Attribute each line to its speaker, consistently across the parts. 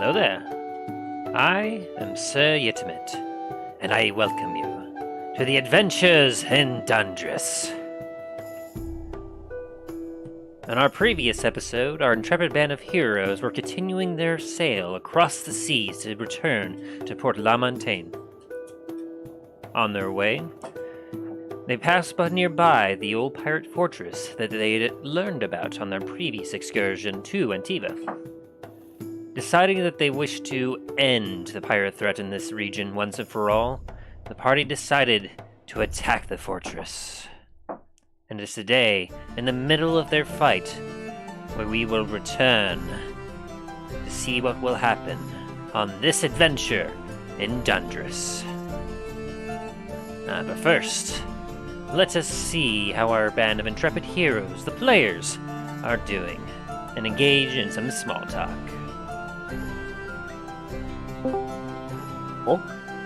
Speaker 1: Hello there. I am Sir Yitimet, and I welcome you to the adventures in Dundras. In our previous episode, our intrepid band of heroes were continuing their sail across the seas to return to Port La Montange. On their way, they passed by nearby the old pirate fortress that they had learned about on their previous excursion to Antiva. Deciding that they wished to end the pirate threat in this region once and for all, the party decided to attack the fortress. And it's today, in the middle of their fight, where we will return to see what will happen on this adventure in Dundras. But first, let us see how our band of intrepid heroes, the players, are doing, and engage in some small talk.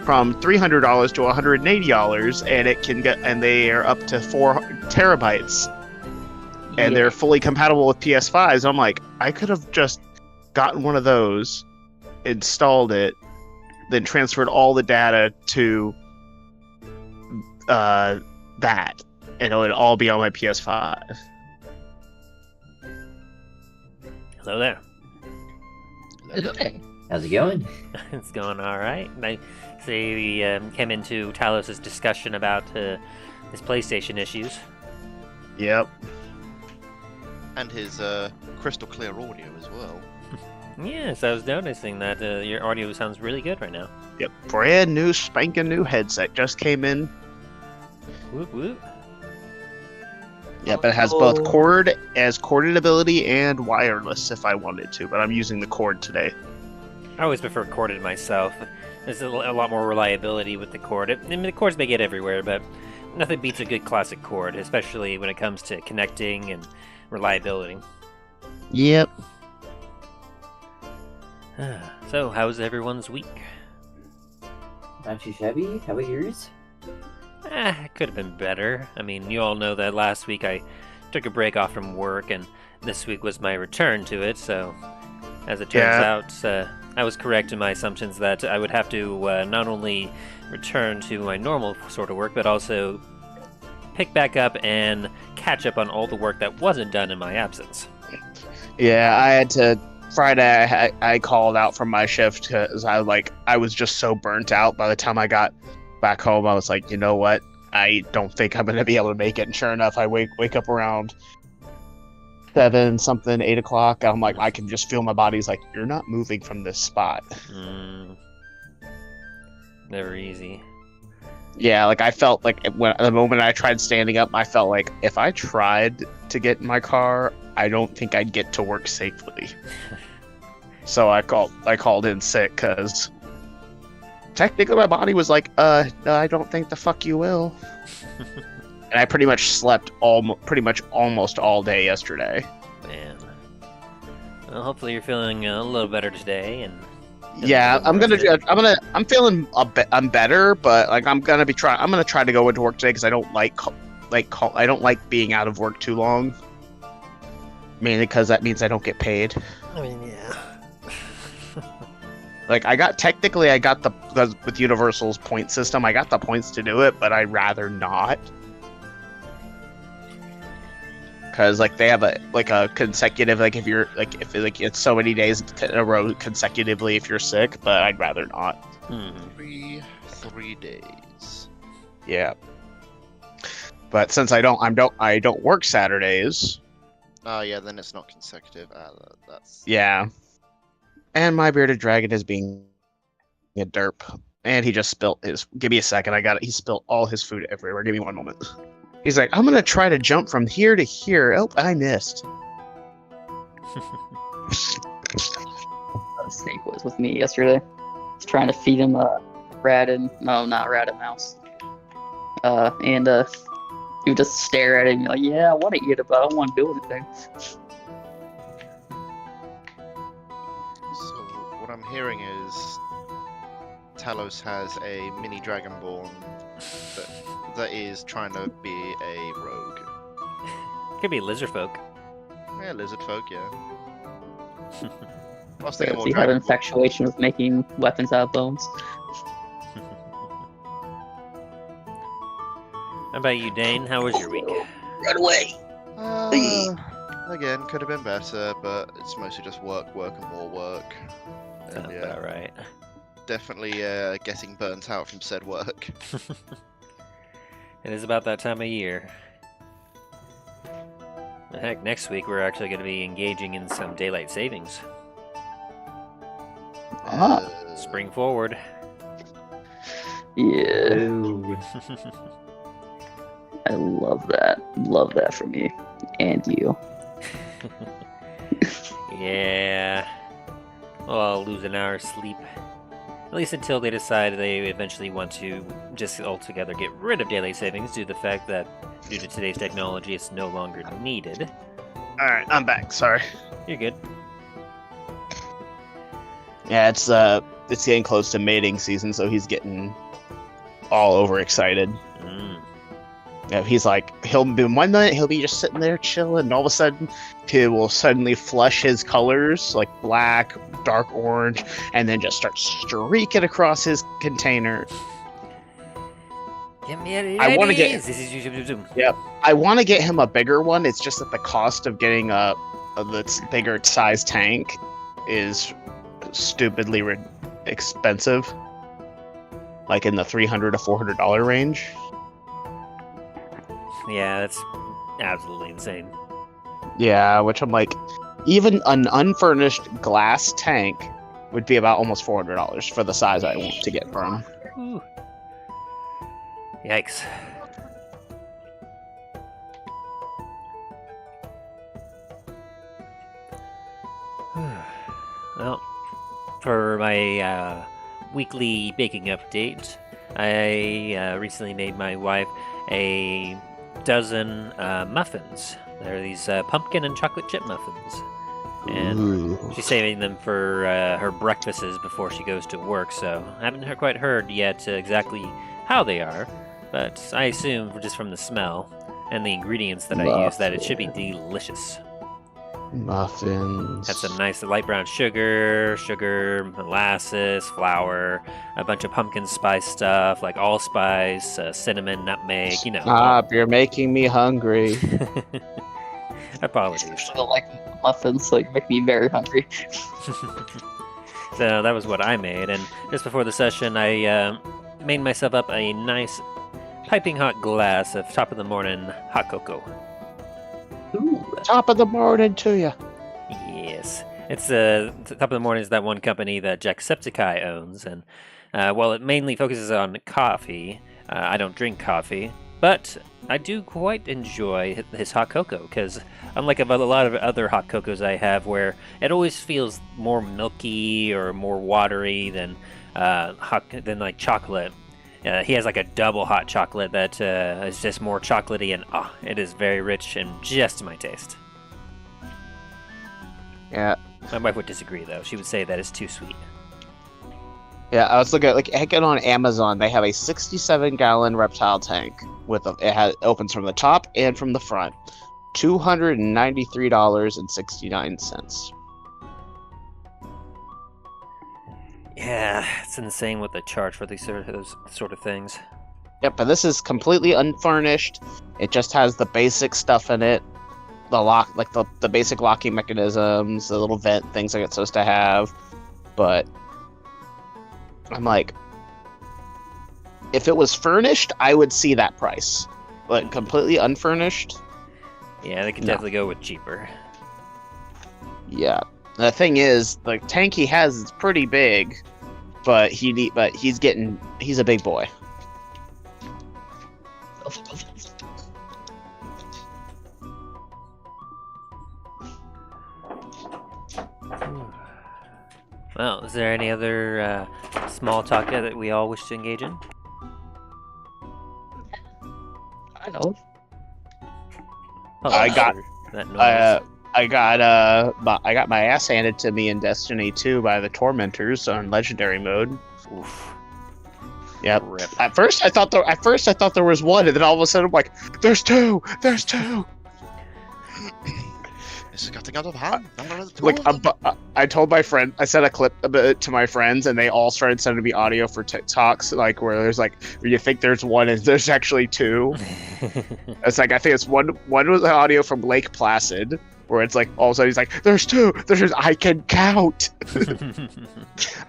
Speaker 2: From $300 to $180, and they are up to 4 terabytes, and they're fully compatible with PS5s. I'm like, I could have just gotten one of those, installed it, then transferred all the data to that, and it would all be on my PS5.
Speaker 1: Hello there.
Speaker 3: Hey, how's it going?
Speaker 1: It's going all right. I see we came into Talos' discussion about his PlayStation issues.
Speaker 2: Yep.
Speaker 4: And his crystal clear audio as well.
Speaker 1: Yes, I was noticing that your audio sounds really good right now.
Speaker 2: Yep. Brand new, spanking new headset just came in.
Speaker 1: Whoop whoop.
Speaker 2: Yep, it has both corded ability and wireless if I wanted to, but I'm using the cord today.
Speaker 1: I always prefer corded myself. There's a lot more reliability with the cord. I mean, the cords may get everywhere, but nothing beats a good classic cord, especially when it comes to connecting and reliability.
Speaker 2: Yep.
Speaker 1: So, how's everyone's week?
Speaker 3: Not too shabby. How about yours?
Speaker 1: It could have been better. I mean, you all know that last week I took a break off from work, and this week was my return to it, so as it turns out, I was correct in my assumptions that I would have to not only return to my normal sort of work, but also pick back up and catch up on all the work that wasn't done in my absence.
Speaker 2: Yeah, I had to... Friday, I called out from my shift because I was just so burnt out. By the time I got back home, I was like, you know what? I don't think I'm going to be able to make it. And sure enough, I wake up around 8 o'clock. I'm like, I can just feel my body's like, you're not moving from this spot.
Speaker 1: Never easy.
Speaker 2: Yeah, like I felt like the moment I tried standing up, I felt like if I tried to get in my car, I don't think I'd get to work safely. So I called in sick because technically my body was like, no, I don't think the fuck you will. And I pretty much slept almost all day yesterday.
Speaker 1: Man. Well, hopefully you're feeling a little better today, and
Speaker 2: yeah, I'm feeling I'm better, but like I'm gonna try to go into work today because I don't like being out of work too long. Mainly because that means I don't get paid.
Speaker 1: I mean, yeah.
Speaker 2: Like I got the with Universal's point system, I got the points to do it, but I'd rather not. Because like they have a consecutive, like if it's so many days in a row consecutively if you're sick, but I'd rather not.
Speaker 4: 3 days.
Speaker 2: Yeah. But since I don't work Saturdays.
Speaker 4: Oh yeah, then it's not consecutive. That's
Speaker 2: yeah. And my bearded dragon is being a derp, and he just spilt his. Give me a second, I got it. He spilled all his food everywhere. Give me one moment. He's like, I'm gonna try to jump from here to here. Oh, I missed.
Speaker 5: Snake was with me yesterday. I was trying to feed him a mouse. And he would just stare at it and be like, yeah, I want to eat it, but I don't want to do anything.
Speaker 4: So what I'm hearing is Talos has a mini dragonborn that is trying to be a rogue.
Speaker 1: Could be lizard folk.
Speaker 4: Yeah, lizard folk, yeah. I was thinking more
Speaker 5: You have an
Speaker 4: Dragon Ball.
Speaker 5: infatuation with making weapons out of bones.
Speaker 1: How about you, Dane? How was your week?
Speaker 5: Run away!
Speaker 4: Again, could have been better, but it's mostly just work, and more work. And
Speaker 1: Sounds
Speaker 4: yeah,
Speaker 1: about right.
Speaker 4: definitely getting burnt out from said work.
Speaker 1: It is about that time of year. Heck, next week we're actually going to be engaging in some daylight savings.
Speaker 5: Ah.
Speaker 1: Spring forward.
Speaker 5: Yeah,
Speaker 3: Ooh.
Speaker 5: I love that. Love that for me. And you.
Speaker 1: Yeah. Well, I'll lose an hour's sleep. At least until they decide they eventually want to just altogether get rid of daylight savings due to the fact that, due to today's technology, it's no longer needed.
Speaker 2: Alright, I'm back. Sorry.
Speaker 1: You're good.
Speaker 2: Yeah, it's getting close to mating season, so he's getting all overexcited.
Speaker 1: Mm.
Speaker 2: Yeah, he's like, he'll be one minute he'll be just sitting there chilling, and all of a sudden he will suddenly flush his colors like black, dark orange, and then just start streaking across his container.
Speaker 1: Get me out of
Speaker 2: I wanna get- I want to get him a bigger one. It's just that the cost of getting a that's bigger size tank is stupidly expensive, like in the $300 to $400 range.
Speaker 1: Yeah, that's absolutely insane.
Speaker 2: Yeah, which I'm like, even an unfurnished glass tank would be about almost $400 for the size I want to get for him.
Speaker 1: Ooh. Yikes. Well, for my weekly baking update, I recently made my wife a dozen muffins. They're these pumpkin and chocolate chip muffins. And
Speaker 2: Ooh.
Speaker 1: she's saving them for her breakfasts before she goes to work, so I haven't quite heard yet exactly how they are, but I assume just from the smell and the ingredients that I use that it should be delicious.
Speaker 2: Muffins.
Speaker 1: Had some nice light brown sugar, molasses, flour, a bunch of pumpkin spice stuff like allspice, cinnamon, nutmeg, you know.
Speaker 2: Stop, you're making me hungry.
Speaker 1: Apologies.
Speaker 5: I don't like muffins, so you make me very hungry.
Speaker 1: So that was what I made, and just before the session, I made myself up a nice piping hot glass of top of the morning hot cocoa.
Speaker 5: Ooh.
Speaker 2: Top of the morning to you.
Speaker 1: Yes, it's top of the morning is that one company that Jacksepticeye owns, and while it mainly focuses on coffee, I don't drink coffee, but I do quite enjoy his hot cocoa because unlike a lot of other hot cocos I have, where it always feels more milky or more watery than like chocolate. He has like a double hot chocolate that is just more chocolatey, and it is very rich and just to my taste.
Speaker 2: Yeah.
Speaker 1: My wife would disagree, though. She would say that it's too sweet.
Speaker 2: Yeah, I was looking at on Amazon. They have a 67-gallon reptile tank with it opens from the top and from the front. $293.69.
Speaker 1: Yeah, it's insane what they charge for those sort of things.
Speaker 2: Yep, but this is completely unfurnished. It just has the basic stuff in it. The lock, like the basic locking mechanisms, the little vent things like it's supposed to have. But I'm like, if it was furnished, I would see that price. But completely unfurnished,
Speaker 1: Yeah, they could
Speaker 2: No.
Speaker 1: definitely go with cheaper.
Speaker 2: yeah. The thing is, the tank he has is pretty big, but he's a big boy.
Speaker 1: Well, is there any other small talk that we all wish to engage in?
Speaker 5: I know.
Speaker 1: Oh,
Speaker 2: I got-
Speaker 1: that noise.
Speaker 2: I got my ass handed to me in Destiny 2 by the Tormentors on Legendary mode.
Speaker 1: Oof.
Speaker 2: Yep.
Speaker 1: Rip.
Speaker 2: At first I thought there was one, and then all of a sudden I'm like, there's two.
Speaker 4: It's This is getting out of hand.
Speaker 2: I told my friend, I sent a clip of it to my friends, and they all started sending me audio for TikToks, like where there's like, where you think there's one, and there's actually two. It's like, I think it's one was an audio from Lake Placid, where it's like, all of a sudden he's like, there's two, I can count.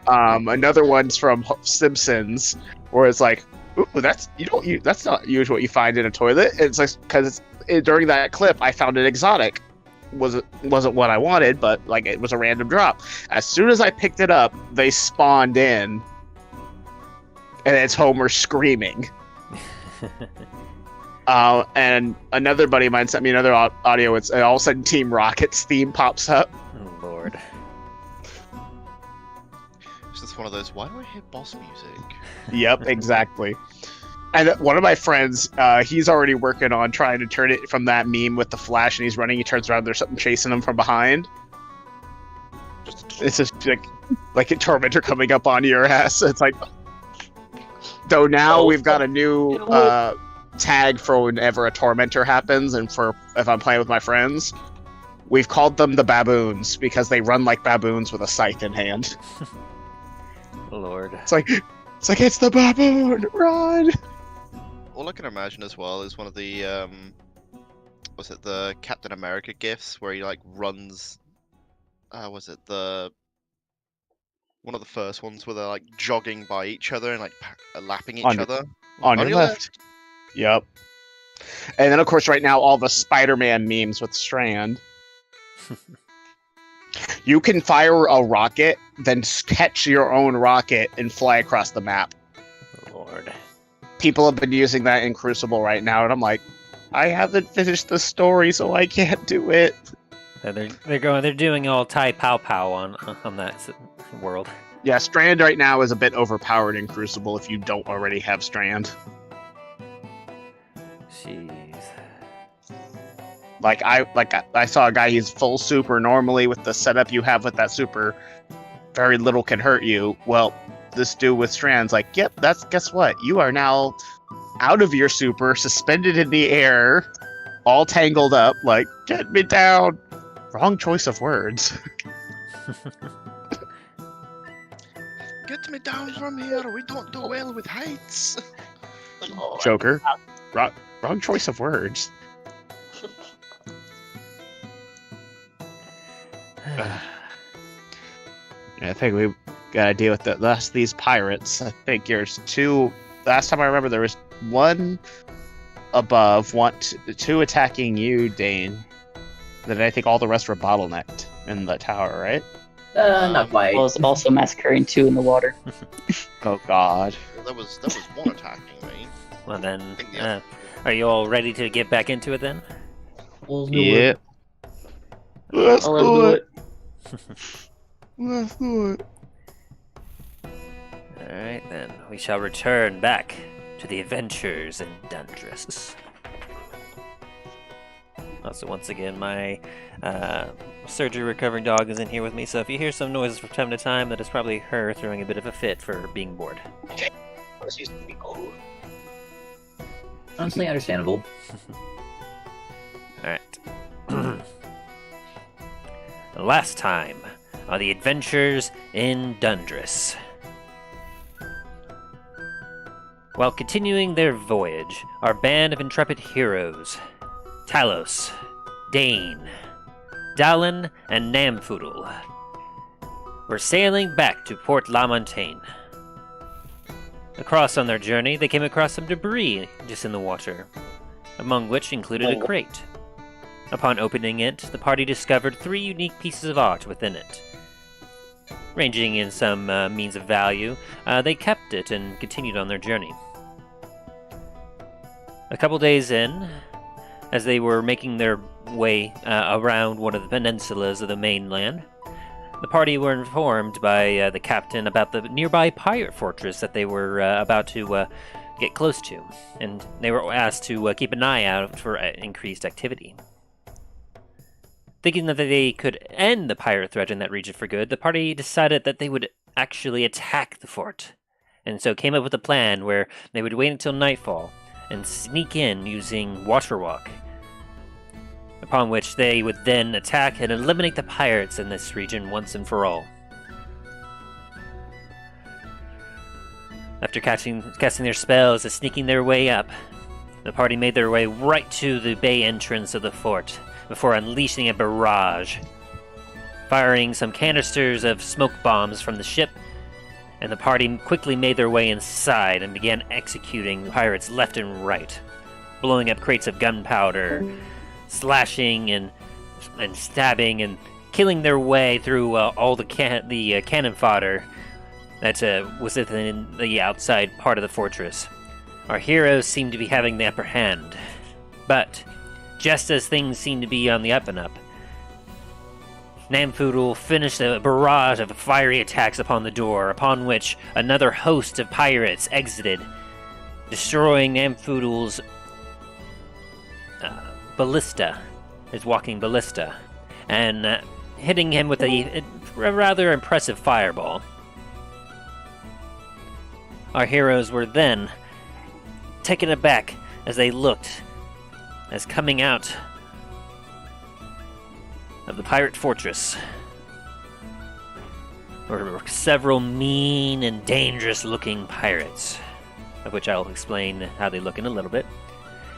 Speaker 2: Another one's from Simpsons, where it's like, ooh, that's not usually what you find in a toilet. It's like, because during that clip, I found it exotic. Wasn't what I wanted, but like it was a random drop. As soon as I picked it up, they spawned in, and it's Homer screaming. And another buddy of mine sent me another audio. It's all of a sudden Team Rocket's theme pops up.
Speaker 1: Oh Lord!
Speaker 4: It's just one of those. Why do I hear boss music?
Speaker 2: Yep, exactly. And one of my friends, he's already working on trying to turn it from that meme with the flash, and he's running. He turns around, there's something chasing him from behind. It's just like a tormentor coming up on your ass. It's like, though now we've got a new tag for whenever a tormentor happens, and for if I'm playing with my friends, we've called them the baboons because they run like baboons with a scythe in hand.
Speaker 1: Lord.
Speaker 2: It's like it's the baboon, run!
Speaker 4: All I can imagine as well is one of the was it the Captain America gifs where he like runs? Was it one of the first ones where they're like jogging by each other and like lapping each other
Speaker 2: on your left? Yep. And then of course right now all the Spider-Man memes with Strand. You can fire a rocket, then catch your own rocket and fly across the map.
Speaker 1: Lord.
Speaker 2: People have been using that in Crucible right now, and I'm like, I haven't finished the story, so I can't do it.
Speaker 1: They're doing all Tai Pow Pow on that world.
Speaker 2: Yeah, Strand right now is a bit overpowered in Crucible if you don't already have Strand.
Speaker 1: Jeez.
Speaker 2: I saw a guy, he's full super normally with the setup you have with that super, very little can hurt you. Well, this dude with Strand's like, yep, guess what? You are now out of your super, suspended in the air, all tangled up, like, get me down. Wrong choice of words.
Speaker 4: Get me down from here. We don't do well with heights.
Speaker 2: Joker. Wrong choice of words. I think we've got to deal with these pirates. I think there's two. Last time I remember, there was one above, two attacking you, Dane. Then I think all the rest were bottlenecked in the tower, right?
Speaker 3: Not quite.
Speaker 5: I was also massacring 2 in the water.
Speaker 2: Oh God.
Speaker 4: There was one attacking me.
Speaker 1: Well then, are you all ready to get back into it then?
Speaker 2: Yeah. Let's do it.
Speaker 1: Let's do it. Alright then, we shall return back to the adventures in Dundras. Also, once again, my surgery recovering dog is in here with me, so if you hear some noises from time to time, that is probably her throwing a bit of a fit for being bored.
Speaker 3: Honestly understandable.
Speaker 1: Alright. Last time on the adventures in Dundras. While continuing their voyage, our band of intrepid heroes, Talos, Dane, Dallin, and Namfoodle, were sailing back to Port La Montagne. Across on their journey, they came across some debris just in the water, among which included a crate. Upon opening it, the party discovered 3 unique pieces of art within it. Ranging in some means of value, they kept it and continued on their journey. A couple days in, as they were making their way around one of the peninsulas of the mainland, the party were informed by the captain about the nearby pirate fortress that they were about to get close to, and they were asked to keep an eye out for increased activity. Thinking that they could end the pirate threat in that region for good, the party decided that they would actually attack the fort, and so came up with a plan where they would wait until nightfall and sneak in using water walk. upon which they would then attack and eliminate the pirates in this region once and for all. After casting their spells and sneaking their way up, the party made their way right to the bay entrance of the fort before unleashing a barrage, firing some canisters of smoke bombs from the ship, and the party quickly made their way inside and began executing the pirates left and right, blowing up crates of gunpowder, slashing and stabbing and killing their way through all the cannon fodder that was within the outside part of the fortress. Our heroes seemed to be having the upper hand, but just as things seemed to be on the up and up, Namfoodle finished a barrage of fiery attacks upon the door, upon which another host of pirates exited, destroying Namfoodle's ballista, his walking ballista, and hitting him with a rather impressive fireball. Our heroes were then taken aback as they looked as coming out of the pirate fortress were several mean and dangerous looking pirates, of which I'll explain how they look in a little bit,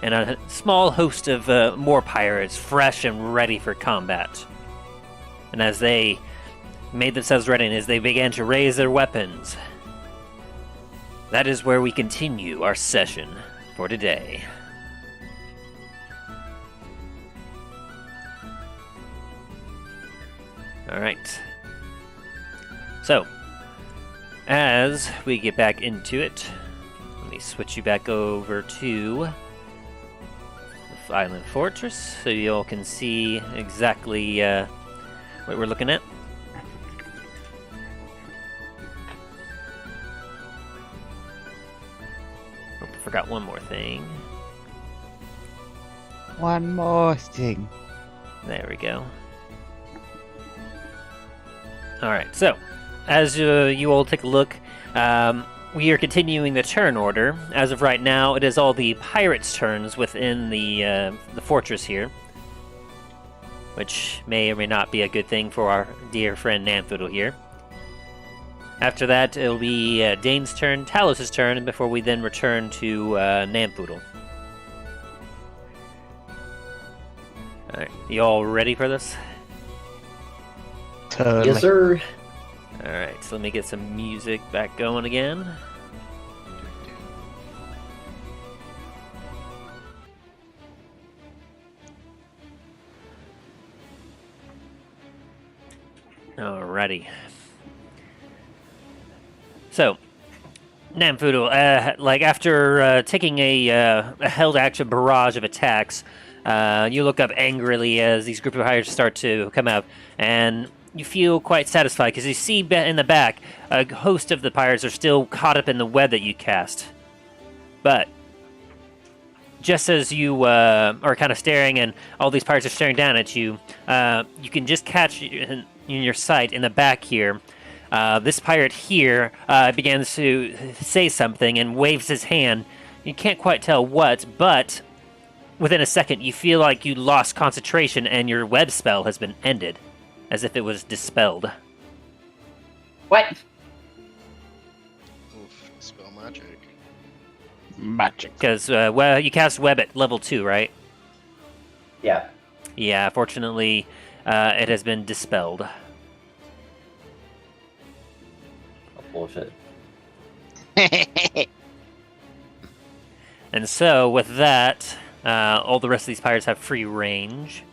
Speaker 1: and a small host of more pirates fresh and ready for combat. And as they made themselves ready and as they began to raise their weapons, that is where we continue our session for today. Alright. So, as we get back into it, let me switch you back over to the Island Fortress so you all can see exactly what we're looking at. Oh, forgot one more thing.
Speaker 2: One more thing.
Speaker 1: There we go. Alright, so, as you all take a look, we are continuing the turn order. As of right now, it is all the pirates' turns within the fortress here, which may or may not be a good thing for our dear friend Namfoodle here. After that, it'll be Dane's turn, Talos' turn, and before we then return to Namfoodle. Alright, you all ready for this?
Speaker 3: Yes, sir.
Speaker 1: Alright, so let me get some music back going again. Alrighty. So, Namfoodle, like after taking a held action barrage of attacks, you look up angrily as these group of pirates start to come out, and you feel quite satisfied because you see in the back a host of the pirates are still caught up in the web that you cast. But just as you are kind of staring and all these pirates are staring down at you, you can just catch in your sight in the back here. This pirate here begins to say something and waves his hand. You can't quite tell what, but within a second you feel like you lost concentration and your web spell has been ended, as if it was dispelled.
Speaker 3: What?
Speaker 4: Oof, spell magic.
Speaker 2: Magic.
Speaker 1: Because, well, you cast web at level 2, right?
Speaker 3: Yeah.
Speaker 1: Yeah, fortunately, it has been dispelled.
Speaker 3: Oh, bullshit.
Speaker 1: And so, with that, all the rest of these pirates have free range.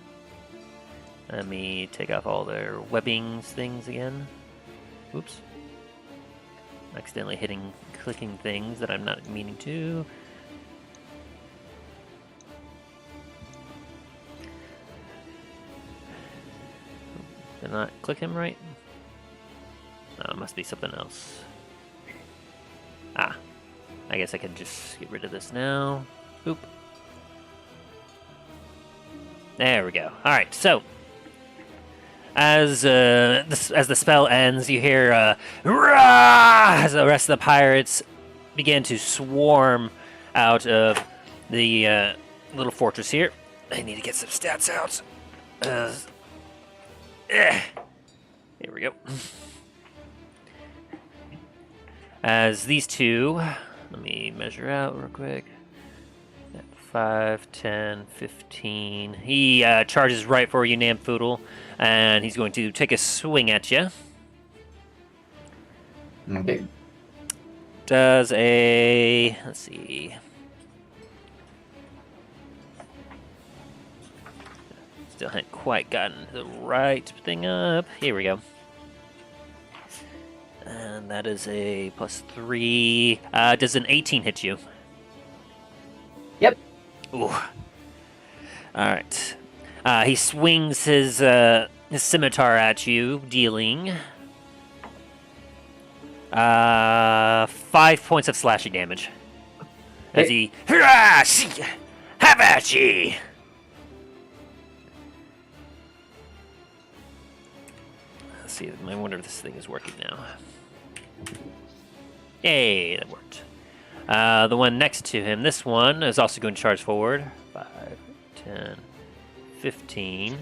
Speaker 1: Let me take off all their webbings things again. Oops. Accidentally clicking things that I'm not meaning to. Did I not click him right? No, it must be something else. Ah. I guess I can just get rid of this now. Oop. There we go. Alright, so as the spell ends, you hear "Rah!" as the rest of the pirates begin to swarm out of the little fortress here. I need to get some stats out. Here we go. As these two, let me measure out real quick. 5, 10, 15. He charges right for you, Namfoodle, and he's going to take a swing at you.
Speaker 3: Okay.
Speaker 1: Does a... let's see. Still hadn't quite gotten the right thing up. Here we go. And that is a +3. Does an 18 hit you?
Speaker 3: Yep.
Speaker 1: Ooh. Alright. He swings his scimitar at you, dealing 5 points of slashing damage. As he... Hurrah! Have at ye! Let's see, I wonder if this thing is working now. Yay, that worked. The one next to him, this one, is also going to charge forward. 5, 10, 15.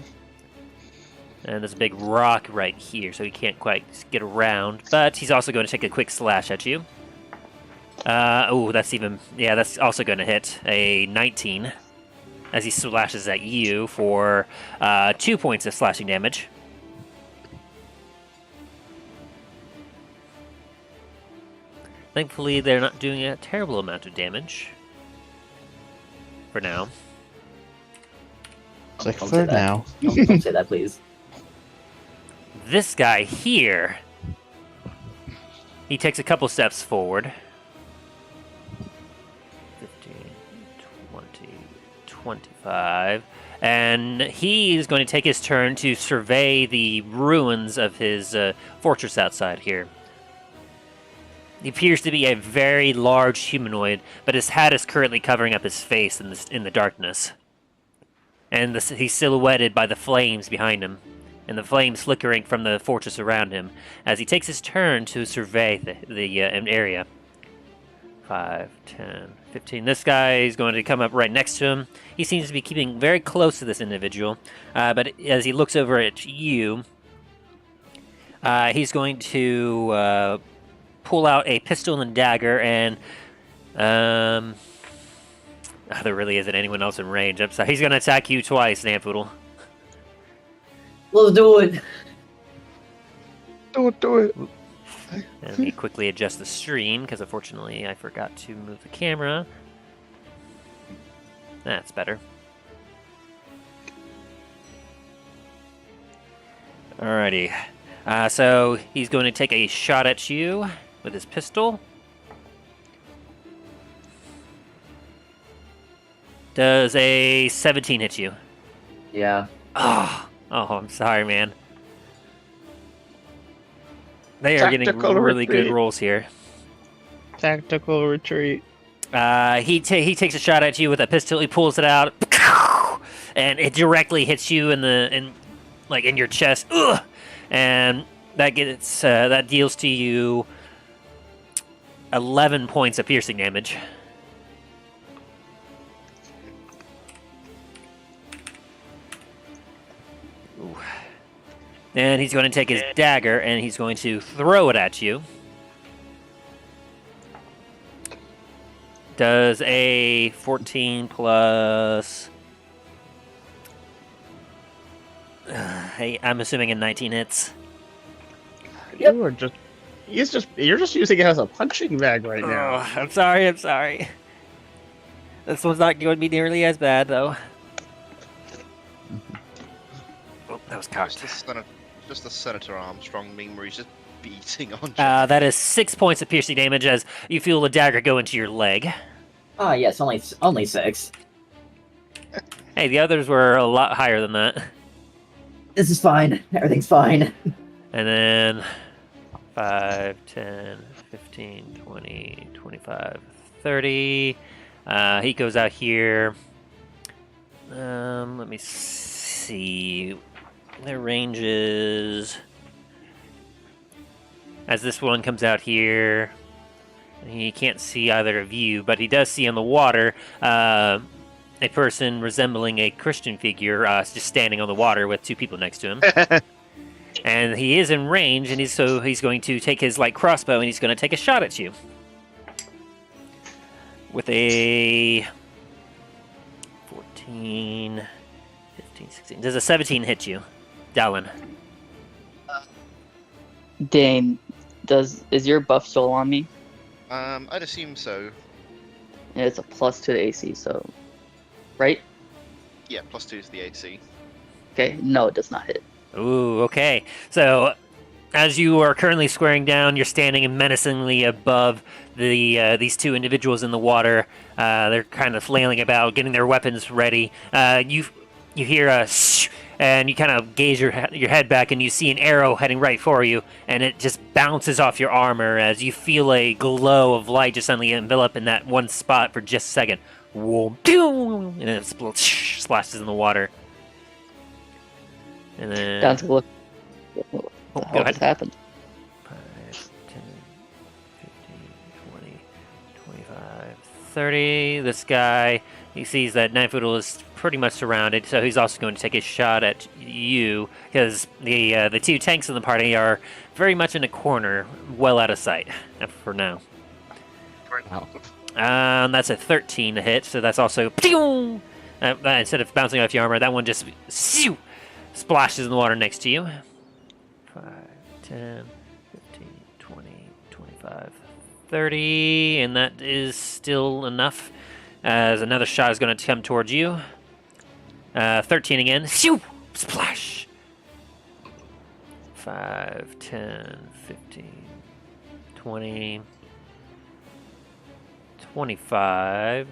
Speaker 1: And there's a big rock right here, so he can't quite get around. But he's also going to take a quick slash at you. Oh, that's even... yeah, that's also going to hit. A 19. As he slashes at you for 2 points of slashing damage. Thankfully, they're not doing a terrible amount of damage. For now.
Speaker 2: It's like
Speaker 3: Don't
Speaker 2: for
Speaker 3: say that.
Speaker 2: now.
Speaker 3: Don't say that, please.
Speaker 1: This guy here, he takes a couple steps forward. 15, 20, 25. And he's going to take his turn to survey the ruins of his fortress outside here. He appears to be a very large humanoid, but his hat is currently covering up his face in the darkness. And he's silhouetted by the flames behind him, and the flames flickering from the fortress around him, as he takes his turn to survey the area. 5, 10, 15. This guy is going to come up right next to him. He seems to be keeping very close to this individual, but as he looks over at you, he's going to... pull out a pistol and dagger, and there really isn't anyone else in range. I'm sorry. He's going to attack you twice, Namfoodle.
Speaker 3: Let's do it.
Speaker 2: Do it.
Speaker 1: And let me quickly adjust the stream, because unfortunately I forgot to move the camera. That's better. Alrighty. So he's going to take a shot at you with his pistol. Does a 17 hit you?
Speaker 3: Yeah.
Speaker 1: Oh, I'm sorry, man. They are getting
Speaker 2: Tactical
Speaker 1: really good
Speaker 2: retreat.
Speaker 1: rolls here.
Speaker 2: Tactical retreat.
Speaker 1: He takes a shot at you with a pistol. He pulls it out, and it directly hits you in your chest. Ugh! And that deals to you 11 points of piercing damage. Ooh. And he's going to take his dagger and he's going to throw it at you. Does a 14 plus... I'm assuming a 19 hits.
Speaker 3: Yep.
Speaker 2: You're just using it as a punching bag right now.
Speaker 1: Oh, I'm sorry. This one's not going to be nearly as bad, though. Oh, that was cocked.
Speaker 4: Just the Senator Armstrong meme where he's just beating on.
Speaker 1: That is 6 points of piercing damage as you feel the dagger go into your leg.
Speaker 3: Ah, yes, only 6.
Speaker 1: Hey, the others were a lot higher than that.
Speaker 3: This is fine. Everything's fine.
Speaker 1: And then 5, 10, 15, 20, 25, 30. He goes out here. Let me see. Their ranges. As this one comes out here, he can't see either of you, but he does see on the water a person resembling a Christian figure just standing on the water with two people next to him. And he is in range, and he's going to take his light crossbow, and he's going to take a shot at you. With a 14, 15, 16. Does a 17 hit you, Dallin?
Speaker 5: Dane, is your buff still on me?
Speaker 4: I'd assume so.
Speaker 5: And it's a +2 to AC, so right?
Speaker 4: Yeah, +2 to the AC.
Speaker 5: Okay, no, it does not hit.
Speaker 1: Ooh, okay. So, as you are currently squaring down, you're standing menacingly above these two individuals in the water. They're kind of flailing about, getting their weapons ready. You hear a shh, and you kind of gaze your head back, and you see an arrow heading right for you, and it just bounces off your armor as you feel a glow of light just suddenly envelop in that one spot for just a second. Whoa, pew, and it splashes in the water. And then
Speaker 5: Down to look. What the
Speaker 1: go
Speaker 5: hell
Speaker 1: ahead.
Speaker 5: just happened?
Speaker 1: 5, 10, 15, 20, 25, 30. This guy, he sees that Nightfoodle is pretty much surrounded, so he's also going to take a shot at you, because the two tanks in the party are very much in a corner, well out of sight for now.
Speaker 2: For now.
Speaker 1: That's a 13 to hit, so that's also pew! Instead of bouncing off your armor, that one just splashes in the water next to you. 5, 10, 15, 20, 25, 30, and that is still enough. As another shot is going to come towards you. 13 again. Splash! 5, 10, 15, 20, 25,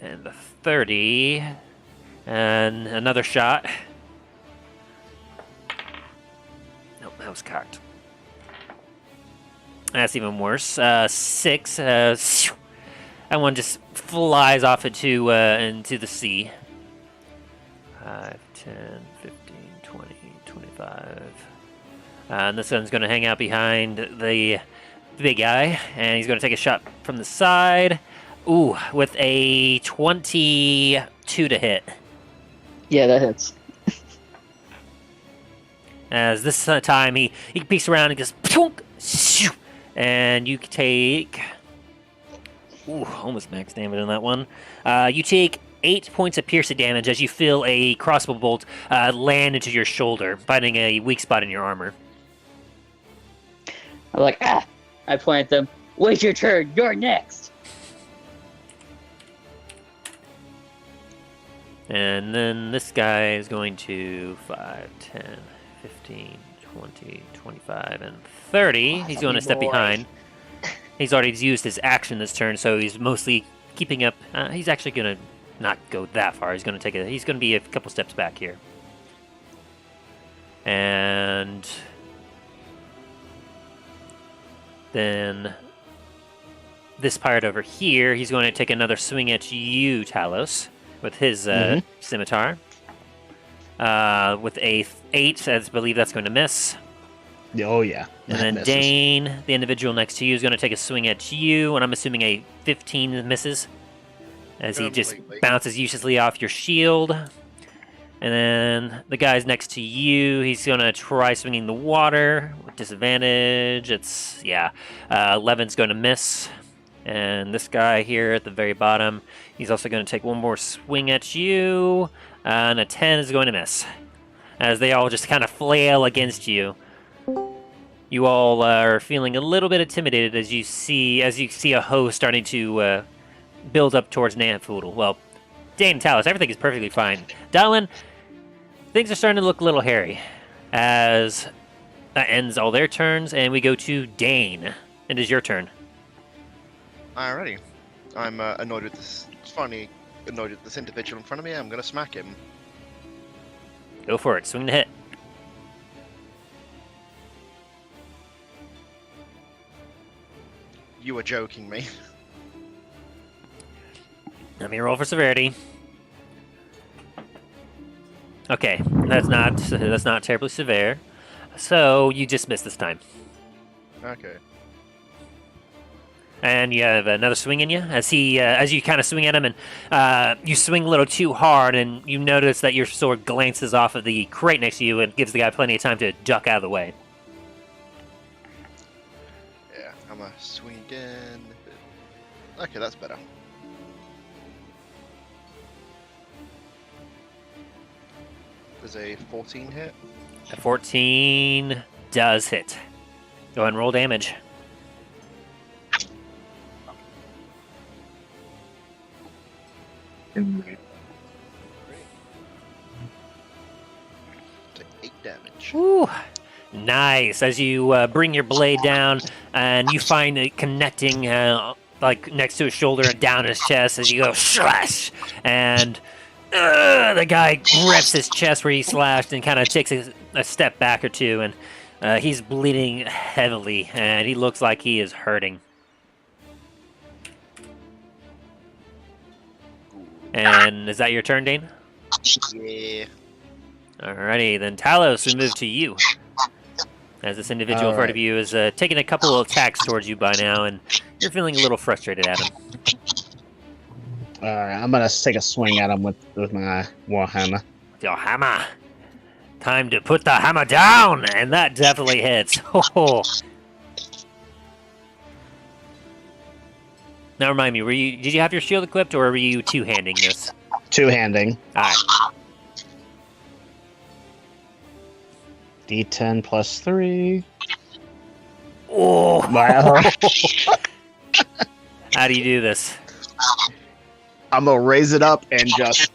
Speaker 1: and the 30, and another shot. Nope, that was cocked. That's even worse. 6. That one just flies off into the sea. 5, 10, 15, 20, 25. And this one's going to hang out behind the big guy, and he's going to take a shot from the side. Ooh, with a 22 to hit.
Speaker 5: Yeah, that hits.
Speaker 1: As this time he peeks around and goes, shoo, and you take, almost max damage on that one. You take 8 points of piercing damage as you feel a crossbow bolt land into your shoulder, finding a weak spot in your armor.
Speaker 5: I'm like, I point at them. Wait your turn. You're next.
Speaker 1: And then this guy is going to 5, 10, 15, 20, 25, and 30. He's going to step behind. He's already used his action this turn, so he's mostly keeping up. He's actually going to not go that far. He's going to he's going to be a couple steps back here. And then this pirate over here, he's going to take another swing at you, Talos, with his scimitar. With a 8, I believe that's going to miss.
Speaker 2: Oh, yeah.
Speaker 1: And then
Speaker 2: Misses.
Speaker 1: Dane, the individual next to you, is going to take a swing at you, and I'm assuming a 15 misses, as he just
Speaker 4: Completely.
Speaker 1: bounces uselessly off your shield. And then the guy's next to you, he's going to try swinging the water with disadvantage. It's, 11's going to miss. And this guy here at the very bottom, he's also going to take one more swing at you, and a 10 is going to miss. As they all just kind of flail against you. You all are feeling a little bit intimidated as you see a host starting to build up towards Nantfoodle. Well, Dane and Talos, everything is perfectly fine. Dallin, things are starting to look a little hairy. As that ends all their turns, and we go to Dane. It is your turn.
Speaker 4: Alrighty. I'm annoyed with this. Finally annoyed with this individual in front of me. I'm gonna smack him.
Speaker 1: Go for it. Swing the hit.
Speaker 4: You were joking me.
Speaker 1: Let me roll for severity. Okay, that's not terribly severe. So you just missed this time.
Speaker 4: Okay.
Speaker 1: And you have another swing in you as you kind of swing at him, and you swing a little too hard, and you notice that your sword glances off of the crate next to you and gives the guy plenty of time to duck out of the way.
Speaker 4: Yeah, I'm gonna swing again. Okay, that's better. There's a 14 hit.
Speaker 1: A 14 does hit. Go ahead and roll damage.
Speaker 4: Take 8 damage.
Speaker 1: Woo! Nice. As you bring your blade down, and you find it connecting, like next to his shoulder and down his chest, as you go slash, and the guy grips his chest where he slashed and kind of takes a step back or two, and he's bleeding heavily, and he looks like he is hurting. And is that your turn, Dane?
Speaker 4: Yeah.
Speaker 1: Alrighty, then Talos, we move to you. As this individual in front of you is taking a couple of attacks towards you by now, and you're feeling a little frustrated at him.
Speaker 2: Alright, I'm gonna take a swing at him with my warhammer.
Speaker 1: Your hammer. Time to put the hammer down, and that definitely hits. Oh. Now remind me, did you have your shield equipped, or were you two-handing this?
Speaker 2: Two-handing.
Speaker 1: Alright.
Speaker 2: D10 plus 3.
Speaker 1: Oh.
Speaker 2: Wow.
Speaker 1: How do you do this?
Speaker 2: I'm gonna raise it up and just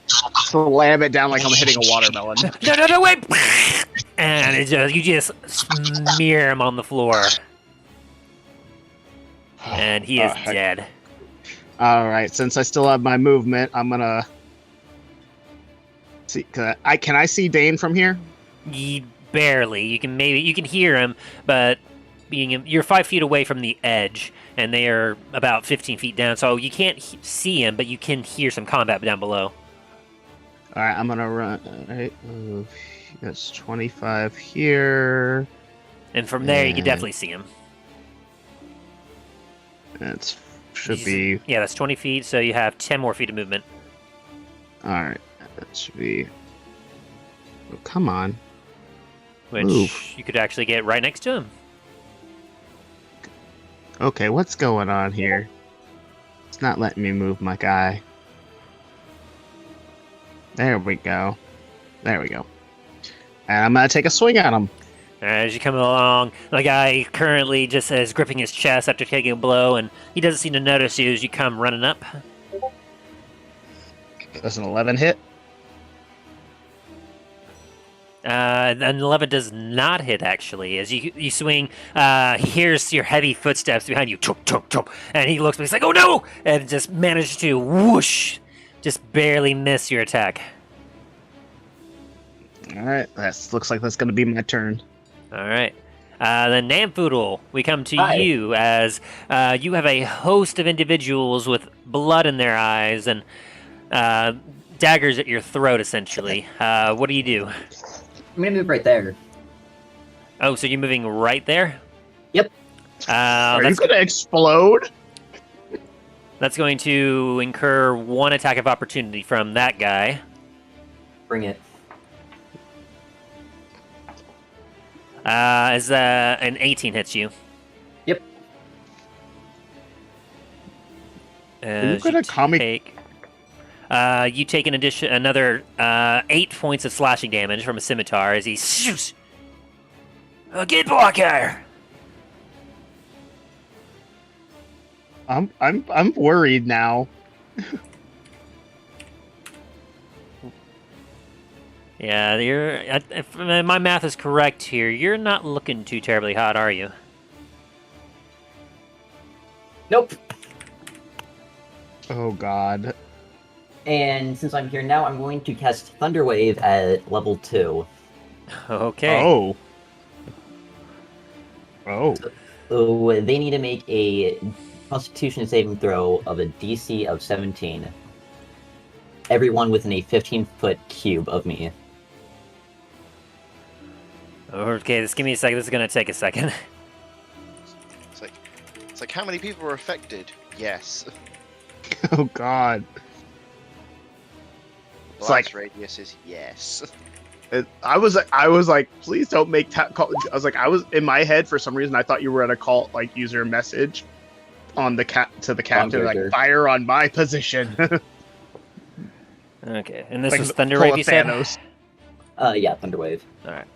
Speaker 2: slam it down like I'm hitting a watermelon.
Speaker 1: No, wait! And you just smear him on the floor. And he is dead.
Speaker 2: Alright, since I still have my movement, I'm gonna see. Can I see Dane from here?
Speaker 1: Barely. You can hear him, but you're 5 feet away from the edge, and they are about 15 feet down, so you can't see him, but you can hear some combat down below.
Speaker 2: Alright, I'm gonna run. Alright, that's 25 here.
Speaker 1: And from there, you can definitely see him.
Speaker 2: That should be.
Speaker 1: Yeah, that's 20 feet, so you have 10 more feet of movement.
Speaker 2: Alright, that should be. Oh, come on.
Speaker 1: Which
Speaker 2: Oof.
Speaker 1: you could actually get right next to him.
Speaker 2: Okay, what's going on here? It's not letting me move my guy. There we go. There we go. And I'm gonna take a swing at him.
Speaker 1: As you come along, the guy currently just is gripping his chest after taking a blow, and he doesn't seem to notice you as you come running up.
Speaker 2: Does an 11 hit?
Speaker 1: An 11 does not hit, actually. As you swing, he hears your heavy footsteps behind you, chomp, chomp, chomp, and he looks, but he's like, oh no! And just managed to whoosh, just barely miss your attack.
Speaker 2: Alright, that looks like that's gonna be my turn.
Speaker 1: Alright. Then Namfoodle, we come to
Speaker 3: Hi.
Speaker 1: you as you have a host of individuals with blood in their eyes and daggers at your throat, essentially. What do you do?
Speaker 3: I'm gonna move right there.
Speaker 1: Oh, so you're moving right there?
Speaker 3: Yep.
Speaker 2: Are you gonna explode?
Speaker 1: That's going to incur 1 attack of opportunity from that guy.
Speaker 3: Bring it.
Speaker 1: As an 18 hits you.
Speaker 3: Yep.
Speaker 2: you gonna call me-
Speaker 1: take, you take another 8 points of slashing damage from a scimitar as he shoots. Get blocker!
Speaker 2: I'm worried now.
Speaker 1: Yeah, if my math is correct here, you're not looking too terribly hot, are you?
Speaker 3: Nope.
Speaker 2: Oh god.
Speaker 3: And since I'm here now, I'm going to cast Thunder Wave at level 2.
Speaker 1: Okay.
Speaker 2: Oh. Oh.
Speaker 3: So they need to make a Constitution saving throw of a DC of 17. Everyone within a 15-foot cube of me.
Speaker 1: Okay, just give me a second. This is going to take a second.
Speaker 4: It's like, how many people were affected? Yes.
Speaker 2: Oh God. It's
Speaker 4: Blast
Speaker 2: like
Speaker 4: radius is yes.
Speaker 2: I was like, please don't make call. I was like, I was in my head for some reason. I thought you were gonna call like user message on the to the captain, like
Speaker 3: character.
Speaker 2: fire on my position.
Speaker 1: Okay, and this
Speaker 2: Like
Speaker 1: was
Speaker 2: the
Speaker 1: Thunder
Speaker 2: pull
Speaker 1: Wave,
Speaker 2: of
Speaker 1: you said?
Speaker 2: Thanos.
Speaker 3: Yeah, Thunderwave.
Speaker 1: Alright.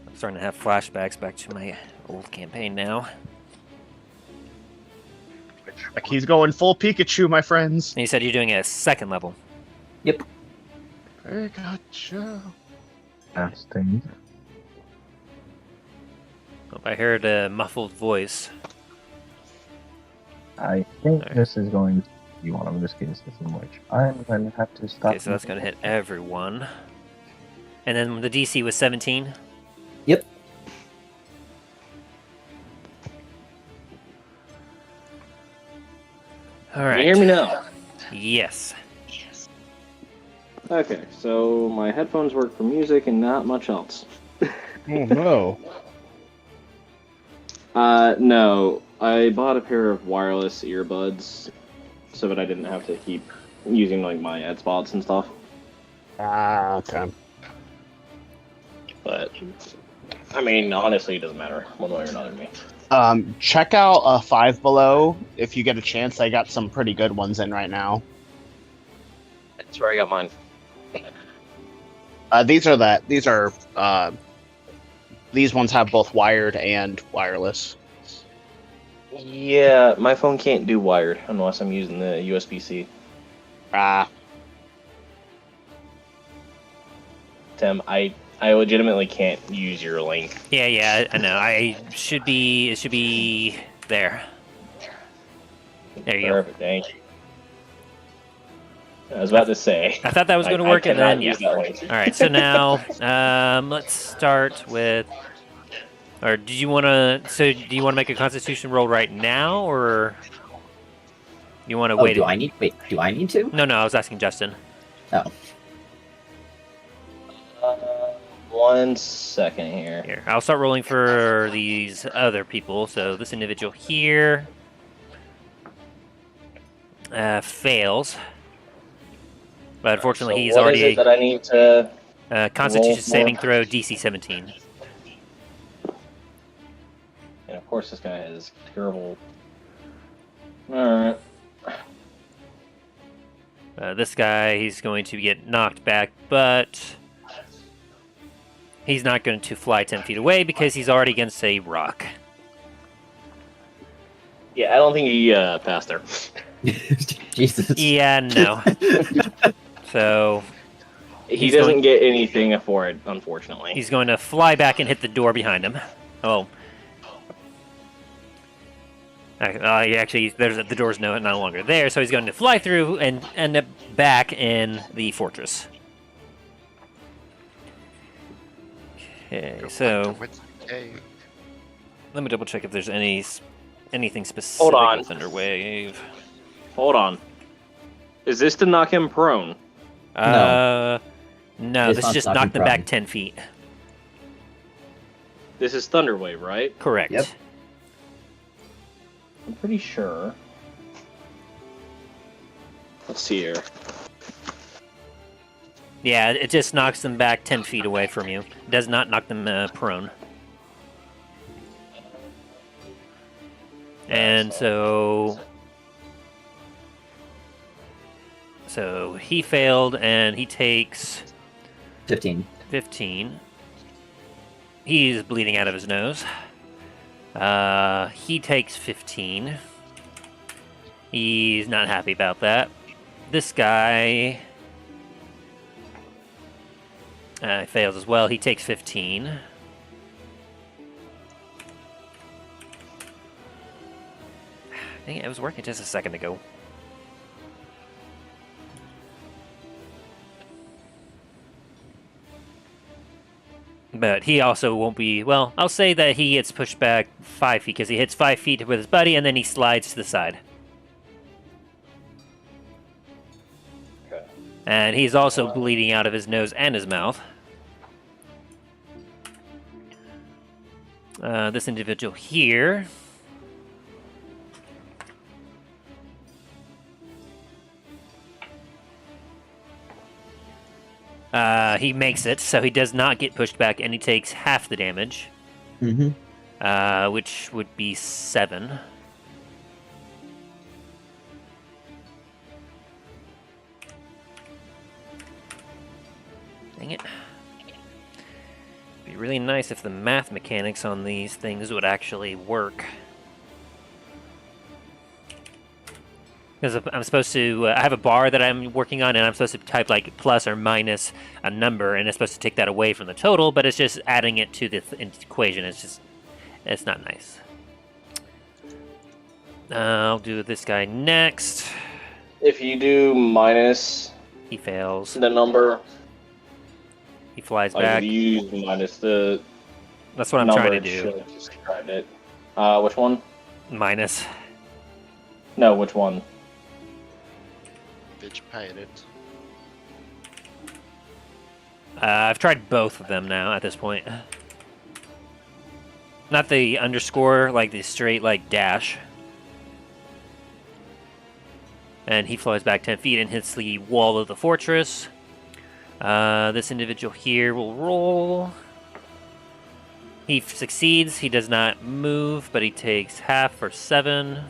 Speaker 1: I'm starting to have flashbacks back to my old campaign now.
Speaker 2: Like he's going full Pikachu, my friends.
Speaker 1: And you said you're doing a second level.
Speaker 3: Yep.
Speaker 2: Pikachu.
Speaker 6: Casting.
Speaker 1: Oh, I heard a muffled voice.
Speaker 6: I think
Speaker 1: Alright.
Speaker 6: this is going to be one of those cases in which I'm going to have to stop.
Speaker 1: Okay, so that's going to hit everyone. And then the DC was 17.
Speaker 3: Yep.
Speaker 1: All
Speaker 7: Can
Speaker 1: right.
Speaker 7: you hear me now?
Speaker 1: Yes.
Speaker 7: Okay, so my headphones work for music and not much else.
Speaker 2: Oh no.
Speaker 7: No. I bought a pair of wireless earbuds so that I didn't have to keep using like my ad spots and stuff.
Speaker 2: Ah, okay.
Speaker 7: But I mean, honestly, it doesn't matter one way or another to me.
Speaker 2: Check out Five Below if you get a chance. They got some pretty good ones in right now.
Speaker 7: That's where I got mine.
Speaker 2: These ones have both wired and wireless.
Speaker 7: Yeah, my phone can't do wired unless I'm using the USB-C.
Speaker 2: Ah,
Speaker 7: Tim, I legitimately can't use your link.
Speaker 1: Yeah, I know. It should be there. There you go.
Speaker 7: Perfect, thank you. I was about to say.
Speaker 1: I thought that was going to
Speaker 7: I
Speaker 1: work, and
Speaker 7: cannot
Speaker 1: then
Speaker 7: use that link.
Speaker 1: All right, so now let's start with. Or do you want to? So do you want to make a Constitution roll right now, or you want to
Speaker 3: Oh,
Speaker 1: wait?
Speaker 3: do I need to?
Speaker 1: No, I was asking Justin.
Speaker 3: Oh.
Speaker 7: 1 second here.
Speaker 1: Here, I'll start rolling for these other people. So this individual here fails, but unfortunately
Speaker 7: So
Speaker 1: he's
Speaker 7: what
Speaker 1: already
Speaker 7: is it that I need to
Speaker 1: Constitution
Speaker 7: roll
Speaker 1: saving
Speaker 7: for?
Speaker 1: throw DC 17.
Speaker 7: And of course, this guy is terrible. Alright.
Speaker 1: This guy, he's going to get knocked back, but he's not going to fly 10 feet away because he's already against a rock.
Speaker 7: Yeah, I don't think he passed there.
Speaker 3: Jesus.
Speaker 1: Yeah, no. So
Speaker 7: He
Speaker 1: He's
Speaker 7: doesn't
Speaker 1: going-
Speaker 7: get anything for it, unfortunately.
Speaker 1: he's going to fly back and hit the door behind him. Oh. Actually, the door's no longer there, so he's going to fly through and end up back in the fortress. Okay, so
Speaker 4: Okay.
Speaker 1: let me double check if there's anything specific
Speaker 7: Hold on.
Speaker 1: with Thunderwave.
Speaker 7: Hold on. Is this to knock him prone?
Speaker 1: No,
Speaker 3: This
Speaker 1: this
Speaker 3: one's
Speaker 1: just
Speaker 3: knocking
Speaker 1: knocked them back
Speaker 3: prone.
Speaker 1: 10 feet.
Speaker 7: This is Thunderwave, right?
Speaker 1: Correct.
Speaker 3: Yep.
Speaker 7: I'm pretty sure. Let's see here.
Speaker 1: Yeah, it just knocks them back 10 feet away from you. It does not knock them prone. And so he failed, and he takes
Speaker 3: 15.
Speaker 1: 15. He's bleeding out of his nose. He takes 15. He's not happy about that. This guy fails as well. He takes 15. Dang it, it was working just a second ago. But he also won't be... Well, I'll say that he gets pushed back 5 feet, because he hits 5 feet with his buddy, and then he slides to the side.
Speaker 7: Okay.
Speaker 1: And he's also bleeding out of his nose and his mouth. This individual here. He makes it, so he does not get pushed back, and he takes half the damage, which would be 7. Dang it. It'd be really nice if the math mechanics on these things would actually work. Because I'm supposed to, I have a bar that I'm working on, and I'm supposed to type like plus or minus a number, and it's supposed to take that away from the total, but it's just adding it to the equation. It's not nice. I'll do this guy next.
Speaker 7: If you do minus
Speaker 1: He fails.
Speaker 7: the number,
Speaker 1: He flies
Speaker 7: like
Speaker 1: back.
Speaker 7: if you use minus the
Speaker 1: That's what I'm
Speaker 7: number,
Speaker 1: trying to
Speaker 7: it
Speaker 1: do.
Speaker 7: should have described it. Which one?
Speaker 1: Minus.
Speaker 7: No, which one?
Speaker 4: Bitch paid it.
Speaker 1: I've tried both of them now at this point. Not the underscore, like the straight, like dash. And he flies back 10 feet and hits the wall of the fortress. This individual here will roll. He succeeds. He does not move, but he takes half for 7.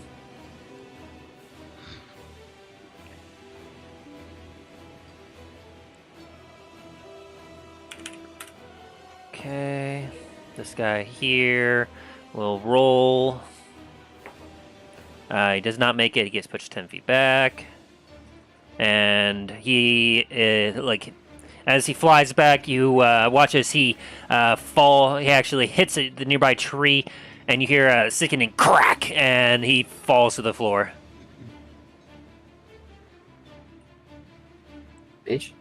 Speaker 1: Okay, this guy here will roll. He does not make it. He gets pushed 10 feet back. And he, as he flies back, you watch as he fall. He actually hits the nearby tree, and you hear a sickening crack, and he falls to the floor.
Speaker 3: Bitch.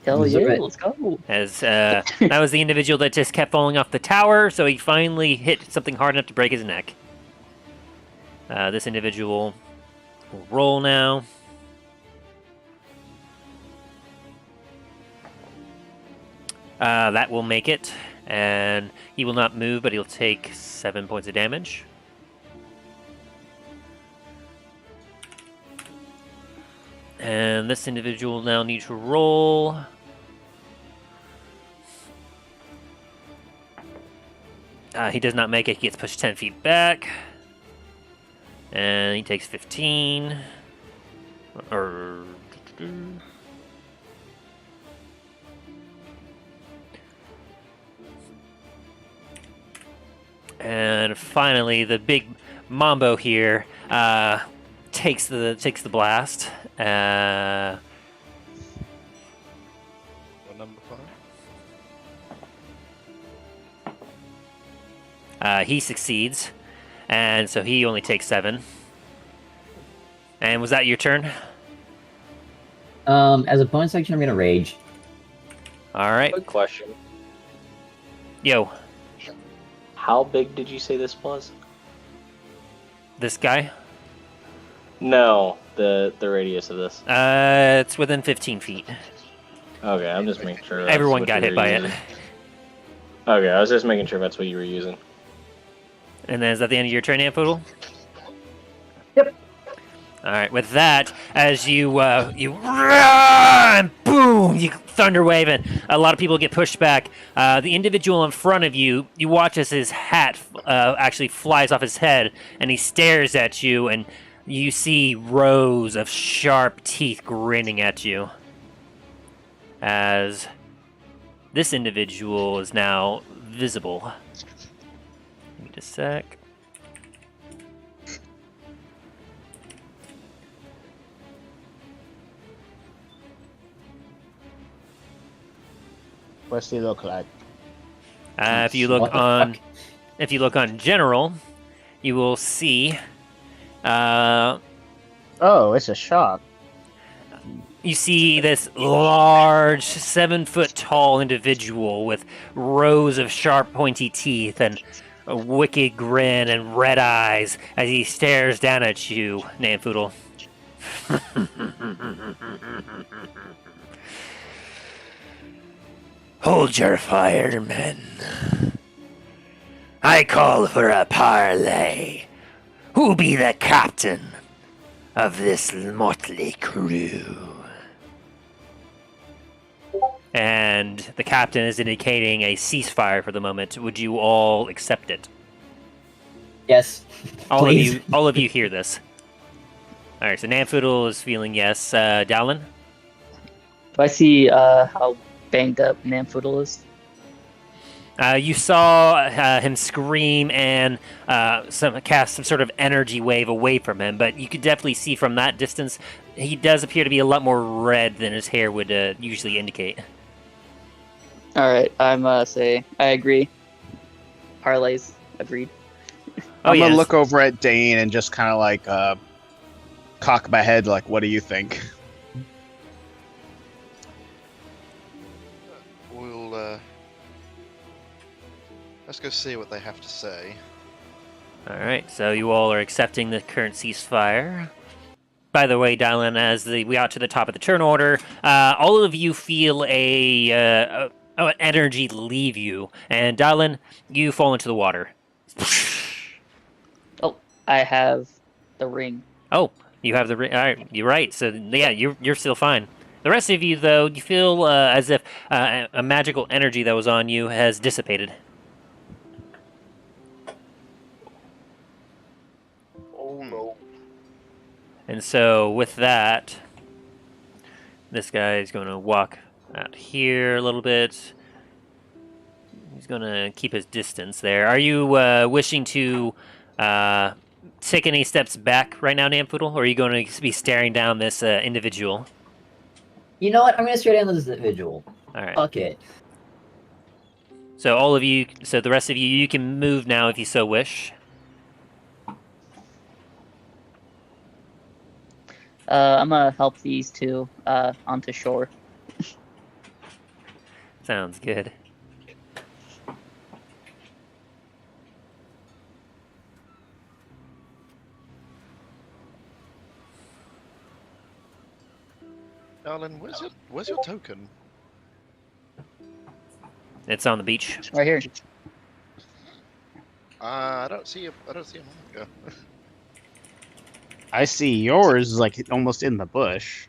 Speaker 5: Hell
Speaker 3: Is
Speaker 5: yeah,
Speaker 3: it right?
Speaker 5: let's go.
Speaker 1: As that was the individual that just kept falling off the tower, so he finally hit something hard enough to break his neck. This individual will roll now. That will make it, and he will not move, but he'll take 7 points of damage. And this individual now needs to roll. He does not make it. He gets pushed 10 feet back. And he takes 15. And finally, the big Mambo here takes the blast.
Speaker 4: What number 5?
Speaker 1: He succeeds, and so he only takes 7. And was that your turn?
Speaker 3: As a bonus action, I'm gonna rage.
Speaker 1: All right,
Speaker 7: Good question.
Speaker 1: yo,
Speaker 7: How big did you say this was?
Speaker 1: this guy.
Speaker 7: No, the radius of this.
Speaker 1: It's within 15 feet.
Speaker 7: Okay, I'm just making sure. that's
Speaker 1: Everyone
Speaker 7: what
Speaker 1: got
Speaker 7: you
Speaker 1: hit
Speaker 7: were
Speaker 1: by
Speaker 7: using.
Speaker 1: it.
Speaker 7: Okay, I was just making sure that's what you were using.
Speaker 1: And then is that the end of your turn, Ampoodle?
Speaker 3: Yep.
Speaker 1: All right. With that, as you run, boom, you thunder wave, and a lot of people get pushed back. The individual in front of you, you watch as his hat actually flies off his head, and he stares at you, and you see rows of sharp teeth grinning at you. As this individual is now visible. Give me a sec.
Speaker 2: What's he look like?
Speaker 1: If you look
Speaker 3: What the
Speaker 1: on,
Speaker 3: fuck?
Speaker 1: if you look on general, you will see.
Speaker 2: Oh, it's a shark.
Speaker 1: You see this large, 7-foot-tall individual with rows of sharp, pointy teeth and a wicked grin and red eyes as he stares down at you, Namfoodle. Hold your fire, men. I call for a parley. Who be the captain of this motley crew? And the captain is indicating a ceasefire for the moment. Would you all accept it?
Speaker 3: Yes.
Speaker 1: All
Speaker 3: Please.
Speaker 1: all of you hear this. All right, so Namfoodle is feeling yes. Dowlin?
Speaker 5: Do I see how banged up Namfoodle is?
Speaker 1: You saw him scream and cast some sort of energy wave away from him, but you could definitely see from that distance he does appear to be a lot more red than his hair would usually indicate.
Speaker 5: All right, say I agree. Parlays agreed.
Speaker 2: I'm gonna
Speaker 1: yes.
Speaker 2: look over at Dane and just kind of like cock my head, like, what do you think?
Speaker 4: We'll let's go see what they have to say.
Speaker 1: All right, so you all are accepting the current ceasefire. By the way, Dylan, as we got to the top of the turn order, all of you feel a energy leave you, and Dylan, you fall into the water.
Speaker 5: Oh, I have the ring.
Speaker 1: Oh, you have the ring. All right, you're right. So yeah, you're still fine. The rest of you, though, you feel as if a magical energy that was on you has dissipated.
Speaker 4: Oh no.
Speaker 1: And so with that, this guy is going to walk out here a little bit. He's going to keep his distance there. Are you wishing to take any steps back right now, Namfoodle, or are you going to be staring down this individual?
Speaker 3: You know what? I'm gonna stare down this individual.
Speaker 1: All right.
Speaker 3: Fuck it.
Speaker 1: So all of you, so the rest of you, you can move now if you so wish.
Speaker 5: I'm gonna help these two onto shore.
Speaker 1: Sounds good.
Speaker 4: Darlin, where's your token?
Speaker 1: It's on the beach.
Speaker 5: Right here.
Speaker 4: I don't see a marker.
Speaker 2: I see yours like almost in the bush.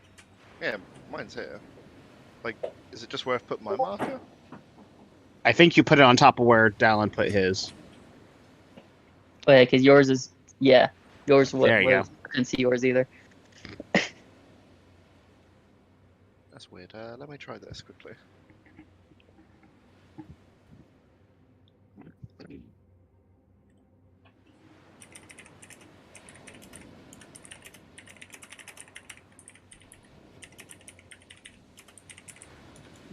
Speaker 4: Yeah, mine's here. Like, is it just where I've put my marker?
Speaker 2: I think you put it on top of where Dallin put his.
Speaker 5: Oh yeah, because yours is yours was.
Speaker 2: There you go.
Speaker 5: I didn't see yours either.
Speaker 4: That's weird. Let me try this quickly.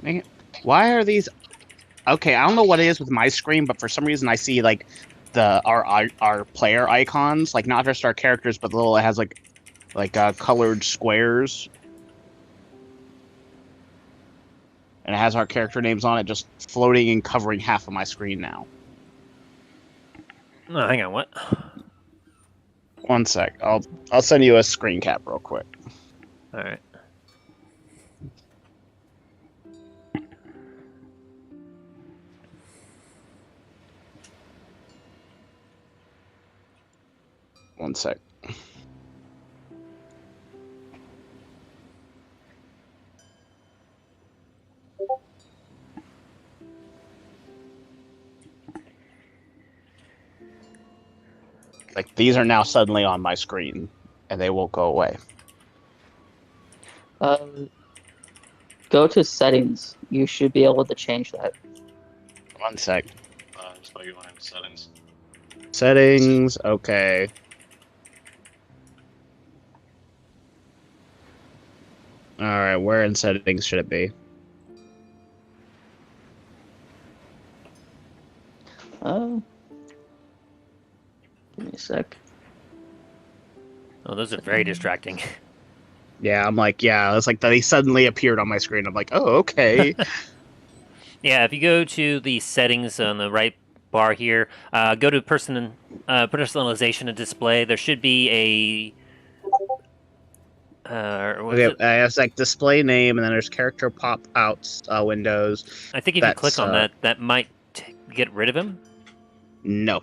Speaker 2: Man, why are these? Okay, I don't know what it is with my screen, but for some reason I see like our player icons, like not just our characters, but the little it has like colored squares, and it has our character names on it, just floating and covering half of my screen now.
Speaker 1: No, hang on, what?
Speaker 2: One sec, I'll send you a screen cap real quick.
Speaker 1: All right.
Speaker 2: One sec. Like, these are now suddenly on my screen, and they won't go away.
Speaker 5: Go to settings. You should be able to change that.
Speaker 2: One sec.
Speaker 7: Just by going into settings.
Speaker 2: Settings, okay. Alright, where in settings should it be?
Speaker 5: Give me a sec.
Speaker 1: Oh, those are very distracting.
Speaker 2: Yeah, I'm like, yeah, it's like they suddenly appeared on my screen. I'm like, oh, okay.
Speaker 1: Yeah, if you go to the settings on the right bar here, go to personalization and display. There should be
Speaker 2: It's like display name, and then there's character pop-outs windows.
Speaker 1: I think if you click on that might get rid of him.
Speaker 2: No.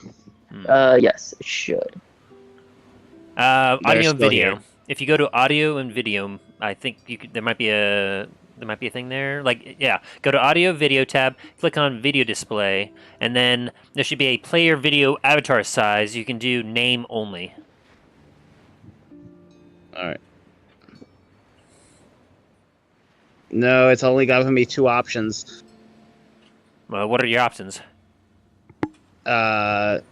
Speaker 5: Yes, it should.
Speaker 1: Audio and
Speaker 2: still
Speaker 1: video.
Speaker 2: here.
Speaker 1: If you go to audio and video, I think there might be a thing there. Like, yeah, go to audio video tab, click on video display, and then there should be a player video avatar size. You can do name only.
Speaker 2: All right. No, it's only given me 2 options.
Speaker 1: Well, what are your options?
Speaker 2: Bottom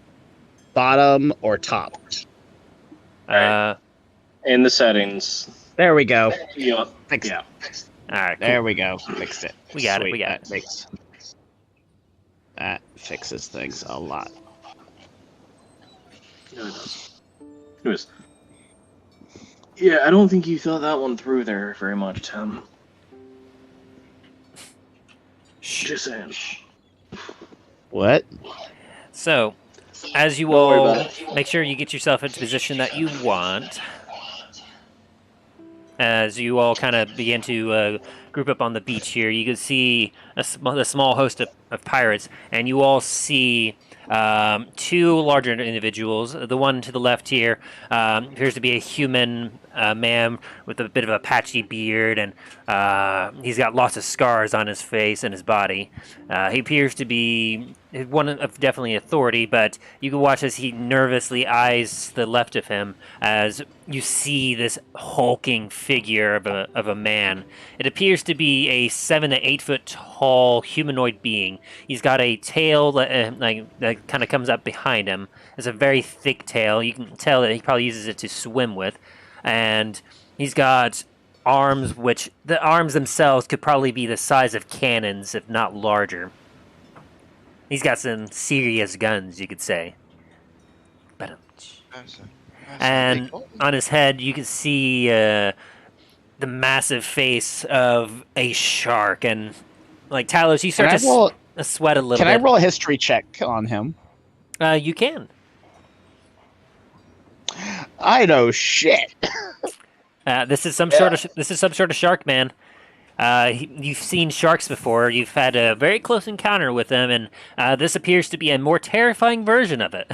Speaker 2: or top.
Speaker 1: Uh,
Speaker 7: In the settings.
Speaker 2: There we go.
Speaker 7: Yeah.
Speaker 2: Fixed
Speaker 7: Yeah.
Speaker 2: it.
Speaker 1: all right, cool.
Speaker 2: There we go. Fixed it.
Speaker 1: We got it,
Speaker 2: Sweet.
Speaker 1: we got
Speaker 2: that
Speaker 1: it.
Speaker 2: That fixes things a lot.
Speaker 7: Yeah, it does. Anyways. Yeah, I don't think you thought that one through there very much, Tim. Just saying.
Speaker 2: What?
Speaker 1: So, as you
Speaker 7: Don't worry
Speaker 1: all
Speaker 7: about
Speaker 1: make sure you get yourself into the position that you want, as you all kind of begin to group up on the beach here, you can see a small host of pirates, and you all see 2 larger individuals. The one to the left here appears to be a human man with a bit of a patchy beard, and he's got lots of scars on his face and his body. He appears to be one of definitely authority, but you can watch as he nervously eyes the left of him as you see this hulking figure of a man. It appears to be a 7 to 8 foot tall humanoid being. He's got a tail that kind of comes up behind him. It's a very thick tail. You can tell that he probably uses it to swim with. And he's got arms, which the arms themselves could probably be the size of cannons, if not larger. He's got some serious guns, you could say. But, and on his head, you can see the massive face of a shark. And, like, Talos, you start to sweat a little bit.
Speaker 2: Can I roll a history check on him?
Speaker 1: You can.
Speaker 2: I know shit.
Speaker 1: This is some sort of shark, man. You've seen sharks before. You've had a very close encounter with them, and this appears to be a more terrifying version of it.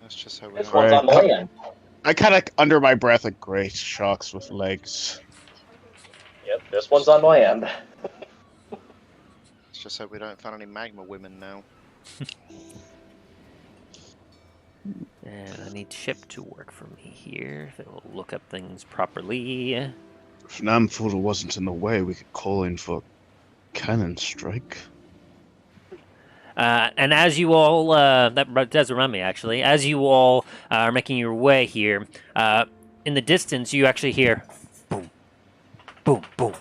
Speaker 4: That's just how we
Speaker 8: This
Speaker 4: are.
Speaker 8: one's on land.
Speaker 2: I kind of under my breath, like, great sharks with legs.
Speaker 8: Yep, this one's on land.
Speaker 4: It's just hope we don't find any magma women now.
Speaker 1: And I need Chip to work for me here. If it will look up things properly.
Speaker 2: If Namful wasn't in the way, we could call in for cannon strike.
Speaker 1: And as you all, that does remind me actually, as you all are making your way here, in the distance you actually hear boom, boom, boom,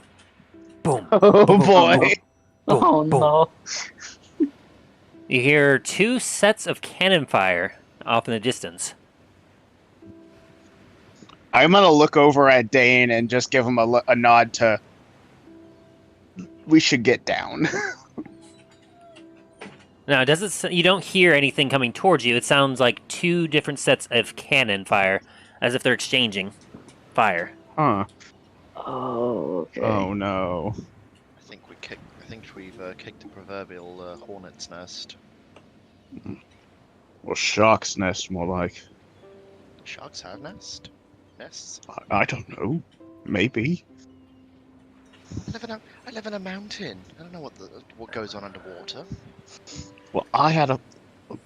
Speaker 1: boom.
Speaker 2: Oh boy!
Speaker 1: Boom,
Speaker 5: Oh
Speaker 1: boom.
Speaker 5: no.
Speaker 1: You hear 2 sets of cannon fire off in the distance.
Speaker 2: I'm gonna look over at Dane and just give him a nod to. We should get down.
Speaker 1: Now, you don't hear anything coming towards you. It sounds like 2 different sets of cannon fire, as if they're exchanging fire.
Speaker 2: Huh?
Speaker 5: Oh, okay.
Speaker 2: Oh no!
Speaker 4: I think we've kicked the proverbial hornet's nest.
Speaker 2: Well, shark's nest, more like.
Speaker 4: Sharks have nests.
Speaker 2: I don't know. Maybe.
Speaker 4: I live in a mountain. I don't know what goes on underwater.
Speaker 2: Well,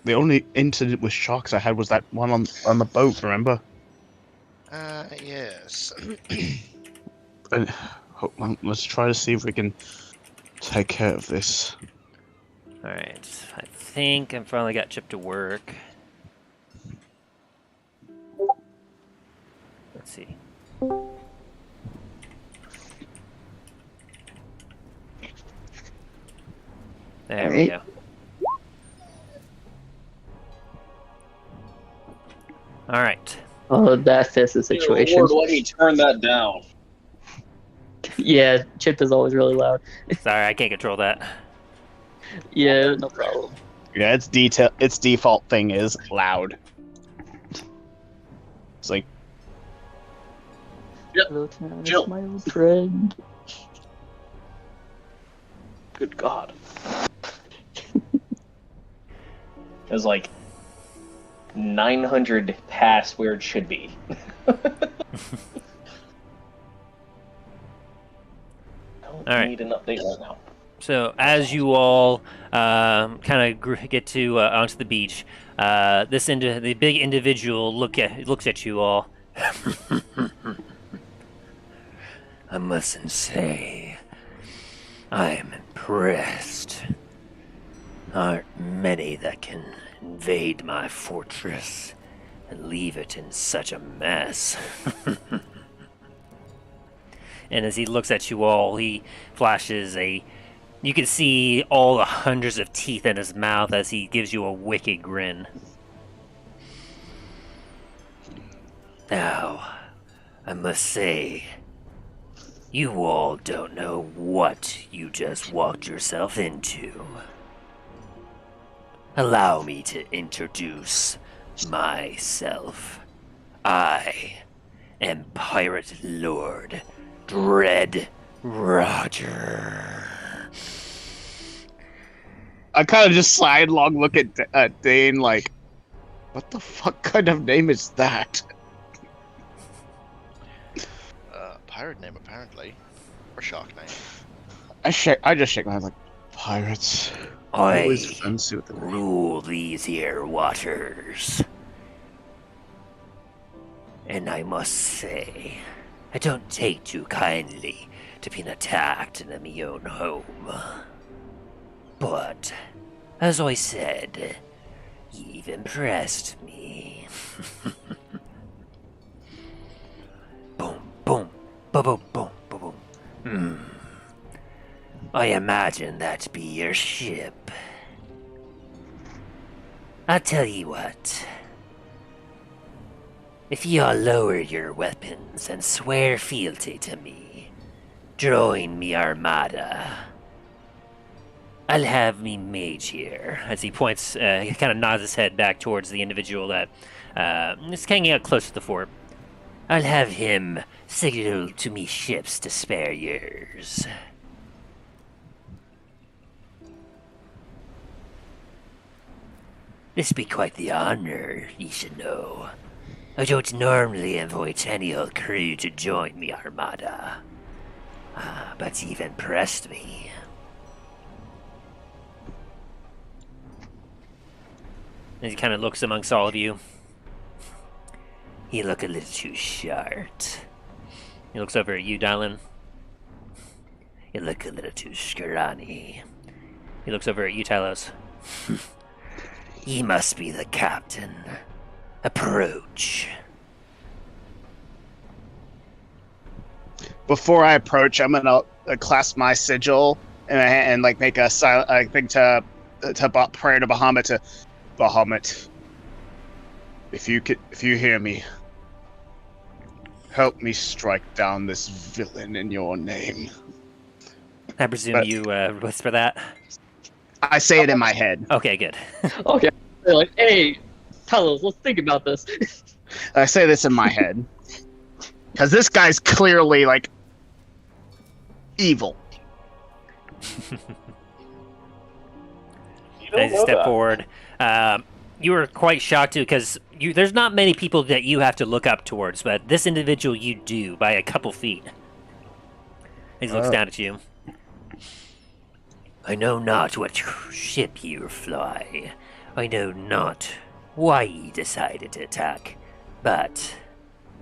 Speaker 2: the only incident with sharks I had was that one on the boat. Remember?
Speaker 4: Yes.
Speaker 2: Well, let's try to see if we can take care of this.
Speaker 1: Alright, I think I finally got Chip to work. Let's see. There we go. Alright.
Speaker 5: Oh, that fits the situation.
Speaker 7: Lord, let me turn that down.
Speaker 5: Yeah, Chip is always really loud.
Speaker 1: Sorry, I can't control that.
Speaker 5: Yeah, no problem.
Speaker 2: Yeah, its default thing is loud. It's like,
Speaker 5: Hello, Tanner,
Speaker 7: Jill.
Speaker 5: my old friend.
Speaker 7: Good God.
Speaker 8: It was like 900 past where it should be.
Speaker 1: Alright.
Speaker 8: Need an update right now.
Speaker 1: So as you all kind of get to onto the beach, the big individual looks at you all. I mustn't say, I am impressed. Aren't many that can invade my fortress and leave it in such a mess. And as he looks at you all, he flashes you can see all the hundreds of teeth in his mouth as he gives you a wicked grin. Now, I must say, you all don't know what you just walked yourself into. Allow me to introduce myself. I am Pirate Lord Dread Roger.
Speaker 2: I kind of just sidelong look at Dane like, what the fuck kind of name is that?
Speaker 4: Pirate name, apparently. Or shark name.
Speaker 2: I just shake my head like, pirates.
Speaker 1: I
Speaker 2: Always fancy with the name.
Speaker 1: rule these here waters. And I must say, I don't take too kindly to being attacked in my own home. But, as I said, you've impressed me. Boom, boom, boom, boom, boom, boom, boom. I imagine that be your ship. I'll tell you what. If y'all lower your weapons and swear fealty to me, join me armada. I'll have me mage here, as he points, he kind of nods his head back towards the individual that is hanging out close to the fort. I'll have him signal to me ships to spare yours. This be quite the honor, ye should know. I don't normally invite any old crew to join me armada. But you've impressed me. And he kind of looks amongst all of you. You look a little too short. He looks over at you, Dylan. You look a little too scrawny. He looks over at you, Talos. Ye must be the captain. Approach.
Speaker 2: Before I approach, I'm gonna clasp my sigil and like make a thing to prayer to Bahamut. Bahamut, if you hear me, help me strike down this villain in your name.
Speaker 1: I presume you whisper that?
Speaker 2: I say it in my head.
Speaker 1: Okay, good.
Speaker 5: Okay. They're like, hey, Talos, let's think about this.
Speaker 2: I say this in my head. Because this guy's clearly, like, evil.
Speaker 1: As you step forward, you were quite shocked too, because there's not many people that you have to look up towards, but this individual you do by a couple feet. He looks down at you. I know not what ship you fly. I know not why ye decided to attack, but,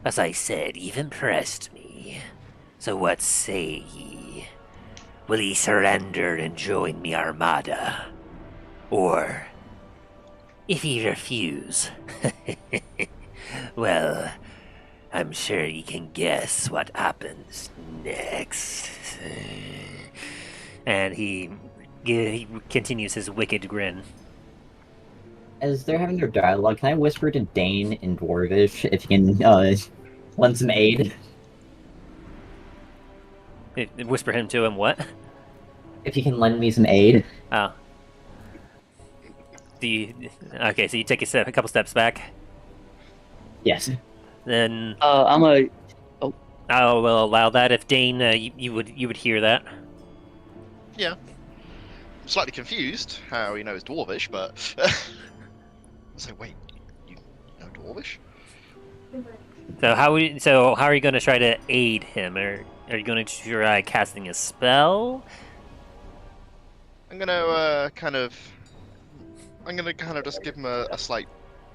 Speaker 1: as I said, you've impressed me. So what say ye? Will ye surrender and join me armada? Or, if ye refuse, well, I'm sure you can guess what happens next. And he continues his wicked grin.
Speaker 3: As they're having their dialogue, can I whisper to Dane in Dwarvish if he can lend some aid?
Speaker 1: Whisper him to him what?
Speaker 3: If he can lend me some aid.
Speaker 1: Oh. Okay, so you take a couple steps back.
Speaker 3: Yes.
Speaker 1: Then
Speaker 5: I'm a.
Speaker 1: I will allow that if Dane, you would hear that.
Speaker 4: Yeah. Slightly confused how he knows Dwarvish, but So wait, you know Dwarvish?
Speaker 1: So how are you going to try to aid him? Are you going to try casting a spell?
Speaker 4: I'm gonna kind of just give him a slight,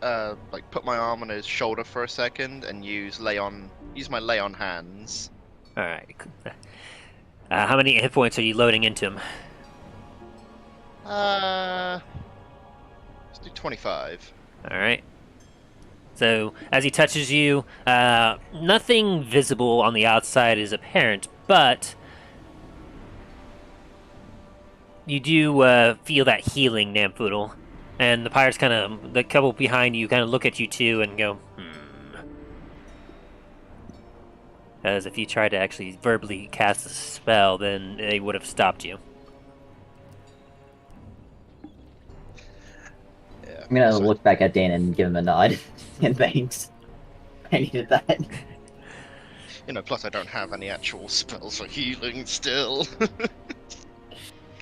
Speaker 4: like put my arm on his shoulder for a second and use my lay on hands.
Speaker 1: All right. How many hit points are you loading into him?
Speaker 4: Let's do 25.
Speaker 1: All right. So as he touches you, nothing visible on the outside is apparent, but you do feel that healing, Namfoodle. And the pirates the couple behind you kind of look at you too and go, As if you tried to actually verbally cast a spell, then they would have stopped you.
Speaker 4: Yeah.
Speaker 3: I'm gonna look back at Dan and give him a nod. And thanks. I needed that.
Speaker 4: Plus I don't have any actual spells for healing still.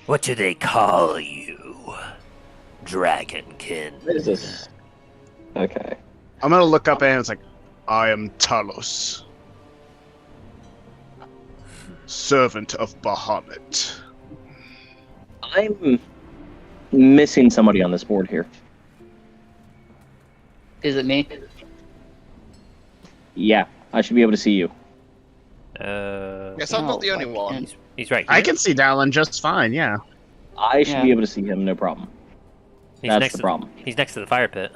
Speaker 1: What do they call you? Dragonkin.
Speaker 7: What is this? Okay.
Speaker 2: I'm gonna look up and it's like, I am Talos, servant of Bahamut.
Speaker 7: I'm missing somebody on this board here.
Speaker 5: Is it me?
Speaker 7: Yeah, I should be able to see you.
Speaker 4: Yes, I'm not the only one.
Speaker 1: He's right here.
Speaker 2: I can see Dallin just fine, yeah.
Speaker 7: I should
Speaker 5: Yeah.
Speaker 7: be able to see him, no problem.
Speaker 1: He's
Speaker 7: That's
Speaker 1: next
Speaker 7: the
Speaker 1: to
Speaker 7: problem.
Speaker 1: He's next to the fire pit.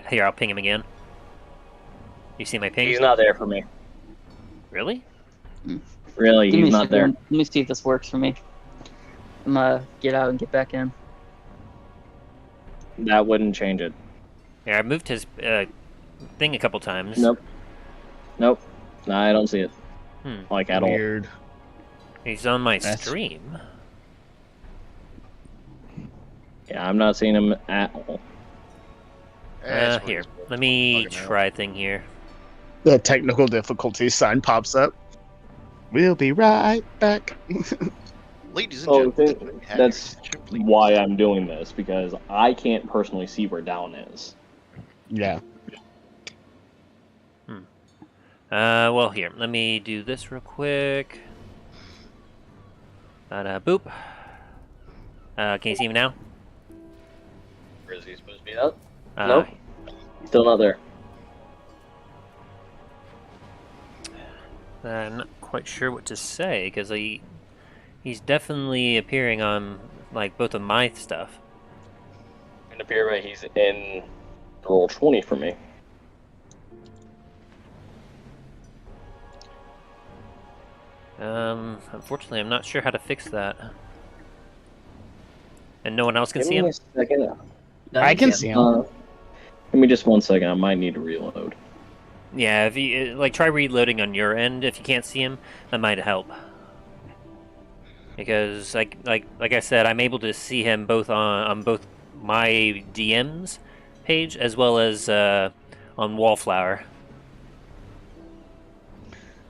Speaker 1: Here, I'll ping him again. You see my ping?
Speaker 7: He's not there for me.
Speaker 1: Really?
Speaker 7: Really,
Speaker 5: Give me
Speaker 7: he's
Speaker 5: a
Speaker 7: not there.
Speaker 5: second. Let me see if this works for me. I'm gonna get out and get back in.
Speaker 7: That wouldn't change it.
Speaker 1: Yeah, I moved his thing a couple times.
Speaker 7: Nope. No, I don't see it. Like, at all.
Speaker 2: Weird.
Speaker 1: He's on my
Speaker 2: That's-
Speaker 1: stream.
Speaker 7: Yeah, I'm not seeing him at all.
Speaker 1: Here, let me
Speaker 4: Bugging out.
Speaker 1: try a thing here.
Speaker 2: The technical difficulty sign pops up. We'll be right back.
Speaker 4: Ladies and
Speaker 7: Oh,
Speaker 4: gentlemen,
Speaker 7: that's why I'm doing this, because I can't personally see where Down is.
Speaker 2: Yeah.
Speaker 1: Well, here, let me do this real quick. Boop. Can you see him now?
Speaker 7: Where is he supposed to be at?
Speaker 1: Uh,
Speaker 7: Nope. Still not there.
Speaker 1: I'm not quite sure what to say, because he's definitely appearing on, like, both of my stuff.
Speaker 7: It appears like he's in roll 20 for me.
Speaker 1: Unfortunately, I'm not sure how to fix that. And no one else can
Speaker 7: Give
Speaker 1: see
Speaker 7: me
Speaker 1: him?
Speaker 7: a second.
Speaker 2: I can see him.
Speaker 7: Give me just 1 second. I might need to reload.
Speaker 1: Yeah, if you like, try reloading on your end if you can't see him. That might help. Because like I said, I'm able to see him both on both my DM's page as well as on Wallflower.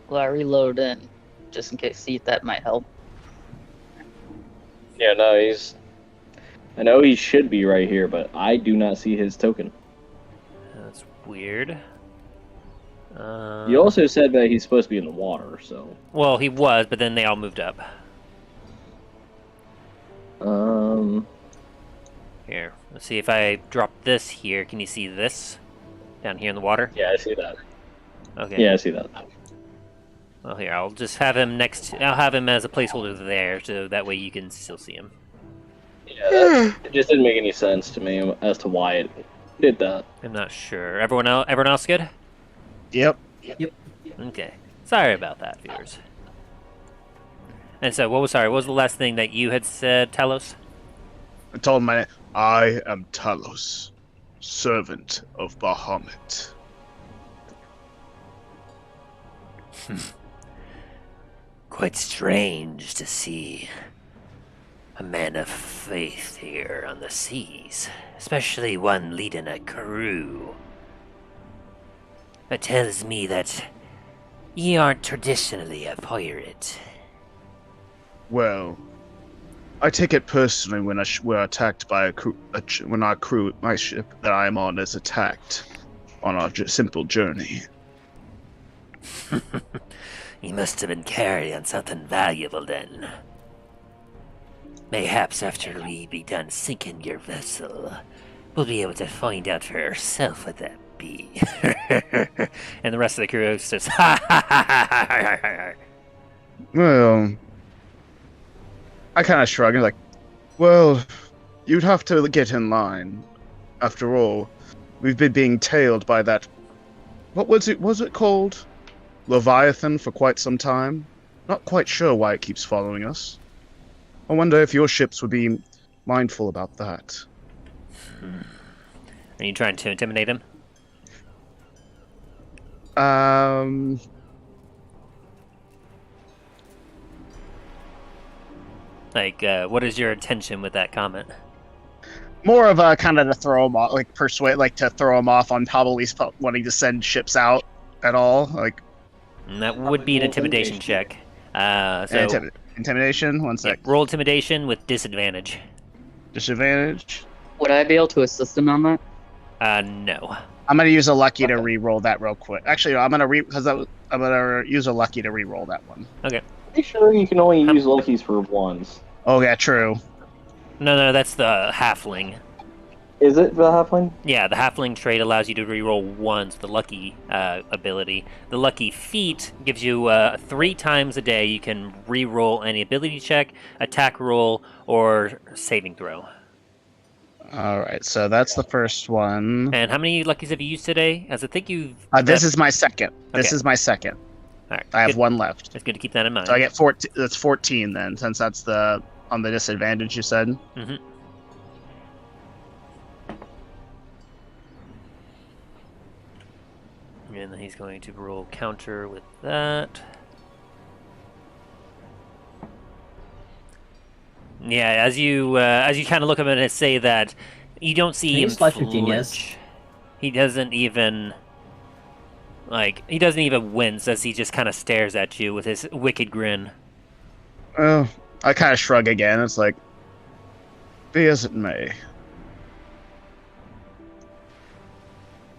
Speaker 5: Well, I reload in just in case. See if that might help.
Speaker 7: Yeah, no, he's... I know he should be right here, but I do not see his token.
Speaker 1: That's weird.
Speaker 7: You also said that he's supposed to be in the water, so...
Speaker 1: Well, he was, but then they all moved up. Here, let's see if I drop this here. Can you see this down here in the water?
Speaker 7: Yeah, I see that.
Speaker 1: Okay.
Speaker 7: Yeah, I see that.
Speaker 1: Well, here, I'll just have him I'll have him as a placeholder there, so that way you can still see him.
Speaker 7: Yeah, that, it just didn't make any sense to me as to why it did that.
Speaker 1: I'm not sure. Everyone else good?
Speaker 2: Yep.
Speaker 1: Okay. Sorry about that, viewers. And so, what was the last thing that you had said, Talos?
Speaker 2: I told him I am Talos, servant of Bahamut.
Speaker 1: Quite strange to see a man of faith here on the seas, especially one leading a crew. That tells me that ye aren't traditionally a pirate.
Speaker 2: Well, I take it personally when we're attacked by when my ship that I am on is attacked on our simple journey.
Speaker 1: You must have been carrying something valuable then. Mayhaps after we be done sinking your vessel, we'll be able to find out for ourselves what that be. And the rest of the crew just ha ha ha ha ha ha.
Speaker 2: Well, I kind of shrug and like, well, you'd have to get in line. After all, we've been being tailed by that. What was it? Was it called? Leviathan for quite some time. Not quite sure why it keeps following us. I wonder if your ships would be mindful about that.
Speaker 1: Are you trying to intimidate him? Like, what is your intention with that comment?
Speaker 2: More of a kind of to throw him off, like persuade, like to throw him off on probably wanting to send ships out at all. Like,
Speaker 1: And that would be an intimidation check. So
Speaker 2: intimidation. 1 sec.
Speaker 1: roll intimidation with disadvantage.
Speaker 2: Disadvantage.
Speaker 5: Would I be able to assist him on that?
Speaker 1: No.
Speaker 2: I'm gonna use a lucky to re-roll that real quick. Actually, no, I'm gonna use a lucky to re-roll that one.
Speaker 1: Okay.
Speaker 7: Pretty sure you can only use luckies for ones.
Speaker 2: Oh yeah, true.
Speaker 1: No, that's the halfling.
Speaker 7: Is it the halfling?
Speaker 1: Yeah, the halfling trait allows you to reroll ones, the lucky ability. The lucky feat gives you 3 times a day you can reroll any ability check, attack roll, or saving throw.
Speaker 2: All right, so that's the first one.
Speaker 1: And how many luckies have you used today? As I think you've...
Speaker 2: This is my second. This
Speaker 1: Okay.
Speaker 2: is my second.
Speaker 1: All right,
Speaker 2: I have
Speaker 1: good.
Speaker 2: one left.
Speaker 1: It's good to keep that in mind.
Speaker 2: So I get 14. That's 14 then, since that's the on the disadvantage you said.
Speaker 1: Mm-hmm. And then he's going to roll counter with that. Yeah, as you kind of look at him and say that, you don't see
Speaker 3: Can you
Speaker 1: him
Speaker 3: slash your genius?
Speaker 1: flinch. He doesn't even wince as he just kind of stares at you with his wicked grin.
Speaker 2: Well, I kind of shrug again. It's like, be as it may.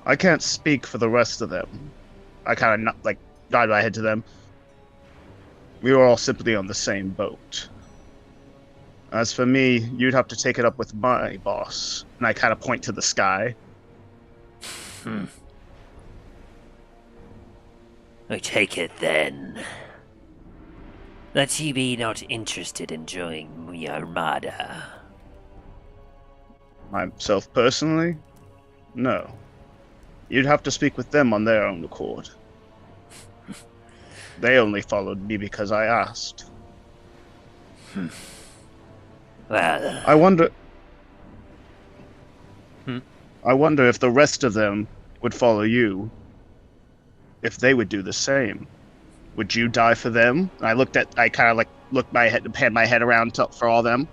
Speaker 2: I can't speak for the rest of them. I kind of nod my head to them. We were all simply on the same boat. As for me, you'd have to take it up with my boss. And I kind of point to the sky.
Speaker 1: I take it then that ye be not interested in joining the Armada.
Speaker 2: Myself personally? No. You'd have to speak with them on their own accord. They only followed me because I asked.
Speaker 1: Well,
Speaker 2: I wonder...
Speaker 1: Hmm?
Speaker 2: I wonder if the rest of them would follow you. If they would do the same. Would you die for them? I kind of pan my head around for all them.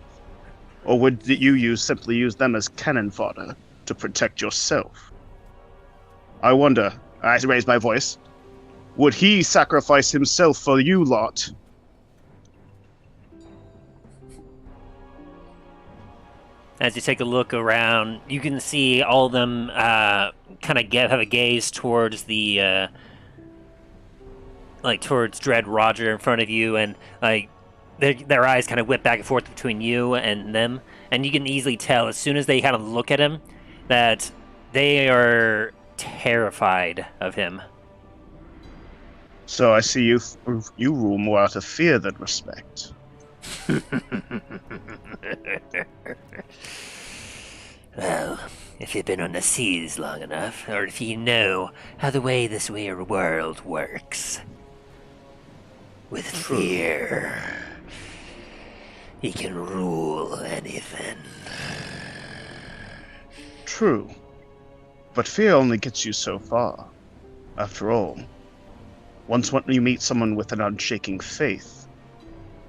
Speaker 2: Or would you simply use them as cannon fodder to protect yourself? I wonder, I raise my voice, would he sacrifice himself for you lot?
Speaker 1: as you take a look around, you can see all of them kind of have a gaze towards the towards Dread Roger in front of you, and their eyes kind of whip back and forth between you and them, and you can easily tell as soon as they kind of look at him that they are terrified of him.
Speaker 2: So I see you rule more out of fear than respect.
Speaker 1: Well, if you've been on the seas long enough, or if you know how the way this weird world works, with fear, he can rule anything.
Speaker 2: True. But fear only gets you so far. After all, once you meet someone with an unshaking faith,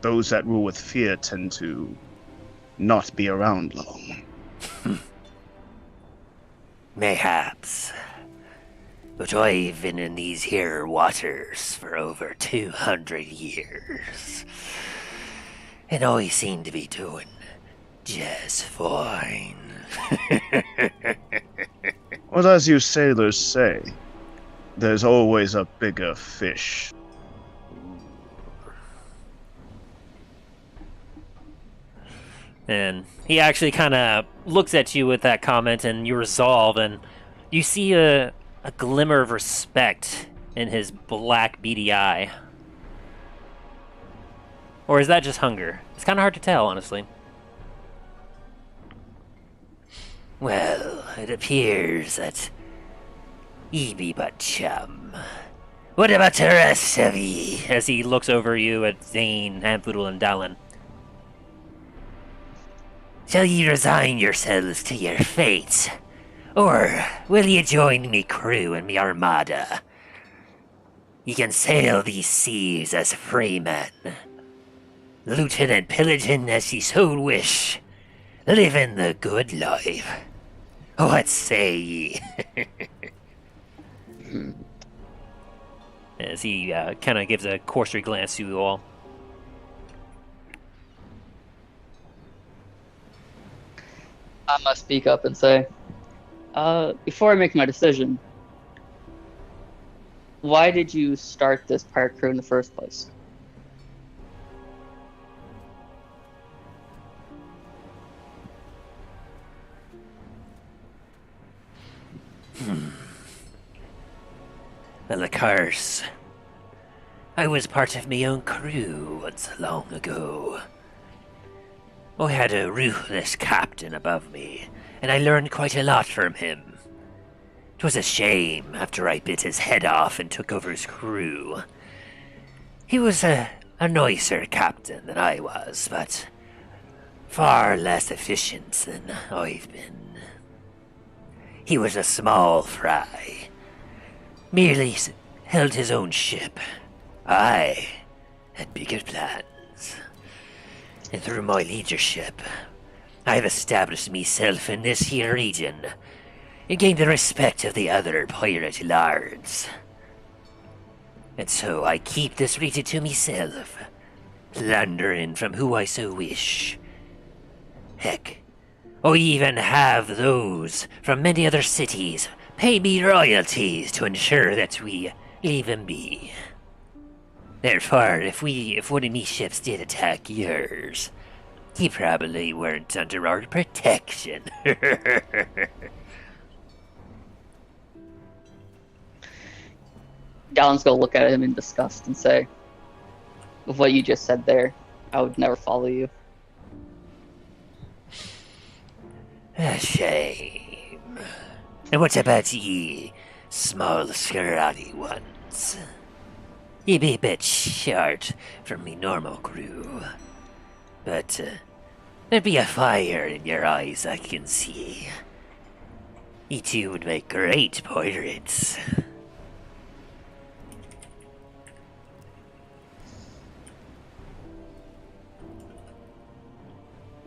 Speaker 2: those that rule with fear tend to not be around long.
Speaker 1: Mayhaps. But I've been in these here waters for over 200 years. And I seem to be doing just fine.
Speaker 2: Well, as you sailors say, there's always a bigger fish.
Speaker 1: And he actually kind of looks at you with that comment, and you resolve, and you see a glimmer of respect in his black, beady eye. Or is that just hunger? It's kind of hard to tell, honestly. Well, it appears that ye be but chum. What about the rest of ye? As he looks over you at Zane, Hampoodle, and Dallin. Shall ye resign yourselves to your fate? Or will ye join me crew and me armada? Ye can sail these seas as freemen, looting and pillaging as ye so wish, living the good life. What say ye? As he kind of gives a cursory glance to you all.
Speaker 5: I must speak up and say, before I make my decision, why did you start this pirate crew in the first place?
Speaker 1: Well, of course, I was part of my own crew once long ago. I had a ruthless captain above me, and I learned quite a lot from him. 'Twas a shame after I bit his head off and took over his crew. He was a nicer captain than I was, but far less efficient than I've been. He was a small fry, merely held his own ship. I had bigger plans. And through my leadership, I've established myself in this here region and gained the respect of the other pirate lords. And so I keep this region to myself, plundering from who I so wish. Heck, I even have those from many other cities pay me royalties to ensure that we leave them be. Therefore, if one of me ships did attack yours, you probably weren't under our protection.
Speaker 5: Dallin's gonna look at him in disgust and say, with what you just said there, I would never follow you.
Speaker 1: A shame. And what about ye, small scrawny ones? Ye be a bit short from me normal crew. But there'd be a fire in your eyes, I can see. Ye two would make great pirates.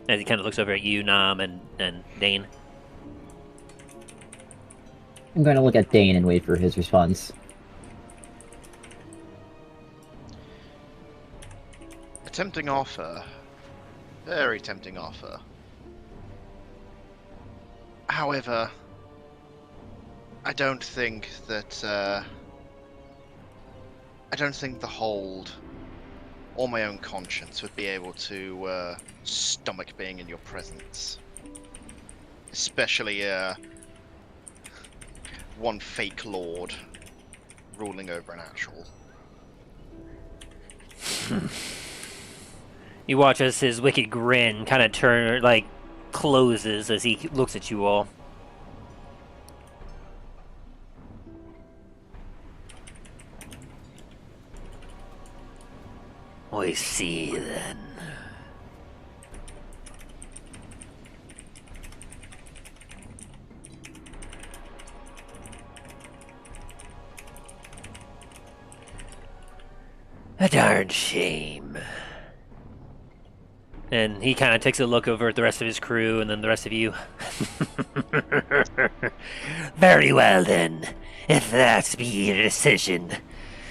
Speaker 1: As he kind of looks over at you, Nam, and Dane.
Speaker 3: I'm going to look at Dane and wait for his response.
Speaker 4: A tempting offer. Very tempting offer. However, I don't think that, I don't think the hold or my own conscience would be able to stomach being in your presence. Especially one fake lord ruling over an actual.
Speaker 1: You watch as his wicked grin kind of closes as he looks at you all. I see, then. A darn shame. And he kind of takes a look over at the rest of his crew and then the rest of you. Very well, then. If that be your decision,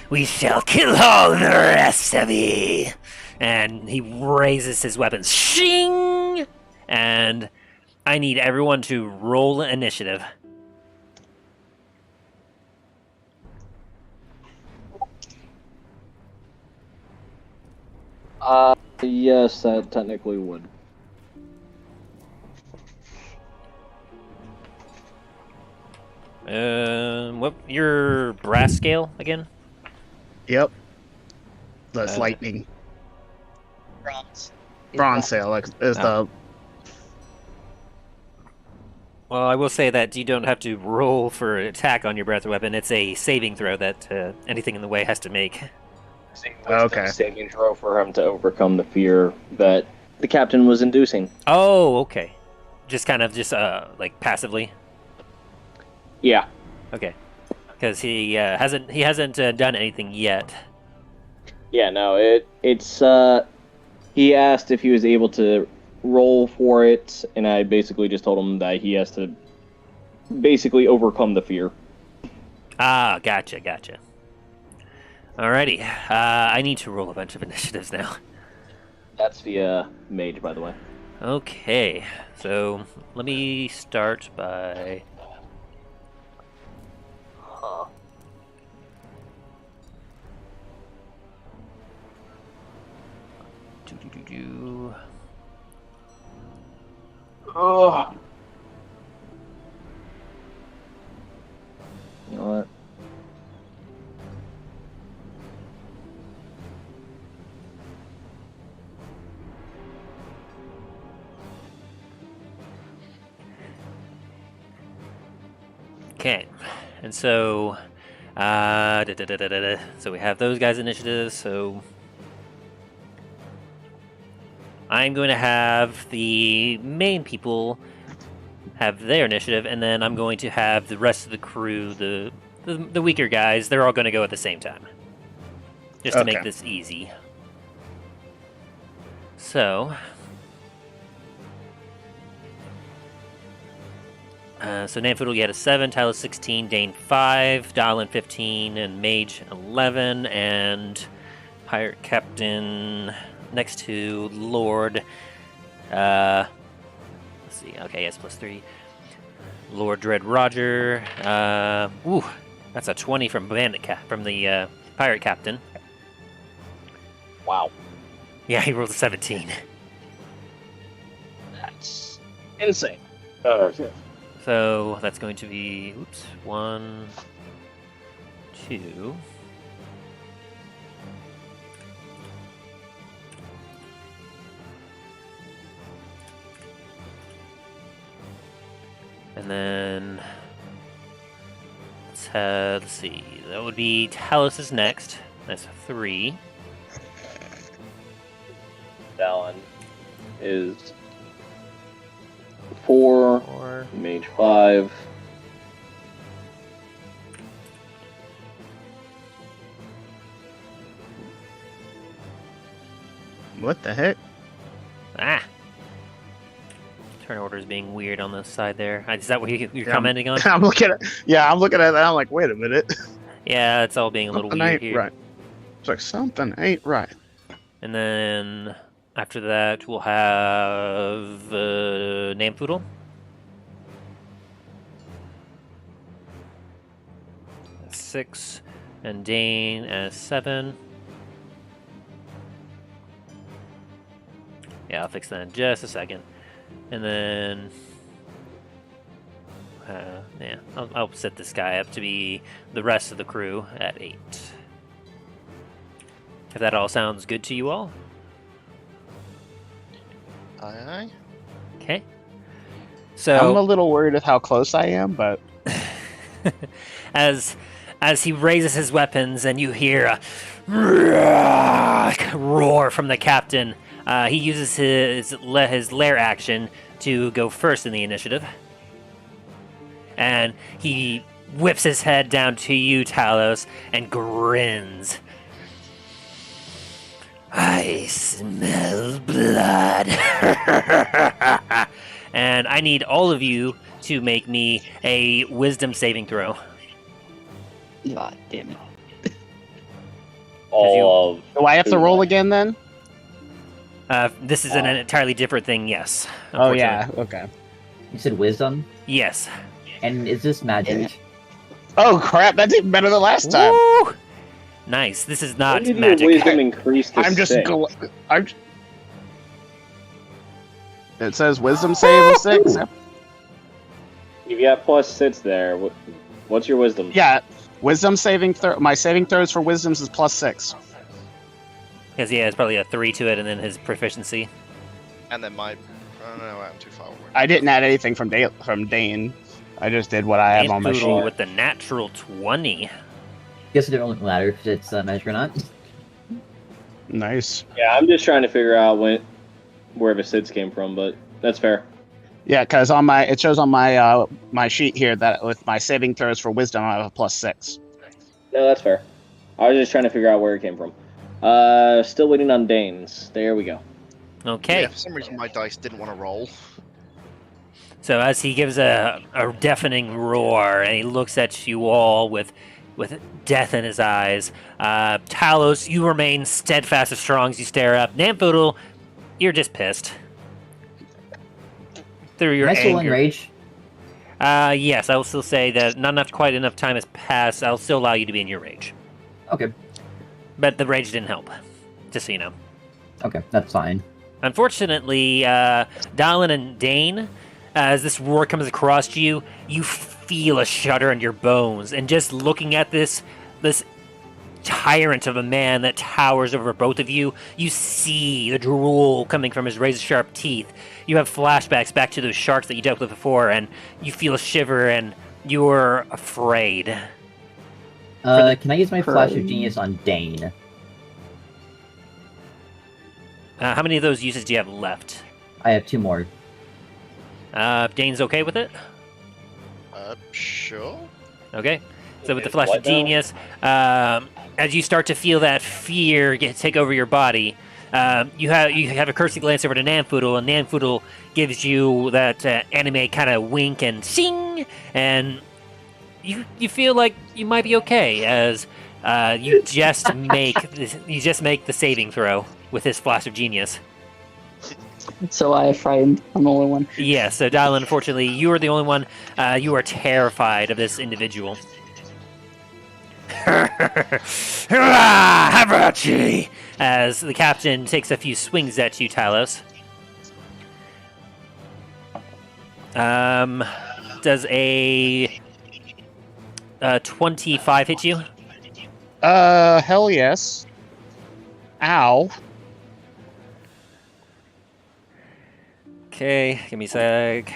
Speaker 1: we shall kill all the rest of ye. and he raises his weapon. Shing! And I need everyone to roll initiative.
Speaker 7: Yes, that technically would.
Speaker 1: What your brass scale again?
Speaker 2: Yep. That's
Speaker 1: Uh,
Speaker 2: lightning.
Speaker 5: Bronze.
Speaker 2: Bronze sail like, is
Speaker 1: Oh. Well, I will say that you don't have to roll for attack on your brass weapon. It's a saving throw that anything in the way has to make.
Speaker 2: Okay.
Speaker 7: Saving throw for him to overcome the fear that the captain was inducing.
Speaker 1: Oh, okay. Just kind of like passively.
Speaker 7: Yeah.
Speaker 1: Okay. Because he hasn't done anything yet.
Speaker 7: Yeah, no, it's he asked if he was able to roll for it, and I basically just told him that he has to basically overcome the fear.
Speaker 1: Ah, gotcha. Alrighty. I need to roll a bunch of initiatives now.
Speaker 7: That's via mage, by the way.
Speaker 1: Okay. So let me start by. Do.
Speaker 7: Oh. You know what?
Speaker 1: Okay, and so, so we have those guys' initiatives. So I'm going to have the main people have their initiative, and then I'm going to have the rest of the crew, the weaker guys. They're all going to go at the same time, just to make
Speaker 2: Okay.
Speaker 1: this easy. So. So Nanfoodle, you had a 7, Tyler 16, Dane 5, Dallin 15, and Mage 11, and Pirate Captain next to Lord. Let's see. Okay, yes, +3. Lord Dread Roger. Ooh, that's a 20 from from the Pirate Captain.
Speaker 7: Wow.
Speaker 1: Yeah, he rolled a 17.
Speaker 7: That's insane.
Speaker 1: So that's going to be, 1, 2. And then let's see. That would be Talos is next. That's a 3.
Speaker 7: Dallin is 4,
Speaker 1: 4.
Speaker 7: mage 5.
Speaker 2: What the heck?
Speaker 1: Ah. Turn order is being weird on the side there. Is that what you're
Speaker 2: Yeah,
Speaker 1: commenting on?
Speaker 2: I'm looking at that. I'm like, wait a minute.
Speaker 1: Yeah, it's all being a little
Speaker 2: Something
Speaker 1: weird
Speaker 2: ain't
Speaker 1: here.
Speaker 2: right. It's like something ain't right.
Speaker 1: And then after that, we'll have Nampoodle. That's 6, and Dane as 7. Yeah, I'll fix that in just a second. And then, yeah, I'll set this guy up to be the rest of the crew at 8. If that all sounds good to you all.
Speaker 4: Aye.
Speaker 1: Okay.
Speaker 2: I'm a
Speaker 1: So
Speaker 2: little worried with how close I am, but
Speaker 1: as he raises his weapons and you hear a roar from the captain, he uses his lair action to go first in the initiative. And he whips his head down to you, Talos, and grins. I smell blood. And I need all of you to make me a wisdom saving throw.
Speaker 5: God damn it.
Speaker 7: All of
Speaker 2: do I have to roll again then?
Speaker 1: This is an entirely different thing, yes.
Speaker 2: Oh yeah,
Speaker 1: unfortunately.
Speaker 2: okay.
Speaker 3: You said wisdom,
Speaker 1: Yes.
Speaker 3: and is this magic?
Speaker 2: Oh crap, that's even better than last time.
Speaker 1: Woo! Nice. This is not
Speaker 7: When did
Speaker 1: magic.
Speaker 7: your wisdom increase to
Speaker 2: I'm just
Speaker 7: 6?
Speaker 2: It says wisdom save of 6.
Speaker 7: You've got +6 there. What's your wisdom?
Speaker 2: Yeah, wisdom saving throw. My saving throws for wisdoms is +6.
Speaker 1: Because yeah, it's probably a 3 to it, and then his proficiency.
Speaker 4: And then my... Oh no, I'm too far away.
Speaker 2: I didn't add anything from Dane. I just did what I have on my
Speaker 1: Poodle
Speaker 2: sheet.
Speaker 1: with the natural 20.
Speaker 3: Guess it don't matter if it's magic or not.
Speaker 2: Nice.
Speaker 7: Yeah, I'm just trying to figure out where the SIDS came from, but that's fair.
Speaker 2: Yeah, because it shows on my my sheet here that with my saving throws for wisdom, I have a +6.
Speaker 7: No, that's fair. I was just trying to figure out where it came from. Still waiting on Dane's. There we go.
Speaker 1: Okay.
Speaker 4: Yeah, for some reason my dice didn't want to roll.
Speaker 1: So as he gives a deafening roar, and he looks at you all with death in his eyes, Talos, you remain steadfast and strong as you stare up. Namfoodle, you're just pissed. Through your
Speaker 3: Am I still
Speaker 1: anger.
Speaker 3: enraged?
Speaker 1: Yes, I will still say that not quite enough time has passed. I'll still allow you to be in your rage.
Speaker 3: Okay.
Speaker 1: But the rage didn't help, just so you know.
Speaker 3: Okay, that's fine.
Speaker 1: Unfortunately, Dallin and Dane, as this roar comes across you, you feel a shudder in your bones. And just looking at this tyrant of a man that towers over both of you, you see the drool coming from his razor-sharp teeth. You have flashbacks back to those sharks that you dealt with before, and you feel a shiver, and you're afraid.
Speaker 3: Can I use my Flash of Genius on Dane?
Speaker 1: How many of those uses do you have left?
Speaker 3: I have 2 more.
Speaker 1: Dane's okay with it?
Speaker 4: Sure.
Speaker 1: Okay. So with the Flash
Speaker 7: What
Speaker 1: of
Speaker 7: now?
Speaker 1: Genius, as you start to feel that fear take over your body, you have a cursing glance over to Namfoodle, and Namfoodle gives you that anime kind of wink and sing, and you feel like you might be okay as you just make the saving throw with his Flash of Genius.
Speaker 5: So I frightened. I'm the only one.
Speaker 1: Yeah. So Dylan, unfortunately, you are the only one. You are terrified of this individual. Havrachi! As the captain takes a few swings at you, Talos. Does a 25 hit you?
Speaker 2: Hell yes. Ow.
Speaker 1: Okay, give me a sec.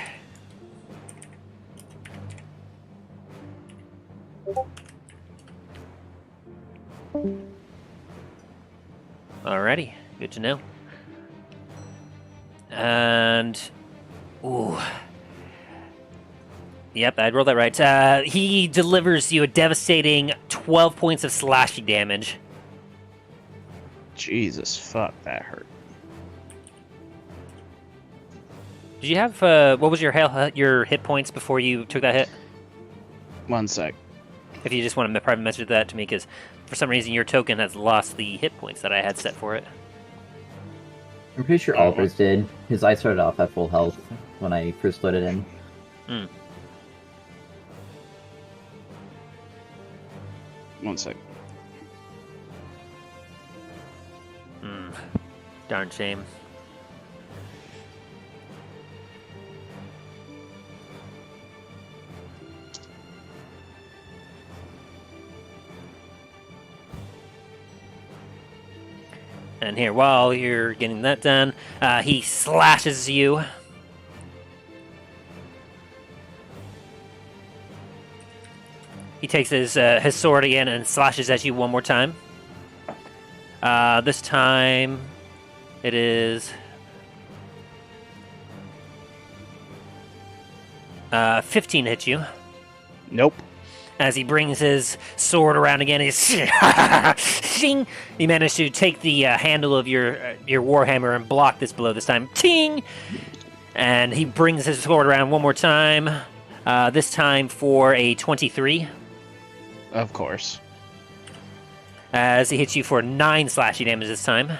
Speaker 1: Alrighty, good to know. And... Ooh. Yep, I'd roll that right. He delivers you a devastating 12 points of slashing damage.
Speaker 2: Jesus, fuck, that hurt.
Speaker 1: Did you have, what was your hit points before you took that hit?
Speaker 2: 1 sec.
Speaker 1: If you just want to private message that to me, because for some reason your token has lost the hit points that I had set for it.
Speaker 3: I'm pretty sure Oliver's did, because I started off at full health when I first loaded in.
Speaker 1: Hmm.
Speaker 2: 1 sec.
Speaker 1: Darn shame. And here, while you're getting that done, he slashes you. He takes his sword again and slashes at you one more time. This time, it is 15 hits you.
Speaker 2: Nope.
Speaker 1: As he brings his sword around again, he's shing. He managed to take the handle of your warhammer and block this blow this time. Ting! And he brings his sword around one more time. This time for a 23.
Speaker 2: Of course.
Speaker 1: As he hits you for 9 slashing damage this time.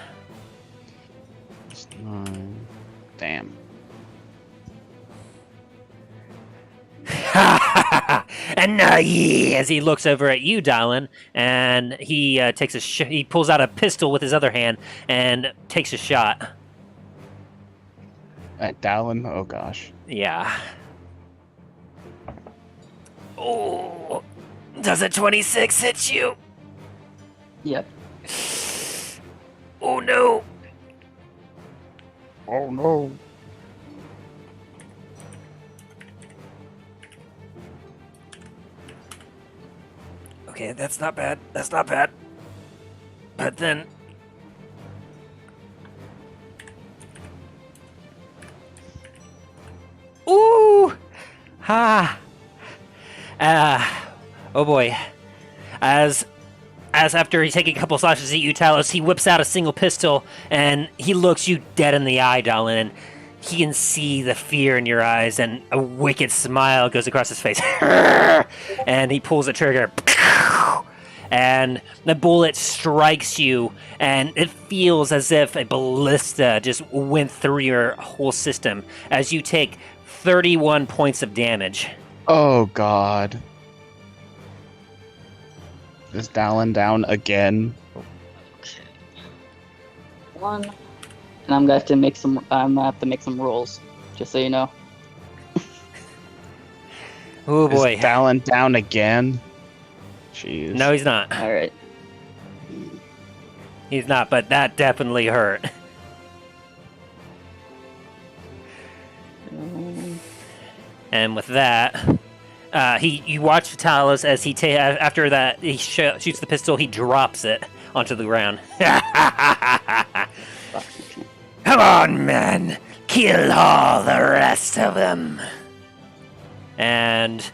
Speaker 1: as he looks over at you, Dallin, and he takes he pulls out a pistol with his other hand and takes a shot.
Speaker 2: At Dallin? Oh gosh.
Speaker 1: Yeah. Oh, does a 26 hit you?
Speaker 5: Yep.
Speaker 1: Oh no.
Speaker 2: Oh no.
Speaker 1: Okay, that's not bad. That's not bad. But then... Ooh! Ha! Oh boy. As after he's taking a couple slashes at you, Talos, he whips out a single pistol, and he looks you dead in the eye, Dallin, and he can see the fear in your eyes, and a wicked smile goes across his face. And he pulls the trigger. And the bullet strikes you, and it feels as if a ballista just went through your whole system as you take 31 points of damage.
Speaker 2: Oh god. Is Dallin down again?
Speaker 5: One. And I'm gonna have to make some. I'm gonna have to make some rolls, just so you know.
Speaker 1: Oh boy.
Speaker 2: Is Dallin down again? Jeez.
Speaker 1: No, he's not.
Speaker 5: All right.
Speaker 1: He's not, but that definitely hurt. And with that, you watch Talos as he after that he shoots the pistol. He drops it onto the ground. Come on, men! Kill all the rest of them! And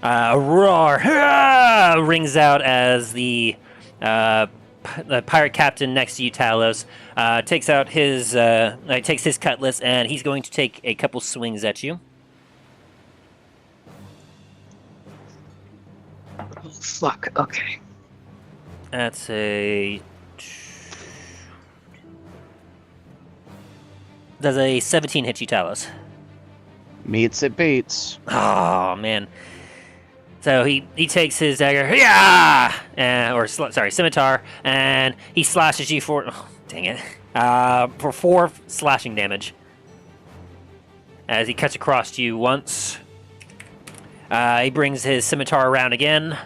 Speaker 1: a roar rings out as the pirate captain next to you, Talos, takes out takes his cutlass, and he's going to take a couple swings at you.
Speaker 5: Oh, fuck. Okay.
Speaker 1: That's a... Does a 17 hit you, Talos?
Speaker 2: Meets it beats.
Speaker 1: Oh, man. So he takes his dagger, scimitar, and he slashes you for... Oh, dang it. For 4 slashing damage. As he cuts across you once. He brings his scimitar around again.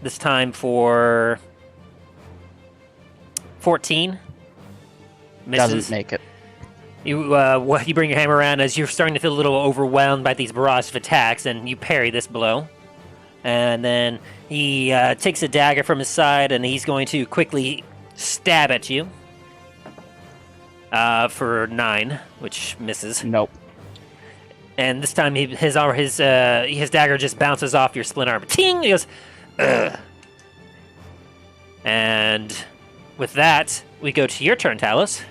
Speaker 1: This time for 14. Misses.
Speaker 2: Doesn't make it.
Speaker 1: You bring your hammer around as you're starting to feel a little overwhelmed by these barrage of attacks, and you parry this blow. And then he takes a dagger from his side, and he's going to quickly stab at you for 9, which misses.
Speaker 2: Nope.
Speaker 1: And this time his dagger just bounces off your split arm. Ting! He goes, ugh. And with that, we go to your turn, Talos.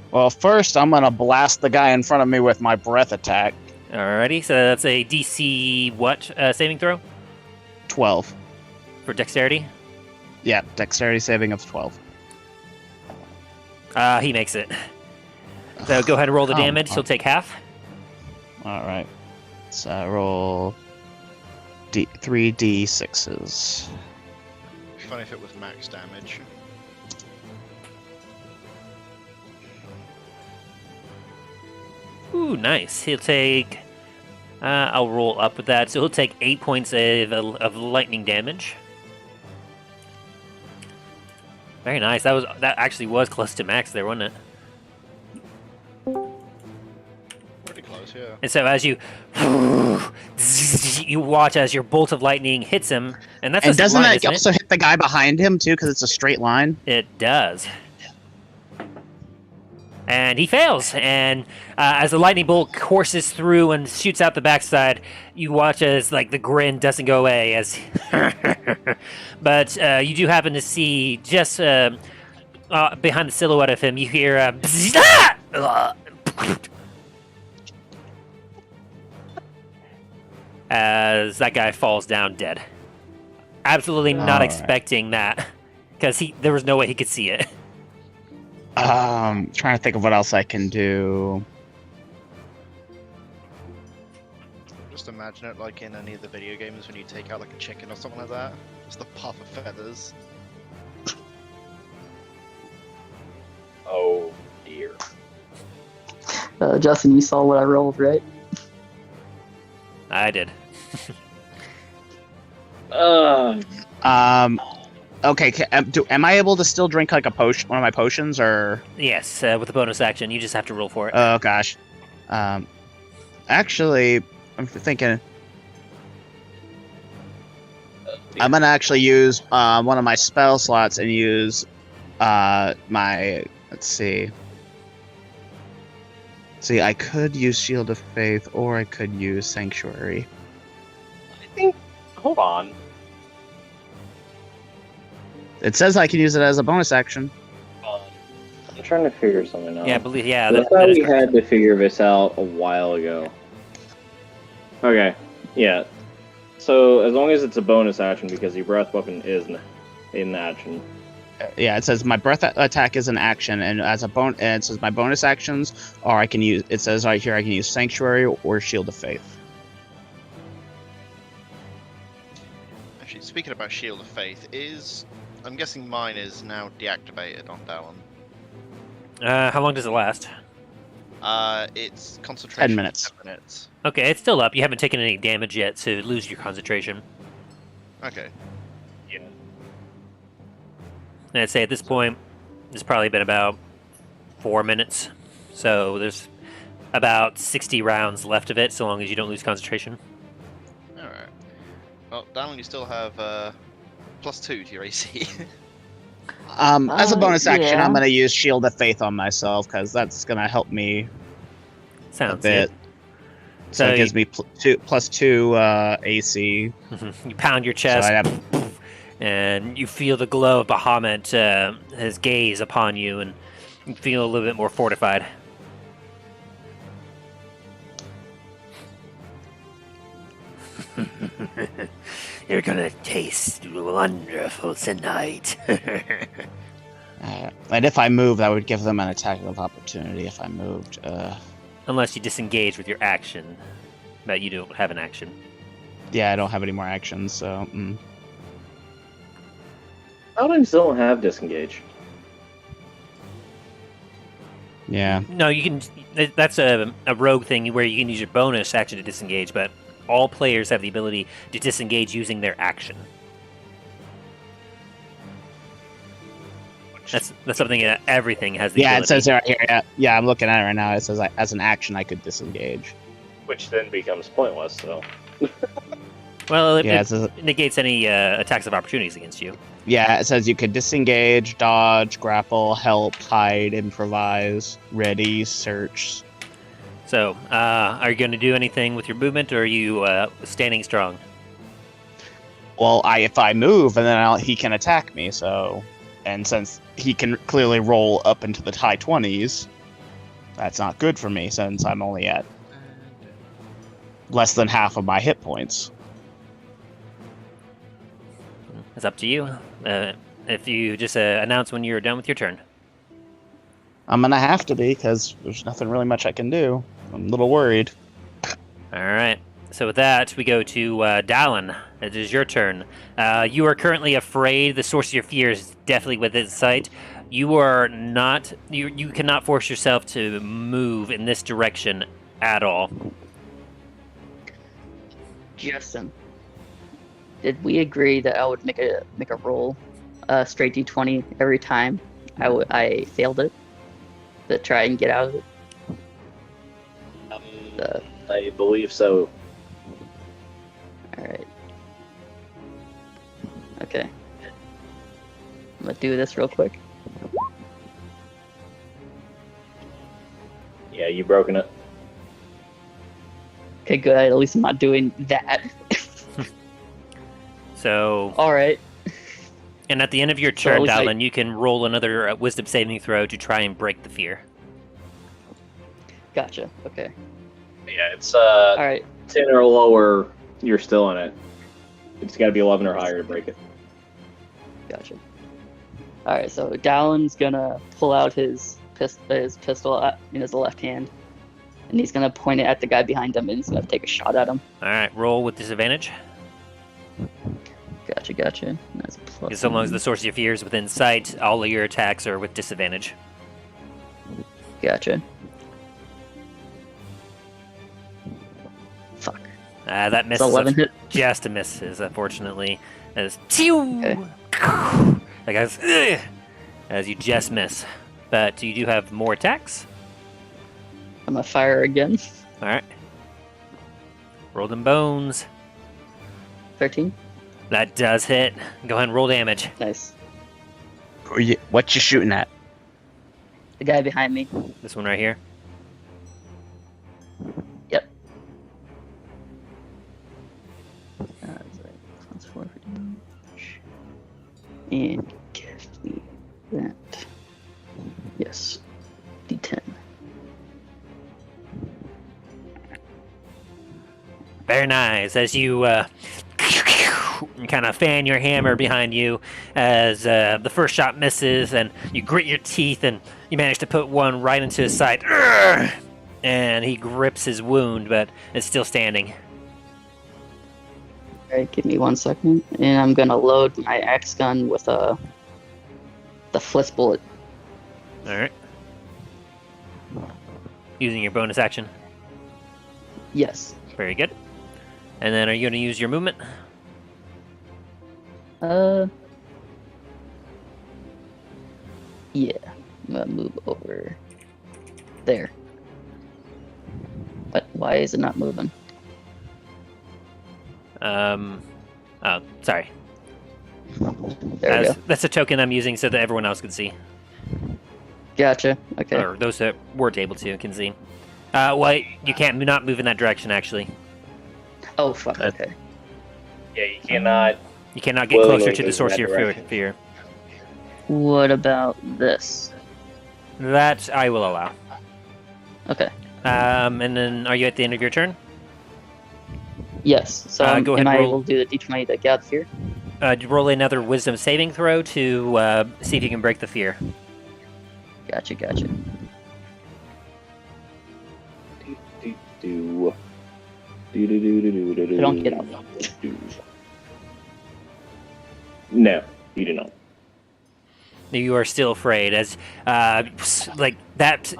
Speaker 2: Well, first I'm gonna blast the guy in front of me with my breath attack.
Speaker 1: Alrighty, so that's a DC what saving throw?
Speaker 2: 12.
Speaker 1: For dexterity?
Speaker 2: Yeah, dexterity saving of 12.
Speaker 1: He makes it. So go ahead and roll the
Speaker 2: Come
Speaker 1: damage.
Speaker 2: on.
Speaker 1: He'll take half.
Speaker 2: Alright. So roll 3d6s.
Speaker 4: It'd be funny if it was max damage.
Speaker 1: Ooh, nice. He'll take... I'll roll up with that. So he'll take 8 points of lightning damage. Very nice. That actually was close to max there, wasn't it?
Speaker 4: Pretty close, yeah.
Speaker 1: And so as you watch as your bolt of lightning hits him, and that's
Speaker 2: And
Speaker 1: a
Speaker 2: doesn't
Speaker 1: line,
Speaker 2: that
Speaker 1: isn't it?
Speaker 2: also hit the guy behind him too, because it's a straight line?
Speaker 1: It does. And he fails. And as the lightning bolt courses through and shoots out the backside, you watch as the grin doesn't go away. But you do happen to see just behind the silhouette of him, you hear as that guy falls down dead. Absolutely not
Speaker 2: Alright.
Speaker 1: expecting that, because there was no way he could see it.
Speaker 2: Trying to think of what else I can do.
Speaker 4: Just imagine it like in any of the video games when you take out like a chicken or something like that. It's the puff of feathers.
Speaker 7: Oh dear.
Speaker 5: Justin, you saw what I rolled, right?
Speaker 1: I did.
Speaker 2: Okay. Am I able to still drink like a potion, one of my potions, or?
Speaker 1: Yes, with a bonus action, you just have to roll for it.
Speaker 2: Oh gosh. Actually, I'm thinking. I'm gonna actually use one of my spell slots and use my. Let's see. See, I could use Shield of Faith, or I could use Sanctuary.
Speaker 7: I think. Hold on.
Speaker 2: It says I can use it as a bonus action.
Speaker 7: I'm trying to figure something out.
Speaker 1: Yeah, I believe. Yeah,
Speaker 7: I
Speaker 1: that
Speaker 7: thought
Speaker 1: is
Speaker 7: we
Speaker 1: correct.
Speaker 7: had to figure this out a while ago. Okay, yeah. So as long as it's a bonus action, because the breath weapon is an action.
Speaker 2: Yeah, it says my breath attack is an action, and as a and it says my bonus actions are I can use. It says right here I can use Sanctuary or Shield of Faith.
Speaker 4: Actually, speaking about Shield of Faith, I'm guessing mine is now deactivated on Dallin.
Speaker 1: How long does it last?
Speaker 4: It's concentration.
Speaker 2: 10 minutes.
Speaker 4: 10 minutes.
Speaker 1: Okay, it's still up. You haven't taken any damage yet, so lose your concentration.
Speaker 4: Okay.
Speaker 7: Yeah.
Speaker 1: And I'd say at this point, it's probably been about 4 minutes. So there's about 60 rounds left of it, so long as you don't lose concentration.
Speaker 4: Alright. Well, Dallin, you still have +2 to your AC.
Speaker 2: As a bonus action,
Speaker 5: yeah.
Speaker 2: I'm gonna use Shield of Faith on myself because that's gonna help me a
Speaker 1: Sounds
Speaker 2: bit.
Speaker 1: good.
Speaker 2: So
Speaker 1: So
Speaker 2: it gives me +2 AC.
Speaker 1: You pound your
Speaker 2: So
Speaker 1: chest,
Speaker 2: I have,
Speaker 1: and you feel the glow of Bahamut, his gaze upon you, and you feel a little bit more fortified. You're gonna taste wonderful tonight.
Speaker 2: and if I move, that would give them an attack of opportunity if I moved.
Speaker 1: Unless you disengage with your action, but you don't have an action.
Speaker 2: Yeah, I don't have any more actions, so.
Speaker 7: Paladins don't have disengage.
Speaker 2: Yeah.
Speaker 1: No, you can. That's a rogue thing where you can use your bonus action to disengage, but all players have the ability to disengage using their action. That's something that everything has the
Speaker 2: Yeah,
Speaker 1: ability.
Speaker 2: it says right here. Yeah, I'm looking at it right now. It says as an action, I could disengage.
Speaker 7: Which then becomes pointless, so.
Speaker 1: Well, it,
Speaker 2: Yeah,
Speaker 1: it
Speaker 2: it says,
Speaker 1: negates any attacks of opportunities against you.
Speaker 2: yeah, it says you could disengage, dodge, grapple, help, hide, improvise, ready, search.
Speaker 1: So, are you going to do anything with your movement, or are you standing strong?
Speaker 2: Well, if I move, and then he can attack me. So, and since he can clearly roll up into the high 20s, that's not good for me since I'm only at less than half of my hit points.
Speaker 1: It's up to you. If you just announce when you're done with your turn.
Speaker 2: I'm gonna have to be because there's nothing really much I can do. I'm a little worried.
Speaker 1: All right. So with that, we go to Dallin. It is your turn. You are currently afraid. The source of your fear is definitely within sight. You are not. You cannot force yourself to move in this direction at all.
Speaker 5: Justin, did we agree that I would make a roll, straight d20 every time I failed it, to try and get out of it?
Speaker 7: I believe so.
Speaker 5: All right. Okay. I'm gonna do this real quick.
Speaker 7: Yeah, you broken it.
Speaker 5: Okay, good. At least I'm not doing that.
Speaker 1: So,
Speaker 5: All right.
Speaker 1: and at the end of your
Speaker 5: So
Speaker 1: turn,
Speaker 5: at least
Speaker 1: Dallin, you can roll another Wisdom saving throw to try and break the fear.
Speaker 5: Gotcha. Okay.
Speaker 7: Yeah, it's
Speaker 5: All right.
Speaker 7: 10 or lower, you're still in it. It's got to be 11 or higher to break it.
Speaker 5: Gotcha. All right. So Dallin's gonna pull out his pistol in his left hand, and he's gonna point it at the guy behind him, and he's gonna take a shot at him.
Speaker 1: All right, roll with disadvantage.
Speaker 5: Gotcha. That's a plus.
Speaker 1: So long as the source of your fear is within sight, all of your attacks are with disadvantage.
Speaker 5: Gotcha. Fuck.
Speaker 1: That
Speaker 5: It's
Speaker 1: misses.
Speaker 5: 11 hit.
Speaker 1: Just a misses, unfortunately. As like as you just miss, but you do have more attacks.
Speaker 5: I'm gonna fire again.
Speaker 1: All right. Roll them bones.
Speaker 5: 13.
Speaker 1: That does hit. Go ahead and roll damage.
Speaker 5: Nice.
Speaker 2: What you shooting at?
Speaker 5: The guy behind me.
Speaker 1: This one right here.
Speaker 5: Yep. Plus 4 for damage. And give me that. Yes. D10.
Speaker 1: Very nice. As you kind of fan your hammer behind you, as the first shot misses, and you grit your teeth, and you manage to put one right into his side. Urgh! And he grips his wound, but it's still standing.
Speaker 5: Alright, give me 1 second. And I'm gonna load my axe gun with the flitz bullet.
Speaker 1: All right. Using your bonus action.
Speaker 5: Yes.
Speaker 1: Very good. And then are you going to use your movement?
Speaker 5: Yeah. I'm gonna move over there. But why is it not moving?
Speaker 1: Oh, sorry.
Speaker 5: There we go.
Speaker 1: That's a token I'm using so that everyone else can see.
Speaker 5: Gotcha. Okay.
Speaker 1: Or those that weren't able to can see. Well, you can't not move in that direction, actually.
Speaker 5: Oh, fuck. Okay.
Speaker 7: Yeah, you cannot.
Speaker 1: You cannot get
Speaker 7: Willingly
Speaker 1: closer to the
Speaker 7: move
Speaker 1: source
Speaker 7: in
Speaker 1: of
Speaker 7: that
Speaker 1: your
Speaker 7: direction.
Speaker 1: fear.
Speaker 5: What about this?
Speaker 1: That I will allow.
Speaker 5: Okay.
Speaker 1: And then are you at the end of your turn?
Speaker 5: Yes. So
Speaker 1: Go ahead
Speaker 5: am I
Speaker 1: roll.
Speaker 5: able to do the D20 to get out of fear?
Speaker 1: Roll another wisdom saving throw to see if you can break the fear.
Speaker 5: Gotcha. I don't get out.
Speaker 7: No, you do not.
Speaker 1: You are still afraid, as like that.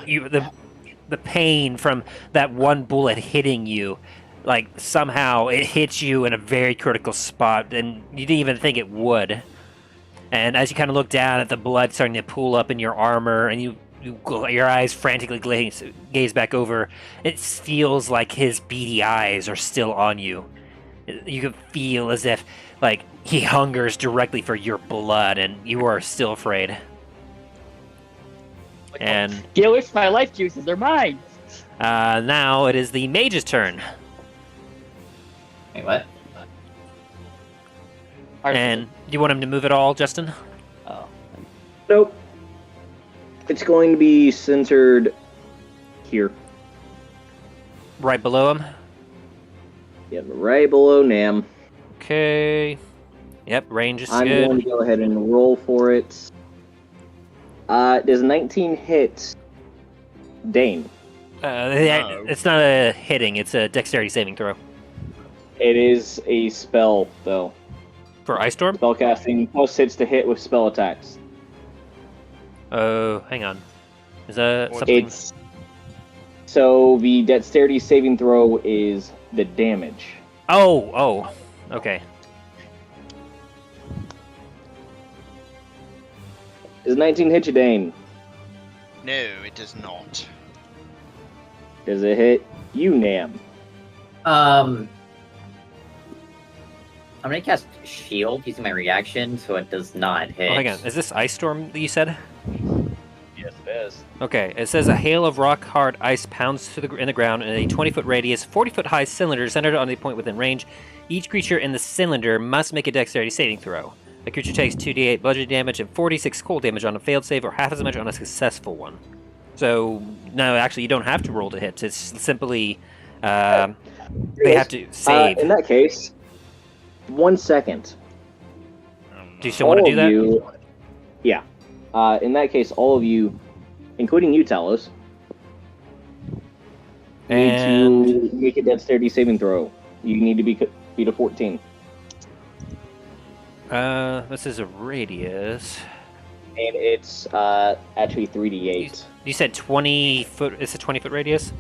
Speaker 1: The pain from that one bullet hitting you, like somehow it hits you in a very critical spot, and you didn't even think it would. And as you kind of look down at the blood starting to pool up in your armor, and your eyes frantically gaze back over, it feels like his beady eyes are still on you. You can feel as if, like, he hungers directly for your blood, and you are still afraid. And
Speaker 5: Get away from my life juices, they're mine!
Speaker 1: now it is the mage's turn.
Speaker 3: Wait, what?
Speaker 1: And do you want him to move at all, Justin?
Speaker 5: Oh.
Speaker 7: Nope. It's going to be centered here.
Speaker 1: Right below him?
Speaker 7: Yep, right below Nam.
Speaker 1: Okay. Yep, range is
Speaker 7: I'm
Speaker 1: good.
Speaker 7: going to go ahead and roll for it. Does 19 hit Dane?
Speaker 1: It's not a hitting, it's a dexterity saving throw.
Speaker 7: It is a spell, though.
Speaker 1: For Ice Storm?
Speaker 7: Spellcasting plus hits to hit with spell attacks.
Speaker 1: Oh, hang on. Is that something?
Speaker 7: It's so the dexterity saving throw is the damage.
Speaker 1: Oh, okay.
Speaker 7: Does 19 hit you, Dane?
Speaker 4: No, it does not.
Speaker 7: Does it hit you, Nam?
Speaker 3: I'm gonna cast Shield using my reaction, so it does not hit.
Speaker 1: Oh, hang on. Is this Ice Storm that you said?
Speaker 7: Yes, it is.
Speaker 1: Okay, it says a hail of rock-hard ice pounds in the ground in a 20-foot radius, 40-foot-high cylinder centered on a point within range. Each creature in the cylinder must make a dexterity saving throw. The creature takes 2d8 bludgeoning damage and 46 cold damage on a failed save, or half as much on a successful one. So, no, actually, you don't have to roll to hit. It's simply they have to save.
Speaker 7: In that case, 1 second.
Speaker 1: Do you still want to do that?
Speaker 7: Yeah. In that case, all of you, including you, Talos, You need
Speaker 1: And
Speaker 7: to make a dexterity saving throw. You need to beat a 14.
Speaker 1: this is a radius.
Speaker 7: And it's actually 3d8.
Speaker 1: You said 20 foot. It's a 20-foot radius.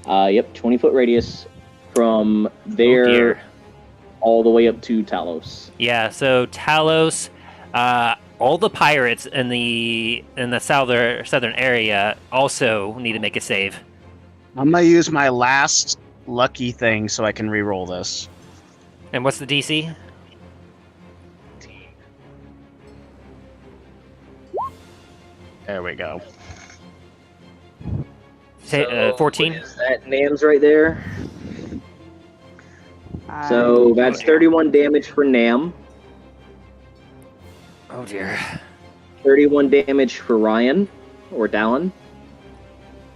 Speaker 7: Yep, 20-foot radius from
Speaker 1: Oh
Speaker 7: there
Speaker 1: dear.
Speaker 7: all the way up to Talos.
Speaker 1: Yeah. So Talos, all the pirates in the southern area also need to make a save.
Speaker 2: I'm gonna use my last lucky thing so I can re-roll this.
Speaker 1: And what's the DC?
Speaker 2: There we go.
Speaker 1: Say 14.
Speaker 7: What is that? Nam's right there. So that's 31 damage for Nam.
Speaker 1: Oh dear.
Speaker 7: 31 damage for Ryan, or Dallin.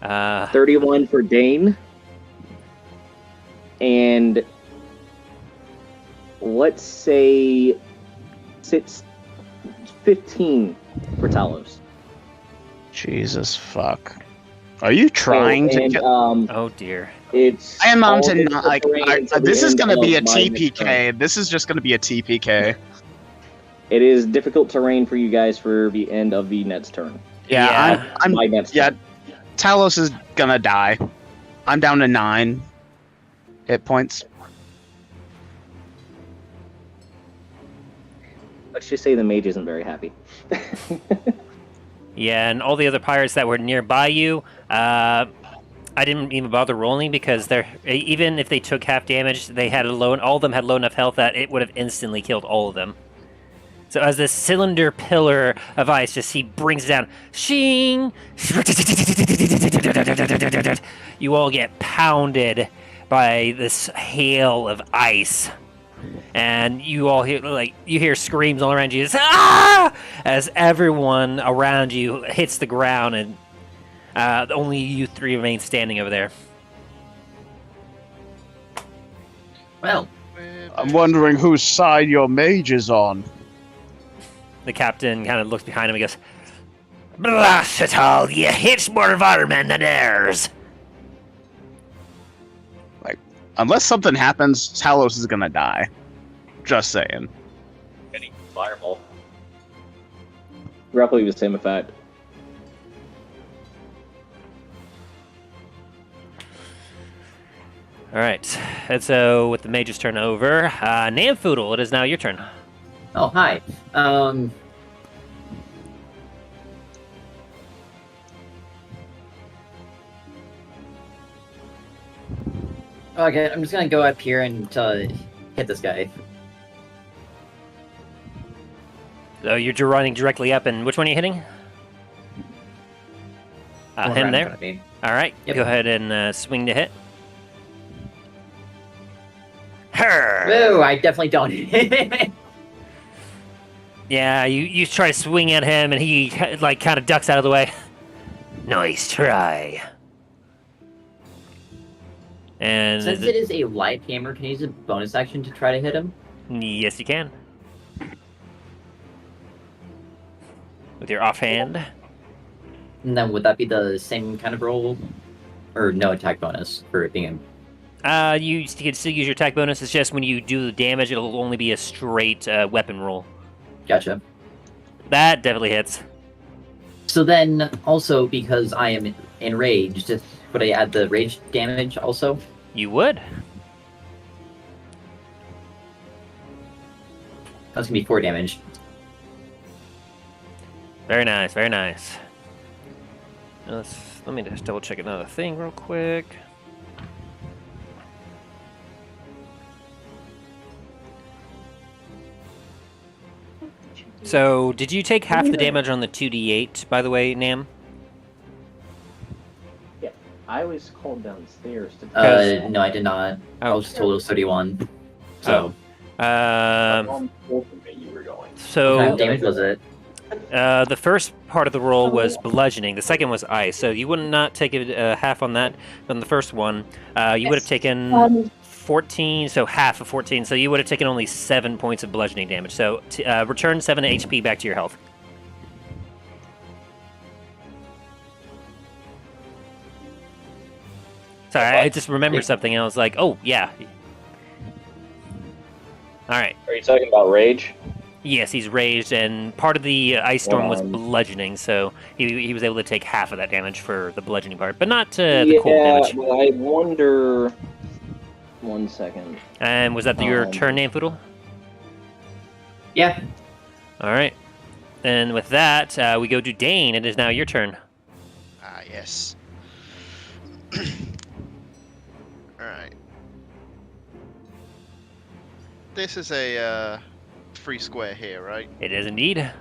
Speaker 7: 31 for Dane. And let's say 15 for Talos.
Speaker 2: Jesus fuck. Are you trying to kill?
Speaker 1: Oh dear.
Speaker 7: It's
Speaker 2: I am on
Speaker 7: all
Speaker 2: to
Speaker 7: different
Speaker 2: not, like,
Speaker 7: terrain until
Speaker 2: this
Speaker 7: the
Speaker 2: is
Speaker 7: end
Speaker 2: gonna be a
Speaker 7: of my next turn.
Speaker 2: TPK. This is just gonna be a TPK.
Speaker 7: It is difficult terrain for you guys for the end of the next turn.
Speaker 2: Yeah, I'm
Speaker 7: My next
Speaker 2: yeah.
Speaker 7: turn.
Speaker 2: Talos is gonna die. I'm down to 9 hit points.
Speaker 7: Let's just say the mage isn't very happy.
Speaker 1: Yeah, and all the other pirates that were nearby you, I didn't even bother rolling because even if they took half damage, all of them had low enough health that it would have instantly killed all of them. So as this cylinder pillar of ice he brings down, shing, you all get pounded by this hail of ice. And you all hear screams all around you, as everyone around you hits the ground, and only you three remain standing over there.
Speaker 3: Well,
Speaker 2: I'm wondering whose side your mage is on.
Speaker 1: The captain kind of looks behind him and goes, "Blast it all! You hit more firemen than theirs."
Speaker 2: Unless something happens, Talos is gonna die. Just saying.
Speaker 7: Any fireball. Roughly the same effect.
Speaker 1: All right, and so with the mage's turn over, Namfoodle, it is now your turn.
Speaker 3: oh, hi. Okay, I'm just gonna go up here and hit this guy.
Speaker 1: So you're running directly up, and which one are you hitting?
Speaker 3: One right
Speaker 1: Him
Speaker 3: in
Speaker 1: there.
Speaker 3: front of me.
Speaker 1: All right,
Speaker 3: Yep.
Speaker 1: go ahead and swing to hit. Her.
Speaker 3: Whoa, I definitely don't.
Speaker 1: Yeah, you try to swing at him, and he kind of ducks out of the way. Nice try. And
Speaker 3: Since it is a light hammer, can I use a bonus action to try to hit him?
Speaker 1: yes, you can. With your offhand.
Speaker 3: And then would that be the same kind of roll? Or no attack bonus for it being
Speaker 1: You can still use your attack bonus. It's just when you do the damage, it'll only be a straight weapon roll.
Speaker 3: Gotcha.
Speaker 1: That definitely hits.
Speaker 3: So then, also, because I am enraged, would I add the rage damage also?
Speaker 1: You would.
Speaker 3: That's gonna be 4 damage.
Speaker 1: Very nice, very nice. Let me just double check another thing real quick. So, did you take half the damage on the 2d8, by the way, Nam?
Speaker 7: Yeah, I was called downstairs to.
Speaker 3: No, I did not. I
Speaker 1: Oh.
Speaker 3: was told it was 31. So,
Speaker 1: Um,
Speaker 7: Told me you were going.
Speaker 3: what kind
Speaker 1: so
Speaker 3: of damage was it?
Speaker 1: the first part of the roll was bludgeoning. The second was ice. So you would not take half on that. On the first one, you would have taken 14, so half of 14. So you would have taken only 7 points of bludgeoning damage. So return 7 HP back to your health. Sorry, I just remembered something. And I was like, oh yeah. All right.
Speaker 7: Are you talking about rage?
Speaker 1: Yes, he's raged, and part of the ice storm was bludgeoning, so he was able to take half of that damage for the bludgeoning part, but not the cold damage.
Speaker 7: Well, I wonder. 1 second.
Speaker 1: And was that your turn, Namfoodle?
Speaker 3: Yeah.
Speaker 1: All right. And with that, we go to Dane. It is now your turn.
Speaker 4: Ah, yes. Alright. This is a free square here, right?
Speaker 1: It is indeed.
Speaker 4: Alright.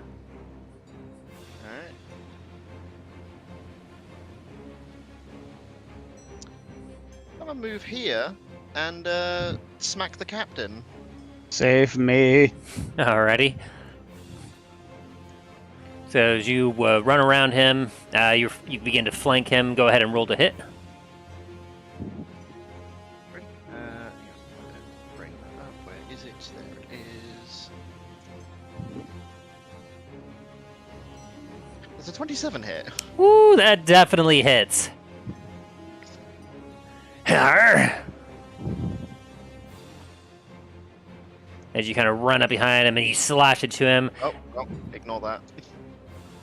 Speaker 4: I'm gonna move here and smack the captain.
Speaker 2: Save me.
Speaker 1: Alrighty. So as you run around him, you begin to flank him. Go ahead and roll to hit.
Speaker 4: Bring that up. Where is it? There it is. There's a 27 hit.
Speaker 1: Woo, that definitely hits. As you kind of run up behind him and you slash it to him.
Speaker 4: Oh, ignore that.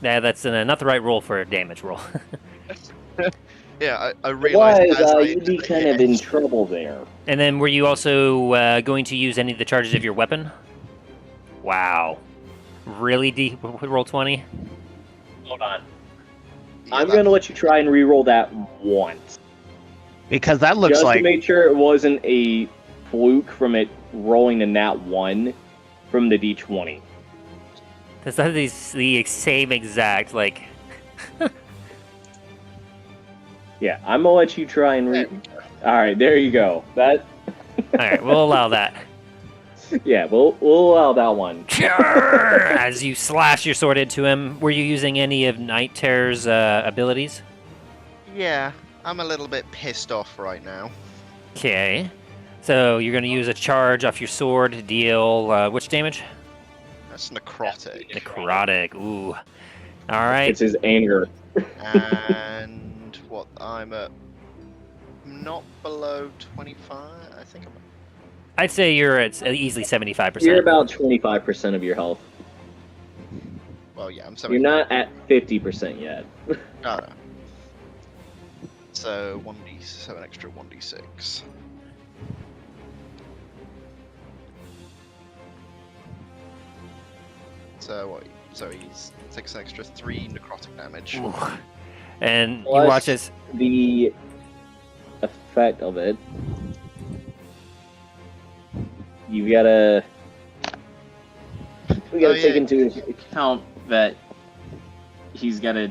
Speaker 1: Yeah, that's not the right roll for a damage roll.
Speaker 4: Yeah, I realized.
Speaker 7: You'd be kind of in trouble there.
Speaker 1: And then were you also going to use any of the charges of your weapon? Wow. Really deep roll 20?
Speaker 7: Hold on. I'm going to let you try and re-roll that once.
Speaker 2: Because that looks
Speaker 7: Just
Speaker 2: like...
Speaker 7: to make sure it wasn't a fluke from it rolling a nat 1 from the D20.
Speaker 1: That's not the same exact, like...
Speaker 7: Yeah, I'm going to let you try and Alright, there you go. That...
Speaker 1: Alright, we'll allow that.
Speaker 7: Yeah, we'll allow that one.
Speaker 1: As you slash your sword into him, were you using any of Night Terror's abilities?
Speaker 4: Yeah, I'm a little bit pissed off right now.
Speaker 1: Okay. So you're going to use a charge off your sword to deal which damage?
Speaker 4: That's necrotic.
Speaker 1: Necrotic. Ooh. All right.
Speaker 7: It's his anger.
Speaker 4: And what? I'm at not below 25. I think I'm.
Speaker 1: I'd say you're at easily 75%.
Speaker 7: You're about 25% of your health.
Speaker 4: Well, yeah, I'm 75.
Speaker 7: You're not at 50% yet.
Speaker 4: No. So 1d7 extra 1d6. So what? So he takes an extra 3 necrotic damage.
Speaker 1: Ooh. And
Speaker 7: Plus
Speaker 1: you watch as
Speaker 7: the effect of it. You've got to. We got to take into account that he's got to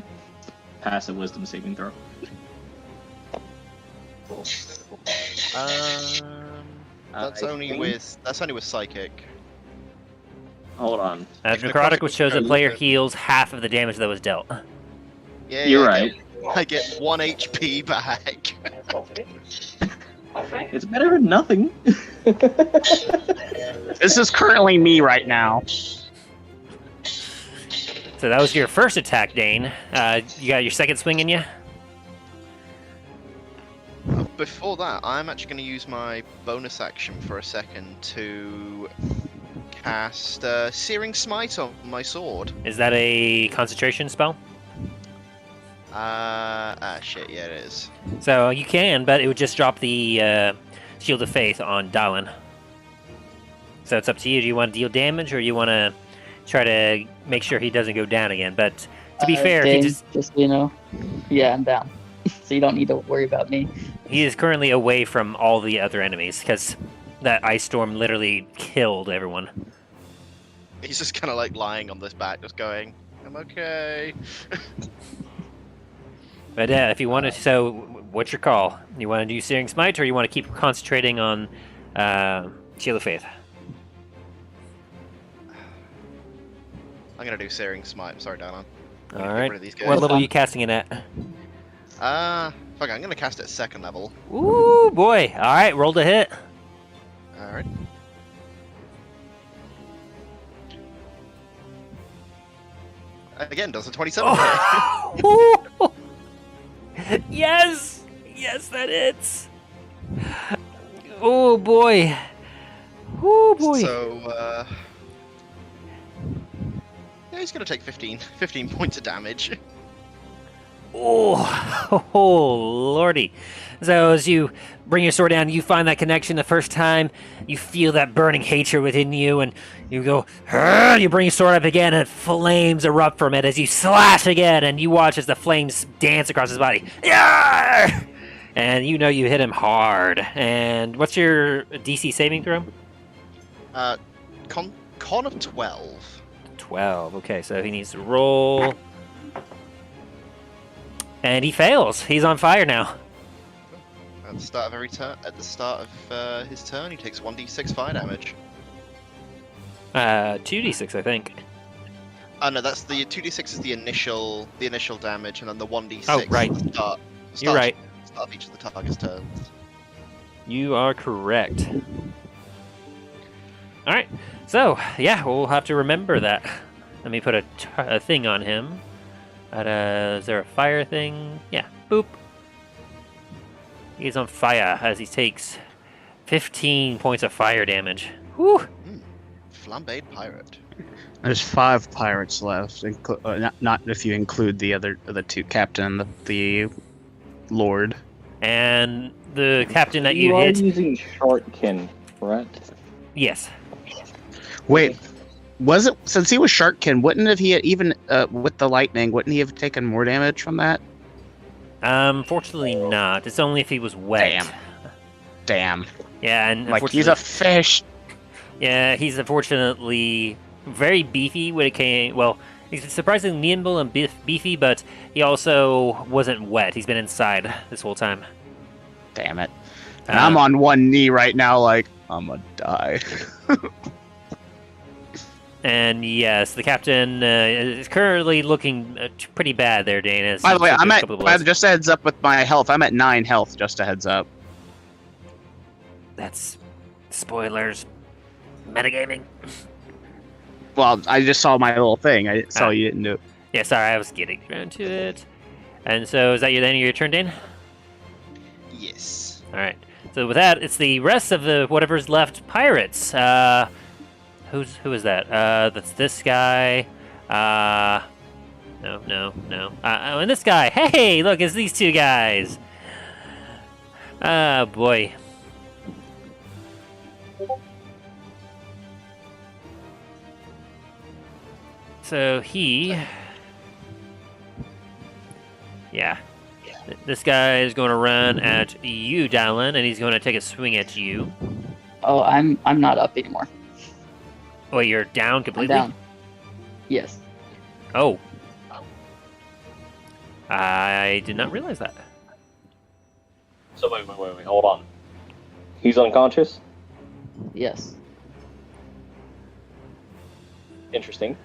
Speaker 7: pass a wisdom saving throw.
Speaker 4: That's only with psychic.
Speaker 7: Hold on.
Speaker 1: as necrotic, which shows a player heals half of the damage that was dealt.
Speaker 4: Yeah,
Speaker 7: You're right.
Speaker 4: I get 1 HP back.
Speaker 7: It's better than nothing.
Speaker 2: This is currently me right now.
Speaker 1: So that was your first attack, Dane. You got your second swing in you?
Speaker 4: Before that, I'm actually going to use my bonus action for a second to cast Searing Smite on my sword.
Speaker 1: Is that a concentration spell?
Speaker 4: Shit, yeah, it is.
Speaker 1: So you can, but it would just drop the Shield of Faith on Darwin. So it's up to you. Do you want to deal damage, or you want to try to make sure he doesn't go down again? But to be fair,
Speaker 5: Dane,
Speaker 1: he
Speaker 5: just so you know, yeah, I'm down. So you don't need to worry about me.
Speaker 1: he is currently away from all the other enemies because that ice storm literally killed everyone.
Speaker 4: He's just kind of like lying on this back, just going, I'm okay.
Speaker 1: But if you want to, so what's your call? You want to do Searing Smite, or you want to keep concentrating on Shield of Faith?
Speaker 4: I'm gonna do Searing Smite. I'm sorry, Dylan.
Speaker 1: All right.
Speaker 4: These guys.
Speaker 1: What level are you casting it at?
Speaker 4: Fuck, I'm gonna cast it at 2nd level.
Speaker 1: Ooh, boy. All right, roll to hit.
Speaker 4: Alright. Again, does a 27 hit?
Speaker 1: Oh! Yes! Yes, that hits. Oh boy. Oh boy.
Speaker 4: So, yeah, he's gonna take 15 points of damage.
Speaker 1: Oh, oh, lordy. So as you bring your sword down, you find that connection the first time, you feel that burning hatred within you, and you go, "Arr!" You bring your sword up again, and flames erupt from it as you slash again, and you watch as the flames dance across his body. Yarr! And you know you hit him hard. And what's your DC saving throw?
Speaker 4: Con of 12.
Speaker 1: 12. Okay, so he needs to roll. And he fails. He's on fire now.
Speaker 4: At the start of every turn, at the start of his turn, he takes 1d6 fire damage.
Speaker 1: 2d6, I think.
Speaker 4: Oh no, that's the 2d6 is the initial damage, and then the 1d6
Speaker 1: Oh, right.
Speaker 4: is the start.
Speaker 1: You're right.
Speaker 4: Start of each of the target's turns.
Speaker 1: You are correct. All right. So, yeah, we'll have to remember that. Let me put a thing on him. Is there a fire thing? Yeah. Boop. He's on fire as he takes 15 points of fire damage. Whew.
Speaker 4: Flambéed pirate.
Speaker 2: There's 5 pirates left, not if you include the 2 captain, the lord.
Speaker 1: And the captain that
Speaker 7: You
Speaker 1: you
Speaker 7: are
Speaker 1: hit.
Speaker 7: using Sharkkin, correct?
Speaker 1: Yes.
Speaker 2: Wait, was it since he was Sharkkin? Wouldn't have he even with the lightning? Wouldn't he have taken more damage from that?
Speaker 1: Fortunately not. It's only if he was wet.
Speaker 2: Damn.
Speaker 1: Yeah, and
Speaker 2: Like he's a fish.
Speaker 1: Yeah, he's unfortunately very beefy when it came. Well, he's surprisingly nimble and beefy, but he also wasn't wet. He's been inside this whole time.
Speaker 2: Damn it. And I'm on one knee right now, like I'm gonna die.
Speaker 1: And yes, the captain is currently looking pretty bad there, Dana.
Speaker 2: By the way, just a heads up with my health. I'm at 9 health. Just a heads up.
Speaker 1: That's spoilers. Metagaming.
Speaker 2: Well, I just saw my little thing. I saw you didn't do it.
Speaker 1: Yeah, sorry, I was getting around to it. And so, is that the end of your turn, Dane?
Speaker 4: Yes.
Speaker 1: All right. So with that, it's the rest of the whatever's left pirates. Who is that? That's this guy. No. Oh, and this guy. Hey, look, it's these two guys. Ah, boy. So yeah. This guy is going to run at you, Dallin, and he's going to take a swing at you.
Speaker 5: Oh, I'm not up anymore.
Speaker 1: Oh, you're down
Speaker 5: I'm
Speaker 1: completely?
Speaker 5: down. Yes.
Speaker 1: Oh. I did not realize that.
Speaker 7: So wait, hold on. He's unconscious?
Speaker 5: Yes.
Speaker 7: Interesting.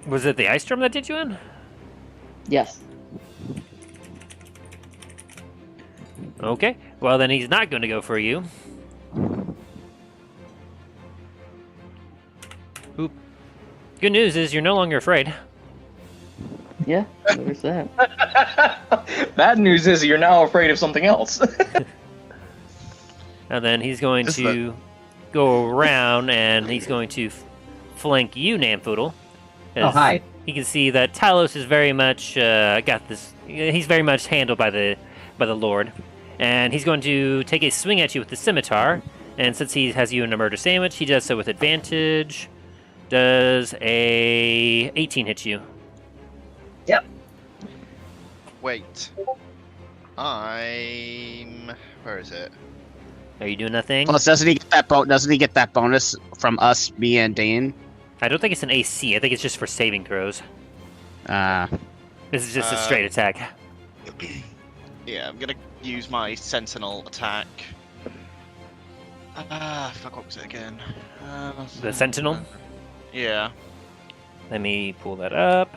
Speaker 1: Was it the ice storm that did you in?
Speaker 5: Yes.
Speaker 1: Okay. Well, then he's not going to go for you. Oop. Good news is you're no longer afraid.
Speaker 5: Yeah. There's that.
Speaker 7: Bad news is you're now afraid of something else.
Speaker 1: And then he's going to go around and he's going to flank you, Namfoodle.
Speaker 3: Oh, hi.
Speaker 1: You can see that Talos is very much got this. He's very much handled by the Lord, and he's going to take a swing at you with the scimitar. And since he has you in a murder sandwich, he does so with advantage. Does a 18 hit you?
Speaker 3: Yep.
Speaker 4: Wait. Where is it?
Speaker 1: Are you doing nothing?
Speaker 2: Plus, doesn't he get that bonus from us, me and Dane?
Speaker 1: I don't think it's an AC. I think it's just for saving throws. This is just a straight attack.
Speaker 4: Yeah, I'm gonna use my sentinel attack. Fuck, what was it again?
Speaker 1: The sentinel?
Speaker 4: Yeah.
Speaker 1: Let me pull that up.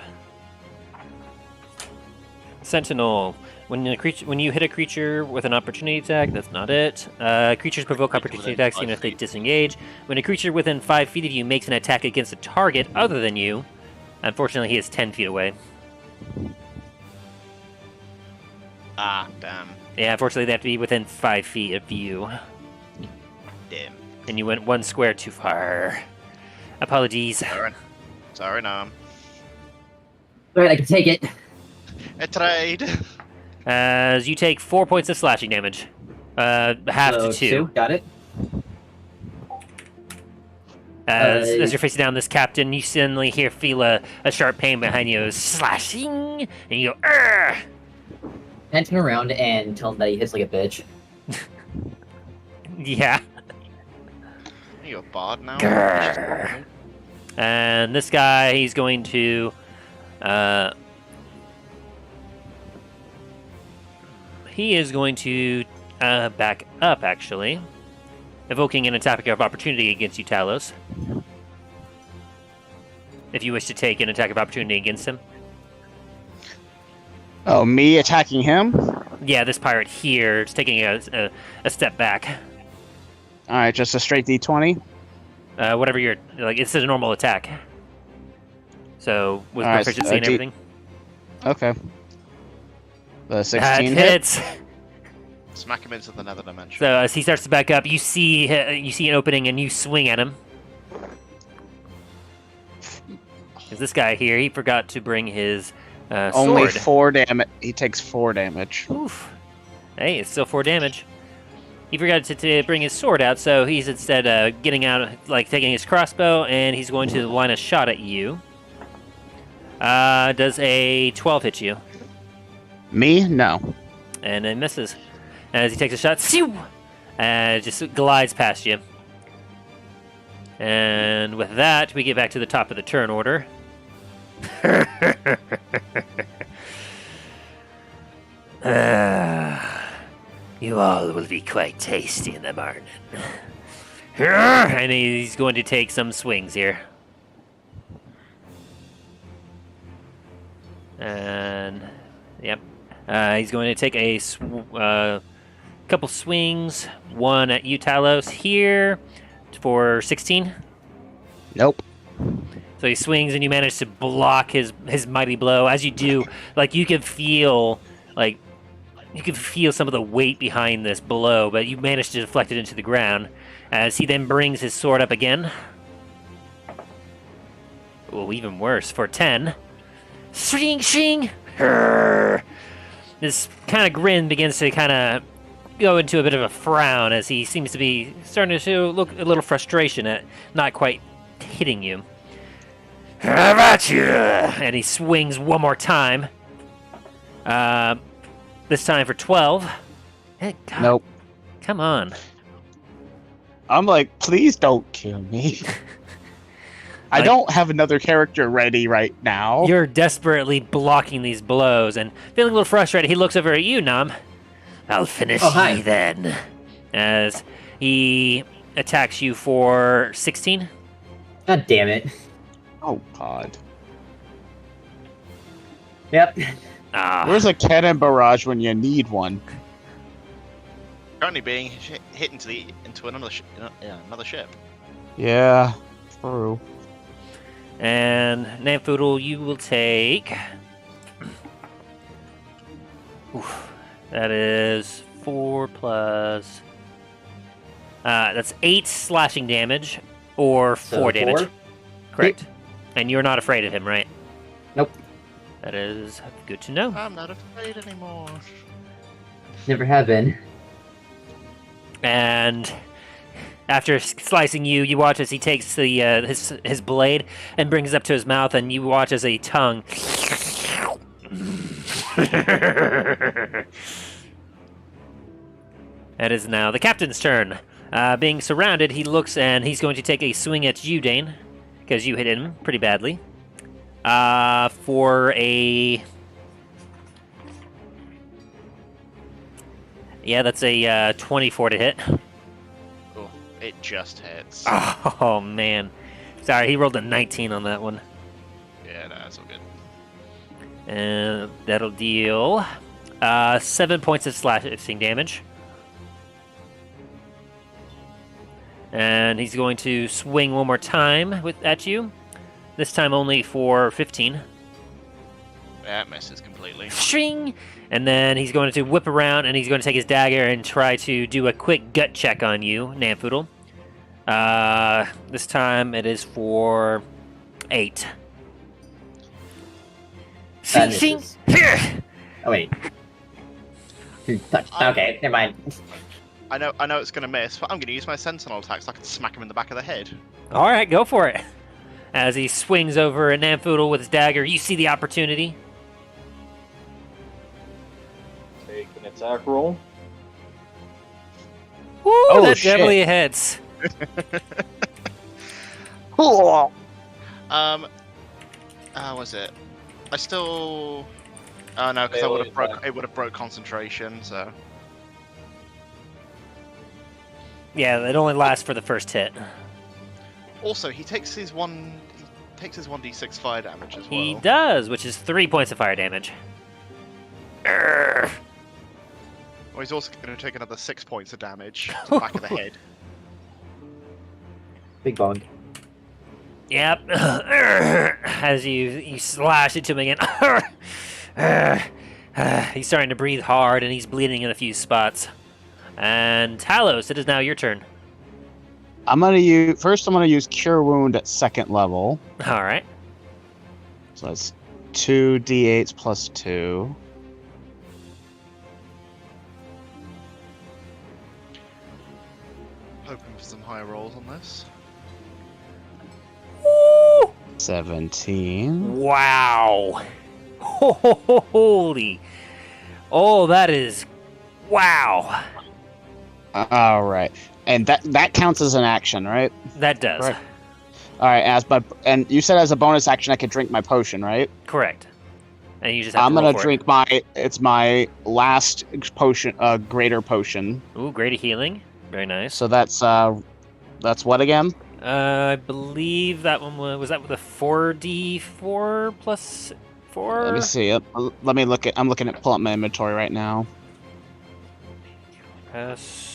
Speaker 1: Sentinel. When you hit a creature with an opportunity attack, that's not it. Creatures provoke opportunity attacks even if they disengage. When a creature within 5 feet of you makes an attack against a target other than you, unfortunately he is 10 feet away.
Speaker 4: Ah, damn.
Speaker 1: Yeah, unfortunately, they have to be within 5 feet of you.
Speaker 4: Damn.
Speaker 1: And you went 1 square too far. Apologies.
Speaker 4: Sorry, Nam.
Speaker 3: Alright, I can take it.
Speaker 4: I tried.
Speaker 1: As you take 4 points of slashing damage. Half
Speaker 3: So,
Speaker 1: to 2.
Speaker 3: Got it.
Speaker 1: As you're facing down this captain, you suddenly feel a sharp pain behind you, slashing, and you go, "Arr!"
Speaker 3: And turn around and tell him that he hits like a bitch.
Speaker 1: Yeah.
Speaker 4: Are you a bard now?
Speaker 1: Grrr. And this guy, he's going to, he is going to back up, actually, evoking an attack of opportunity against you, Talos. If you wish to take an attack of opportunity against him.
Speaker 2: Oh, me attacking him?
Speaker 1: Yeah, this pirate here is taking a step back.
Speaker 2: Alright, just a straight D20.
Speaker 1: Whatever you're like, it's a normal attack. So with
Speaker 2: Alright,
Speaker 1: proficiency and everything.
Speaker 2: Okay. The
Speaker 1: That
Speaker 2: 16 hit.
Speaker 1: hits.
Speaker 4: Smack him into the nether dimension.
Speaker 1: So as he starts to back up, you see an opening and you swing at him. Because this guy here, he forgot to bring his
Speaker 2: Only
Speaker 1: sword.
Speaker 2: 4 damage. He takes 4 damage.
Speaker 1: Oof. Hey, it's still 4 damage. He forgot to bring his sword out, so he's instead getting out, like taking his crossbow, and he's going to line a shot at you. Does a 12 hit you?
Speaker 2: Me? No.
Speaker 1: And it misses. As he takes a shot, and it just glides past you. And with that, we get back to the top of the turn order. You all will be quite tasty in the morning. And he's going to take some swings here. And, yep. He's going to take a couple swings. One at you, Talos, here for 16.
Speaker 2: Nope.
Speaker 1: So he swings and you manage to block his mighty blow. As you do, like you can feel some of the weight behind this blow, but you manage to deflect it into the ground. As he then brings his sword up again. Oh, even worse, for 10. Shing shing! Hurr. This kind of grin begins to kind of go into a bit of a frown as he seems to be starting to look a little frustration at not quite hitting you. How about you? And he swings one more time. This time for 12. Hey, God,
Speaker 2: Nope.
Speaker 1: come on.
Speaker 2: I'm like, please don't kill me. I
Speaker 1: Like-
Speaker 2: don't have another character ready right now.
Speaker 1: You're desperately blocking these blows and feeling a little frustrated. He looks over at you, Nam. I'll finish
Speaker 3: hi.
Speaker 1: you then. As he attacks you for 16.
Speaker 3: God damn it.
Speaker 2: Oh, God.
Speaker 3: Yep.
Speaker 1: Ah,
Speaker 2: Where's a cannon barrage when you need one?
Speaker 4: Currently being hit into another ship.
Speaker 2: Yeah, true.
Speaker 1: and Namfoodle, you will take. Oof, that is 4 plus. That's 8 slashing damage, or 4 damage.
Speaker 3: 4?
Speaker 1: Correct. And you're not afraid of him, right?
Speaker 3: Nope.
Speaker 1: That is good to know.
Speaker 4: I'm not afraid anymore.
Speaker 3: Never have been.
Speaker 1: And after slicing you, you watch as he takes the his blade and brings it up to his mouth, and you watch as a tongue. It is now the captain's turn. Being surrounded, he looks and he's going to take a swing at you, Dane, because you hit him pretty badly. For a... Yeah, that's a 24 to hit.
Speaker 4: Oh, it just hits.
Speaker 1: Oh, man. Sorry, he rolled a 19 on that one.
Speaker 4: Yeah, no, that's all good.
Speaker 1: And that'll deal 7 points of slashing damage. And he's going to swing one more time at you. This time only for 15.
Speaker 4: Yeah, it misses completely.
Speaker 1: Shing! And then he's going to whip around and he's going to take his dagger and try to do a quick gut check on you, Namfoodle. This time it is for 8.
Speaker 3: That
Speaker 1: Shing,
Speaker 3: misses.
Speaker 1: shing!
Speaker 3: Oh wait. Touch. Okay, never mind.
Speaker 4: I know it's gonna miss, but I'm gonna use my sentinel attack so I can smack him in the back of the head.
Speaker 1: Alright, go for it. As he swings over at Namfoodle with his dagger, you see the opportunity.
Speaker 7: Take an attack roll.
Speaker 1: Woo,
Speaker 2: Oh,
Speaker 1: that
Speaker 2: shit.
Speaker 1: definitely hits.
Speaker 4: Was it? I still. Oh no, because
Speaker 7: Melee attack.
Speaker 4: it would have broke concentration. So
Speaker 1: Yeah, it only lasts for the first hit.
Speaker 4: also he takes his 1d6 fire damage as well.
Speaker 1: He does, which is 3 points of fire damage. Urgh.
Speaker 4: Well, he's also going to take another 6 points of damage to the back of the head.
Speaker 3: Big bug.
Speaker 1: Yep. As you slash into him again. He's starting to breathe hard and he's bleeding in a few spots. And Talos, it is now your turn.
Speaker 2: I'm gonna use Cure Wound at 2nd level.
Speaker 1: All right.
Speaker 2: So that's 2d8s plus 2.
Speaker 4: Hoping for some higher rolls on this.
Speaker 2: 17.
Speaker 1: Wow. Holy. Oh, that is. Wow.
Speaker 2: All right, and that counts as an action, right?
Speaker 1: That does.
Speaker 2: Right. All right, and you said as a bonus action I could drink my potion, right?
Speaker 1: Correct. And you just have
Speaker 2: I'm
Speaker 1: to roll
Speaker 2: gonna
Speaker 1: for
Speaker 2: drink my last potion, greater potion.
Speaker 1: it. Ooh, great healing. Very nice.
Speaker 2: So that's what again?
Speaker 1: I believe that one was that with a 4d4 plus 4?
Speaker 2: Let me see it. Let me look at. I'm looking at pull up my inventory right now.
Speaker 1: Pass.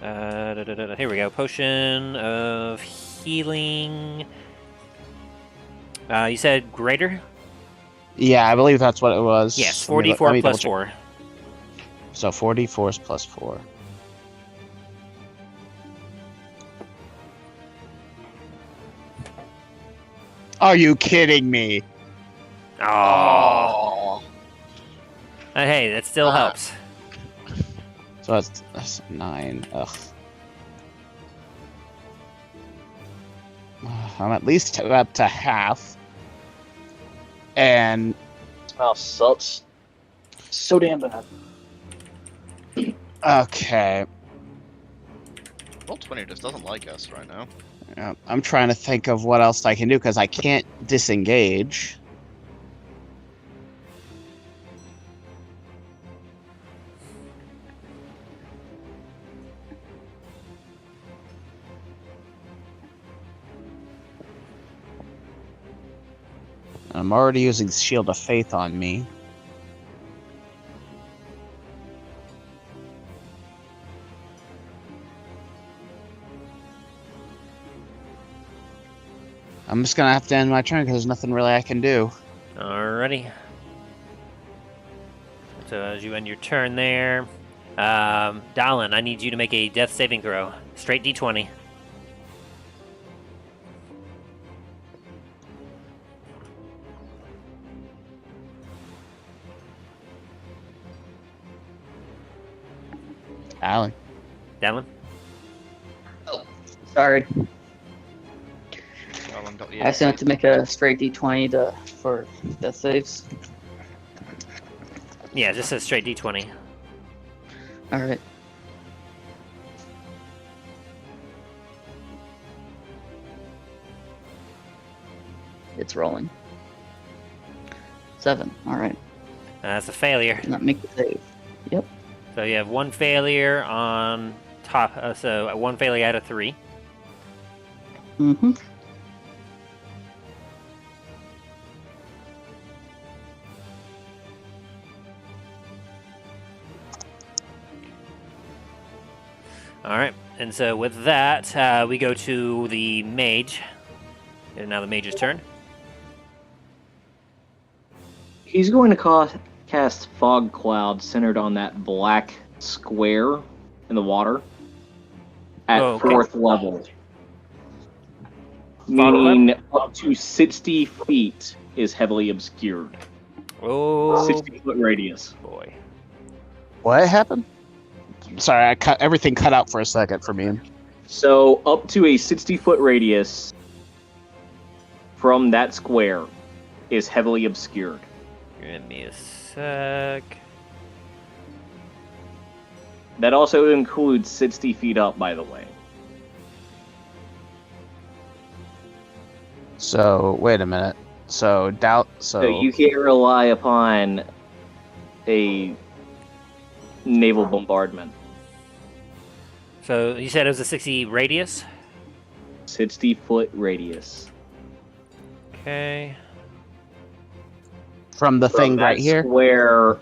Speaker 1: Here we go. Potion of healing. You said greater?
Speaker 2: Yeah, I believe that's what it was.
Speaker 1: Yes,
Speaker 2: Let me
Speaker 1: 4d4 plus
Speaker 2: double check.
Speaker 1: 4.
Speaker 2: So 4d4 is plus 4. Are you kidding me?
Speaker 1: Oh. Hey, that still helps.
Speaker 2: So that's 9. Ugh. I'm at least up to half. And
Speaker 7: Smell sucks. So damn bad.
Speaker 2: okay,
Speaker 4: Roll20 just doesn't like us right now.
Speaker 2: I'm trying to think of what else I can do because I can't disengage. I'm already using Shield of Faith on me. I'm just gonna have to end my turn because there's nothing really I can do.
Speaker 1: Alrighty. So as you end your turn there, Dallin, I need you to make a death saving throw. Straight d20.
Speaker 2: Alan.
Speaker 1: Dallin?
Speaker 5: Sorry.
Speaker 4: Well, I'm
Speaker 5: I still have to make a straight d20 for death saves.
Speaker 1: Yeah, it just says straight d20.
Speaker 5: Alright. It's rolling. 7. Alright.
Speaker 1: That's a failure.
Speaker 5: Not make the save. Yep.
Speaker 1: So you have one failure on top. So one failure out of 3.
Speaker 5: Mm-hmm.
Speaker 1: All right, and so with that, we go to the mage. And now the mage's turn.
Speaker 7: He's going to cast Fog Cloud centered on that black square in the water at
Speaker 1: Oh, okay.
Speaker 7: 4th level. Meaning up to 60 feet is heavily obscured.
Speaker 1: Oh,
Speaker 7: 60-foot radius.
Speaker 1: boy.
Speaker 2: What happened? Sorry, everything cut out for a second for me.
Speaker 7: So up to a 60-foot radius from that square is heavily obscured.
Speaker 1: Give me a sec.
Speaker 7: That also includes 60 feet up, by the way.
Speaker 2: So wait a minute. So
Speaker 7: You can't rely upon a naval bombardment.
Speaker 1: So you said it was a 60 radius?
Speaker 7: 60-foot radius.
Speaker 1: Okay.
Speaker 2: from the thing
Speaker 7: that
Speaker 2: right here.
Speaker 7: Square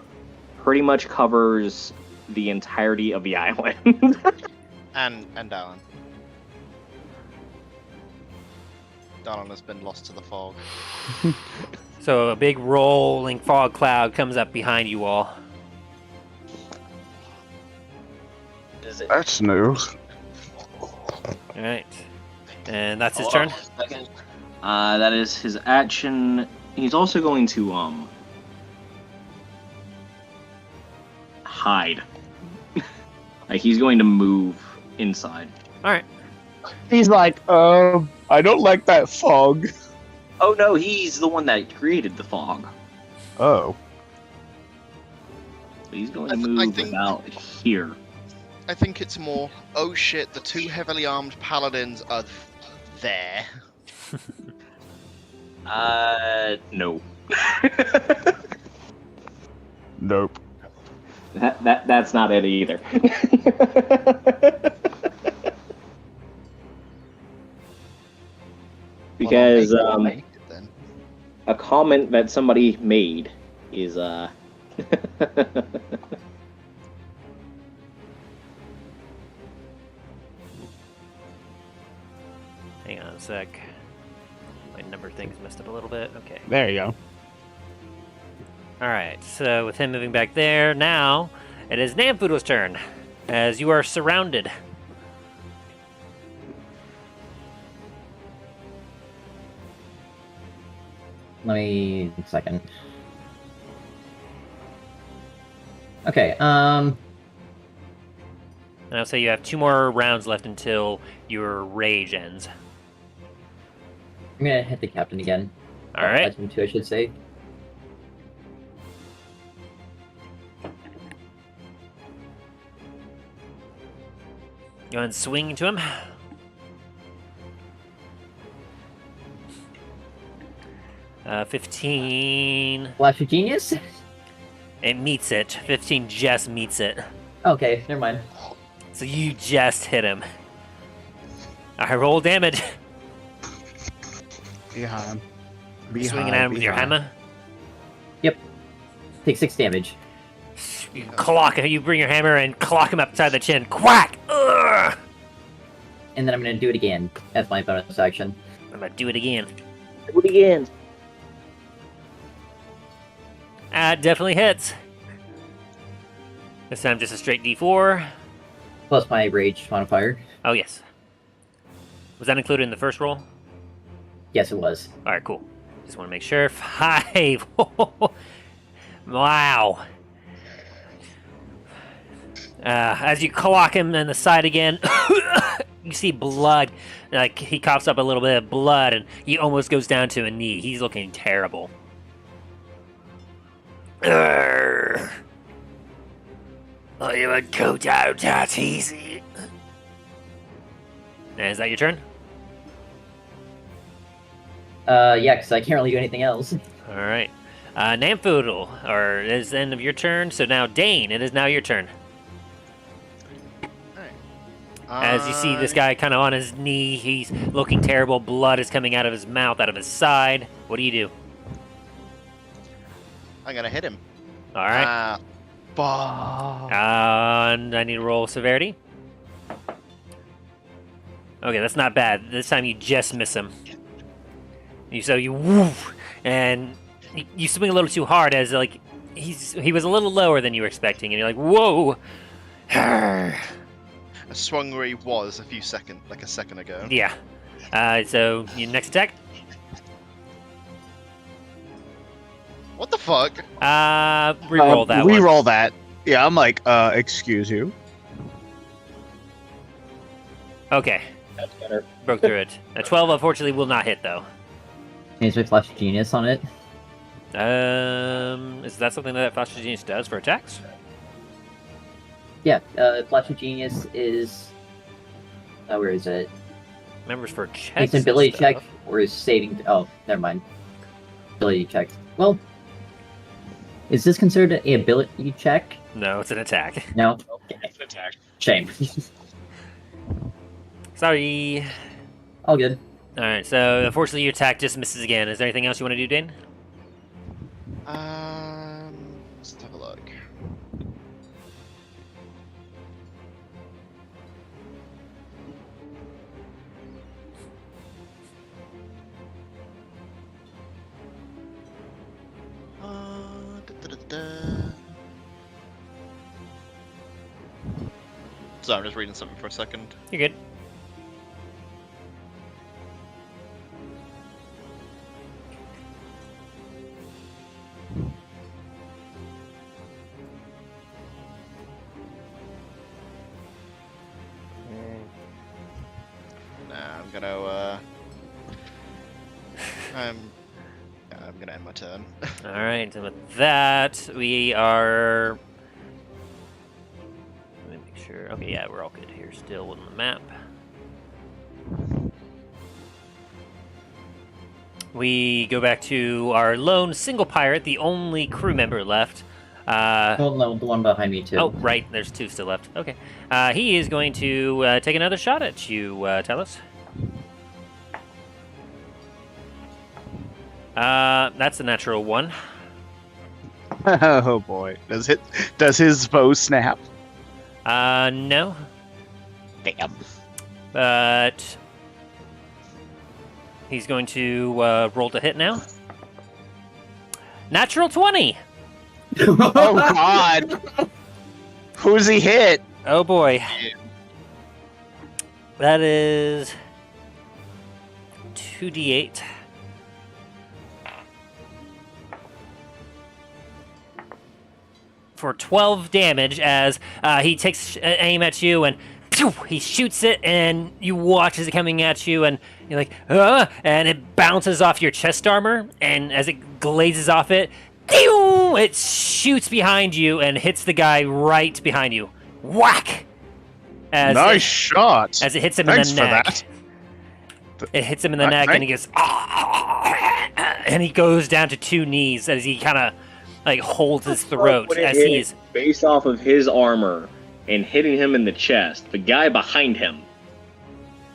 Speaker 7: pretty much covers the entirety of the island.
Speaker 4: And Dallin. Dallin has been lost to the fog.
Speaker 1: So a big rolling fog cloud comes up behind you all.
Speaker 2: That's news.
Speaker 1: Alright. And that's his turn?
Speaker 7: That is his action. He's also going to hide. Like he's going to move inside.
Speaker 1: Alright.
Speaker 2: He's like, I don't like that fog.
Speaker 7: Oh no, he's the one that created the fog.
Speaker 2: Oh.
Speaker 7: So he's going to
Speaker 4: I
Speaker 7: move
Speaker 4: think-
Speaker 7: about here.
Speaker 4: I think it's more, oh shit, the two heavily armed paladins are there.
Speaker 7: No.
Speaker 2: Nope.
Speaker 7: That's not it either. Because
Speaker 4: Well, I'll make it then.
Speaker 7: a comment that somebody made is
Speaker 1: Hang on a sec. My number thing's messed up a little bit. Okay.
Speaker 2: There you go.
Speaker 1: Alright, so with him moving back there, now it is Namfudo's turn, as you are surrounded.
Speaker 3: Let me a second. Okay,
Speaker 1: And I'll say you have 2 more rounds left until your rage ends.
Speaker 3: I'm gonna hit the captain again.
Speaker 1: Alright.
Speaker 3: Item 2, I should say.
Speaker 1: Go ahead and swing into him. Uh, 15.
Speaker 3: Flash of Genius?
Speaker 1: It meets it. 15 just meets it.
Speaker 3: Okay, never mind.
Speaker 1: So you just hit him. I roll damage.
Speaker 2: Behind.
Speaker 1: Swinging at him with your hammer.
Speaker 3: Take 6 damage.
Speaker 1: You clock him. You bring your hammer and clock him upside the chin. Quack! Ugh!
Speaker 3: And then I'm gonna do it again. That's my bonus action.
Speaker 1: I'm gonna do it again.
Speaker 7: do it again.
Speaker 1: Definitely hits. This time just a straight D4.
Speaker 3: Plus my rage modifier.
Speaker 1: Oh, yes. Was that included in the first roll?
Speaker 3: Yes, it was.
Speaker 1: Alright, cool. Just want to make sure. 5. Wow. As you clock him in the side again, you see blood. Like, he coughs up a little bit of blood, and he almost goes down to a knee. He's looking terrible. I would go down that easy. Is that your turn?
Speaker 3: Yeah, because I can't really do anything else.
Speaker 1: Alright. Namfoodle, or it is the end of your turn, so now Dane, it is now your turn. As you see this guy kind of on his knee, he's looking terrible, blood is coming out of his mouth, out of his side. What do you do?
Speaker 4: I'm gonna hit him.
Speaker 1: Alright. And I need to roll severity. Okay, that's not bad. This time you just miss him. So you woof, and you swing a little too hard as like he was a little lower than you were expecting, and you're like, whoa.
Speaker 4: I swung where he was a second ago.
Speaker 1: Yeah. So your next attack.
Speaker 4: What the fuck?
Speaker 1: Reroll that one.
Speaker 2: Reroll that. Yeah, I'm like, excuse you.
Speaker 1: Okay.
Speaker 7: That's better.
Speaker 1: Broke through it. A 12 unfortunately will not hit though.
Speaker 3: Can you Flash Genius on it?
Speaker 1: Is that something that Flash of Genius does for attacks?
Speaker 3: Yeah, Flash of Genius is... where is it?
Speaker 1: Members for checks.
Speaker 3: It's ability
Speaker 1: and
Speaker 3: check
Speaker 1: stuff.
Speaker 3: or is saving... Oh, never mind. Ability check. Well, is this considered an ability check?
Speaker 1: No, it's an attack.
Speaker 3: No?
Speaker 7: It's an attack.
Speaker 3: Shame.
Speaker 1: Sorry.
Speaker 3: All good.
Speaker 1: Alright, so unfortunately your attack just misses again. Is there anything else you want to do, Dane?
Speaker 4: Let's have a look. So I'm just reading something for a second.
Speaker 1: You're good.
Speaker 4: Nah, I'm gonna end my turn.
Speaker 1: Alright, and with that, we are... Let me make sure. Okay, yeah, we're all good here still on the map. We go back to our lone single pirate, the only crew member left.
Speaker 3: Oh, no, the one behind me, too.
Speaker 1: Oh, right, there's two still left. Okay. He is going to take another shot at you, Tellus. That's a natural one.
Speaker 2: Oh boy. Does his bow snap?
Speaker 1: No.
Speaker 2: Damn.
Speaker 1: But he's going to roll to hit now. Natural 20!
Speaker 2: Oh god! Who's he hit?
Speaker 1: Oh boy. That is 2d8. For 12 damage as he takes aim at you and pew, he shoots it and you watch as it coming at you and you're like, and it bounces off your chest armor and as it glazes off it, pew, it shoots behind you and hits the guy right behind you. Whack! As
Speaker 2: Nice shot.
Speaker 1: As it hits him
Speaker 2: Thanks
Speaker 1: in the
Speaker 2: for
Speaker 1: neck.
Speaker 2: that.
Speaker 1: It hits him in the neck and he goes, and he goes down to two knees as he kind of like holds his throat
Speaker 7: Would it
Speaker 1: as
Speaker 7: hit
Speaker 1: he is.
Speaker 7: based off of his armor and hitting him in the chest. The guy behind him.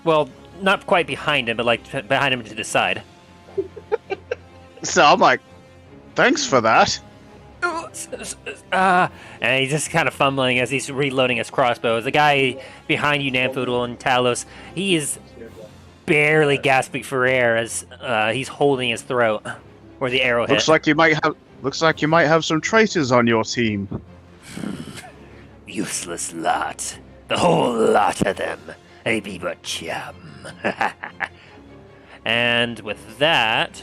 Speaker 1: Well, not quite behind him, but like behind him to the side.
Speaker 2: So I'm like, thanks for that.
Speaker 1: And he's just kind of fumbling as he's reloading his crossbow. The guy behind you, Namfoodle and Talos, he is barely gasping for air as he's holding his throat where the arrow hit.
Speaker 2: Looks like you might have some traitors on your team.
Speaker 1: Useless lot. The whole lot of them. They be but chum. And with that...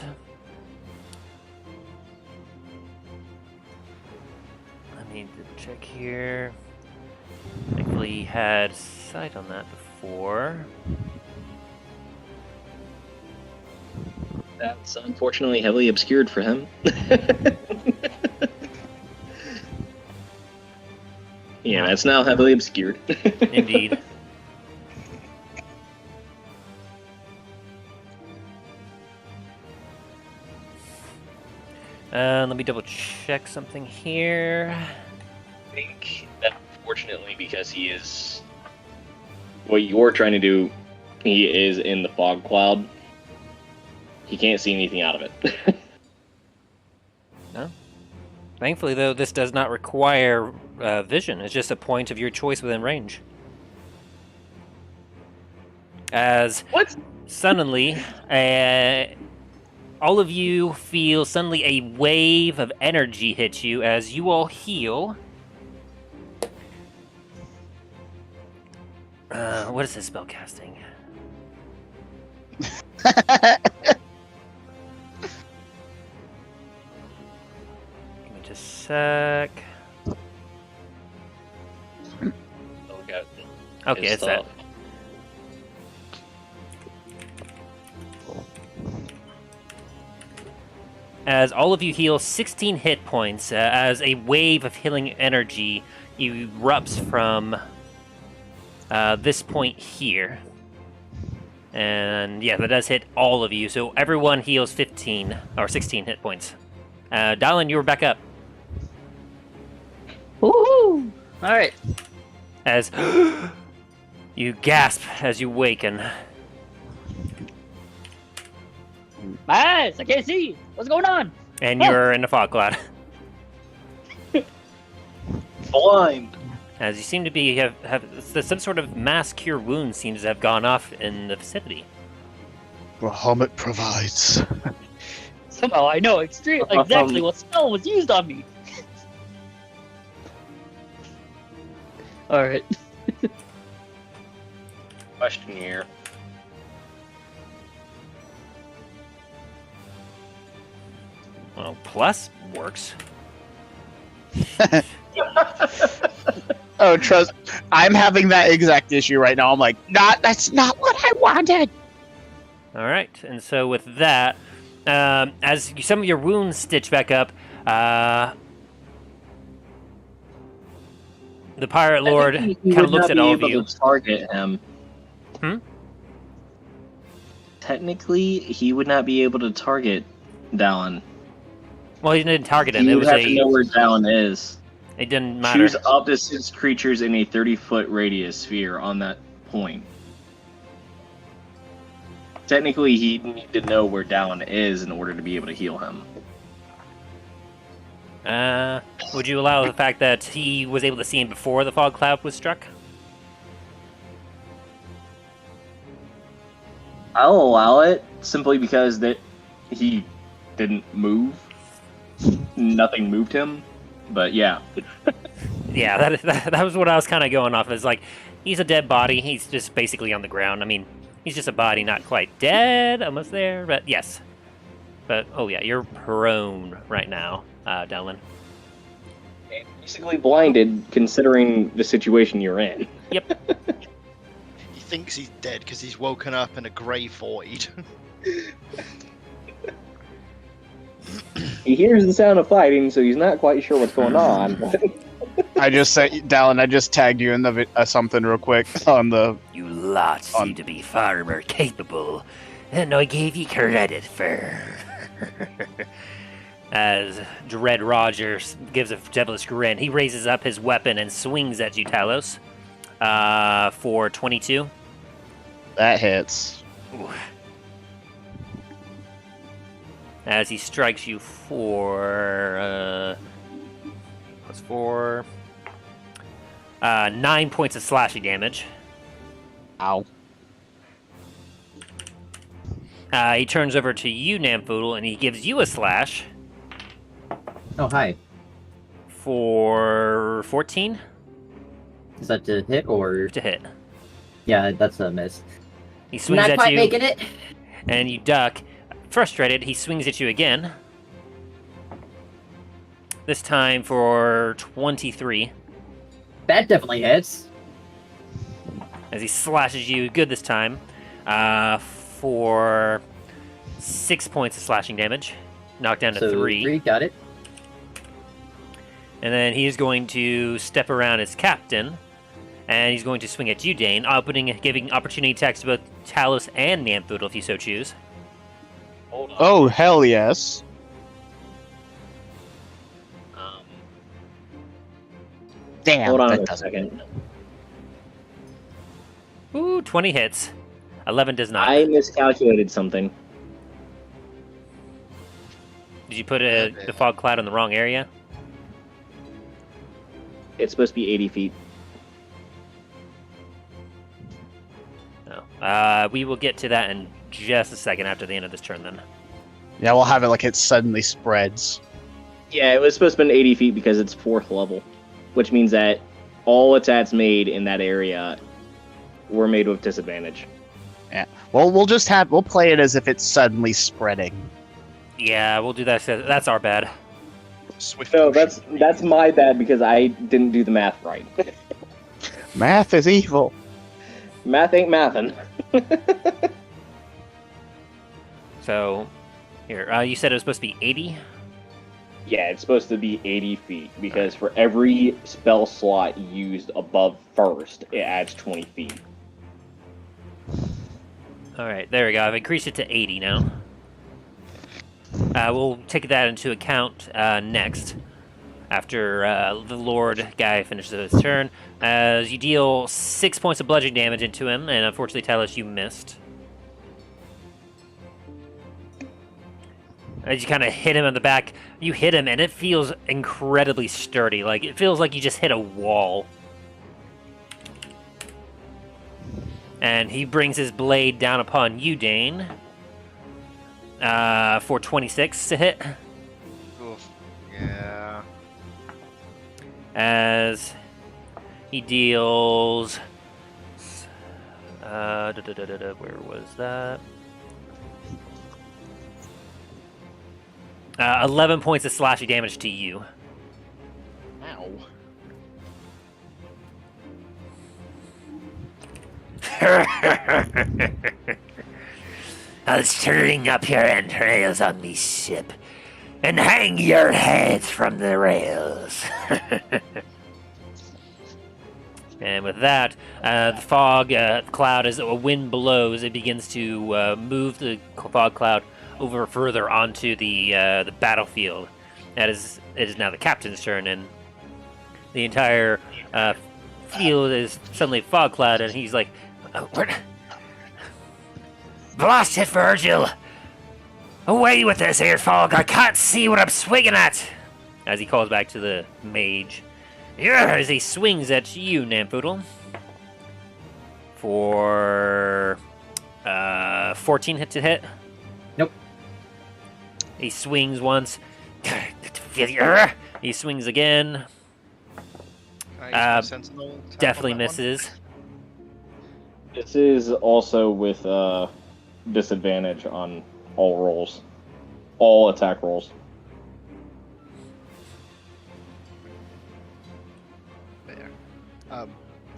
Speaker 1: Let me check here. Thankfully he had sight on that before.
Speaker 7: That's unfortunately heavily obscured for him. Yeah, that's now heavily obscured.
Speaker 1: Indeed. Let me double check something here.
Speaker 7: I think that unfortunately because he is... What you're trying to do, he is in the fog cloud. He can't see anything out of it.
Speaker 1: No. Thankfully, though, this does not require vision. It's just a point of your choice within range. As
Speaker 7: What?
Speaker 1: suddenly, all of you feel suddenly a wave of energy hit you as you all heal. What is this spell casting? Give me just a sec. Okay, it's that. As all of you heal 16 hit points, as a wave of healing energy erupts from this point here. And yeah, that does hit all of you, so everyone heals 15 or 16 hit points. Dylan, you were back up.
Speaker 5: Woohoo! Alright.
Speaker 1: As you gasp as you waken.
Speaker 5: My eyes! I can't see! What's going on?
Speaker 1: And you're in a fog cloud.
Speaker 8: Blind.
Speaker 1: As you seem to be have some sort of mass cure wound seems to have gone off in the vicinity.
Speaker 2: Bahamut provides.
Speaker 5: Somehow I know exactly what spell was used on me. Alright.
Speaker 8: Question here.
Speaker 1: Well, plus works.
Speaker 2: Oh, trust. I'm having that exact issue right now. I'm like, that's not what I wanted.
Speaker 1: All right, and so with that, as some of your wounds stitch back up, the pirate lord kind of looks at all of you.
Speaker 7: Target him. Technically, he would not be able to target Dallin.
Speaker 1: Well, he didn't target him.
Speaker 7: He
Speaker 1: It
Speaker 7: would
Speaker 1: was
Speaker 7: have to know where Dallin is.
Speaker 1: It didn't matter.
Speaker 7: Choose up to 6 creatures in a 30-foot radius sphere on that point. Technically, he'd need to know where Dallin is in order to be able to heal him.
Speaker 1: Would you allow the fact that he was able to see him before the fog cloud was struck?
Speaker 7: I'll allow it simply because that he didn't move. Nothing moved him. But yeah.
Speaker 1: Yeah, that was what I was kind of going off. Is like, he's a dead body. He's just basically on the ground. I mean, he's just a body, not quite dead, almost there, but yes. But, oh yeah, you're prone right now, Dylan.
Speaker 7: Basically blinded, considering the situation you're in.
Speaker 1: Yep.
Speaker 4: He thinks he's dead because he's woken up in a grey void.
Speaker 7: He hears the sound of fighting, so he's not quite sure what's going on.
Speaker 2: I just said, Dallin, I just tagged you in the something real quick on the.
Speaker 1: You lot seem to be far more capable than I gave you credit for. As Dread Rogers gives a devilish grin, he raises up his weapon and swings at you, Talos, for 22.
Speaker 2: That hits.
Speaker 1: Ooh. As he strikes you for plus 4, 9 points of slashing damage.
Speaker 2: Ow.
Speaker 1: He turns over to you, Namfoodle, and he gives you a slash.
Speaker 3: Oh, hi.
Speaker 1: For 14?
Speaker 3: Is that to hit or?
Speaker 1: To hit.
Speaker 3: Yeah, that's a miss.
Speaker 1: He swings
Speaker 3: Not
Speaker 1: at
Speaker 3: quite
Speaker 1: you,
Speaker 3: making it.
Speaker 1: and you duck. Frustrated, he swings at you again. This time for 23.
Speaker 3: That definitely hits.
Speaker 1: As he slashes you good this time for 6 points of slashing damage. Knocked down to
Speaker 3: So
Speaker 1: 3.
Speaker 3: got it.
Speaker 1: And then he's going to step around as captain. And he's going to swing at you, Dane, giving opportunity attacks to both Talos and Namfoodle if you so choose.
Speaker 8: Hold on.
Speaker 2: Oh, hell yes. Damn.
Speaker 7: Hold on
Speaker 2: that
Speaker 7: a
Speaker 2: doesn't-
Speaker 7: second.
Speaker 1: Ooh, 20 hits. 11 does not.
Speaker 7: I miscalculated something.
Speaker 1: Did you put the fog cloud in the wrong area?
Speaker 7: It's supposed to be 80 feet.
Speaker 1: No. We will get to that in just a second after the end of this turn then.
Speaker 2: Yeah, we'll have it like it suddenly spreads.
Speaker 7: Yeah, it was supposed to be 80 feet because it's 4th level, which means that all attacks made in that area were made with disadvantage.
Speaker 2: Yeah. Well, we'll play it as if it's suddenly spreading.
Speaker 1: Yeah, we'll do that. That's our bad.
Speaker 4: Swift
Speaker 7: No,
Speaker 4: motion.
Speaker 7: that's my bad because I didn't do the math right.
Speaker 2: Math is evil.
Speaker 7: Math ain't mathin'.
Speaker 1: So, here, you said it was supposed to be 80?
Speaker 7: Yeah, it's supposed to be 80 feet because for every spell slot used above first, it adds 20 feet.
Speaker 1: Alright, there we go. I've increased it to 80 now. We'll take that into account next, after the Lord guy finishes his turn. As you deal 6 points of bludgeoning damage into him, and unfortunately, Talos, you missed. As you kind of hit him in the back, you hit him, and it feels incredibly sturdy. Like, it feels like you just hit a wall. And he brings his blade down upon you, Dane. For 26 to hit.
Speaker 4: Oof. Yeah.
Speaker 1: As he deals... where was that? 11 points of slashing damage to you.
Speaker 4: Ow.
Speaker 1: I'll string up your entrails on me ship and hang your heads from the rails. And with that, the fog cloud, as a wind blows, it begins to move the fog cloud over further onto the battlefield. It is now the captain's turn, and the entire field is suddenly fog cloud, and he's like, "Blast it, Virgil! Away with this here fog! I can't see what I'm swinging at!" As he calls back to the mage. Yeah, as he swings at you, Nampoodle. For 14 hit to hit.
Speaker 3: Nope.
Speaker 1: He swings once. He swings again.
Speaker 4: Can I use my sentinel attack
Speaker 1: Definitely
Speaker 4: on that one?
Speaker 1: misses.
Speaker 7: This is also with disadvantage on all rolls. All attack rolls.
Speaker 4: There.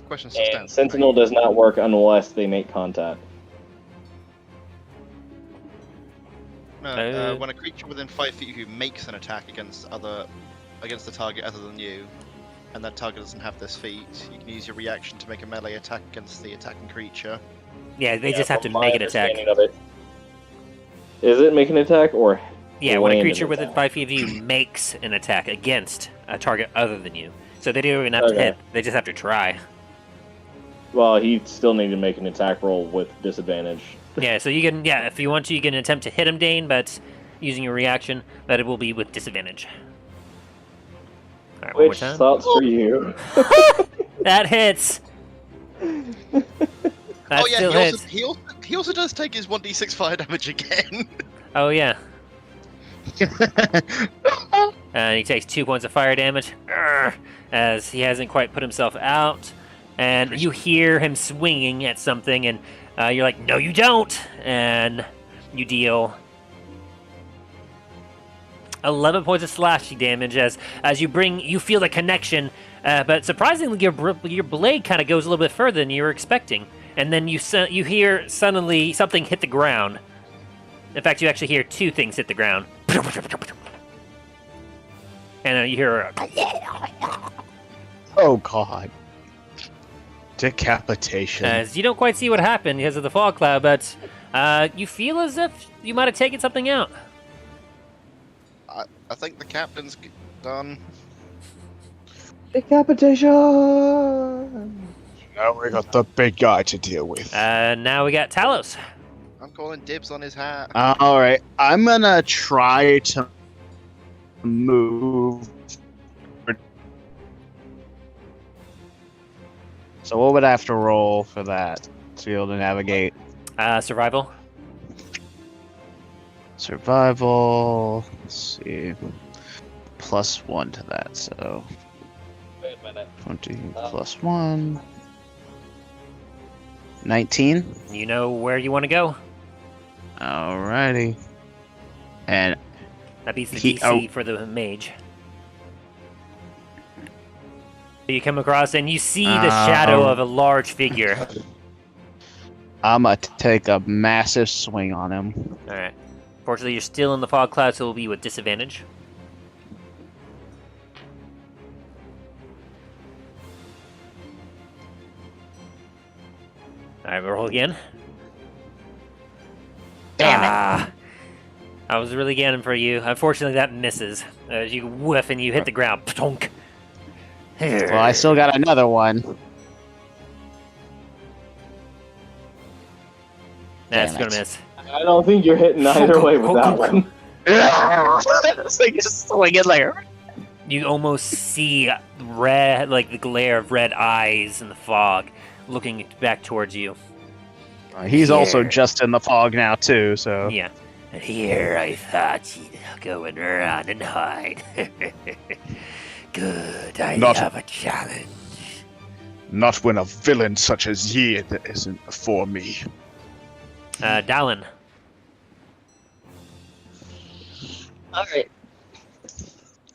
Speaker 4: Question still
Speaker 7: And
Speaker 4: stands.
Speaker 7: Sentinel does not work unless they make contact.
Speaker 4: No, when a creature within 5 feet of you makes an attack against the target other than you, and that target doesn't have this feat, you can use your reaction to make a melee attack against the attacking creature.
Speaker 1: Yeah, they just have to
Speaker 7: from my
Speaker 1: make an attack.
Speaker 7: understanding of it. Is it make an attack or?
Speaker 1: Yeah, when a
Speaker 7: land an
Speaker 1: creature within
Speaker 7: attack?
Speaker 1: 5 feet of you makes an attack against a target other than you. So they don't even have to
Speaker 7: Okay.
Speaker 1: hit, they just have to try.
Speaker 7: Well, he still need to make an attack roll with disadvantage.
Speaker 1: Yeah, so you can, if you want to, you can attempt to hit him, Dane, but using your reaction, but it will be with disadvantage. Alright, one more
Speaker 7: Which
Speaker 1: time.
Speaker 7: sucks for you.
Speaker 1: That hits! That
Speaker 4: oh yeah,
Speaker 1: still
Speaker 4: he
Speaker 1: hits.
Speaker 4: also, he also does take his 1d6 fire damage again.
Speaker 1: Oh, yeah. And he takes 2 points of fire damage, as he hasn't quite put himself out. And you hear him swinging at something, and you're like, "No, you don't!" And you deal 11 points of slashing damage as you feel the connection, but surprisingly, your blade kind of goes a little bit further than you were expecting. And then you hear suddenly something hit the ground. In fact, you actually hear 2 things hit the ground. And you hear
Speaker 2: Oh god. Decapitation.
Speaker 1: as you don't quite see what happened because of the fog cloud, but you feel as if you might have taken something out.
Speaker 4: I think the captain's done.
Speaker 7: Decapitation!
Speaker 2: Now we got the big guy to deal with.
Speaker 1: Now we got Talos.
Speaker 4: I'm calling dibs on his hat.
Speaker 2: Alright, I'm gonna try to move. So what would I have to roll for that to be able to navigate?
Speaker 1: Survival.
Speaker 2: Survival. Let's see. +1 to that, so
Speaker 8: Wait a minute.
Speaker 2: 20 plus 1. 19.
Speaker 1: You know where you want to go?
Speaker 2: Alrighty. And
Speaker 1: That beats the
Speaker 2: He-
Speaker 1: DC for the mage. You come across and you see the shadow of a large figure.
Speaker 2: I'm gonna take a massive swing on him.
Speaker 1: Alright. Fortunately, you're still in the fog cloud, so it'll be with disadvantage. Alright, roll again.
Speaker 2: Damn it.
Speaker 1: I was really getting for you. Unfortunately, that misses. As you whiff and you hit the ground. Ptonk.
Speaker 2: Well, I still got another one.
Speaker 1: That's
Speaker 2: Damn
Speaker 1: gonna
Speaker 2: it.
Speaker 1: miss.
Speaker 7: I don't think you're hitting either way with that one.
Speaker 2: It's like just swinging like.
Speaker 1: You almost see red, like the glare of red eyes in the fog, looking back towards you.
Speaker 2: He's also
Speaker 1: Here.
Speaker 2: just in the fog now too, so.
Speaker 1: Yeah. And here I thought you'd go and run and hide. Good, I
Speaker 2: Not-
Speaker 1: have a challenge.
Speaker 2: Not when a villain such as ye that isn't before me.
Speaker 1: Dallin.
Speaker 5: Alright.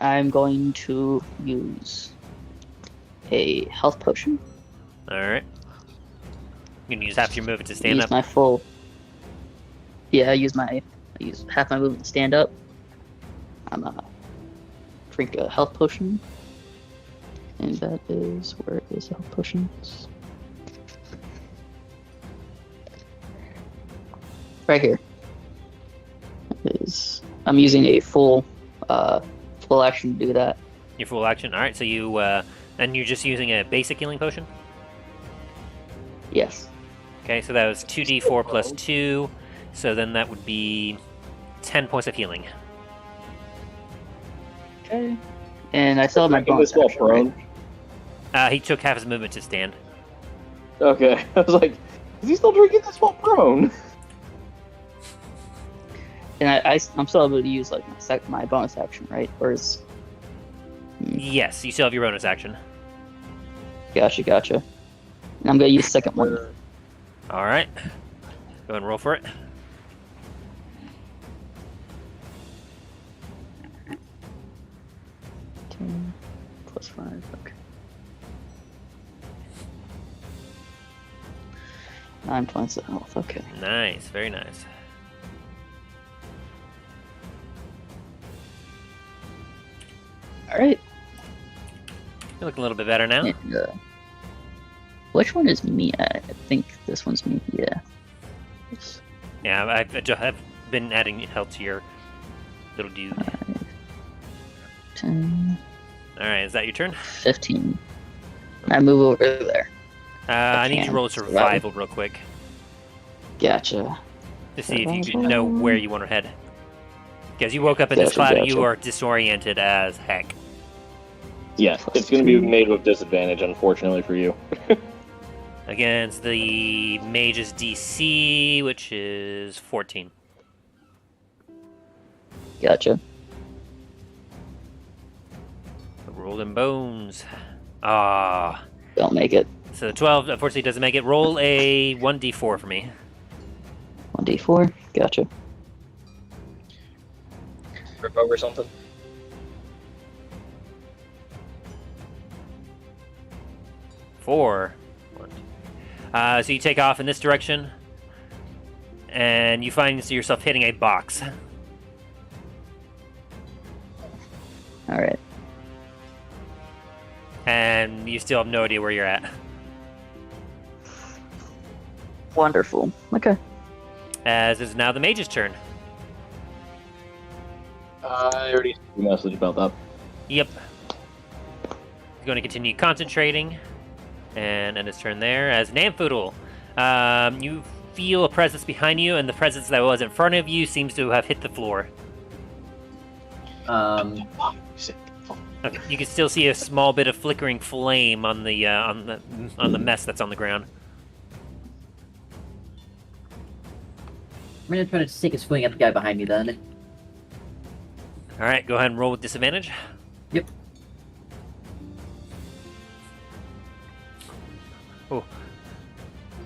Speaker 5: I'm going to use a health potion.
Speaker 1: Alright. You can use half your movement to stand
Speaker 5: use
Speaker 1: up.
Speaker 5: my full. Yeah, I use half my movement to stand up. I'm drink a health potion. And that is where is the health potions? Right here. I'm using a full action to do that.
Speaker 1: Your full action. Alright, so you, and you're just using a basic healing potion?
Speaker 5: Yes.
Speaker 1: Okay, so that was 2d4 plus 2, so then that would be 10 points of healing.
Speaker 5: Okay. And I still have my
Speaker 7: Drinking
Speaker 5: bonus
Speaker 7: this while
Speaker 5: action, right?
Speaker 7: prone.
Speaker 1: He took half his movement to stand.
Speaker 7: Okay, I was like, is he still drinking this while prone?
Speaker 5: And I'm still able to use like my bonus action, right? Or is
Speaker 1: Yes, you still have your bonus action.
Speaker 5: gotcha. And I'm gonna use second one.
Speaker 1: Alright. Go ahead and roll for it.
Speaker 5: +5. Okay. 9 points of health. Okay.
Speaker 1: Nice, very nice.
Speaker 5: All right.
Speaker 1: You look a little bit better now.
Speaker 5: And, which one is me? I think this one's me. Yeah.
Speaker 1: Yeah, I've been adding health to your little dude.
Speaker 5: 10,
Speaker 1: Alright, is that your turn?
Speaker 5: 15. I move over there.
Speaker 1: I need you to
Speaker 5: can.
Speaker 1: roll survival real quick
Speaker 5: Gotcha.
Speaker 1: to see if you can know where you want to head. Because you woke up in this
Speaker 5: Gotcha,
Speaker 1: cloud and you
Speaker 5: gotcha.
Speaker 1: are disoriented as heck.
Speaker 7: Yes, it's going to be made with disadvantage, unfortunately for you.
Speaker 1: Against the mage's DC, which is 14.
Speaker 5: Gotcha.
Speaker 1: Rolled in bones. Ah.
Speaker 5: Don't make it.
Speaker 1: So the 12 unfortunately doesn't make it. Roll a 1d4 for me.
Speaker 5: 1d4. Gotcha.
Speaker 8: Trip over something?
Speaker 1: Four. So you take off in this direction, and you find yourself hitting a box.
Speaker 5: All right.
Speaker 1: And you still have no idea where you're at.
Speaker 5: Wonderful. Okay.
Speaker 1: As is now the mage's turn.
Speaker 7: I already sent you a message about that.
Speaker 1: Yep. He's going to continue concentrating. And end his turn there. As Namfoodle, you feel a presence behind you, and the presence that was in front of you seems to have hit the floor. Okay, you can still see a small bit of flickering flame on the mess that's on the ground.
Speaker 3: gonna try to take a swing at the guy behind me then.
Speaker 1: All right, go ahead and roll with disadvantage.
Speaker 3: Yep.
Speaker 1: Oh.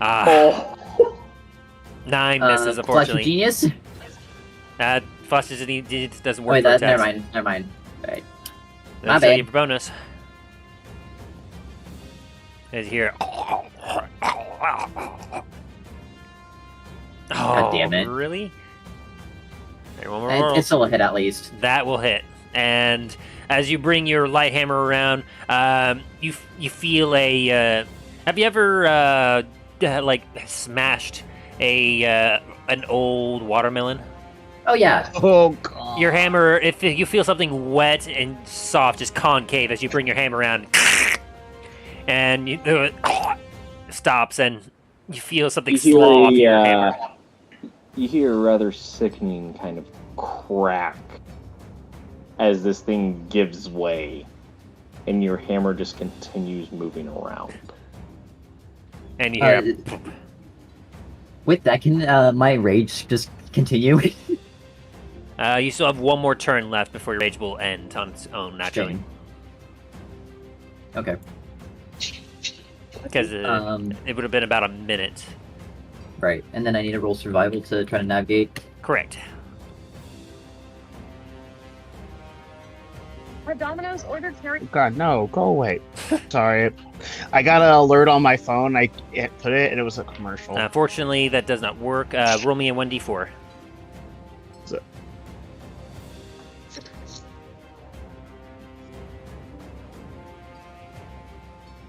Speaker 7: Oh.
Speaker 1: 9 misses,
Speaker 3: Flash of
Speaker 1: unfortunately.
Speaker 3: genius.
Speaker 1: Flash it doesn't work
Speaker 3: Wait,
Speaker 1: for
Speaker 3: that never
Speaker 1: attacks.
Speaker 3: mind. Never mind. Right.
Speaker 1: That's
Speaker 3: My bad.
Speaker 1: your bonus. As you hear.
Speaker 3: God damn it.
Speaker 1: Really? Right, one more roll.
Speaker 3: It's still a hit at least.
Speaker 1: That will hit. And as you bring your light hammer around, you feel a. Have you ever like smashed an old watermelon?
Speaker 3: Oh yeah.
Speaker 2: Oh god.
Speaker 1: Your hammer, if you feel something wet and soft, just concave as you bring your hammer around, and it stops, and you feel something slaw off your hammer.
Speaker 7: You hear a rather sickening kind of crack as this thing gives way, and your hammer just continues moving around.
Speaker 1: And you hear.
Speaker 3: With that, can my rage just continue?
Speaker 1: You still have one more turn left before your rage will end on its own naturally.
Speaker 3: Okay.
Speaker 1: Because it would have been about a minute.
Speaker 3: Right, and then I need to roll survival to try to navigate.
Speaker 1: Correct.
Speaker 9: Our Domino's ordered carry.
Speaker 2: God, no, go away. Sorry. I got an alert on my phone. I put it, and it was a commercial.
Speaker 1: Unfortunately, that does not work. Roll me a 1d4.
Speaker 2: So-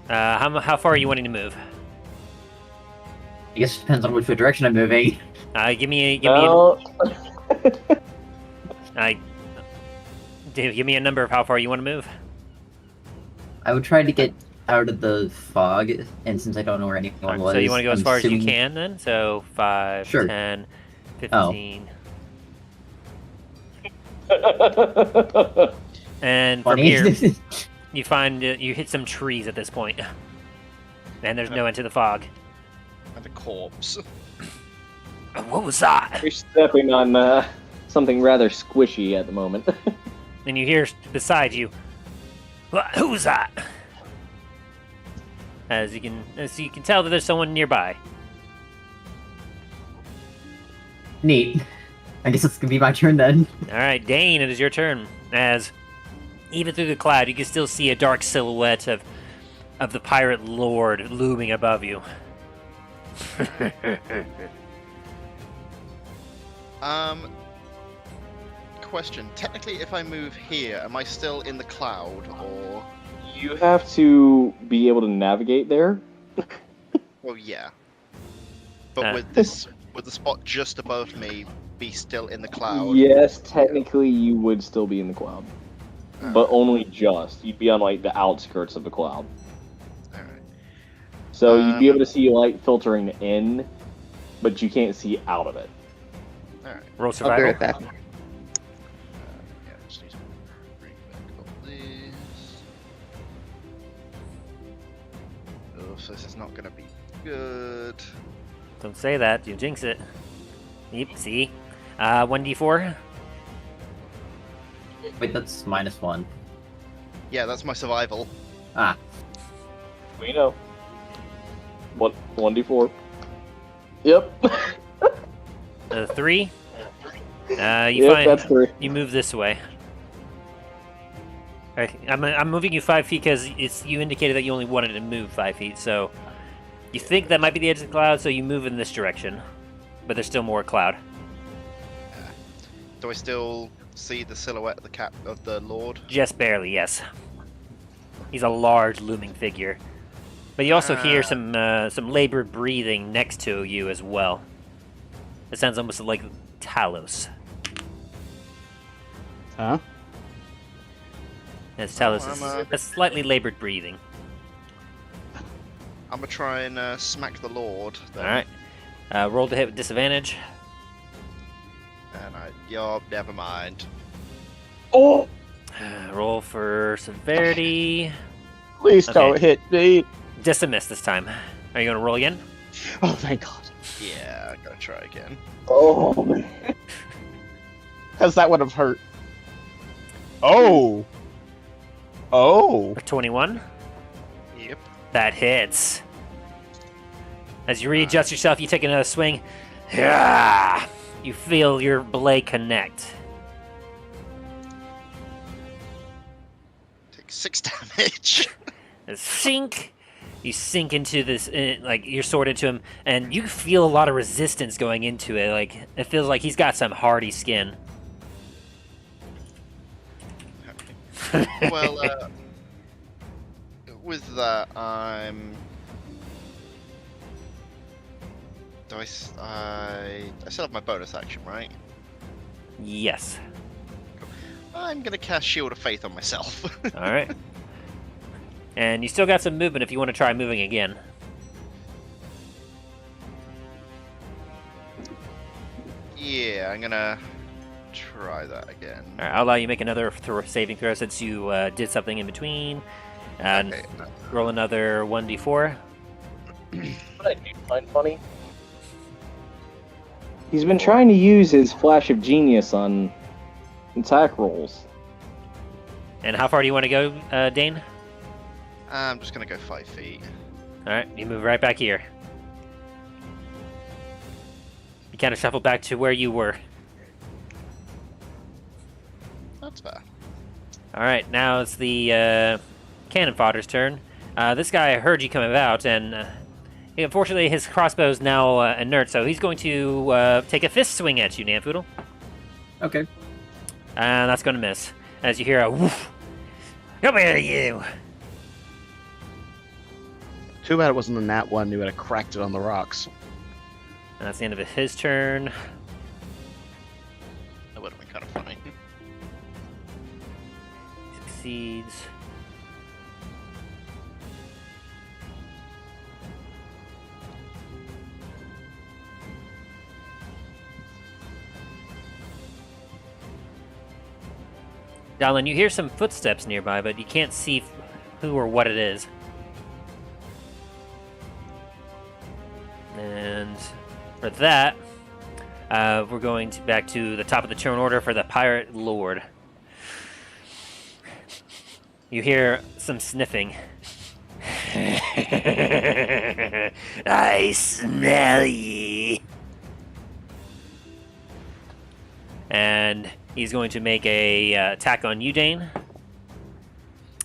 Speaker 1: How far are you wanting to move?
Speaker 3: I guess it depends on which direction I'm moving.
Speaker 1: Give me a number of how far you want to move.
Speaker 3: I would try to get out of the fog, and since I don't know where anyone was...
Speaker 1: So you want to go as
Speaker 3: I'm
Speaker 1: far as you
Speaker 3: assuming-
Speaker 1: can then? So 5,
Speaker 3: Sure.
Speaker 1: 10, 15. And from
Speaker 3: 20?
Speaker 1: here, you find you hit some trees at this point. And there's no end to the fog.
Speaker 4: And a corpse.
Speaker 1: What was that?
Speaker 7: You're stepping on something rather squishy at the moment.
Speaker 1: And you hear beside you, who's that? As you can tell that there's someone nearby.
Speaker 3: Neat. I guess it's gonna be my turn then.
Speaker 1: All right, Dane, it is your turn. As even through the cloud, you can still see a dark silhouette of the pirate lord looming above you.
Speaker 4: Question. Technically, if I move here, am I still in the cloud, or...
Speaker 7: You have to be able to navigate there.
Speaker 4: Well, yeah. But would the spot just above me be still in the cloud?
Speaker 7: Yes, technically you would still be in the cloud. But only just. You'd be on like the outskirts of the cloud.
Speaker 4: Alright.
Speaker 7: So you'd be able to see light filtering in, but you can't see out of it.
Speaker 4: Alright.
Speaker 1: Roll
Speaker 2: I'll be
Speaker 1: survival.
Speaker 2: right back.
Speaker 4: Yeah, just need to bring back all these. Oh, so this is not gonna be good.
Speaker 1: Don't say that. You jinx it. Yep. See. 1d4.
Speaker 3: Wait, that's -1.
Speaker 4: Yeah, that's my survival.
Speaker 3: Ah,
Speaker 7: We know. 1d4. Yep.
Speaker 1: 3. You
Speaker 7: Yep,
Speaker 1: find
Speaker 7: that's 3.
Speaker 1: you move this way. Alright, I'm moving you 5 feet because you indicated that you only wanted to move 5 feet. So you think that might be the edge of the cloud, so you move in this direction. But there's still more cloud.
Speaker 4: Do I still see the silhouette of the Lord?
Speaker 1: Just barely, yes. He's a large, looming figure. But you also hear some labored breathing next to you as well. It sounds almost like Talos.
Speaker 2: Huh?
Speaker 1: As Talos
Speaker 4: I'm,
Speaker 1: is a slightly labored breathing.
Speaker 4: I'm gonna try and smack the Lord. Then.
Speaker 1: Alright. Roll to hit with disadvantage.
Speaker 4: And never mind.
Speaker 7: Oh!
Speaker 1: Roll for severity.
Speaker 2: Please
Speaker 1: Okay.
Speaker 2: don't hit me.
Speaker 1: Just a miss this time. Are you going to roll again?
Speaker 2: Oh, thank God.
Speaker 4: Yeah, I gotta try again.
Speaker 7: Oh, man.
Speaker 2: Because that would have hurt. Oh! Oh!
Speaker 1: For 21.
Speaker 4: Yep.
Speaker 1: That hits. As you readjust yourself, you take another swing. Yeah! You feel your blade connect.
Speaker 4: Take 6 damage.
Speaker 1: Sink! You sink into this, like, you're sword into him, and you feel a lot of resistance going into it. Like, it feels like he's got some hardy skin.
Speaker 4: Well, with that, Do I still have my bonus action, right?
Speaker 1: Yes.
Speaker 4: I'm gonna cast Shield of Faith on myself.
Speaker 1: Alright. And you still got some movement if you want to try moving again.
Speaker 4: Yeah, I'm gonna try that again.
Speaker 1: Alright, I'll allow you to make another saving throw since you did something in between. And
Speaker 4: Okay.
Speaker 1: roll another 1d4.
Speaker 8: What I do find funny,
Speaker 7: He's been trying to use his flash of genius on attack rolls.
Speaker 1: And how far do you want to go, Dane?
Speaker 4: I'm just gonna go 5 feet.
Speaker 1: Alright, you move right back here. You kind of shuffle back to where you were.
Speaker 4: That's fair.
Speaker 1: Alright, now it's the cannon fodder's turn. This guy heard you come about, and unfortunately his crossbow is now inert, so he's going to take a fist swing at you, Nanfoodle.
Speaker 9: Okay.
Speaker 1: And that's going to miss. As you hear a woof. Come here, you!
Speaker 2: Too bad it wasn't a nat one. You would have cracked it on the rocks.
Speaker 1: And that's the end of his turn.
Speaker 4: That would have been kind of funny.
Speaker 1: Succeeds. Dallin, you hear some footsteps nearby, but you can't see who or what it is. And for that, we're going back to the top of the turn order for the Pirate Lord. You hear some sniffing. I smell ye. And he's going to make a attack on you, Dane.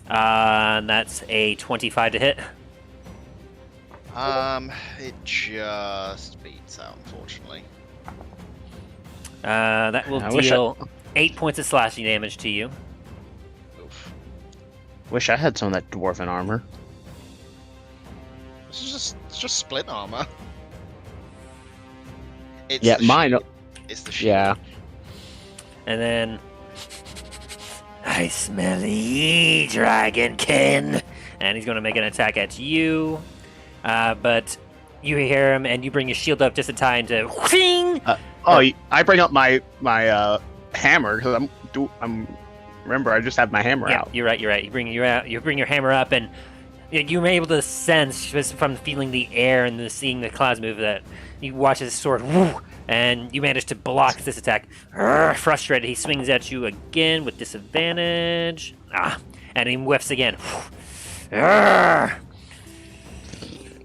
Speaker 1: And that's a 25 to hit.
Speaker 4: It just beats out, unfortunately.
Speaker 1: That will
Speaker 2: I wish
Speaker 1: deal 8 points of slashing damage to you.
Speaker 4: Oof.
Speaker 2: Wish I had some of that dwarven armor.
Speaker 4: It's just split armor. It's
Speaker 2: Yeah,
Speaker 4: the
Speaker 2: mine.
Speaker 4: shield. It's the shield.
Speaker 2: Yeah.
Speaker 1: And then I smell ye, dragonkin. And he's going to make an attack at you. But you hear him, and you bring your shield up just in time to. Whing!
Speaker 2: I bring up my hammer because I'm. Remember, I just have my hammer
Speaker 1: Yeah,
Speaker 2: out.
Speaker 1: you're right. You bring your hammer up, and you were able to sense just from feeling the air and seeing the clouds move that you watch his sword, woo, and you manage to block this attack. Frustrated, he swings at you again with disadvantage. And he whiffs again.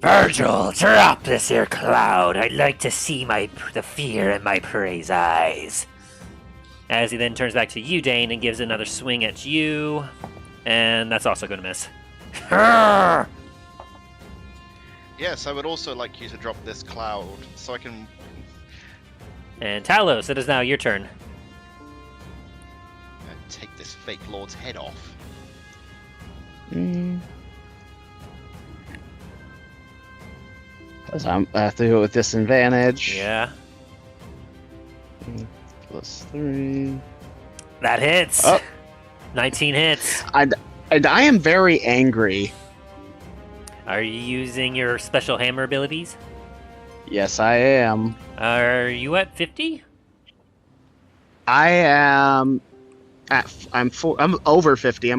Speaker 1: Virgil, drop this here cloud. I'd like to see the fear in my prey's eyes. As he then turns back to you, Dane, and gives another swing at you. And that's also going to miss.
Speaker 4: Yes, I would also like you to drop this cloud so I can.
Speaker 1: And Talos, it is now your turn.
Speaker 4: Take this fake lord's head off.
Speaker 2: So I have to go with disadvantage.
Speaker 1: Yeah.
Speaker 2: +3.
Speaker 1: That hits.
Speaker 2: Oh.
Speaker 1: 19 hits.
Speaker 2: And I am very angry.
Speaker 1: Are you using your special hammer abilities?
Speaker 2: Yes, I am.
Speaker 1: Are you at 50?
Speaker 2: I am I'm over 50.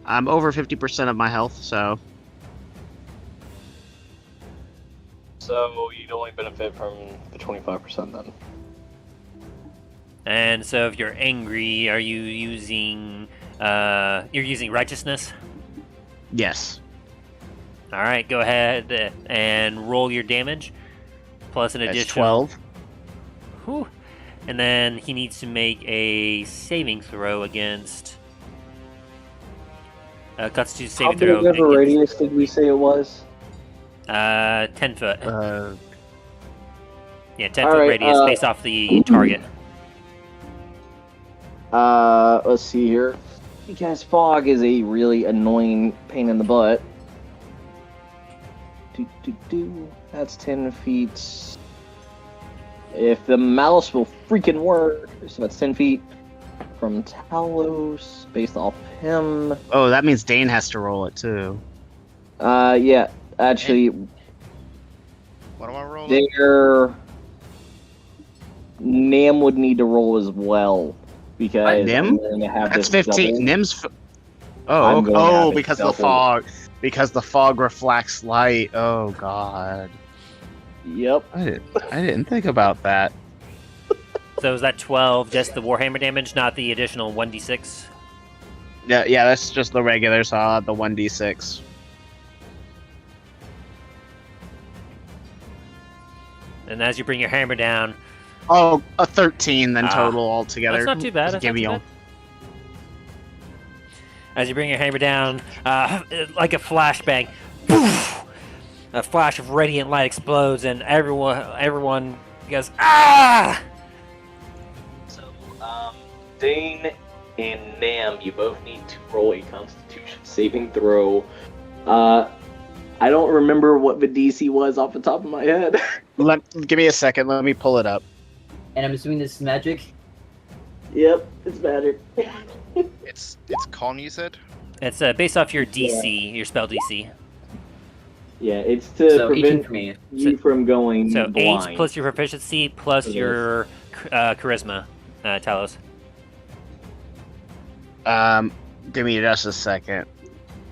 Speaker 2: I'm over 50% of my health, so
Speaker 7: So you'd only benefit from the 25% then.
Speaker 1: And so if you're angry, are you using you're using righteousness?
Speaker 2: Yes.
Speaker 1: All right, go ahead and roll your damage plus an
Speaker 2: That's
Speaker 1: additional
Speaker 2: 12.
Speaker 1: Whew. And then he needs to make a saving throw against Constitution
Speaker 7: How
Speaker 1: saving
Speaker 7: big
Speaker 1: throw.
Speaker 7: of a
Speaker 1: against,
Speaker 7: radius did we say it was?
Speaker 1: 10 foot. Yeah, 10
Speaker 7: all
Speaker 1: foot
Speaker 7: right,
Speaker 1: radius based off the target.
Speaker 7: Let's see here. Because fog is a really annoying pain in the butt. That's 10 feet. If the mouse will freaking work, so that's 10 feet from Talos, based off him.
Speaker 2: Oh, that means Dane has to roll it too.
Speaker 7: Yeah, actually,
Speaker 4: What am I rolling?
Speaker 7: there. Nam would need to roll as well because
Speaker 2: Nim?
Speaker 7: I'm going to have
Speaker 2: That's
Speaker 7: this
Speaker 2: 15.
Speaker 7: double.
Speaker 2: Nim's.
Speaker 7: I'm going to have it
Speaker 2: Because of the
Speaker 7: doubled.
Speaker 2: fog. Because the fog reflects light. Oh God.
Speaker 7: Yep.
Speaker 2: I didn't think about that.
Speaker 1: So is that 12 just the Warhammer damage, not the additional 1d6?
Speaker 2: Yeah, that's just the regular, so I'll add the 1d6.
Speaker 1: And as you bring your hammer down,
Speaker 2: Oh, a 13 then
Speaker 1: Ah,
Speaker 2: total altogether.
Speaker 1: that's not too bad. That's
Speaker 2: Give
Speaker 1: not
Speaker 2: me
Speaker 1: too
Speaker 2: all.
Speaker 1: bad. As you bring your hammer down, like a flashbang, poof, a flash of radiant light explodes, and everyone goes, ah!
Speaker 8: So, Dane and Nam, you both need to roll a Constitution saving throw.
Speaker 7: I don't remember what the DC was off the top of my head.
Speaker 2: Give me a second. Let me pull it up.
Speaker 3: And I'm assuming this is magic.
Speaker 7: Yep, it's magic.
Speaker 4: It's con, you said?
Speaker 1: It's based off your DC, your spell DC.
Speaker 7: Yeah, it's to
Speaker 3: So 18
Speaker 7: prevent
Speaker 3: for me.
Speaker 7: you from going
Speaker 1: So
Speaker 7: blind.
Speaker 1: 8 plus your proficiency plus
Speaker 7: It is.
Speaker 1: your charisma, Talos.
Speaker 2: Give me just a second.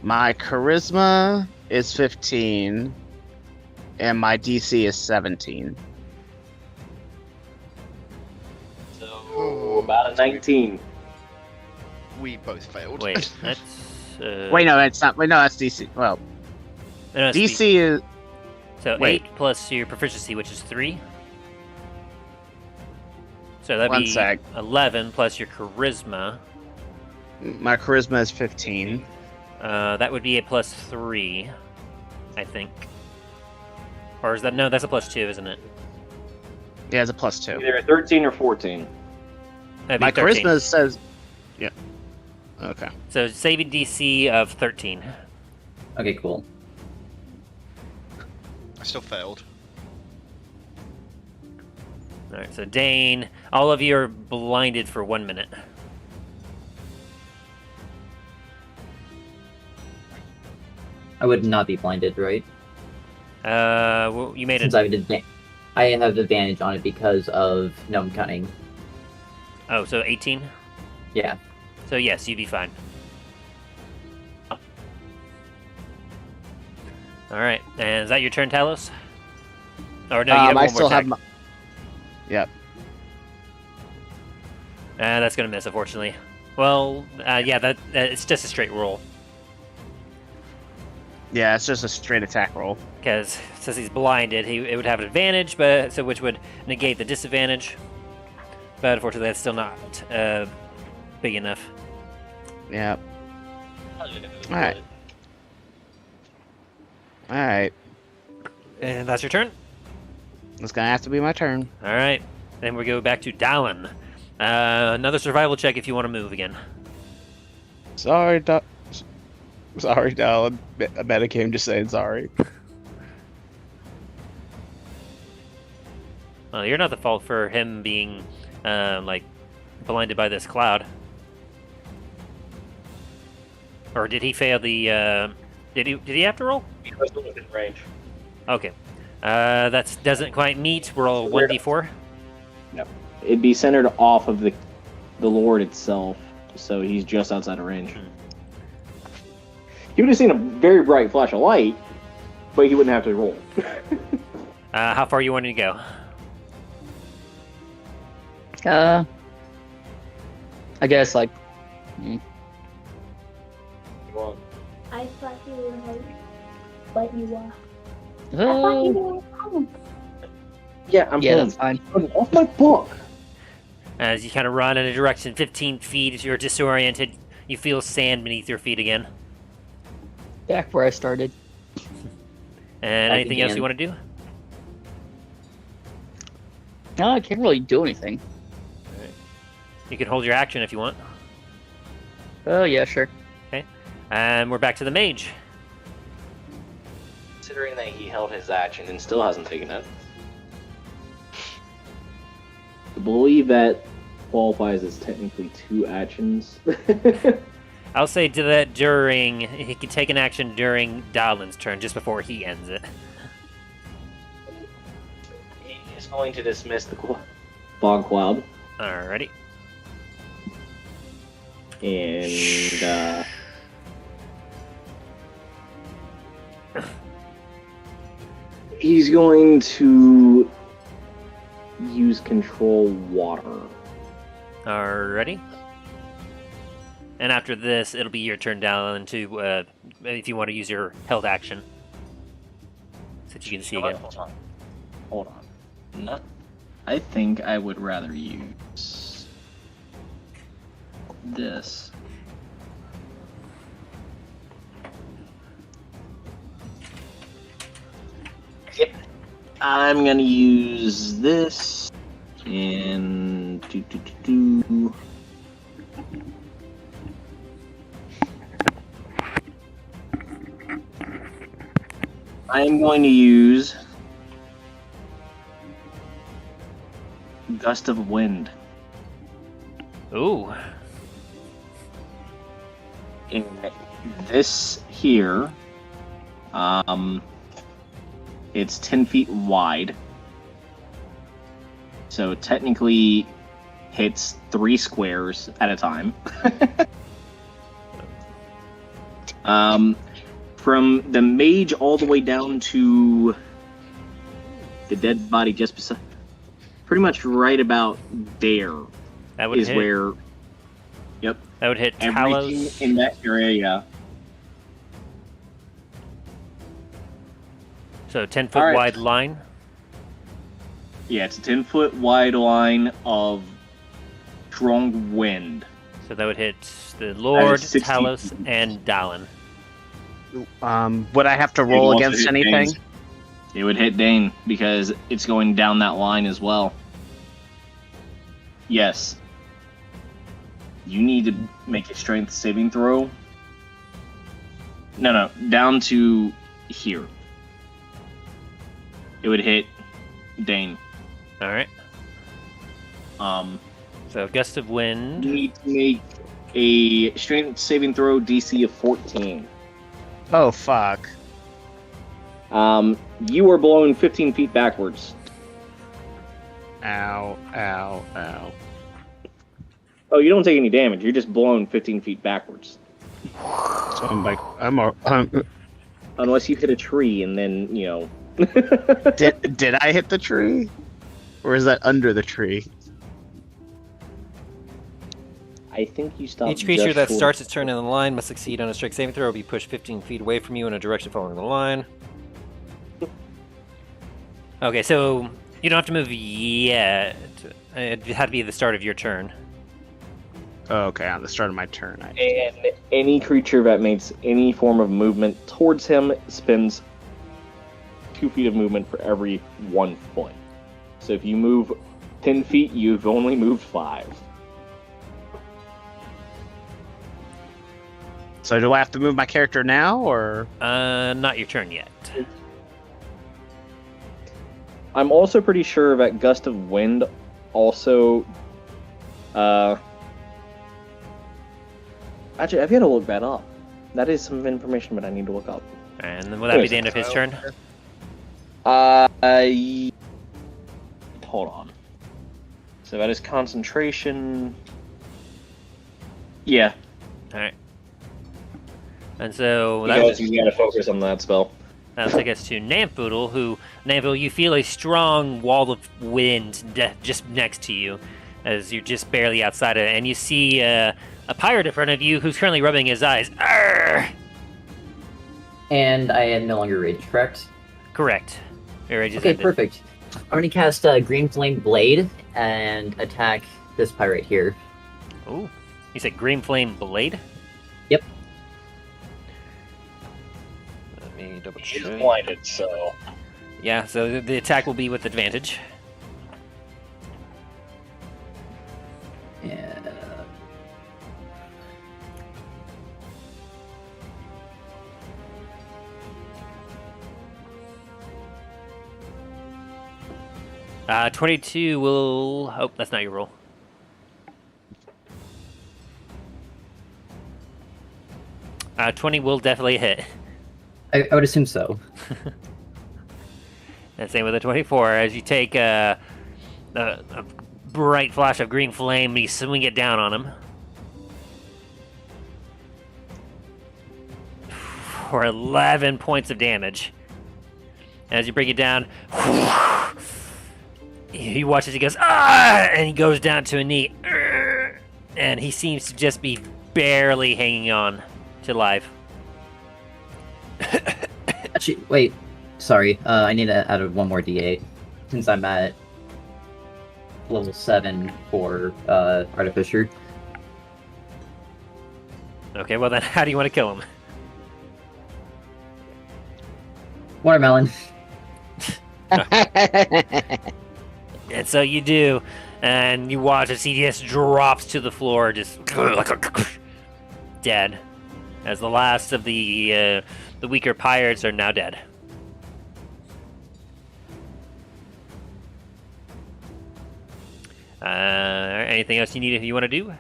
Speaker 2: My charisma is 15, and my DC is 17.
Speaker 8: So, about a 19.
Speaker 4: We both failed.
Speaker 1: Wait, that's...
Speaker 2: Wait, no, that's not. Wait, no, that's DC. Well,
Speaker 1: no, it's
Speaker 2: DC is.
Speaker 1: So
Speaker 2: wait.
Speaker 1: 8 plus your proficiency, which is 3. So that'd
Speaker 2: One
Speaker 1: be
Speaker 2: sec.
Speaker 1: 11 plus your charisma.
Speaker 2: My charisma is 15.
Speaker 1: That would be a plus 3, I think. Or is that... No, that's a plus 2, isn't it?
Speaker 2: Yeah, it's a plus 2.
Speaker 7: Either 13 or 14.
Speaker 1: That'd be
Speaker 2: My
Speaker 1: 13.
Speaker 2: charisma says. Yeah. Okay.
Speaker 1: So saving DC of 13.
Speaker 3: Okay, cool.
Speaker 4: I still failed.
Speaker 1: Alright, so Dane, all of you are blinded for 1 minute.
Speaker 3: I would not be blinded, right?
Speaker 1: Well, you made
Speaker 3: Since
Speaker 1: it.
Speaker 3: I have advantage on it because of gnome cunning.
Speaker 1: Oh, so 18?
Speaker 3: Yeah.
Speaker 1: So yes, you'd be fine. Alright, and is that your turn, Talos? Or no, you have one
Speaker 2: I
Speaker 1: more
Speaker 2: still
Speaker 1: attack.
Speaker 2: have my. Yep.
Speaker 1: That's gonna miss, unfortunately. Well, yeah, that it's just a straight roll.
Speaker 2: Yeah, it's just a straight attack roll.
Speaker 1: Because since he's blinded, it would have an advantage, but which would negate the disadvantage. But unfortunately, that's still not big enough.
Speaker 2: Yep. Alright. Alright.
Speaker 1: And that's your turn.
Speaker 2: It's gonna have to be my turn.
Speaker 1: All right. Then we go back to Dallin. Another survival check if you want to move again.
Speaker 2: Sorry, Sorry, Dallin. I bet I came just saying sorry.
Speaker 1: Well, you're not the fault for him being like blinded by this cloud. Or did he fail the? Did he have to roll?
Speaker 8: He wasn't within range.
Speaker 1: Okay. That doesn't quite meet. Roll 1d4.
Speaker 7: It'd be centered off of the Lord itself, so he's just outside of range. He would have seen a very bright flash of light, but he wouldn't have to roll.
Speaker 1: How far you wanting to go?
Speaker 5: I guess like.
Speaker 8: Come on.
Speaker 9: I thought you were like, but you were. I thought you were home.
Speaker 7: Yeah, I'm
Speaker 5: Yeah,
Speaker 7: home.
Speaker 5: that's fine.
Speaker 7: Off my book.
Speaker 1: As you kind of run in a direction 15 feet, as you're disoriented, you feel sand beneath your feet again.
Speaker 5: Back where I started.
Speaker 1: And
Speaker 3: Back
Speaker 1: anything else
Speaker 3: again.
Speaker 1: you want to do?
Speaker 5: No, I can't really do anything.
Speaker 1: You can hold your action if you want.
Speaker 5: Oh yeah, sure.
Speaker 1: And we're back to the mage.
Speaker 8: Considering that he held his action and still hasn't taken it. I believe that qualifies as technically 2 actions.
Speaker 1: I'll say to that during... He can take an action during Dalin's turn, just before he ends it.
Speaker 8: He is going to dismiss the fog cloud.
Speaker 1: Alrighty.
Speaker 7: And he's going to use control water.
Speaker 1: Alrighty. And after this, it'll be your turn, Dalin, to if you want to use your health action, so that you can see
Speaker 8: You know what?
Speaker 1: again.
Speaker 8: Hold on. No, I think I would rather use this. Yep. I'm gonna use this and I'm going to use Gust of Wind.
Speaker 1: Ooh.
Speaker 8: In this here, it's 10 feet wide. So technically hits 3 squares at a time. From the mage all the way down to the dead body just beside, pretty much right about there
Speaker 1: That would
Speaker 8: is
Speaker 1: hit.
Speaker 8: where, yep,
Speaker 1: That would hit
Speaker 8: everything
Speaker 1: Talos.
Speaker 8: in that area.
Speaker 1: So 10-foot
Speaker 8: Alright.
Speaker 1: wide line.
Speaker 8: Yeah, it's a 10-foot wide line of strong wind.
Speaker 1: So that would hit the Lord,
Speaker 8: 60
Speaker 1: Talos,
Speaker 8: feet.
Speaker 1: and Dalin.
Speaker 2: Would I have to
Speaker 8: It would
Speaker 2: roll
Speaker 8: also
Speaker 2: against
Speaker 8: hit
Speaker 2: anything?
Speaker 8: Dane's. It would hit Dane because it's going down that line as well. Yes. You need to make a strength saving throw. No, down to here. It would hit Dane.
Speaker 1: Alright. So gust of wind.
Speaker 8: You need to make a strength saving throw DC of 14.
Speaker 2: Oh fuck!
Speaker 7: You are blown 15 feet backwards.
Speaker 2: Ow! Ow! Ow!
Speaker 7: Oh, you don't take any damage. You're just blown 15 feet backwards.
Speaker 2: So I'm like,
Speaker 7: Unless you hit a tree and then, you know.
Speaker 2: did I hit the tree, or is that under the tree?
Speaker 7: I think you stopped.
Speaker 10: Each creature
Speaker 7: just
Speaker 10: that
Speaker 7: short.
Speaker 10: starts its turn in the line must succeed on a strength saving throw or be pushed 15 feet away from you in a direction following the line.
Speaker 1: Okay, so you don't have to move yet. It had to be the start of your turn.
Speaker 2: Oh, okay, on the start of my turn.
Speaker 7: And any creature that makes any form of movement towards him spends 2 feet of movement for every 1 foot. So if you move 10 feet, you've only moved 5.
Speaker 2: So do I have to move my character now, or?
Speaker 1: Not your turn yet.
Speaker 7: I'm also pretty sure that Gust of Wind also. Actually, I've got to look that up. That is some information that I need to look up.
Speaker 1: And then will that be the end of his turn?
Speaker 7: Hold on. So that is concentration. Yeah,
Speaker 1: Alright. And so
Speaker 7: you gotta focus on that spell.
Speaker 1: That'll take us to Nampoodle, who, Nampoodle, you feel a strong wall of wind just next to you, as you're just barely outside of it, and you see a pirate in front of you who's currently rubbing his eyes. Arr!
Speaker 3: And I am no longer rage, correct?
Speaker 1: Correct. Your rage is
Speaker 3: Okay,
Speaker 1: ended.
Speaker 3: perfect. I'm gonna cast Green Flame Blade and attack this pirate here.
Speaker 1: Ooh. You said Green Flame Blade?
Speaker 3: Yep.
Speaker 1: Let me double
Speaker 7: He's
Speaker 1: check.
Speaker 7: blinded, so
Speaker 1: Yeah, so the attack will be with advantage.
Speaker 3: Yeah.
Speaker 1: Uh, 22 will... Oh, that's not your roll. 20 will definitely hit.
Speaker 3: I would assume so.
Speaker 1: And same with the 24, as you take a bright flash of green flame and you swing it down on him. For 11 points of damage. As you bring it down, he watches, he goes, ah! And he goes down to a knee. And he seems to just be barely hanging on to life.
Speaker 3: Actually, wait. Sorry. I need to add one more D8 since I'm at level 7 for Artificer.
Speaker 1: Okay, well then, how do you want to kill him?
Speaker 3: Watermelon.
Speaker 1: And so you do, and you watch as he just drops to the floor, just dead. As the last of the weaker pirates are now dead. Anything else you want to do?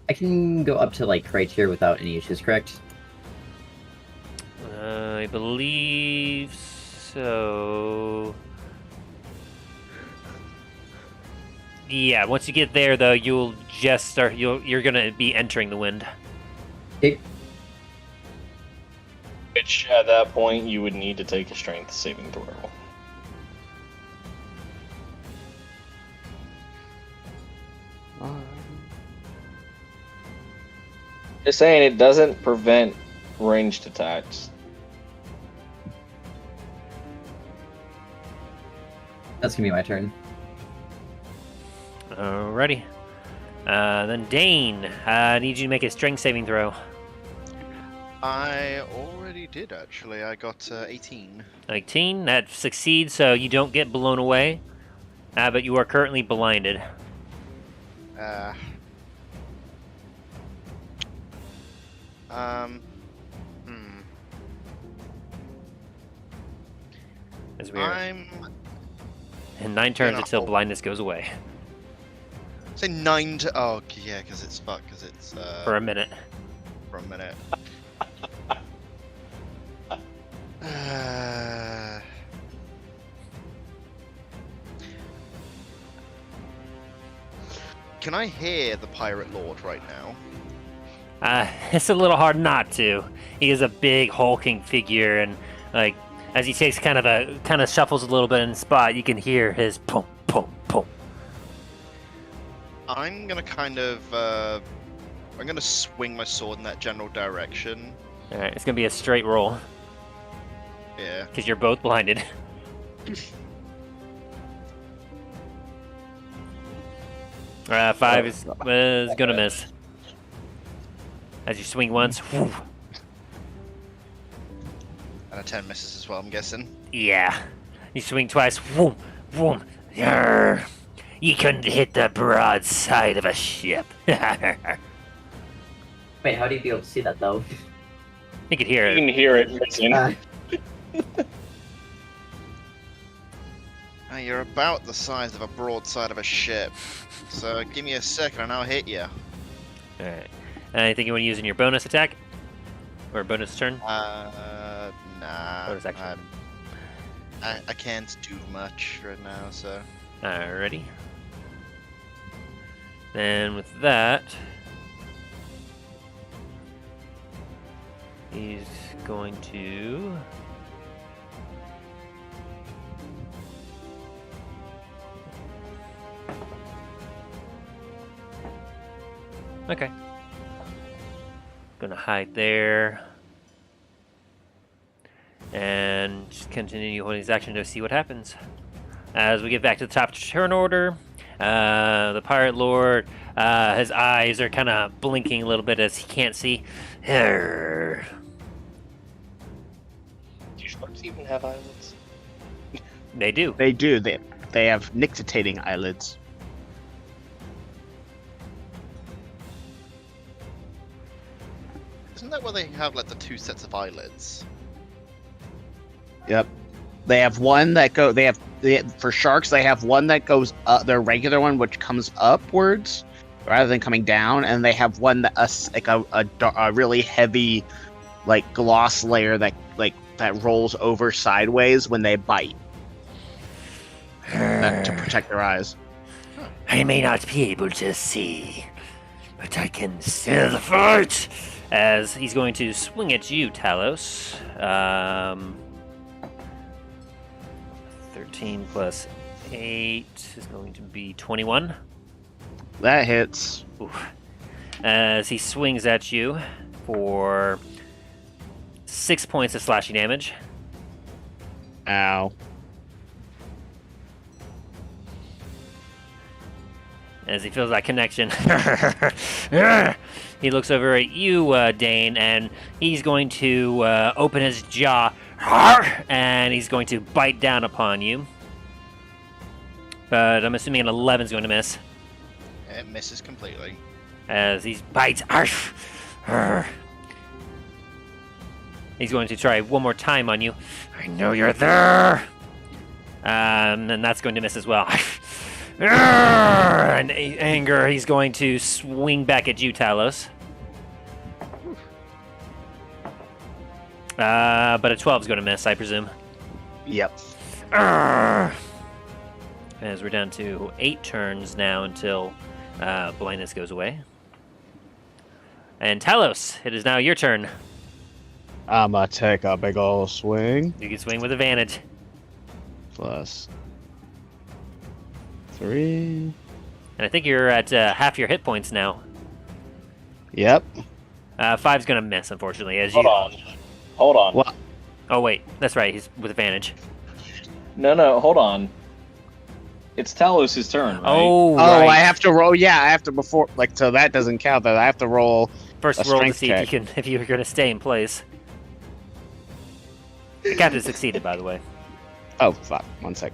Speaker 3: I can go up to like right here without any issues, correct?
Speaker 1: I believe so. Yeah, once you get there, though, you'll just start. You're gonna be entering the wind.
Speaker 3: Okay.
Speaker 7: which at that point you would need to take a strength saving throw. Just saying, it doesn't prevent ranged attacks.
Speaker 3: That's gonna be my turn.
Speaker 1: Alrighty. Then Dane, I need you to make a strength saving throw.
Speaker 4: I already did, actually. I got 18.
Speaker 1: 19, that succeeds, so you don't get blown away. But you are currently blinded. As we are.
Speaker 4: I'm...
Speaker 1: And 9 turns
Speaker 4: gonna
Speaker 1: until
Speaker 4: hold-
Speaker 1: blindness goes away.
Speaker 4: Say 9 to... Oh, yeah, because it's fucked, because it's...
Speaker 1: For a minute.
Speaker 4: For a minute. Can I hear the Pirate Lord right now?
Speaker 1: It's a little hard not to. He is a big hulking figure, and like as he takes kind of shuffles a little bit in the spot, you can hear his pum pum pum.
Speaker 4: I'm gonna kind of... I'm gonna swing my sword in that general direction.
Speaker 1: All right, it's gonna be a straight roll
Speaker 4: Yeah.
Speaker 1: because you're both blinded. 5 is gonna miss. As you swing once, whew,
Speaker 4: And a 10 misses as well, I'm guessing.
Speaker 1: yeah. You swing twice, whoom, whoom. Yarr. You couldn't hit the broadside of a ship. You
Speaker 3: Wait, how do you be able to see that though?
Speaker 1: could hear
Speaker 7: You
Speaker 1: it.
Speaker 7: can hear it missing.
Speaker 4: You're about the size of a broadside of a ship. So give me a second and I'll hit you.
Speaker 1: Alright. Anything you want to use in your bonus attack? Or bonus turn?
Speaker 4: Nah.
Speaker 1: Bonus action.
Speaker 4: I can't do much right now, so...
Speaker 1: Alrighty. Then with that... He's going to... Okay. Gonna hide there. And just continue holding his action to see what happens. As we get back to the top of the turn order, the Pirate Lord, his eyes are kind of blinking a little bit as he can't see.
Speaker 2: Do sharks even have eyelids?
Speaker 1: They do.
Speaker 2: They do. They have nictitating eyelids.
Speaker 4: Isn't that where they have like the two sets of eyelids?
Speaker 2: Yep. They have one that for sharks, they have one that goes up, their regular one, which comes upwards rather than coming down, and they have one that like a really heavy, like gloss layer that rolls over sideways when they bite to protect their eyes.
Speaker 1: I may not be able to see, but I can still fight. As he's going to swing at you, Talos. 13 plus 8 is going to be 21.
Speaker 2: That hits.
Speaker 1: Oof. As he swings at you for 6 points of slashing damage.
Speaker 2: Ow.
Speaker 1: As he feels that connection. He looks over at you, Dane, and he's going to open his jaw, and he's going to bite down upon you. But I'm assuming an 11 is going to miss.
Speaker 4: It misses completely.
Speaker 1: As he bites. He's going to try one more time on you. I know you're there. And that's going to miss as well. And anger, he's going to swing back at you, Talos. But a 12 is going to miss, I presume.
Speaker 2: Yep.
Speaker 1: As we're down to 8 turns now until blindness goes away. And Talos, it is now your turn.
Speaker 2: I'm gonna take a big ol' swing.
Speaker 1: You can swing with advantage.
Speaker 2: Plus 3.
Speaker 1: And I think you're at half your hit points now.
Speaker 2: Yep.
Speaker 1: 5's going to miss, unfortunately.
Speaker 7: Hold on.
Speaker 2: What?
Speaker 1: Oh, wait. That's right. He's with advantage.
Speaker 7: No, hold on. It's Talos' turn, right?
Speaker 1: Oh,
Speaker 2: Oh,
Speaker 1: right.
Speaker 2: I have to roll. Yeah, I have to so that doesn't count. That I have to roll.
Speaker 1: First
Speaker 2: a
Speaker 1: roll to
Speaker 2: strength
Speaker 1: see
Speaker 2: check.
Speaker 1: if you're going to stay in place. The captain succeeded, by the way.
Speaker 2: Oh, fuck. 1 sec.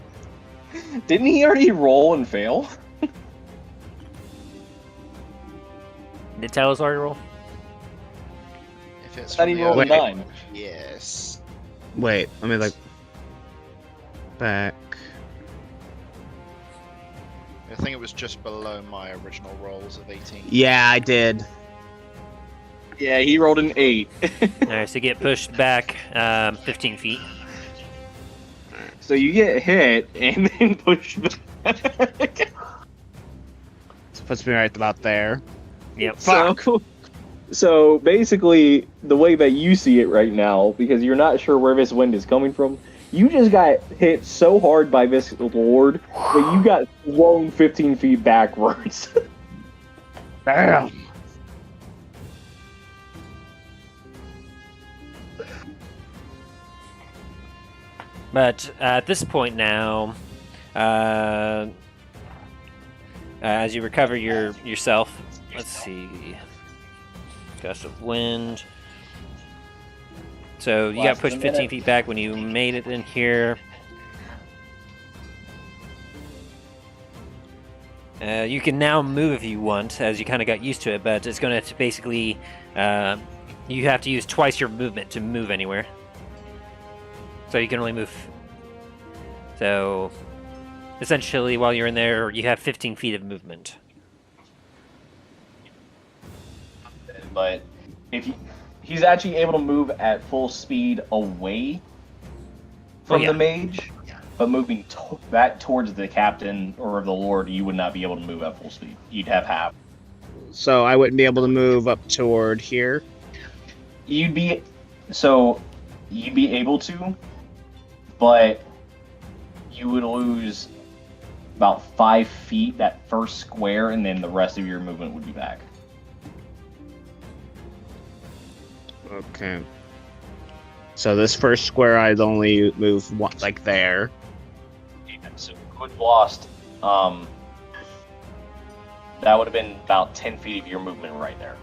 Speaker 7: Didn't he already roll and fail?
Speaker 1: Did Talos already roll?
Speaker 4: If it's
Speaker 7: I thought
Speaker 4: from
Speaker 7: he
Speaker 4: the
Speaker 7: rolled a
Speaker 4: early-
Speaker 7: 9.
Speaker 4: Yes.
Speaker 2: Wait, let me back.
Speaker 4: I think it was just below my original rolls of 18.
Speaker 2: Yeah, I did.
Speaker 7: Yeah, he rolled an 8.
Speaker 1: Alright, so you get pushed back 15 feet.
Speaker 7: So you get hit and then pushed back.
Speaker 2: This puts me right about there.
Speaker 1: Yep.
Speaker 7: So basically, the way that you see it right now, because you're not sure where this wind is coming from, you just got hit so hard by this lord that you got thrown 15 feet backwards.
Speaker 2: Bam!
Speaker 1: But at this point now, as you recover yourself, let's see, gust of wind. So you got pushed 15 feet back when you made it in here. You can now move if you want, as you kind of got used to it, but it's going to basically, you have to use twice your movement to move anywhere. So you can only move. So essentially, while you're in there, you have 15 feet of movement.
Speaker 7: But if he's actually able to move at full speed away from the mage, but moving back towards the captain or the lord, you would not be able to move at full speed. You'd have half.
Speaker 2: So I wouldn't be able to move up toward here.
Speaker 7: You'd be So you'd be able to, but you would lose about 5 feet that first square, and then the rest of your movement would be back.
Speaker 2: Okay. So this first square, I'd only move one, like there.
Speaker 7: So you would have lost. That would have been about 10 feet of your movement right there.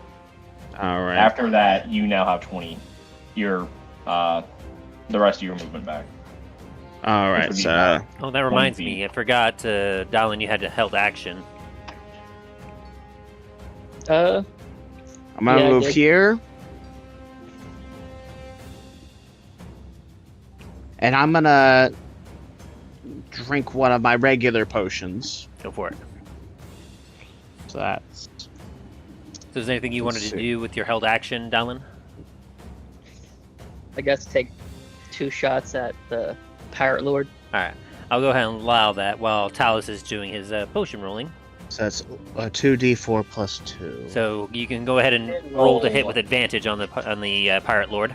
Speaker 2: All right.
Speaker 7: After that, you now have 20. The rest of your movement back.
Speaker 2: All right.
Speaker 7: would be
Speaker 2: So
Speaker 7: about
Speaker 1: Oh, that reminds
Speaker 7: 20
Speaker 1: me. I forgot, Dallin, you had to held action.
Speaker 2: I'm gonna
Speaker 5: Yeah, I
Speaker 2: move
Speaker 5: did.
Speaker 2: here, and I'm gonna drink one of my regular potions.
Speaker 1: Go for it.
Speaker 2: So that's
Speaker 1: So is there anything you wanted
Speaker 2: Let's
Speaker 1: to
Speaker 2: see.
Speaker 1: do with your held action, Dallin?
Speaker 5: I guess take 2 shots at the pirate lord.
Speaker 1: Alright. I'll go ahead and allow that while Talus is doing his potion rolling.
Speaker 2: so that's a 2d4 plus 2.
Speaker 1: So you can go ahead and roll to hit with advantage on the Pirate Lord.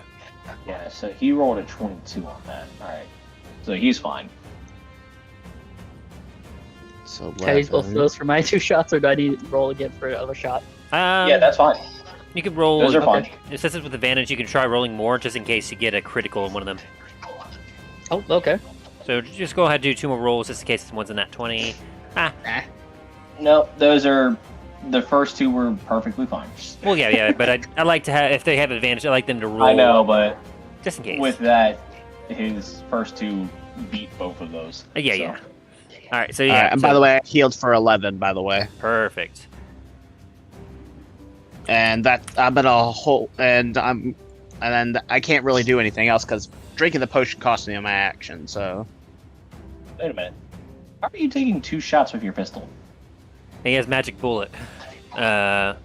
Speaker 7: Yeah, so he rolled a 22 on that. Alright. So he's fine.
Speaker 2: So
Speaker 5: Can I use both of
Speaker 2: 11.
Speaker 5: those for my 2 shots, or do I need to roll again for another shot?
Speaker 7: Yeah, that's fine.
Speaker 1: You can roll.
Speaker 7: Those are fine.
Speaker 1: Since it's with advantage, you can try rolling more just in case you get a critical in one of them.
Speaker 5: Oh, okay.
Speaker 1: So just go ahead and do 2 more rolls just in case one's in that 20.
Speaker 7: No, those are... The first 2 were perfectly fine.
Speaker 1: Well, yeah, but I like to have, if they have advantage, I like them to roll.
Speaker 7: I know, but
Speaker 1: Just in case.
Speaker 7: with that, his first 2 beat both of those.
Speaker 1: Yeah,
Speaker 7: so.
Speaker 1: yeah. Alright, so
Speaker 2: All
Speaker 1: yeah.
Speaker 2: right, and
Speaker 1: so-
Speaker 2: by the way, I healed for 11. By the way,
Speaker 1: Perfect.
Speaker 2: and that I'm gonna hold, and then I can't really do anything else because drinking the potion cost me my action. So
Speaker 7: Wait a minute. How are you taking 2 shots with your pistol?
Speaker 1: He has magic bullet.
Speaker 3: No.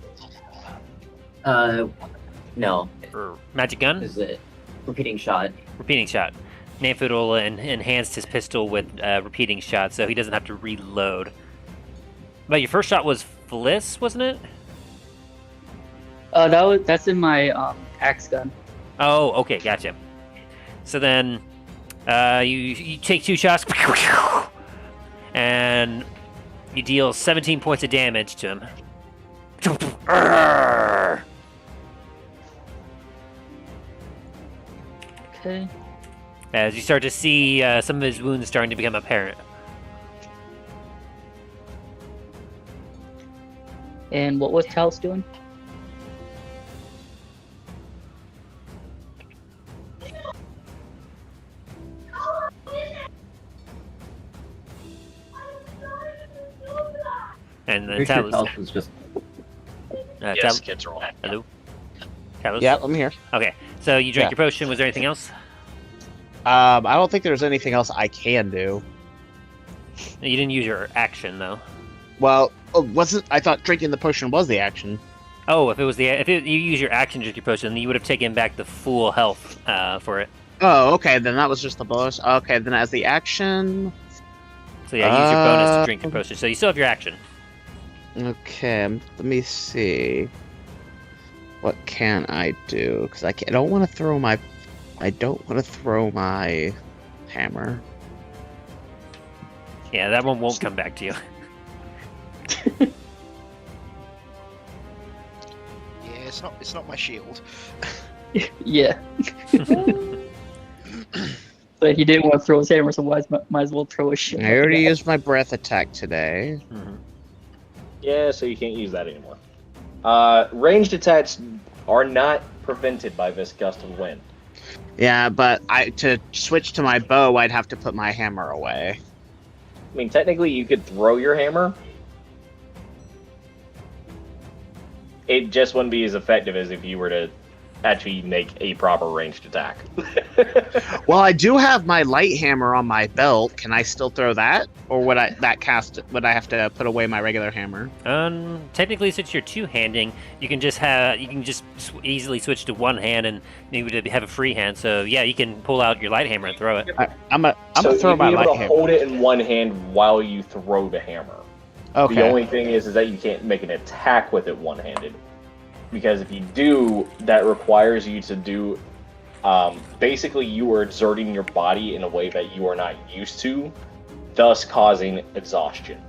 Speaker 1: Or magic gun?
Speaker 3: Is it repeating shot?
Speaker 1: Repeating shot. Nanfood will enhanced his pistol with repeating shots, so he doesn't have to reload. But your first shot was Fliss, wasn't it?
Speaker 5: That's in my axe gun.
Speaker 1: Oh, okay, gotcha. So then, you take 2 shots, and you deal 17 points of damage to him.
Speaker 5: Okay.
Speaker 1: As you start to see some of his wounds starting to become apparent.
Speaker 5: And what was Talus doing?
Speaker 1: And then
Speaker 3: Pretty sure
Speaker 1: Talus.
Speaker 3: Talus was just
Speaker 1: Talus.
Speaker 7: kids are all.
Speaker 1: Hello? Talus?
Speaker 2: yeah, I'm here.
Speaker 1: Okay, so you drank
Speaker 2: Yeah.
Speaker 1: your potion. Was there anything else?
Speaker 2: I don't think there's anything else I can do.
Speaker 1: You didn't use your action, though.
Speaker 2: Well, wasn't I thought drinking the potion was the action?
Speaker 1: Oh, if you use your action to drink your potion, then you would have taken back the full health for it.
Speaker 2: Oh, okay, then that was just the bonus. Okay, then as the action.
Speaker 1: So yeah, use your bonus to drink your potion. So you still have your action.
Speaker 2: Okay, let me see. What can I do? Because I don't want to throw my. I don't want to throw my hammer.
Speaker 1: Yeah, that one won't come back to you.
Speaker 4: Yeah, it's not my shield.
Speaker 5: Yeah. But he didn't want to throw his hammer, so might as well throw his shit.
Speaker 2: I already used my breath attack today.
Speaker 7: Yeah, so you can't use that anymore. Ranged attacks are not prevented by this gust of wind.
Speaker 2: Yeah, but to switch to my bow, I'd have to put my hammer away.
Speaker 7: I mean, technically, you could throw your hammer. It just wouldn't be as effective as if you were to actually make a proper ranged attack.
Speaker 2: Well, I do have my light hammer on my belt. Can I still throw that, or would I have to put away my regular hammer?
Speaker 1: Technically, since you're two-handing, you can just easily switch to one hand and maybe to have a free hand. So yeah, you can pull out your light hammer and throw it.
Speaker 2: I'm gonna
Speaker 7: So
Speaker 2: throw
Speaker 7: you'd
Speaker 2: my
Speaker 7: be able
Speaker 2: light
Speaker 7: to
Speaker 2: hammer.
Speaker 7: hold it in one hand while you throw the hammer.
Speaker 2: Okay.
Speaker 7: The only thing is that you can't make an attack with it one-handed. Because if you do, that requires you to do Basically, you are exerting your body in a way that you are not used to, thus causing exhaustion.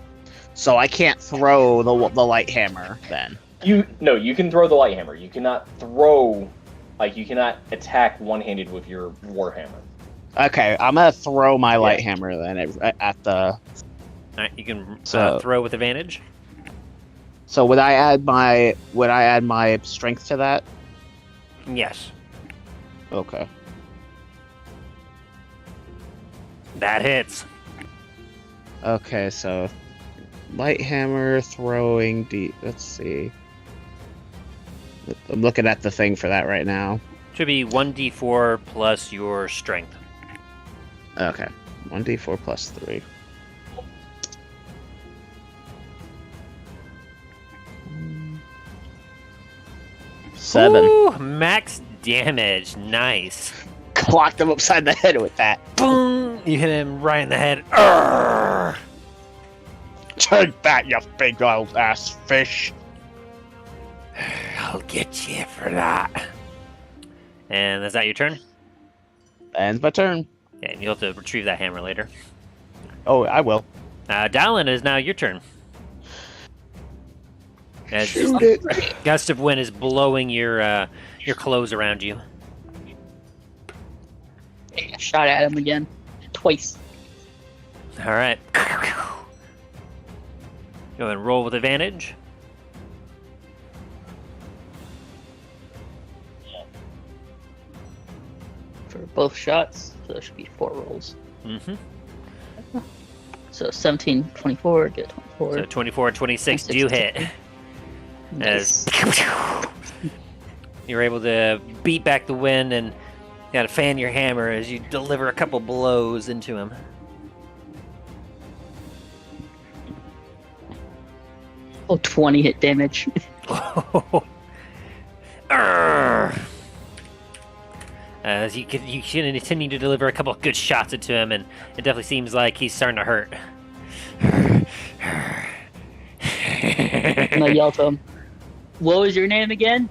Speaker 2: So I can't throw the light hammer then.
Speaker 7: You can throw the light hammer. You cannot throw, you cannot attack one-handed with your warhammer.
Speaker 2: Okay, I'm gonna throw my light hammer then at the.
Speaker 1: All right, you can throw with advantage.
Speaker 2: So would I add my strength to that?
Speaker 1: Yes.
Speaker 2: Okay.
Speaker 1: That hits.
Speaker 2: Okay, so light hammer throwing deep. Let's see. I'm looking at the thing for that right now.
Speaker 1: Should be 1d4 plus your strength.
Speaker 2: Okay, 1d4 plus 3. Seven.
Speaker 1: Ooh, max damage. Nice.
Speaker 2: Clocked him upside the head with that.
Speaker 1: Boom! You hit him right in the head. Arrgh!
Speaker 2: Take that, you big old ass fish.
Speaker 1: I'll get you for that. And is that your turn?
Speaker 2: Ends my turn.
Speaker 1: Yeah, and you'll have to retrieve that hammer later.
Speaker 2: Oh, I will.
Speaker 1: Dallin, is now your turn. As
Speaker 2: Shoot it.
Speaker 1: gust of wind is blowing your clothes around you.
Speaker 5: I shot at him again. Twice.
Speaker 1: All right. Go and roll with advantage.
Speaker 5: For both shots, so there should be 4 rolls.
Speaker 1: Mm-hmm.
Speaker 5: So 17, 24, get 24.
Speaker 1: So 24 and 26 do hit.
Speaker 5: Nice.
Speaker 1: As you're able to beat back the wind and gotta fan your hammer as you deliver a couple blows into him.
Speaker 5: Oh, 20 hit damage.
Speaker 1: As you continue to deliver a couple of good shots into him, and it definitely seems like he's starting to hurt.
Speaker 5: And I yell to him, "What was your name again?"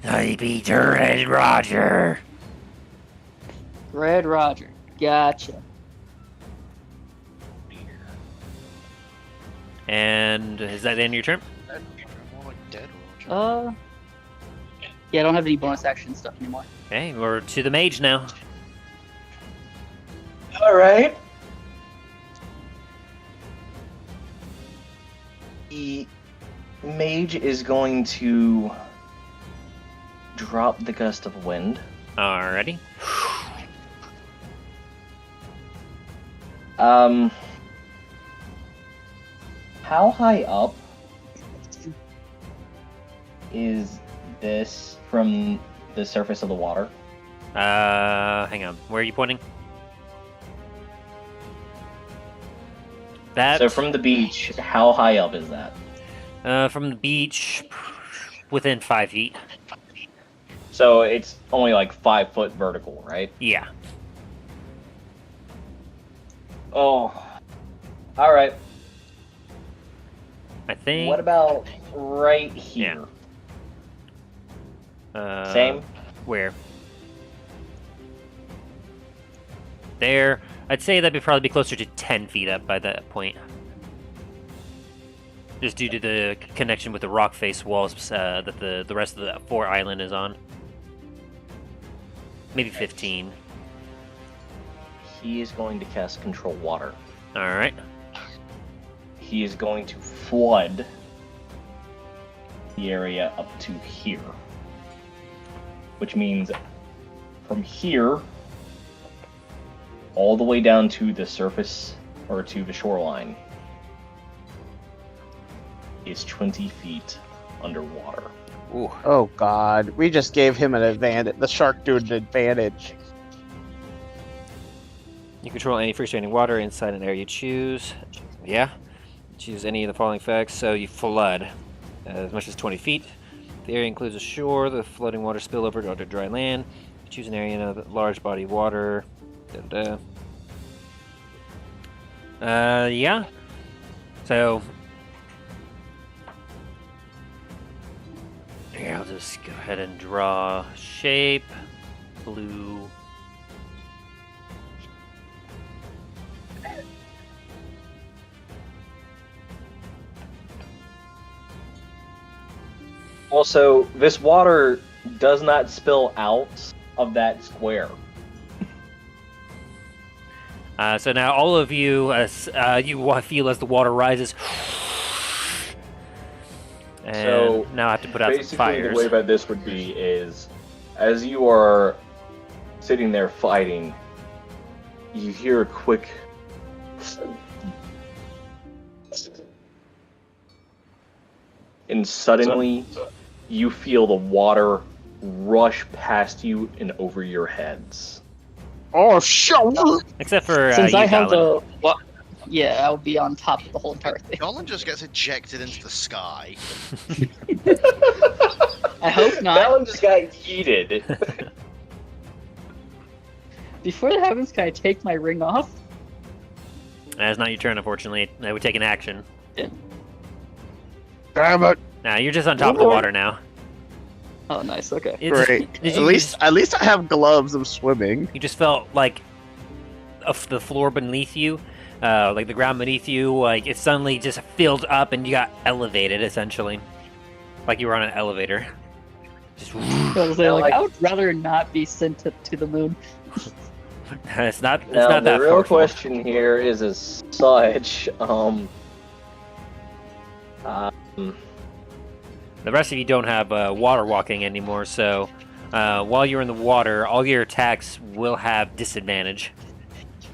Speaker 1: I beat Red Roger.
Speaker 5: Red Roger. Gotcha.
Speaker 1: And is that the end of your turn?
Speaker 4: More like dead Roger.
Speaker 5: Yeah, I don't have any bonus action stuff anymore.
Speaker 1: Okay, we're to the mage now.
Speaker 7: All right. The mage is going to drop the gust of wind.
Speaker 1: Alrighty.
Speaker 7: How high up is this from the surface of the water?
Speaker 1: Hang on. Where are you pointing? That.
Speaker 7: So from the beach, how high up is that?
Speaker 1: From the beach, within 5 feet.
Speaker 7: So it's only like 5 foot vertical, right?
Speaker 1: Yeah.
Speaker 7: Oh. All right.
Speaker 1: I think.
Speaker 7: What about right here? Same?
Speaker 1: Where? There. I'd say that'd probably be closer to 10 feet up by that point. Just due to the connection with the rock face walls that the rest of the 4 island is on. Maybe 15.
Speaker 7: He is going to cast Control Water.
Speaker 1: Alright.
Speaker 7: He is going to flood the area up to here. Which means from here all the way down to the surface or to the shoreline is 20 feet underwater.
Speaker 1: Ooh.
Speaker 2: Oh god, we just gave him an advantage. The shark dude an advantage.
Speaker 10: You control any freestanding water inside an area you choose. Yeah. Choose any of the following effects. So you flood as much as 20 feet. The area includes a shore, the flooding water spill over to dry land. Choose an area in a large body of water.
Speaker 1: Yeah. So Here, I'll just go ahead and draw shape. Blue.
Speaker 7: Also, this water does not spill out of that square.
Speaker 1: So now all of you, you feel as the water rises. And
Speaker 7: So,
Speaker 1: now I have to put out some
Speaker 7: Basically,
Speaker 1: fires.
Speaker 7: the way that this would be is, as you are sitting there fighting, you hear a quick... And suddenly, you feel the water rush past you and over your heads.
Speaker 2: Oh, shit!
Speaker 1: Except for
Speaker 5: Since
Speaker 1: you,
Speaker 5: I have
Speaker 1: Colin.
Speaker 5: yeah, I would be on top of the whole entire thing.
Speaker 4: Golan just gets ejected into the sky.
Speaker 5: I hope
Speaker 7: That
Speaker 5: not.
Speaker 7: one just got yeeted.
Speaker 5: Before that happens, can I take my ring off?
Speaker 1: That's not your turn, unfortunately. I would take an action.
Speaker 2: Damn it!
Speaker 1: Now you're just on top of the water now.
Speaker 5: Oh, nice. Okay.
Speaker 2: Great.
Speaker 1: Did
Speaker 2: At
Speaker 1: you
Speaker 2: least I have gloves of swimming.
Speaker 1: You just felt like of the floor beneath you, like the ground beneath you, like it suddenly just filled up and you got elevated, essentially. Like you were on an elevator. Just
Speaker 5: I was like, I would rather not be sent to the moon.
Speaker 1: it's not
Speaker 7: Now,
Speaker 1: that
Speaker 7: the real
Speaker 1: forceful.
Speaker 7: question here is as such,
Speaker 1: The rest of you don't have water walking anymore, so while you're in the water, all your attacks will have disadvantage.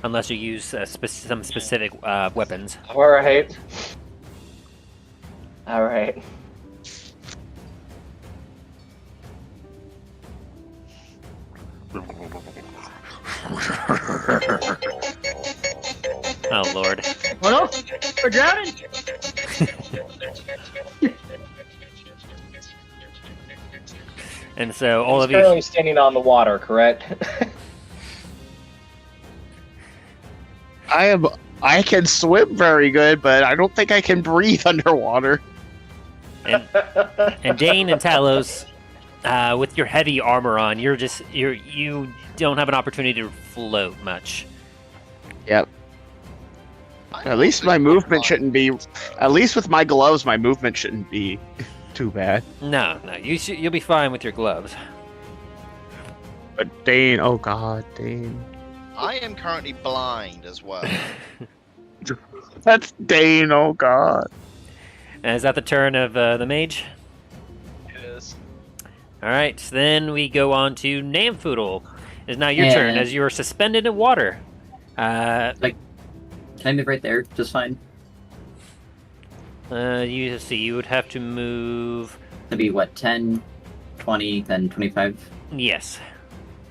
Speaker 1: Unless you use some specific weapons.
Speaker 7: Alright. Alright.
Speaker 1: Oh, Lord.
Speaker 5: Oh no! We're drowning!
Speaker 1: And so all
Speaker 7: He's
Speaker 1: of you...
Speaker 7: currently standing on the water, correct?
Speaker 2: I can swim very good, but I don't think I can breathe underwater.
Speaker 1: And Dane and Talos, with your heavy armor on, you don't have an opportunity to float much.
Speaker 2: Yep. At least my movement shouldn't be. At least with my gloves, my movement shouldn't be too bad.
Speaker 1: No, you'll be fine with your gloves.
Speaker 2: But Dane, oh god, Dane.
Speaker 4: I am currently blind as well.
Speaker 2: That's Dane, oh god.
Speaker 1: And is that the turn of the mage?
Speaker 7: It is.
Speaker 1: Alright, then we go on to Namfoodle. It's now your
Speaker 3: Yeah.
Speaker 1: turn as you are suspended in water.
Speaker 3: Can I move right there? Just fine.
Speaker 1: You would have to move...
Speaker 3: It'd be what, 10, 20, then 25?
Speaker 1: Yes.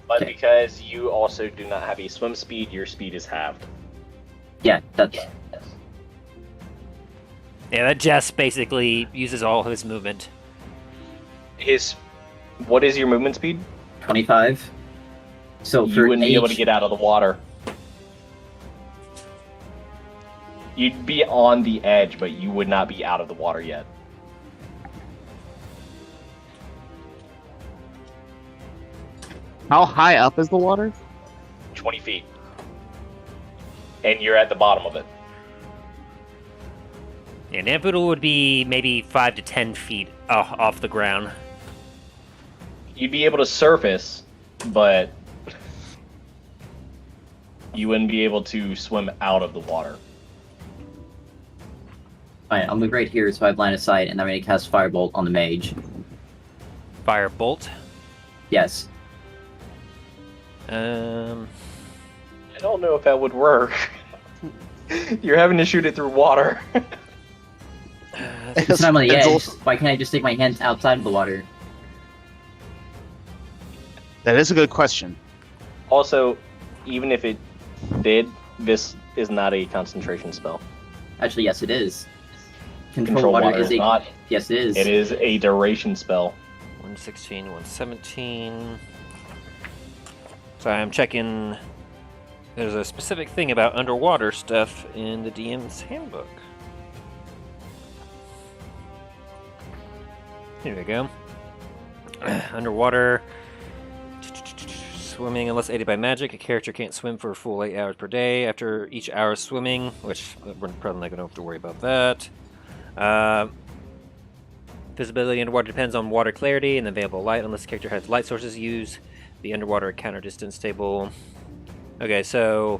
Speaker 7: But
Speaker 3: Okay.
Speaker 7: because you also do not have a swim speed, your speed is halved.
Speaker 3: Yeah, that's...
Speaker 1: Yeah, that Jess basically uses all his movement.
Speaker 7: What is your movement speed?
Speaker 3: 25. So
Speaker 7: You
Speaker 3: for
Speaker 7: wouldn't be able to
Speaker 3: each-
Speaker 7: get out of the water. You'd be on the edge, but you would not be out of the water yet.
Speaker 2: How high up is the water?
Speaker 7: 20 feet. And you're at the bottom of it.
Speaker 1: Yeah, Namfoodle would be maybe 5 to 10 feet off the ground.
Speaker 7: You'd be able to surface, but you wouldn't be able to swim out of the water.
Speaker 3: Fine, I'll move right here so I have line of sight, and I'm going to cast Firebolt on the mage.
Speaker 1: Firebolt.
Speaker 3: Yes.
Speaker 7: I don't know if that would work. You're having to shoot it through water.
Speaker 3: Since I'm on the
Speaker 2: It's
Speaker 3: edge,
Speaker 2: also-
Speaker 3: why can't I just stick my hands outside of the water?
Speaker 2: That is a good question.
Speaker 7: Also, even if it did, this is not a concentration spell.
Speaker 3: Actually, yes, it is. Control,
Speaker 7: Control
Speaker 3: water,
Speaker 7: water
Speaker 3: is
Speaker 7: is
Speaker 3: a...
Speaker 7: not.
Speaker 3: Yes, it is.
Speaker 7: It is a duration spell.
Speaker 1: 116, 117. So I'm checking. There's a specific thing about underwater stuff in the DM's handbook. Here we go.
Speaker 10: Underwater. Swimming, unless aided by magic, a character can't swim for a full 8 hours per day. After each hour of swimming, which we're probably not going to have to worry about that. Visibility underwater depends on water clarity and available light. Unless the character has light sources, use the underwater counter distance table. Okay, so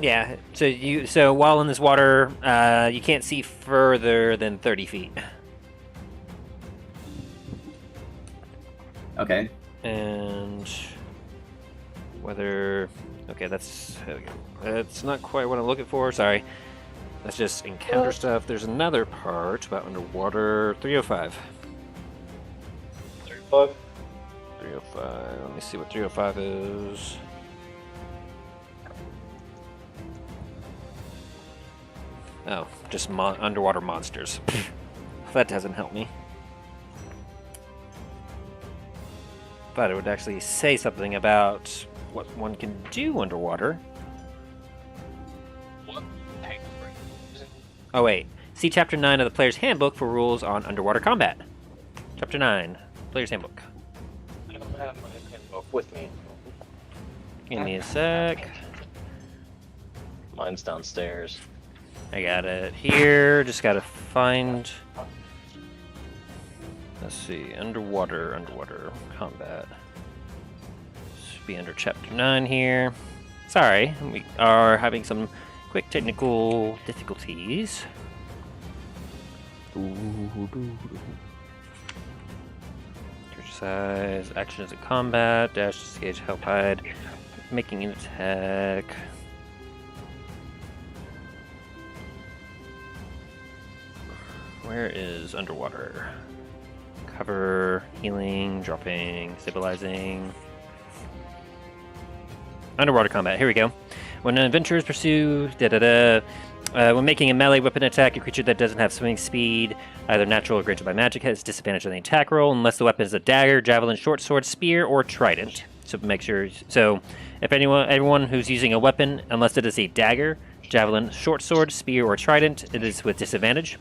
Speaker 10: yeah, so while in this water, you can't see further than 30 feet.
Speaker 3: Okay.
Speaker 10: And whether... Okay, that's not quite what I'm looking for, sorry. That's just encounter stuff. There's another part about underwater. 305.
Speaker 7: 35?
Speaker 10: 305. Let me see what 305 is. Oh, just underwater monsters. That doesn't help me. But it would actually say something about what one can do underwater. Oh wait, see Chapter 9 of the Player's Handbook for rules on underwater combat. Chapter 9, Player's Handbook.
Speaker 7: I don't have my handbook with me.
Speaker 10: Give me a sec.
Speaker 7: Mine's downstairs.
Speaker 10: I got it here, just gotta find... Let's see, underwater combat. Should be under Chapter 9 here. Sorry, we are having some quick technical difficulties. Exercise, actions in combat, dash, disengage, help, hide, making an attack. Where is underwater? Cover, healing, dropping, stabilizing. Underwater combat, here we go. When adventurers pursue, when making a melee weapon attack, a creature that doesn't have swimming speed, either natural or granted by magic, has disadvantage on the attack roll unless the weapon is a dagger, javelin, short sword, spear, or trident. So make sure. So, if everyone who's using a weapon, unless it is a dagger, javelin, short sword, spear, or trident, it is with disadvantage.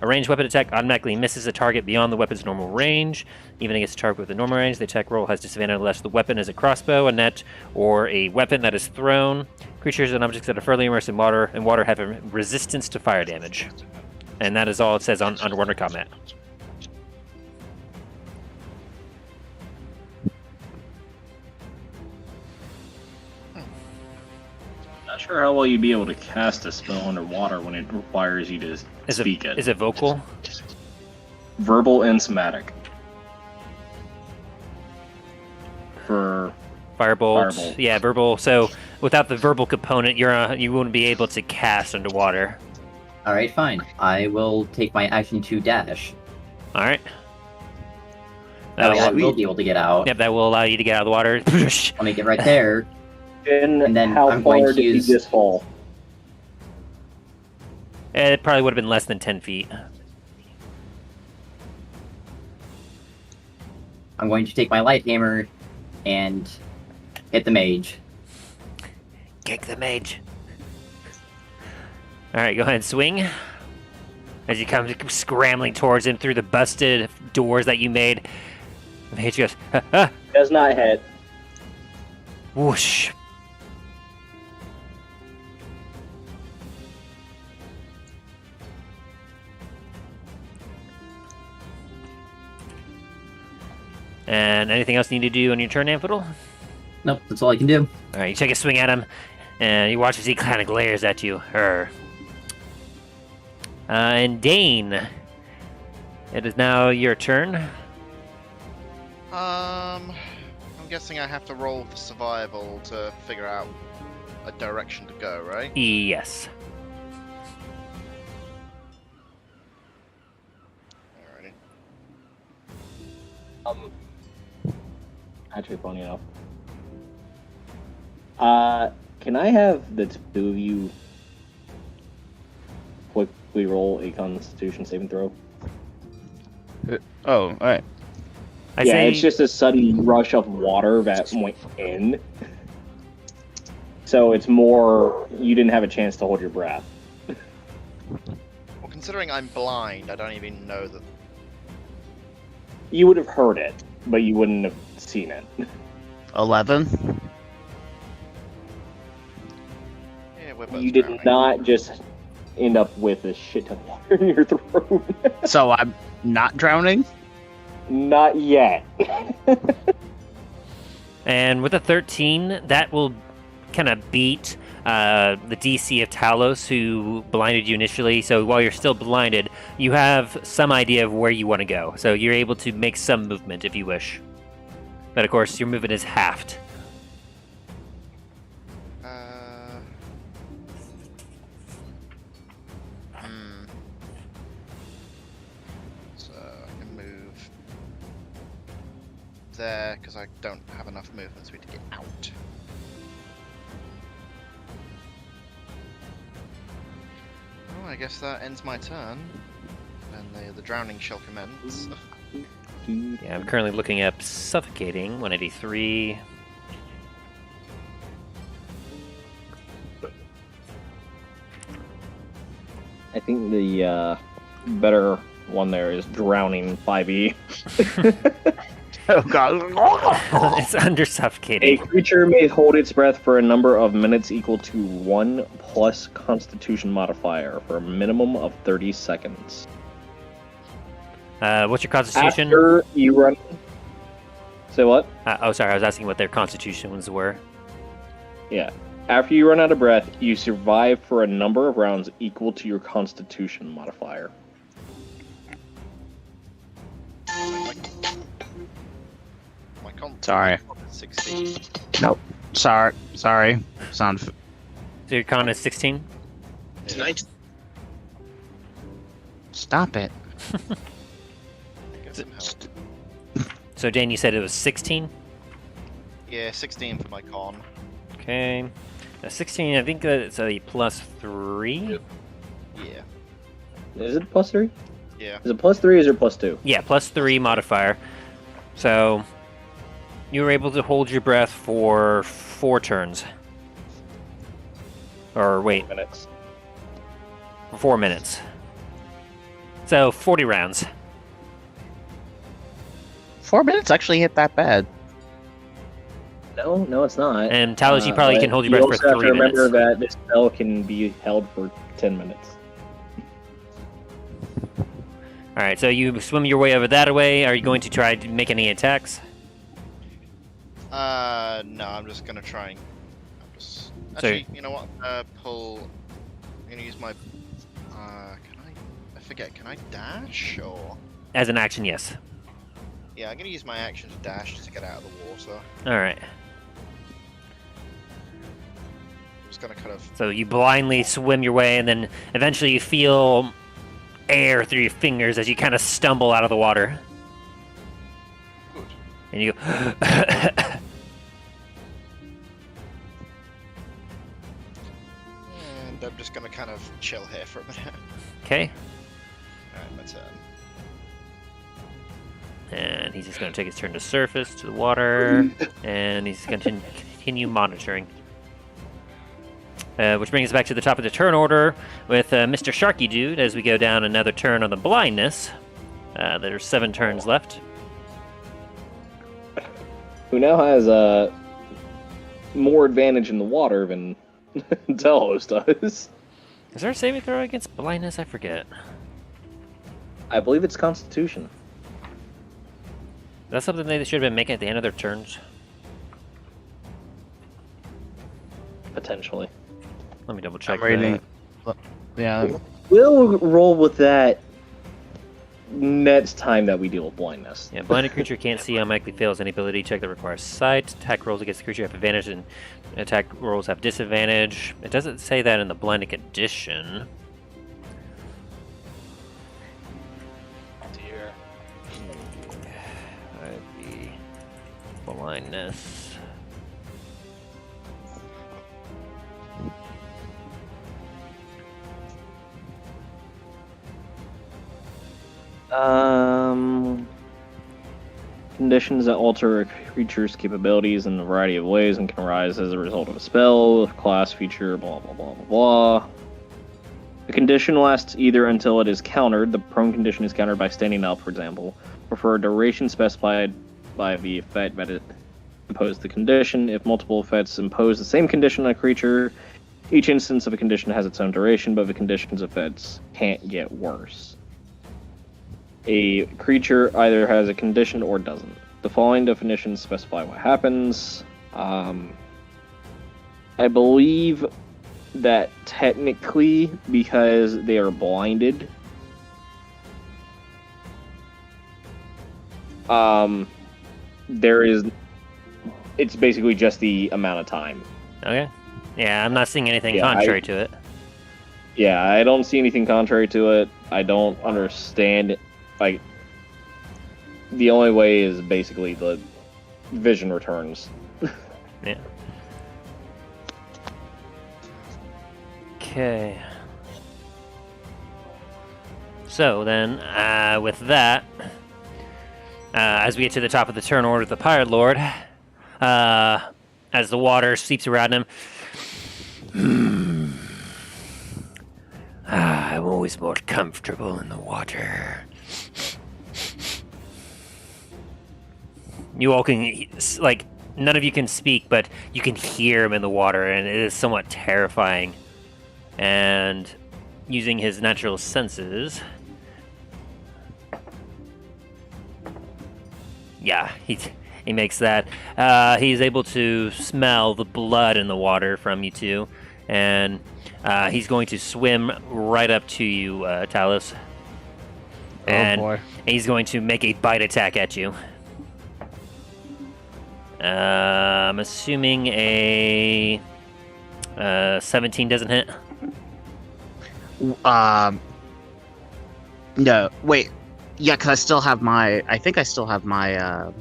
Speaker 10: A ranged weapon attack automatically misses a target beyond the weapon's normal range. Even against a target with a normal range, the attack roll has disadvantage unless the weapon is a crossbow, a net, or a weapon that is thrown. Creatures and objects that are further immersed in water have a resistance to fire damage. And that is all it says on underwater combat.
Speaker 7: Not sure how well you'd be able to cast a spell underwater when it requires you to speak it.
Speaker 10: Is it vocal?
Speaker 7: Verbal and somatic. For
Speaker 10: Firebolt. Yeah, verbal. So without the verbal component, you wouldn't be able to cast underwater.
Speaker 3: All right, fine. I will take my action to dash.
Speaker 10: All right.
Speaker 3: I will be able to get out.
Speaker 10: Yep, that will allow you to get out of the water.
Speaker 3: Let me get right there.
Speaker 7: And
Speaker 3: then
Speaker 7: how
Speaker 3: I'm
Speaker 7: far
Speaker 3: going to
Speaker 7: did
Speaker 3: use...
Speaker 7: he just fall?
Speaker 10: It probably would have been less than 10 feet.
Speaker 3: I'm going to take my light hammer and hit the mage.
Speaker 10: Kick the mage. Alright, go ahead and swing. As you come scrambling towards him through the busted doors that you made. The mage goes,
Speaker 7: Does not hit.
Speaker 10: Whoosh. And anything else you need to do on your turn, Amphital?
Speaker 3: Nope, that's all I can do.
Speaker 10: Alright, you take a swing at him, and you watch as he kind of glares at you. And Dane, it is now your turn.
Speaker 4: I'm guessing I have to roll for survival to figure out a direction to go, right?
Speaker 10: Yes.
Speaker 4: Alrighty.
Speaker 7: Actually, funny enough. Can I have the two of you quickly roll a Constitution saving throw?
Speaker 2: Oh, all right.
Speaker 7: It's just a sudden rush of water that went in. So it's more, you didn't have a chance to hold your breath.
Speaker 4: Well, Considering I'm blind, I don't even know that.
Speaker 7: You would have heard it, but you wouldn't have seen it.
Speaker 2: 11.
Speaker 4: Yeah, we're both
Speaker 7: You did
Speaker 4: drowning.
Speaker 7: not just end up with a shit ton of water in your throat.
Speaker 2: So I'm not drowning?
Speaker 7: Not yet.
Speaker 1: And with a 13, that will kind of beat the DC of Talos, who blinded you initially. So while you're still blinded, you have some idea of where you want to go. So you're able to make some movement if you wish. But of course, your movement is halved.
Speaker 4: So I can move there because I don't have enough movement for me to get out. Well, I guess that ends my turn. And the drowning shall commence.
Speaker 1: Yeah, I'm currently looking up suffocating, 183.
Speaker 7: I think the better one there is drowning 5e.
Speaker 2: Oh god.
Speaker 1: It's under
Speaker 7: A
Speaker 1: suffocating.
Speaker 7: creature may hold its breath for a number of minutes equal to 1 plus Constitution modifier for a minimum of 30 seconds.
Speaker 1: What's your constitution?
Speaker 7: After you run... Say what?
Speaker 1: Sorry, I was asking what their constitutions were.
Speaker 7: Yeah. After you run out of breath, you survive for a number of rounds equal to your Constitution modifier.
Speaker 4: My con
Speaker 2: Sorry.
Speaker 4: 16.
Speaker 2: Nope. Sorry. Sound.
Speaker 1: So your con is 16?
Speaker 4: Tonight.
Speaker 2: Stop it.
Speaker 4: Get some help.
Speaker 1: So Dan, you said it was 16?
Speaker 4: Yeah, 16 for my con.
Speaker 1: Okay. 16, I think that's a +3?
Speaker 4: Yeah.
Speaker 7: Is it plus 3?
Speaker 4: Yeah.
Speaker 7: Is it plus 3 or is it plus 2?
Speaker 1: Yeah, +3 modifier. So you were able to hold your breath for 4 turns. Or wait,
Speaker 7: Minutes.
Speaker 1: 4 minutes. So 40 rounds.
Speaker 2: 4 minutes actually hit that bad.
Speaker 7: No, it's not.
Speaker 1: And Talos, you probably
Speaker 7: but
Speaker 1: can hold your breath for
Speaker 7: You also have
Speaker 1: 3
Speaker 7: to remember
Speaker 1: minutes.
Speaker 7: that this spell can be held for 10 minutes.
Speaker 1: Alright, so you swim your way over that way. Are you going to try to make any attacks?
Speaker 4: No, I'm just gonna try and... Actually, you know what? Pull... I'm gonna use my... can I forget, can I dash, or...?
Speaker 1: As an action, yes.
Speaker 4: Yeah, I'm gonna use my action to dash just to get out of the water.
Speaker 1: Alright.
Speaker 4: I'm just gonna kind of...
Speaker 1: So you blindly swim your way, and then eventually you feel air through your fingers as you kind of stumble out of the water.
Speaker 4: Good.
Speaker 1: And you go...
Speaker 4: And I'm just gonna kind of chill here for a minute.
Speaker 1: Okay.
Speaker 4: Alright, my turn.
Speaker 1: And he's just going to take his turn to surface, to the water, and he's going to continue monitoring. Which brings us back to the top of the turn order with Mr. Sharky Dude as we go down another turn on the blindness. There's 7 turns left.
Speaker 7: Who now has more advantage in the water than Telos does.
Speaker 1: Is there a saving throw against blindness? I forget.
Speaker 7: I believe it's Constitution.
Speaker 1: That's something they should have been making at the end of their turns.
Speaker 7: Potentially.
Speaker 1: Let me double check
Speaker 2: I'm reading.
Speaker 1: that.
Speaker 2: Yeah.
Speaker 7: We'll roll with that next time that we deal with blindness.
Speaker 1: Yeah, blinded creature can't see, automatically fails any ability check that requires sight. Attack rolls against the creature have advantage, and attack rolls have disadvantage. It doesn't say that in the blinded edition.
Speaker 4: Dear.
Speaker 1: Blindness.
Speaker 7: Conditions that alter a creature's capabilities in a variety of ways and can arise as a result of a spell, class, feature, blah blah blah blah blah. The condition lasts either until it is countered, the prone condition is countered by standing up, for example, or for a duration specified by the effect that it imposed the condition. If multiple effects impose the same condition on a creature, each instance of a condition has its own duration, but the condition's effects can't get worse. A creature either has a condition or doesn't. The following definitions specify what happens. I believe that technically, because they are blinded, it's basically just the amount of time.
Speaker 1: Okay. Yeah, I'm not seeing anything contrary to it.
Speaker 7: Yeah, I don't see anything contrary to it. I don't understand. Like, the only way is basically the vision returns.
Speaker 1: Yeah. Okay. So then, with that, as we get to the top of the turn order of the Pirate Lord, as the water sweeps around him, I'm always more comfortable in the water. You all can, like, none of you can speak, but you can hear him in the water, and it is somewhat terrifying. And using his natural senses, yeah, he makes that. He's able to smell the blood in the water from you two, and he's going to swim right up to you, Talos. And
Speaker 2: boy.
Speaker 1: He's going to make a bite attack at you. I'm assuming a 17 doesn't hit.
Speaker 2: No, wait. Yeah, because I still have my. I think I still have my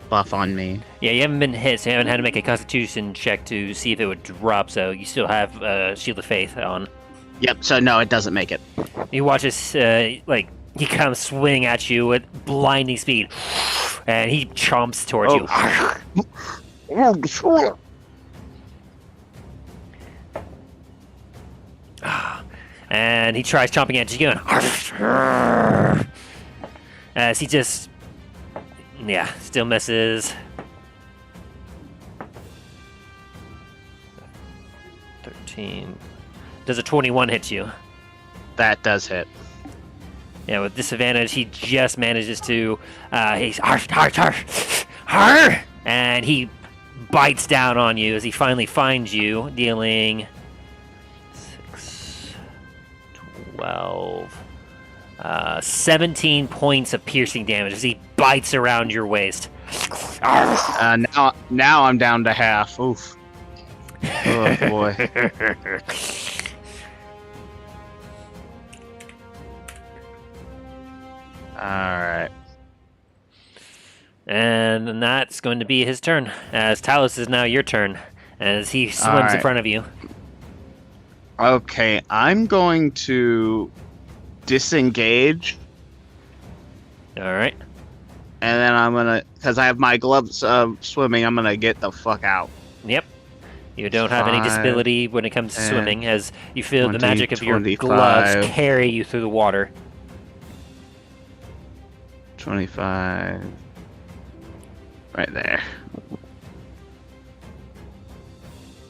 Speaker 2: buff on me.
Speaker 1: Yeah, you haven't been hit, so you haven't had to make a Constitution check to see if it would drop. So you still have Shield of Faith on.
Speaker 2: Yep. So no, it doesn't make it.
Speaker 1: You watch this, like he comes swing at you with blinding speed, and he chomps towards you. And he tries chomping at you again. As he just, yeah, still misses. 13. Does a 21 hit you?
Speaker 2: That does hit.
Speaker 1: Yeah, with disadvantage, he just manages to, he's, and he bites down on you as he finally finds you, dealing 6, 12, 17 points of piercing damage as he bites around your waist.
Speaker 2: Now I'm down to half. Oof. Oh boy. Alright.
Speaker 1: And that's going to be his turn. As Talos is now your turn. As he swims in front of you.
Speaker 2: Okay, I'm going to disengage.
Speaker 1: Alright.
Speaker 2: And then I'm gonna, because I have my gloves of swimming, I'm gonna get the fuck out.
Speaker 1: Yep. You don't have any disability when it comes to swimming, as you feel
Speaker 2: 20,
Speaker 1: the magic of your
Speaker 2: 25.
Speaker 1: gloves carry you through the water.
Speaker 2: 25. Right there.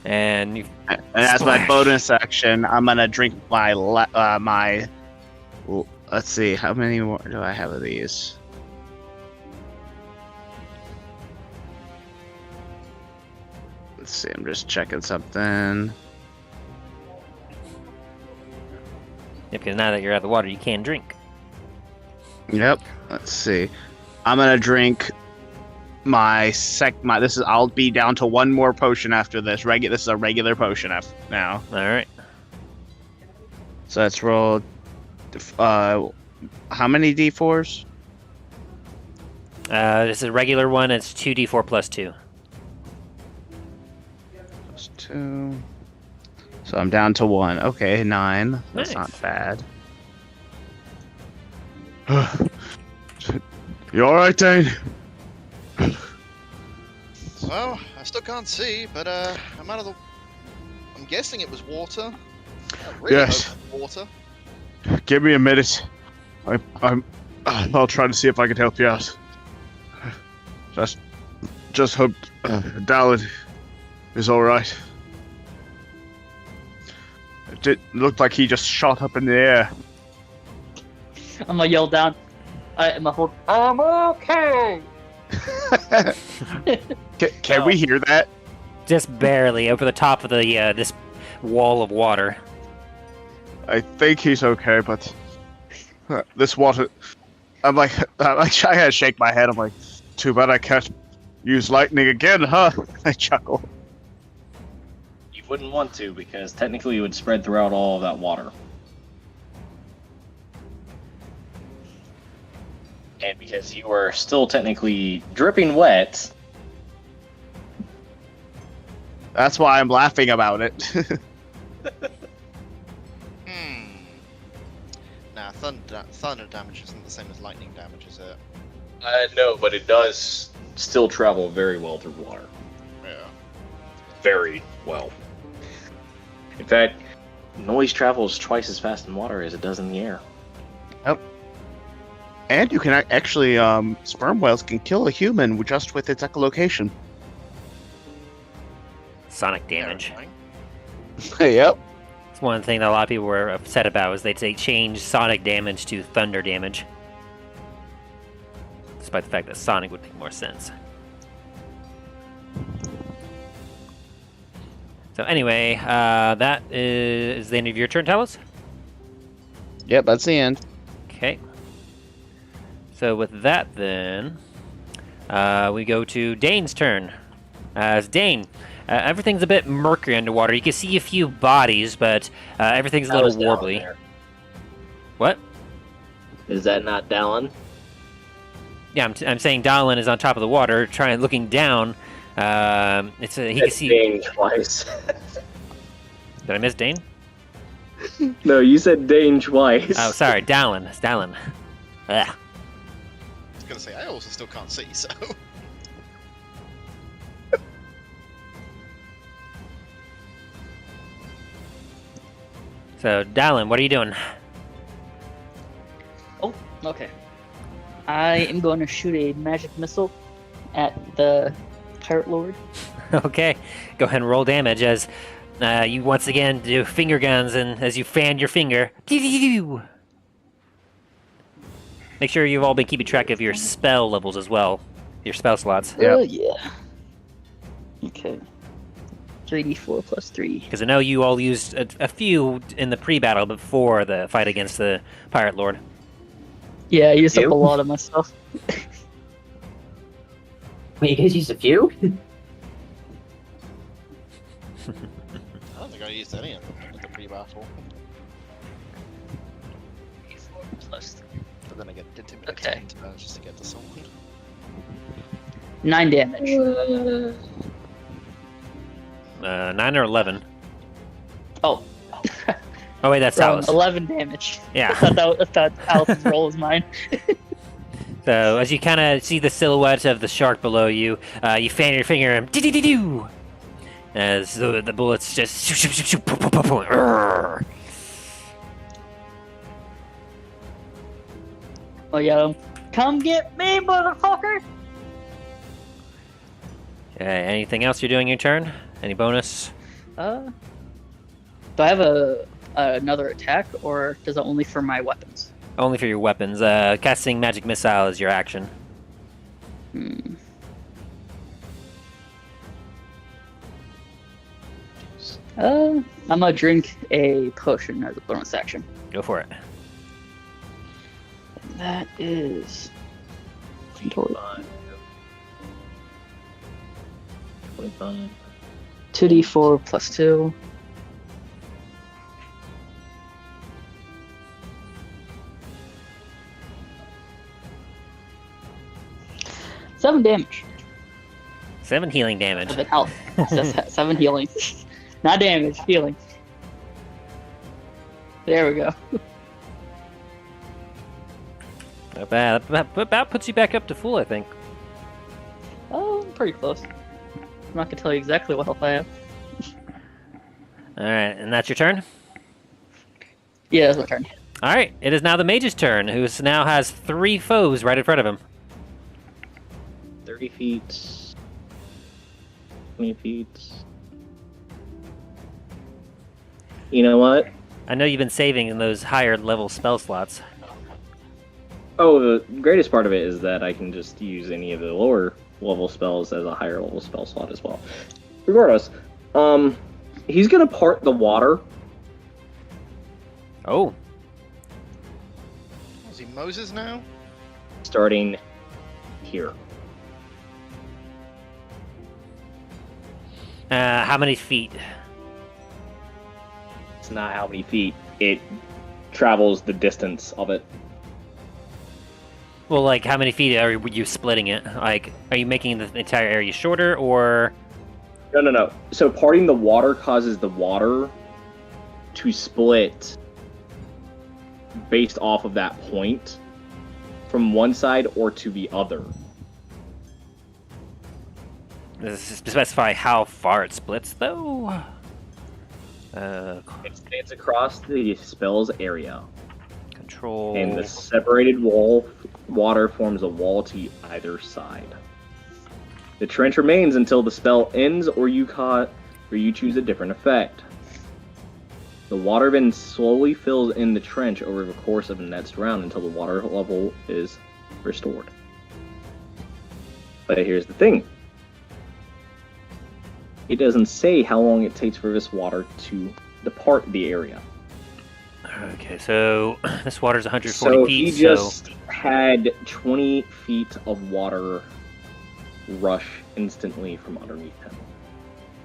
Speaker 1: And
Speaker 2: as my bonus action, I'm gonna drink my let's see, how many more do I have of these? Let's see, I'm just checking something.
Speaker 1: Yeah, because now that you're out of the water, you can drink.
Speaker 2: Yep. Let's see. I'm gonna drink I'll be down to one more potion after this. This is a regular potion now.
Speaker 1: All right.
Speaker 2: So let's roll. How many d4s?
Speaker 1: This is a regular one. It's 2d4 plus 2.
Speaker 2: Plus 2. So I'm down to 1. Okay, 9. That's
Speaker 1: Nice.
Speaker 2: not bad. You alright, Dane?
Speaker 4: Well, I still can't see, but I'm out of the. I'm guessing it was water. Really
Speaker 2: Yes.
Speaker 4: low water.
Speaker 2: Give me a minute. I'll try to see if I can help you out. Just hope Dallin is all right. It looked like he just shot up in the air.
Speaker 5: I'm gonna yell down. I'm okay.
Speaker 2: Can we hear that?
Speaker 1: Just barely over the top of the this wall of water.
Speaker 2: I think he's okay, but this water. I'm like, I gotta shake my head. I'm like, too bad I can't use lightning again, huh? I chuckle.
Speaker 7: You wouldn't want to, because technically it would spread throughout all of that water. And because you are still technically dripping wet.
Speaker 2: That's why I'm laughing about it.
Speaker 4: Nah, thunder damage isn't the same as lightning damage, is it?
Speaker 7: No, but it does still travel very well through water.
Speaker 4: Yeah.
Speaker 7: Very well. In fact, noise travels twice as fast in water as it does in the air.
Speaker 2: Yep. And you can actually, sperm whales can kill a human just with its echolocation.
Speaker 1: Sonic damage.
Speaker 2: Yep.
Speaker 1: It's one thing that a lot of people were upset about, was they change sonic damage to thunder damage. Despite the fact that sonic would make more sense. So anyway, that is the end of your turn, Talos?
Speaker 2: Yep, that's the end.
Speaker 1: Okay. So with that then, we go to Dane's turn. As Dane, everything's a bit murky underwater. You can see a few bodies, but everything's a little warbly. What?
Speaker 8: Is that not Dallin?
Speaker 1: Yeah, I'm saying Dallin is on top of the water, looking down. He can see.
Speaker 8: Dane twice.
Speaker 1: Did I miss Dane?
Speaker 8: No, you said Dane twice.
Speaker 1: Oh, sorry, Dallin. It's Dallin. Ugh.
Speaker 4: I was gonna say, I also still can't see, so...
Speaker 1: So, Dallin, what are you doing?
Speaker 5: Oh, okay. I am going to shoot a magic missile at the Pirate Lord.
Speaker 1: Okay, go ahead and roll damage as you once again do finger guns, and as you fan your finger. Make sure you've all been keeping track of your spell levels as well. Your spell slots.
Speaker 5: Yeah. Okay. 3d4 plus 3.
Speaker 1: Because I know you all used a few in the pre-battle before the fight against the Pirate Lord.
Speaker 5: Yeah, I used up a lot of my stuff.
Speaker 3: Wait, you guys used a few?
Speaker 4: I don't think I used any of them in the pre-battle.
Speaker 5: Plus 3.
Speaker 4: But then I get intimidated
Speaker 5: Okay.
Speaker 4: just to get to someone.
Speaker 5: 9 damage.
Speaker 1: 9 or 11.
Speaker 5: Oh.
Speaker 1: Oh wait, that's
Speaker 5: Wrong,
Speaker 1: Talos.
Speaker 5: 11 damage.
Speaker 1: Yeah.
Speaker 5: I thought Alice's roll was mine.
Speaker 1: So as you kind of see the silhouette of the shark below you, you fan your finger and dee-dee-dee-doo! As the bullets just shoot, shoot, shoot, shoot, poof, poof, poof, poof, arrgh.
Speaker 5: Oh yeah, come get me, motherfucker!
Speaker 1: Anything else you're doing your turn? Any bonus?
Speaker 5: Do I have another attack, or does it only for my weapons?
Speaker 1: Only for your weapons. Casting magic missile is your action.
Speaker 5: I'm gonna drink a potion as a bonus action.
Speaker 1: Go for it.
Speaker 5: And that is
Speaker 8: 25.
Speaker 5: 2d4 plus 2. Seven damage.
Speaker 1: 7 healing damage.
Speaker 5: 7 health. 7 healing. Not damage, healing. There we go.
Speaker 1: Not bad. About puts you back up to full, I think.
Speaker 5: Oh, I'm pretty close. I'm not gonna tell you exactly what health I have.
Speaker 1: Alright, and that's your turn?
Speaker 5: Yeah, it's my turn.
Speaker 1: All right, it is now the mage's turn, who now has 3 foes right in front of him.
Speaker 7: 30 feet. 20 feet. You know what?
Speaker 1: I know you've been saving in those higher level spell slots.
Speaker 7: Oh, the greatest part of it is that I can just use any of the lower level spells as a higher level spell slot as well. Regardless, he's gonna part the water.
Speaker 1: Oh.
Speaker 4: Is he Moses now?
Speaker 7: Starting here.
Speaker 1: How many feet?
Speaker 7: It's not how many feet. It travels the distance of it.
Speaker 1: Well, like, how many feet are you splitting it? Like, are you making the entire area shorter, or...
Speaker 7: No. So parting the water causes the water to split based off of that point from one side or to the other.
Speaker 1: Does it specify how far it splits, though?
Speaker 7: It stands across the spell's area.
Speaker 1: Control...
Speaker 7: And the separated water forms a wall to either side. The trench remains until the spell ends or you choose a different effect. The water then slowly fills in the trench over the course of the next round until the water level is restored. But here's the thing. It doesn't say how long it takes for this water to depart the area.
Speaker 1: Okay, so this water's 140
Speaker 7: So
Speaker 1: feet,
Speaker 7: he just had 20 feet of water rush instantly from underneath him.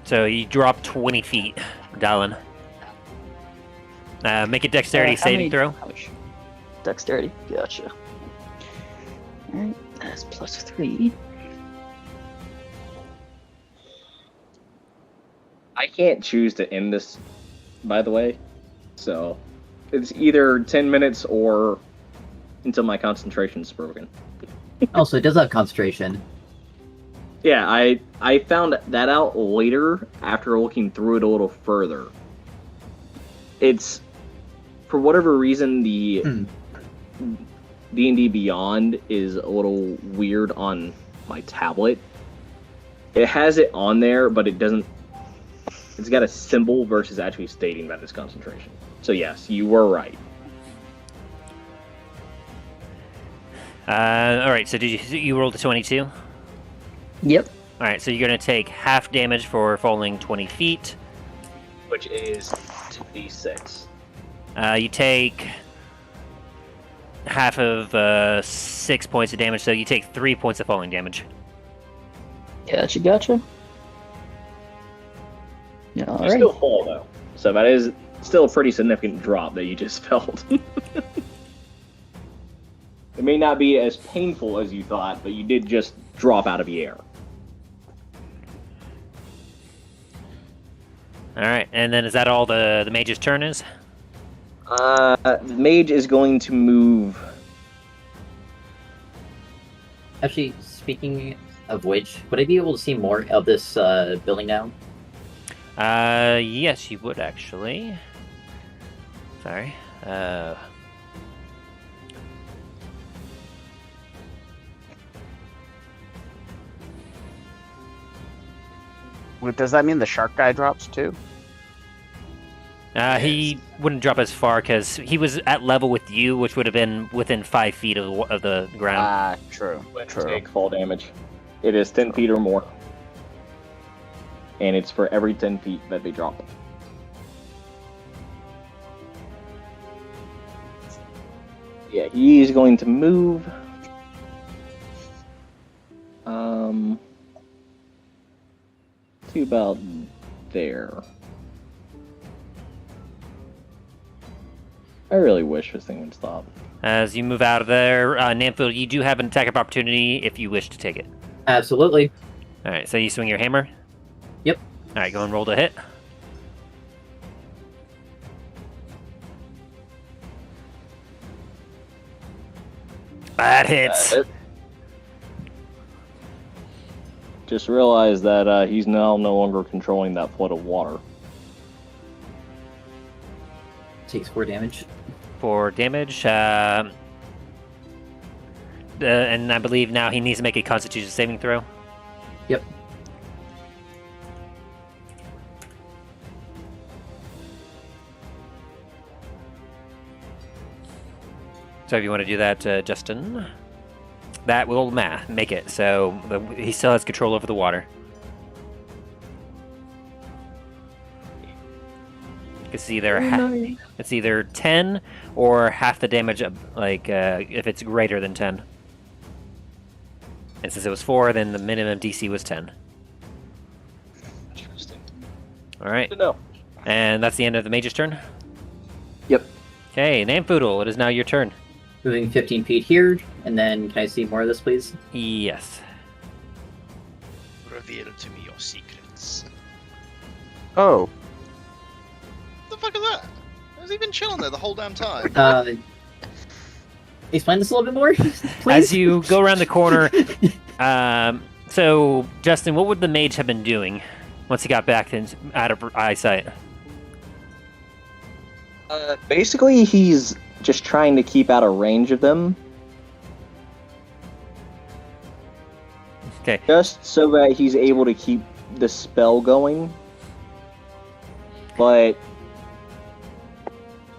Speaker 1: So you drop 20 feet, Dallin. Make a dexterity saving throw.
Speaker 5: Dexterity, gotcha. Alright, that's +3.
Speaker 7: I can't choose to end this, by the way. So it's either 10 minutes or until my concentration's broken.
Speaker 3: Also, it does have concentration.
Speaker 7: Yeah, I found that out later after looking through it a little further. It's, for whatever reason, the D&D Beyond is a little weird on my tablet. It has it on there, but it doesn't... It's got a symbol versus actually stating that it's concentration. So yes, you were right.
Speaker 1: Alright, so you rolled a 22?
Speaker 5: Yep.
Speaker 1: Alright, so you're going to take half damage for falling 20 feet.
Speaker 7: Which is 2d6.
Speaker 1: You take half of 6 points of damage, so you take 3 points of falling damage.
Speaker 5: Gotcha. Yeah, all
Speaker 7: You
Speaker 5: right.
Speaker 7: still fall though, so that is still a pretty significant drop that you just felt. It may not be as painful as you thought, but you did just drop out of the air.
Speaker 1: Alright, and then is that all the mage's turn is?
Speaker 7: The mage is going to move.
Speaker 3: Actually, speaking of which, would I be able to see more of this building now?
Speaker 1: Yes, you would actually. Sorry.
Speaker 2: Does that mean the shark guy drops too?
Speaker 1: He wouldn't drop as far because he was at level with you, which would have been within 5 feet of the ground.
Speaker 2: True.
Speaker 7: Take fall damage. It is 10 feet or more. And it's for every 10 feet that they drop. Yeah, he's going to move. To about there. I really wish this thing would stop.
Speaker 1: As you move out of there, Namfield, you do have an attack of opportunity if you wish to take it.
Speaker 3: Absolutely.
Speaker 1: Alright, so you swing your hammer?
Speaker 3: Yep.
Speaker 1: Alright, go and roll to hit. That hits.
Speaker 7: Just realize that he's now no longer controlling that flood of water.
Speaker 3: Takes 4 damage.
Speaker 1: 4 damage. And I believe now he needs to make a Constitution saving throw.
Speaker 3: Yep.
Speaker 1: So if you want to do that, Justin, that will make it. So he still has control over the water. It's either 10 or half the damage, if it's greater than 10. And since it was 4, then the minimum DC was 10.
Speaker 7: Interesting.
Speaker 1: All right.
Speaker 7: Good to know.
Speaker 1: And that's the end of the mage's turn.
Speaker 3: Yep.
Speaker 1: Okay, Nampoodle, it is now your turn.
Speaker 3: Moving 15 feet here, and then can I see more of this, please?
Speaker 1: Yes.
Speaker 4: Reveal to me your secrets.
Speaker 2: Oh,
Speaker 4: What the fuck is that? Has he been chilling there the whole damn time?
Speaker 3: Explain this a little bit more, please.
Speaker 1: As you go around the corner, so Justin, what would the mage have been doing once he got back out of eyesight?
Speaker 7: Basically, he's just trying to keep out of range of them.
Speaker 1: Okay.
Speaker 7: Just so that he's able to keep the spell going. But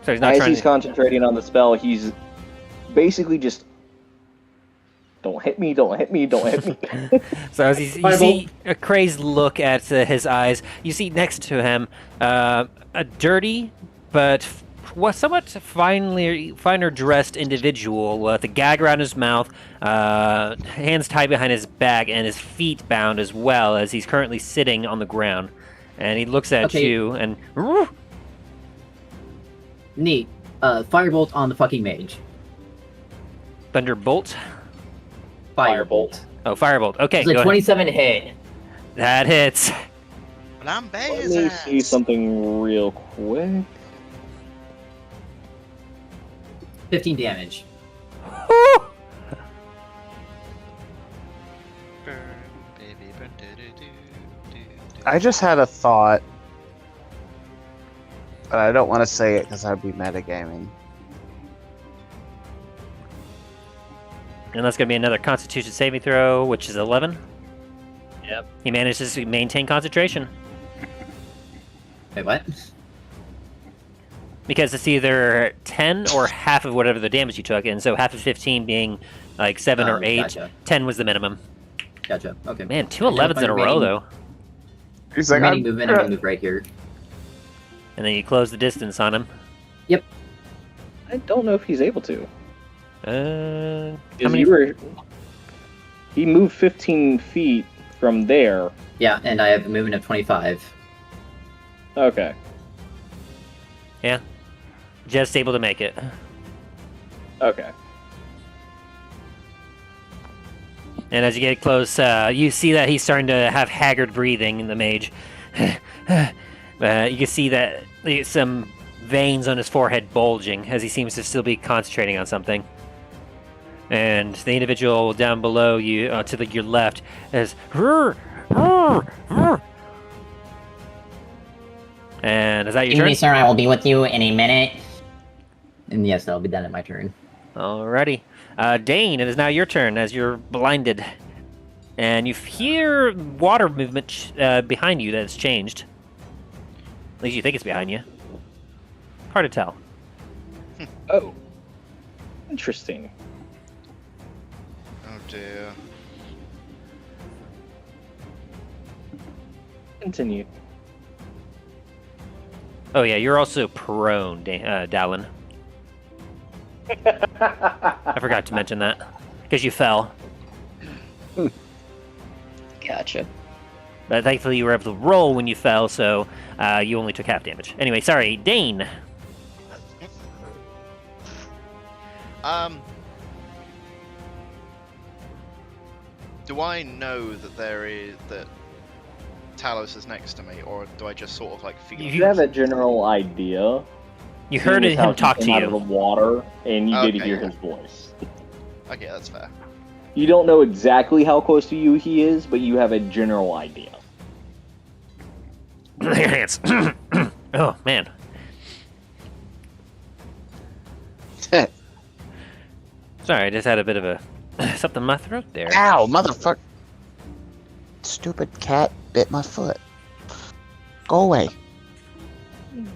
Speaker 1: So he's not
Speaker 7: as
Speaker 1: trying
Speaker 7: he's
Speaker 1: to...
Speaker 7: concentrating on the spell, he's basically just, don't hit me, don't hit me, don't hit me.
Speaker 1: So as you see a crazed look at his eyes, you see next to him a dirty but somewhat finer dressed individual with a gag around his mouth, hands tied behind his back, and his feet bound as well, as he's currently sitting on the ground. And he looks at you and...
Speaker 3: Neat. Firebolt on the fucking mage.
Speaker 1: Thunderbolt?
Speaker 3: Firebolt.
Speaker 1: Oh, Firebolt. Okay,
Speaker 3: It's a
Speaker 1: go ahead.
Speaker 3: 27 hit.
Speaker 1: That hits.
Speaker 4: Flambe
Speaker 7: Let
Speaker 4: his
Speaker 7: me
Speaker 4: ass.
Speaker 7: see something real quick.
Speaker 3: 15 damage.
Speaker 4: Burn, baby, burn, do-do-do-do-do.
Speaker 2: I just had a thought, but I don't want to say it because I'd be metagaming.
Speaker 1: And that's going to be another Constitution saving throw, which is 11.
Speaker 3: Yep.
Speaker 1: He manages to maintain concentration.
Speaker 3: Wait, what?
Speaker 1: Because it's either 10 or half of whatever the damage you took, and so half of 15 being like 7 or 8,
Speaker 3: Gotcha.
Speaker 1: 10 was the minimum.
Speaker 3: Gotcha. Okay.
Speaker 1: Man, 2 11s in a row, though.
Speaker 2: He's like,
Speaker 3: Remaining movement, I'm gonna move right here.
Speaker 1: And then you close the distance on him.
Speaker 7: I don't know if he's able to.
Speaker 1: How
Speaker 7: Because
Speaker 1: many...
Speaker 7: he moved 15 feet from there.
Speaker 3: Yeah, and I have a movement of 25.
Speaker 7: Okay.
Speaker 1: Yeah. Just able to make it.
Speaker 7: Okay.
Speaker 1: And as you get close, you see that he's starting to have haggard breathing in the mage. You can see that some veins on his forehead bulging as he seems to still be concentrating on something. And the individual down below you, to your left, is... And is that your
Speaker 3: Excuse me,
Speaker 1: turn?
Speaker 3: sir, I will be with you in a minute. And yes, that'll be done at my turn.
Speaker 1: Alrighty. Dane, it is now your turn as you're blinded. And you hear water movement behind you that has changed. At least you think it's behind you. Hard to tell.
Speaker 7: Oh. Interesting.
Speaker 4: Oh dear.
Speaker 7: Continue.
Speaker 1: Oh yeah, you're also prone, Dallin. I forgot to mention that. Because you fell.
Speaker 5: Gotcha.
Speaker 1: But thankfully you were able to roll when you fell, so you only took half damage. Anyway, sorry, Dane.
Speaker 4: Do I know that that Talos is next to me, or do I just sort of like feel?
Speaker 7: You have a general idea.
Speaker 1: You heard
Speaker 7: seeing as how
Speaker 1: him talk
Speaker 7: he
Speaker 1: to
Speaker 7: came out of the
Speaker 1: you.
Speaker 7: water, and you did
Speaker 4: Okay,
Speaker 7: hear
Speaker 4: yeah.
Speaker 7: his voice.
Speaker 4: Okay, that's fair.
Speaker 7: You don't know exactly how close to you he is, but you have a general idea.
Speaker 1: Your hands. Oh, man.
Speaker 10: Sorry, I just had a bit of a something in my throat there.
Speaker 2: Ow, motherfucker! Stupid cat bit my foot. Go away.
Speaker 4: You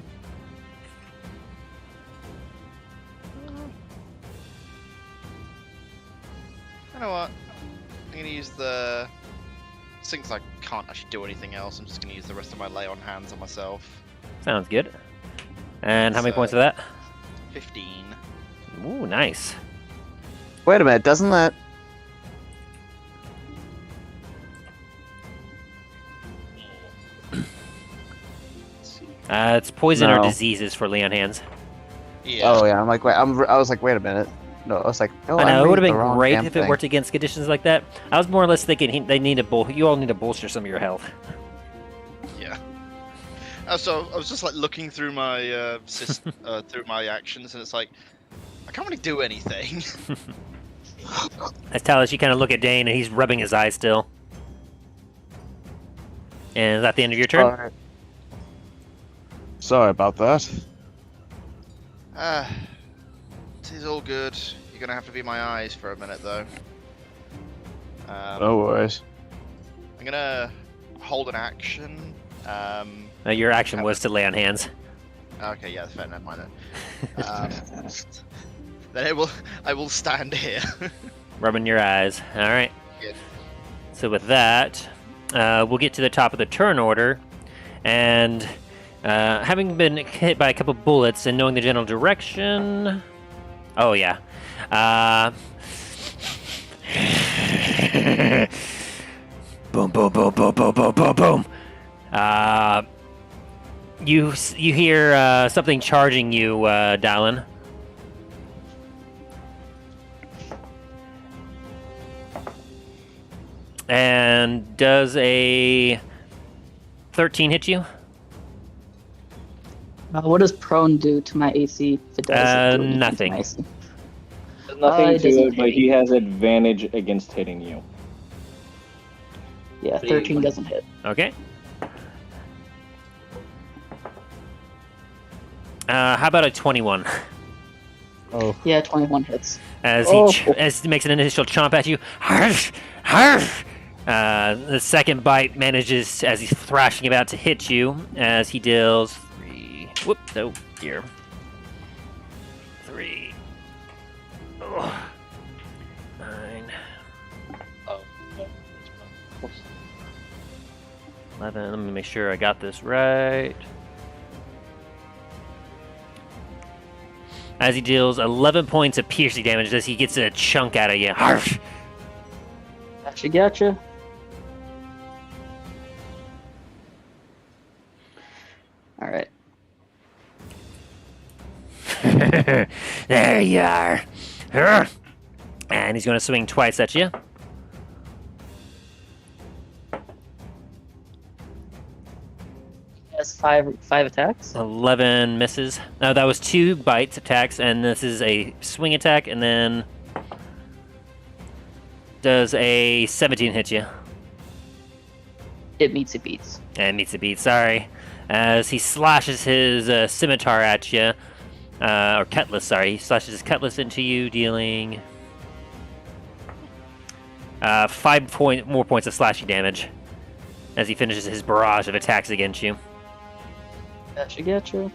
Speaker 4: know what? I'm gonna use the. Since I can't actually do anything else, I'm just gonna use the rest of my lay on hands on myself.
Speaker 10: Sounds good. And how many
Speaker 4: So-
Speaker 10: points of that?
Speaker 4: 15.
Speaker 10: Ooh, nice.
Speaker 2: Wait a minute, doesn't that...
Speaker 10: It's poison or
Speaker 2: No.
Speaker 10: diseases for lay on hands.
Speaker 4: Yeah.
Speaker 2: Oh yeah, I'm like, wait, I was like, wait a minute. No, I was like, no,
Speaker 10: I know, it would have
Speaker 2: reading
Speaker 10: been
Speaker 2: the wrong
Speaker 10: great
Speaker 2: damn
Speaker 10: if it
Speaker 2: thing.
Speaker 10: worked against conditions like that. I was more or less thinking they need you all need to bolster some of your health.
Speaker 4: Yeah. So I was just like looking through my through my actions, and it's like I can't really do anything.
Speaker 10: As Talos, you kind of look at Dane, and he's rubbing his eyes still. And is that the end of your turn?
Speaker 2: Alright. Sorry about that.
Speaker 4: It is all good. You're gonna have to be my eyes for a minute though.
Speaker 2: No worries.
Speaker 4: I'm gonna hold an action.
Speaker 10: Your action was to lay on hands.
Speaker 4: Okay, yeah, fair. Never mind then. Then I will stand here.
Speaker 10: Rubbing your eyes. All right.
Speaker 4: Yeah.
Speaker 10: So with that, we'll get to the top of the turn order, and having been hit by a couple bullets and knowing the general direction. Oh yeah. Boom! Boom! Boom! Boom! Boom! Boom! Boom! Boom! You hear something charging you, Dallin. And does a 13 hit you?
Speaker 5: What does prone do to my AC? If it does,
Speaker 10: Nothing.
Speaker 5: AC?
Speaker 7: There's nothing
Speaker 5: it
Speaker 7: to
Speaker 5: doesn't
Speaker 7: it, but
Speaker 5: hit
Speaker 7: he has advantage against hitting you.
Speaker 5: Yeah, 13 doesn't hit.
Speaker 10: Okay. How about a 21?
Speaker 2: Oh.
Speaker 5: Yeah, 21 hits.
Speaker 10: As as he makes an initial chomp at you. Harf! Harf! The second bite manages, as he's thrashing about, to hit you, as he deals 3. Whoops! Oh dear. 3. Oh. 9. 11. Let me make sure I got this right. As he deals 11 points of piercing damage as he gets a chunk out of you. Harf!
Speaker 5: Gotcha. Alright.
Speaker 10: There you are. And he's going to swing twice at you.
Speaker 5: He has five attacks.
Speaker 10: 11 misses. No, that was 2 bites attacks, and this is a swing attack, and then does a 17 hit you.
Speaker 5: It meets it beats.
Speaker 10: And meets the beat, sorry. As he slashes his scimitar at you, or cutlass, sorry. He slashes his cutlass into you, dealing 5 more points of slashing damage as he finishes his barrage of attacks against you.
Speaker 5: Gotcha.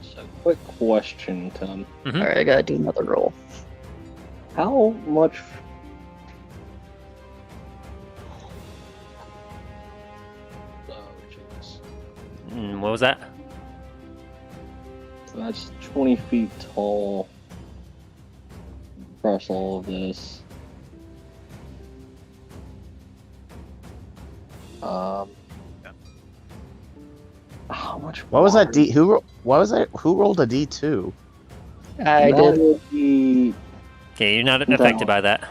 Speaker 7: So, quick question, Tom.
Speaker 10: Mhm.
Speaker 5: Alright, I gotta do another roll.
Speaker 7: How much? Oh, jeez.
Speaker 10: What was that?
Speaker 7: That's 20 feet tall. Across all of this. How much?
Speaker 2: What was that
Speaker 7: water?
Speaker 2: D? What was that? Who rolled a D2?
Speaker 5: I
Speaker 7: That
Speaker 5: did.
Speaker 7: would be-
Speaker 10: Okay, you're not affected by that.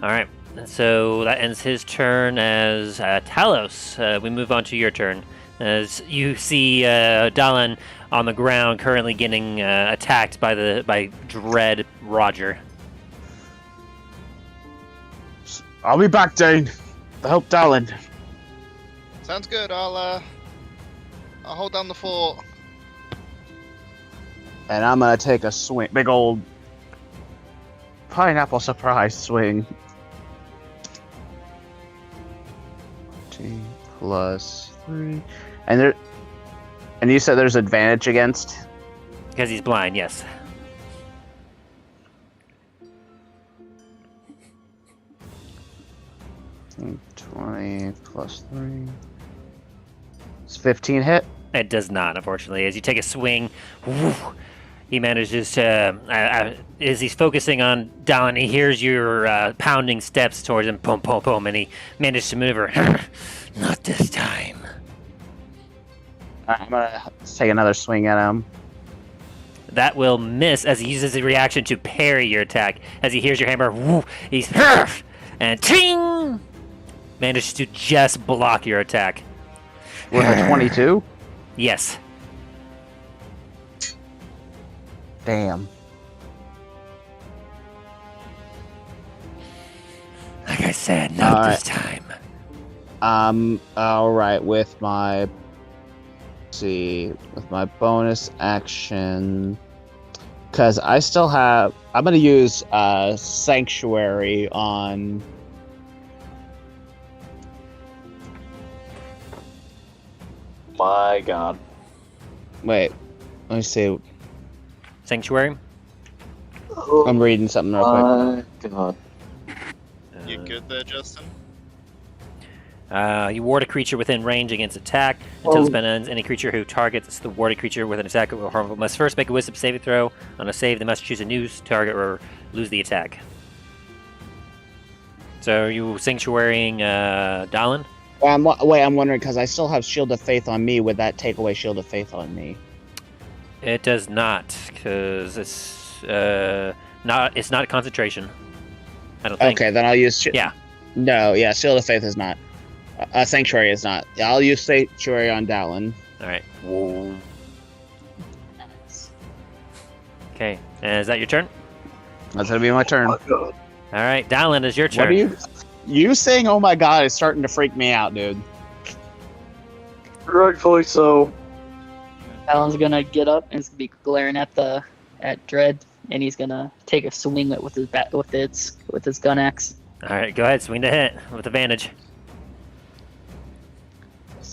Speaker 10: Alright, so that ends his turn as Talos. We move on to your turn. As you see Dallin on the ground currently getting attacked by Dread Roger.
Speaker 2: I'll be back, Dane. To help Dallin.
Speaker 4: Sounds good. I'll I'll hold down the fort.
Speaker 2: And I'm gonna take a swing, big old pineapple surprise swing. +3, and you said there's advantage against?
Speaker 1: Because he's blind, yes.
Speaker 2: +20 +3. It's 15 hit.
Speaker 1: It does not, unfortunately. As you take a swing, whoo, he manages to, as he's focusing on Dallin, he hears your pounding steps towards him, boom, boom, boom, and he manages to maneuver. Not this time.
Speaker 2: I'm gonna take another swing at him.
Speaker 1: That will miss as he uses the reaction to parry your attack. As he hears your hammer, whoo, he's and ting! Manages to just block your attack.
Speaker 2: With a 22?
Speaker 1: Yes.
Speaker 2: Damn.
Speaker 1: Like I said, not this time.
Speaker 2: Alright, with my bonus action, because I still have, I'm gonna use Sanctuary on
Speaker 7: My God.
Speaker 2: wait, let me see.
Speaker 1: Sanctuary?
Speaker 2: I'm reading something real quick.
Speaker 7: My God.
Speaker 4: You good there, Justin?
Speaker 1: You ward a creature within range against attack. Until the spell ends, any creature who targets the warded creature with an attack or harmful must first make a wisdom saving throw. On a save, they must choose a new target or lose the attack. So are you sanctuarying Dallin?
Speaker 2: I'm wondering, because I still have Shield of Faith on me. Would that take away Shield of Faith on me?
Speaker 1: It does not, because it's not concentration. I don't think.
Speaker 2: Okay, then I'll use...
Speaker 1: Yeah.
Speaker 2: No, yeah, Shield of Faith is not. Sanctuary is not. I'll use Sanctuary on Dallin.
Speaker 1: Alright. Okay, and is that your turn?
Speaker 2: That's gonna be my turn.
Speaker 1: Alright, Dallin, is your turn.
Speaker 2: What are you saying, oh my god, is starting to freak me out, dude.
Speaker 7: Rightfully so.
Speaker 5: Alan's gonna get up and he's gonna be glaring at Dread, and he's gonna take a swing with his gun axe.
Speaker 1: Alright, go ahead, swing the hit with advantage.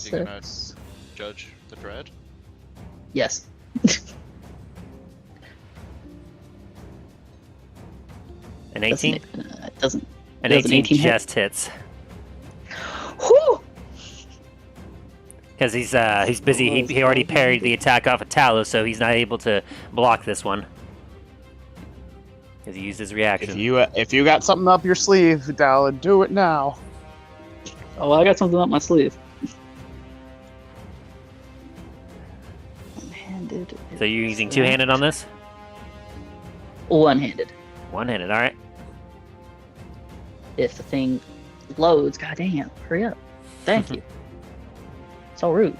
Speaker 4: You gonna judge the dread?
Speaker 5: Yes.
Speaker 1: An 18?
Speaker 5: Doesn't.
Speaker 1: An
Speaker 5: Does
Speaker 1: 18
Speaker 5: hit?
Speaker 1: just hits.
Speaker 5: Whew!
Speaker 1: Because he's busy. He already parried the attack off of Talos, so he's not able to block this one. Because he used his reaction.
Speaker 2: If you got something up your sleeve, Dallin, do it now.
Speaker 5: Oh, I got something up my sleeve. One-handed.
Speaker 1: So you're using two-handed on this?
Speaker 5: One-handed.
Speaker 1: One-handed, alright.
Speaker 5: If the thing loads, goddamn, hurry up. Thank you. So rude.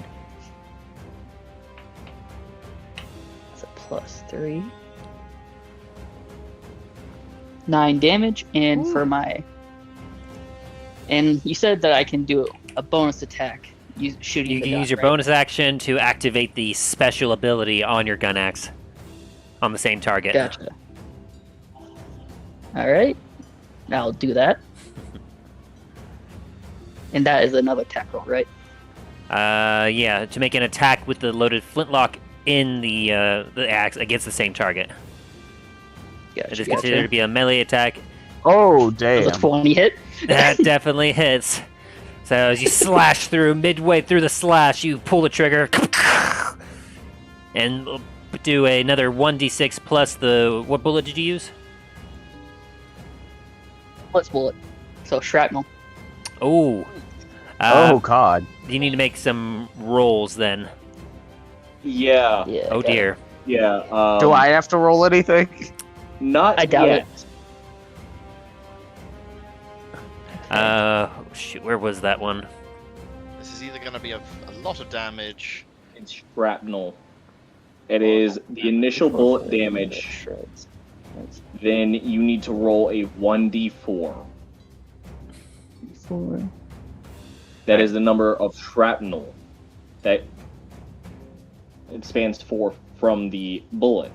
Speaker 5: That's a +3. 9 damage, and for my... And you said that I can do a bonus attack shooting
Speaker 1: You
Speaker 5: the
Speaker 1: can
Speaker 5: gun,
Speaker 1: use your
Speaker 5: right?
Speaker 1: bonus action to activate the special ability on your gun axe. On the same target.
Speaker 5: Gotcha. Alright. I'll do that. And that is another attack roll, right?
Speaker 1: Yeah, to make an attack with the loaded flintlock in the axe against the same target.
Speaker 5: Gotcha,
Speaker 1: It is considered to be a melee attack.
Speaker 2: Oh, damn.
Speaker 5: Does a 20 hit?
Speaker 1: That definitely hits. So as you slash through, midway through the slash, you pull the trigger and do another 1d6 plus the... What bullet did you use?
Speaker 5: Let's bullet. So shrapnel.
Speaker 1: Oh.
Speaker 2: Oh, God.
Speaker 1: You need to make some rolls then.
Speaker 7: Yeah.
Speaker 5: Yeah.
Speaker 1: Oh dear.
Speaker 7: Yeah.
Speaker 2: Do I have to roll anything?
Speaker 7: Not
Speaker 5: I doubt
Speaker 7: yet.
Speaker 1: Shoot, where was that one?
Speaker 4: This is either going to be a lot of damage.
Speaker 7: It's shrapnel. It is the initial bullet damage.
Speaker 5: Shreds.
Speaker 7: Then you need to roll a 1d4.
Speaker 5: 4.
Speaker 7: That is the number of shrapnel that It spans 4 from the bullet.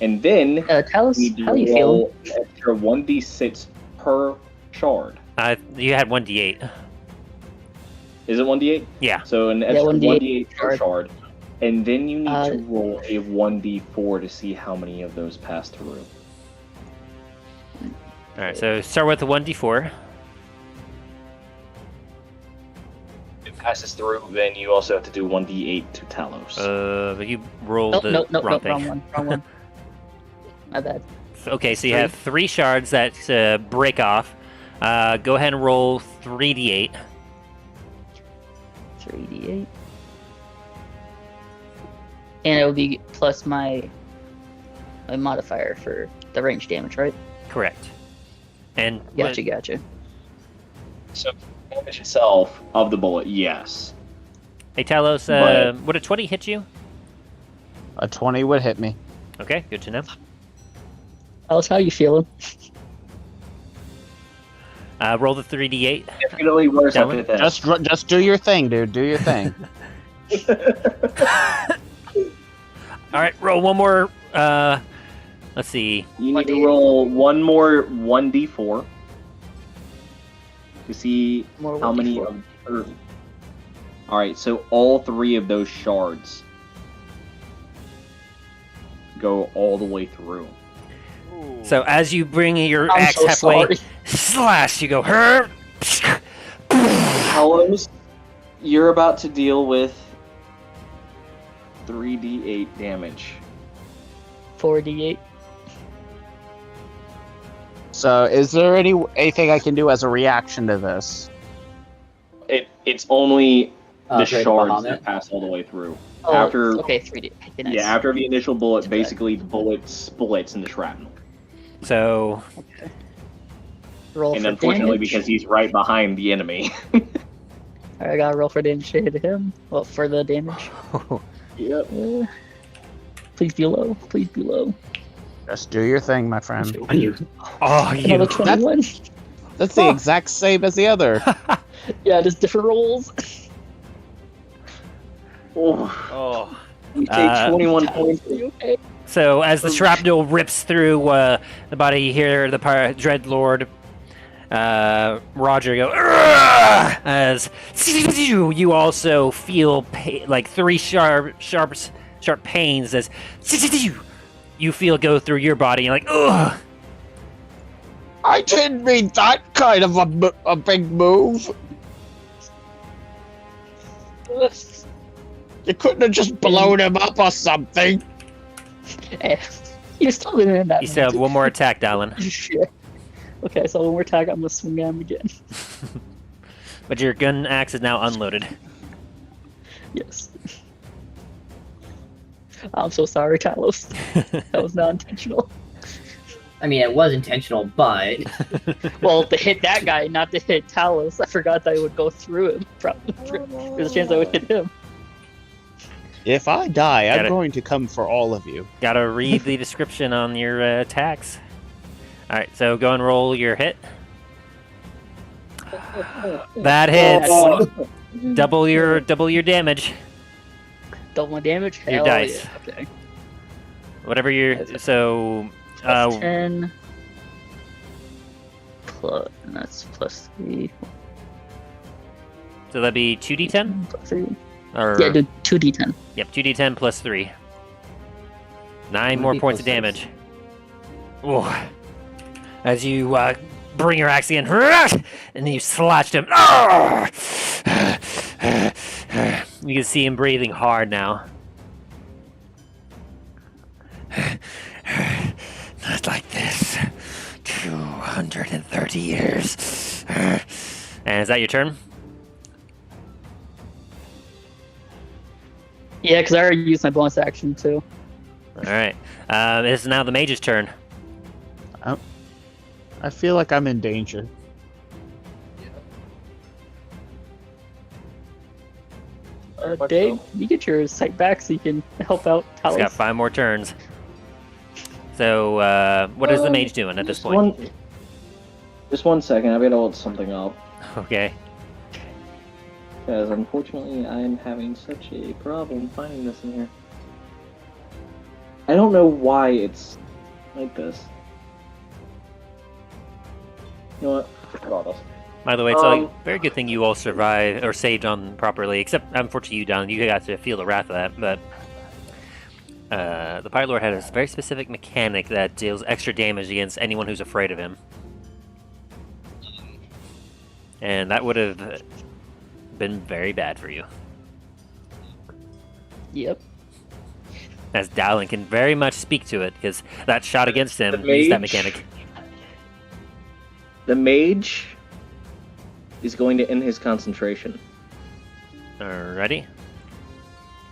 Speaker 7: And then
Speaker 5: Talos,
Speaker 7: we
Speaker 5: how do you
Speaker 7: roll
Speaker 5: feel?
Speaker 7: an extra 1d6 per shard.
Speaker 1: You had 1d8.
Speaker 7: Is it 1d8?
Speaker 1: Yeah.
Speaker 7: So an extra 1d8 per
Speaker 5: shard.
Speaker 7: shard. And then you need to roll a 1d4 to see how many of those pass through.
Speaker 1: All right. So start with the 1d4.
Speaker 7: If it passes through, then you also have to do 1d8 to Talos.
Speaker 1: But you rolled the wrong thing.
Speaker 5: Wrong one. My bad.
Speaker 1: Okay, so you have 3 shards that break off. Go ahead and roll 3d8.
Speaker 5: 3d8. And it will be plus my modifier for the range damage, right?
Speaker 1: Correct. And
Speaker 5: Gotcha.
Speaker 7: So damage itself of the bullet, yes.
Speaker 1: Hey Talos, would a 20 hit you?
Speaker 2: A 20 would hit me.
Speaker 1: Okay, good to know.
Speaker 5: Alice, how you feeling?
Speaker 1: Roll the 3d8.
Speaker 7: Definitely worse
Speaker 1: Dylan?
Speaker 7: after that.
Speaker 2: Just do your thing, dude. Do your thing.
Speaker 1: All right, roll one more. Let's see.
Speaker 7: You need to roll one more 1d4 to see how many of. All right, so all 3 of those shards go all the way through.
Speaker 1: So as you bring your
Speaker 5: I'm
Speaker 1: axe
Speaker 5: so
Speaker 1: halfway,
Speaker 5: sorry.
Speaker 1: slash, you go. Her.
Speaker 7: Talos, you're about to deal with 3d8 damage.
Speaker 5: 4d8.
Speaker 2: So, is there anything I can do as a reaction to this?
Speaker 7: It's only the
Speaker 3: Great
Speaker 7: shards
Speaker 3: Bahamut.
Speaker 7: that pass all the way through.
Speaker 5: Oh,
Speaker 7: After
Speaker 5: okay, 3d. Okay, nice.
Speaker 7: Yeah, after the initial bullet,
Speaker 5: Okay.
Speaker 7: basically the bullet splits into shrapnel.
Speaker 1: So
Speaker 5: Okay. Roll
Speaker 7: And
Speaker 5: for
Speaker 7: unfortunately,
Speaker 5: damage.
Speaker 7: because he's right behind the enemy.
Speaker 5: I gotta roll for damage to hit him. Well, for the damage.
Speaker 7: Yep.
Speaker 5: Please be low. Please be low.
Speaker 2: Just do your thing, my friend.
Speaker 1: oh, you.
Speaker 5: Another 21.
Speaker 2: That's the exact same as the other.
Speaker 5: Yeah, just different rolls.
Speaker 1: Oh.
Speaker 7: You take 21
Speaker 5: Talos,
Speaker 7: points.
Speaker 5: are you okay?
Speaker 1: So as the shrapnel rips through the body, you hear the Dreadlord Roger go, "Arrgh!" as you also feel like 3 sharp pains as you feel go through your body. You're like, ugh.
Speaker 2: I didn't mean that kind of a big move. You couldn't have just blown him up or something.
Speaker 5: You're still in that.
Speaker 1: You still have one more attack, Dallin.
Speaker 5: Shit. Okay, so one more attack, I'm gonna swing at him again.
Speaker 1: But your gun axe is now unloaded.
Speaker 5: Yes. I'm so sorry, Talos. That was not intentional.
Speaker 3: I mean, it was intentional, but
Speaker 5: Well, to hit that guy, not to hit Talos. I forgot that it would go through him. Probably. There's a chance I would hit him.
Speaker 2: If I die,
Speaker 1: Got
Speaker 2: I'm
Speaker 1: it.
Speaker 2: going to come for all of you.
Speaker 1: Gotta read the description on your attacks. Alright, so go and roll your hit. That hits. Double your damage.
Speaker 5: Double my damage?
Speaker 1: Your
Speaker 5: Hell
Speaker 1: dice.
Speaker 5: Yeah. Okay.
Speaker 1: Whatever your so
Speaker 5: Plus 10. Plus, and that's plus 3.
Speaker 1: so that'd be 2d10?
Speaker 5: Plus 3.
Speaker 1: Or
Speaker 5: Yeah, do 2d10.
Speaker 1: Yep, 2d10 plus 3. 9 more
Speaker 3: 2d
Speaker 1: points of
Speaker 3: plus
Speaker 1: damage. Ooh. As you bring your axe again, and then you slashed him. You can see him breathing hard now. Not like this. 230 years. And is that your turn?
Speaker 5: Yeah, because I already used my bonus action too.
Speaker 1: Alright. It is now the mage's turn.
Speaker 2: I feel like I'm in danger.
Speaker 5: Dave, you get your sight back so you can help out
Speaker 1: He's
Speaker 5: Talos.
Speaker 1: got 5 more turns. So, what is the mage doing at this point?
Speaker 7: Just one second, I've got to hold something up.
Speaker 1: Okay.
Speaker 7: Because unfortunately, I'm having such a problem finding this in here. I don't know why it's like this. You know what? Regardless.
Speaker 1: By the way, it's a very good thing you all survived or saved on properly. Except, unfortunately, you, Don, you got to feel the wrath of that. But the Pyre Lord had a very specific mechanic that deals extra damage against anyone who's afraid of him. And that would have been very bad for you.
Speaker 5: Yep.
Speaker 1: As Dallin can very much speak to it, because that shot against him used that mechanic.
Speaker 7: The mage is going to end his concentration.
Speaker 1: Alrighty.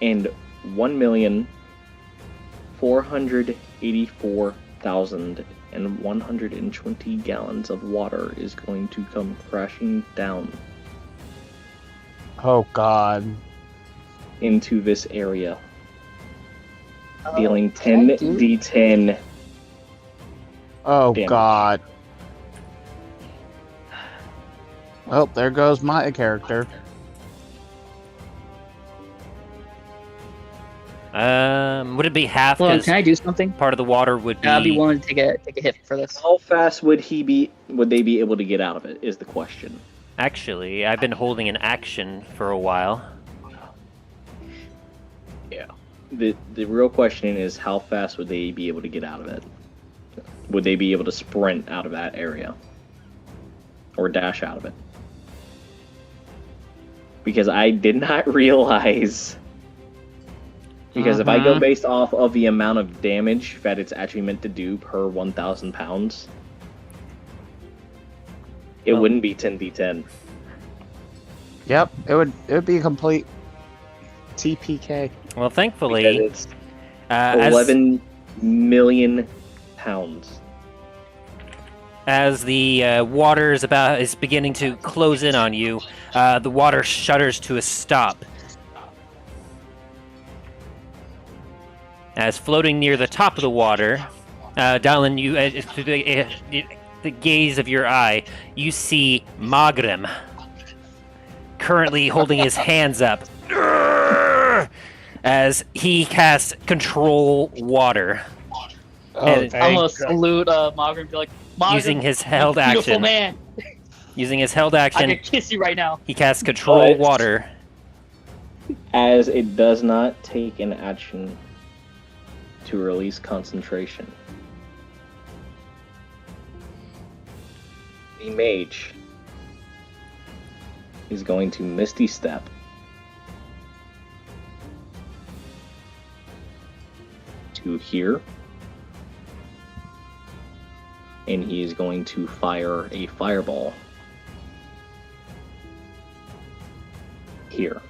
Speaker 7: And 1,484,120 gallons of water is going to come crashing down
Speaker 2: Oh God.
Speaker 7: into this area,
Speaker 5: Oh,
Speaker 7: dealing
Speaker 5: can I
Speaker 7: 10
Speaker 5: do-
Speaker 7: d10
Speaker 2: Oh
Speaker 7: damage.
Speaker 2: God. Well, there goes my character.
Speaker 1: Would it be half?
Speaker 5: Hold on,
Speaker 1: 'Cause
Speaker 5: can I do something?
Speaker 1: part of the water would be.
Speaker 5: I'd be willing to take a hit for this.
Speaker 7: How fast would they be able to get out of it is the question.
Speaker 1: Actually, I've been holding an action for a while.
Speaker 7: Yeah. The real question is how fast would they be able to get out of it? Would they be able to sprint out of that area? Or dash out of it? Because I did not realize. Because if I go based off of the amount of damage that it's actually meant to do per 1,000 pounds, it wouldn't be 10d10.
Speaker 2: Yep, it would be a complete TPK.
Speaker 1: Well,
Speaker 7: Because
Speaker 1: thankfully,
Speaker 7: it's
Speaker 1: as
Speaker 7: 11 million pounds.
Speaker 1: as the water is beginning to close in on you, the water shudders to a stop. As floating near the top of the water, Dallin, you through the gaze of your eye, you see Magrim currently holding his hands up as he casts Control Water.
Speaker 2: Oh,
Speaker 1: And
Speaker 5: I'm gonna
Speaker 2: thank
Speaker 5: salute Margaret and be like, Margaret,
Speaker 1: using his held
Speaker 5: beautiful
Speaker 1: action.
Speaker 5: man.
Speaker 1: Using his held
Speaker 5: I
Speaker 1: action,
Speaker 5: can kiss you right now.
Speaker 1: he casts Control
Speaker 7: But-
Speaker 1: Water.
Speaker 7: As it does not take an action to release concentration. The mage is going to Misty Step to here, and he is going to fire a fireball here.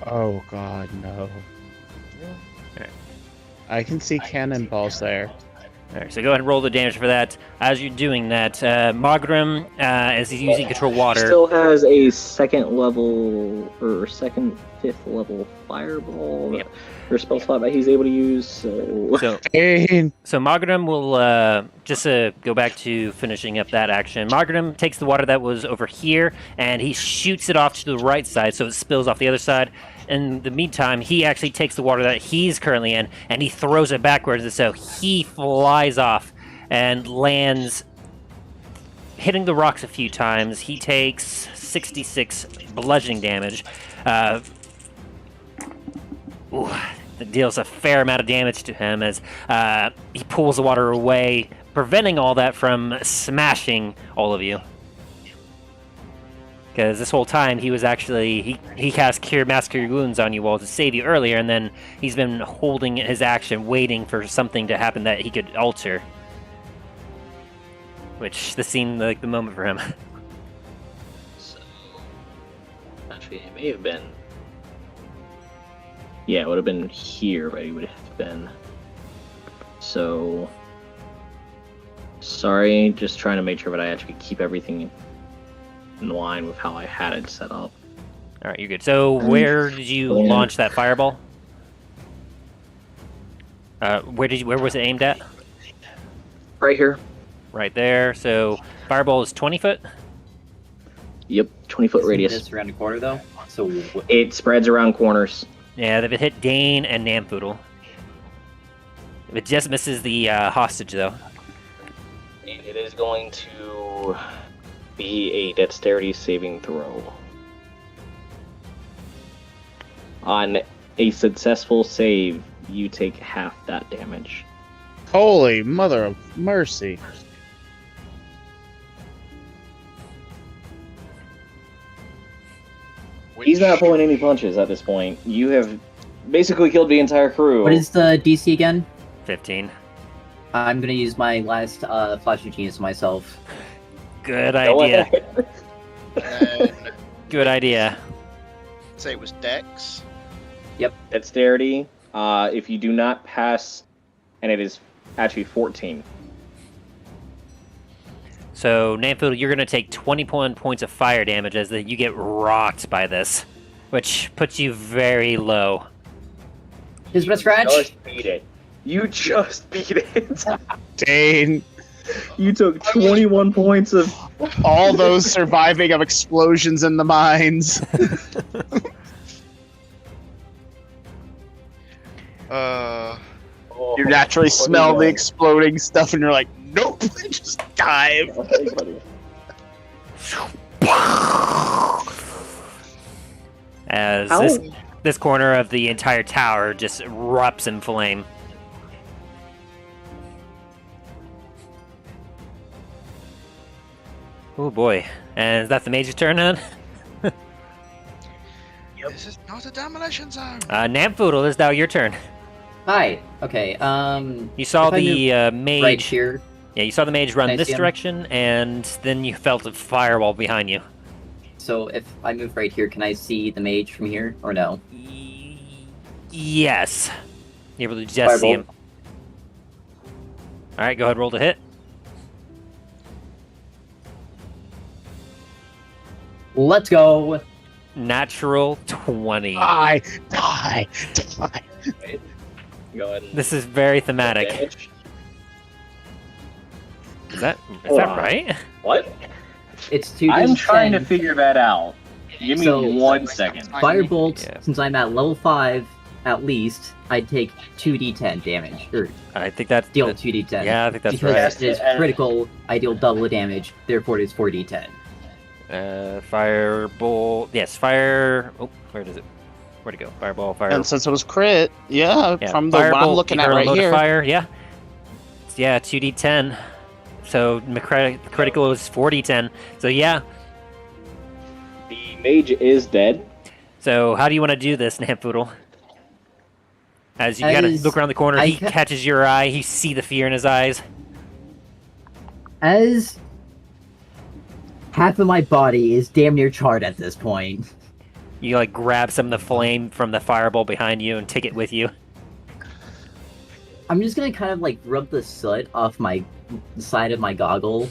Speaker 2: Oh God, no. I can see cannonballs there.
Speaker 1: Alright, so go ahead and roll the damage for that. As you're doing that, Magrim, as he's using Control Water,
Speaker 7: Still has a second level or fifth level fireball
Speaker 1: Yep.
Speaker 7: or spell slot that he's able to use. So
Speaker 2: Dang.
Speaker 1: So Magrim will just go back to finishing up that action. Magrim takes the water that was over here and he shoots it off to the right side so it spills off the other side. In the meantime, he actually takes the water that he's currently in and he throws it backwards, and so he flies off and lands, hitting the rocks a few times. He takes 66 bludgeoning damage. That deals a fair amount of damage to him as he pulls the water away, preventing all that from smashing all of you. Because this whole time he was actually he cast Cure Mass Cure Wounds on you all to save you earlier, and then he's been holding his action, waiting for something to happen that he could alter. Which this seemed like the moment for him.
Speaker 7: So, actually, it may have been. Yeah, it would have been here, but it would have been. So, sorry, just trying to make sure that I actually keep everything in line with how I had it set up.
Speaker 1: All right, you're good. So where did you launch that fireball? Where was it aimed at?
Speaker 7: Right here.
Speaker 1: Right there. So fireball is 20 foot.
Speaker 7: Yep, 20-foot
Speaker 3: Isn't
Speaker 7: radius.
Speaker 3: this around the corner though? So
Speaker 8: It spreads around corners.
Speaker 10: Yeah, they've hit Dane and Namfoodle. It just misses the hostage, though.
Speaker 8: And it is going to be a dexterity saving throw. On a successful save, you take half that damage.
Speaker 2: Holy mother of mercy.
Speaker 8: He's not pulling any punches at this point. You have basically killed the entire crew.
Speaker 3: what is the DC again?
Speaker 10: 15.
Speaker 3: I'm gonna use my last Flash of Genius myself.
Speaker 10: Good
Speaker 8: Go
Speaker 10: idea.
Speaker 8: ahead.
Speaker 4: And
Speaker 10: Good idea.
Speaker 4: say it was Dex.
Speaker 8: Dexterity. If you do not pass, and it is actually 14.
Speaker 10: So, Namfoodle, you're going to take 21 points of fire damage as you get rocked by this, which puts you very low.
Speaker 3: Is it a scratch?
Speaker 8: Just beat it. You just beat it.
Speaker 2: Dane,
Speaker 8: You took 21 points of.
Speaker 2: all those surviving of explosions in the mines. You naturally smell the exploding stuff and you're like, nope, just dive.
Speaker 10: As
Speaker 8: How?
Speaker 10: this corner of the entire tower just erupts in flame. Oh boy. And is that the mage's turn then?
Speaker 4: This is not a demolition zone.
Speaker 10: Namfoodle, it is now your turn.
Speaker 3: Hi. Okay.
Speaker 10: You saw
Speaker 3: If I
Speaker 10: the mage.
Speaker 3: right here.
Speaker 10: Yeah, you saw the mage run
Speaker 3: Can I
Speaker 10: this
Speaker 3: see him?
Speaker 10: direction, and then you felt a firewall behind you.
Speaker 3: So if I move right here, can I see the mage from here or no?
Speaker 10: Yes. You're able to just see
Speaker 3: Firebolt.
Speaker 10: him. Alright, go ahead, roll to hit.
Speaker 3: Let's go.
Speaker 10: Natural 20.
Speaker 2: Die.
Speaker 8: Go ahead.
Speaker 10: This is very thematic.
Speaker 8: Damage.
Speaker 10: Is that
Speaker 8: Hold on.
Speaker 10: right?
Speaker 8: What?
Speaker 3: It's 2d10.
Speaker 8: I'm trying to figure that out. Give me
Speaker 3: So-
Speaker 8: 1 second.
Speaker 3: Firebolt,
Speaker 10: Yeah.
Speaker 3: since I'm at level 5, at least, I take 2d10 damage. Or
Speaker 10: I think that's
Speaker 3: deal 2d10.
Speaker 10: Yeah, I think that's
Speaker 3: because
Speaker 10: right.
Speaker 3: it is critical, I deal double the damage, therefore it is 4d10.
Speaker 10: Firebolt. Yes, fire. Oh, where does it? Where'd it go? Fireball, fire.
Speaker 2: And since it was crit, yeah,
Speaker 10: Yeah,
Speaker 2: from the what I'm
Speaker 10: firebolt,
Speaker 2: looking
Speaker 10: you
Speaker 2: at
Speaker 10: hurl a
Speaker 2: right
Speaker 10: mode of
Speaker 2: here.
Speaker 10: Fire, yeah. Yeah, 2d10. So critical is 4d10. So yeah.
Speaker 8: The mage is dead.
Speaker 10: So how do you want to do this, Namfoodle? As you kind of
Speaker 3: As
Speaker 10: look around the corner,
Speaker 3: I
Speaker 10: he
Speaker 3: ca-
Speaker 10: catches your eye. You see the fear in his eyes.
Speaker 3: As half of my body is damn near charred at this point.
Speaker 10: You like grab some of the flame from the fireball behind you and take it with you.
Speaker 3: I'm just gonna kind of like rub the soot off my side of my goggle,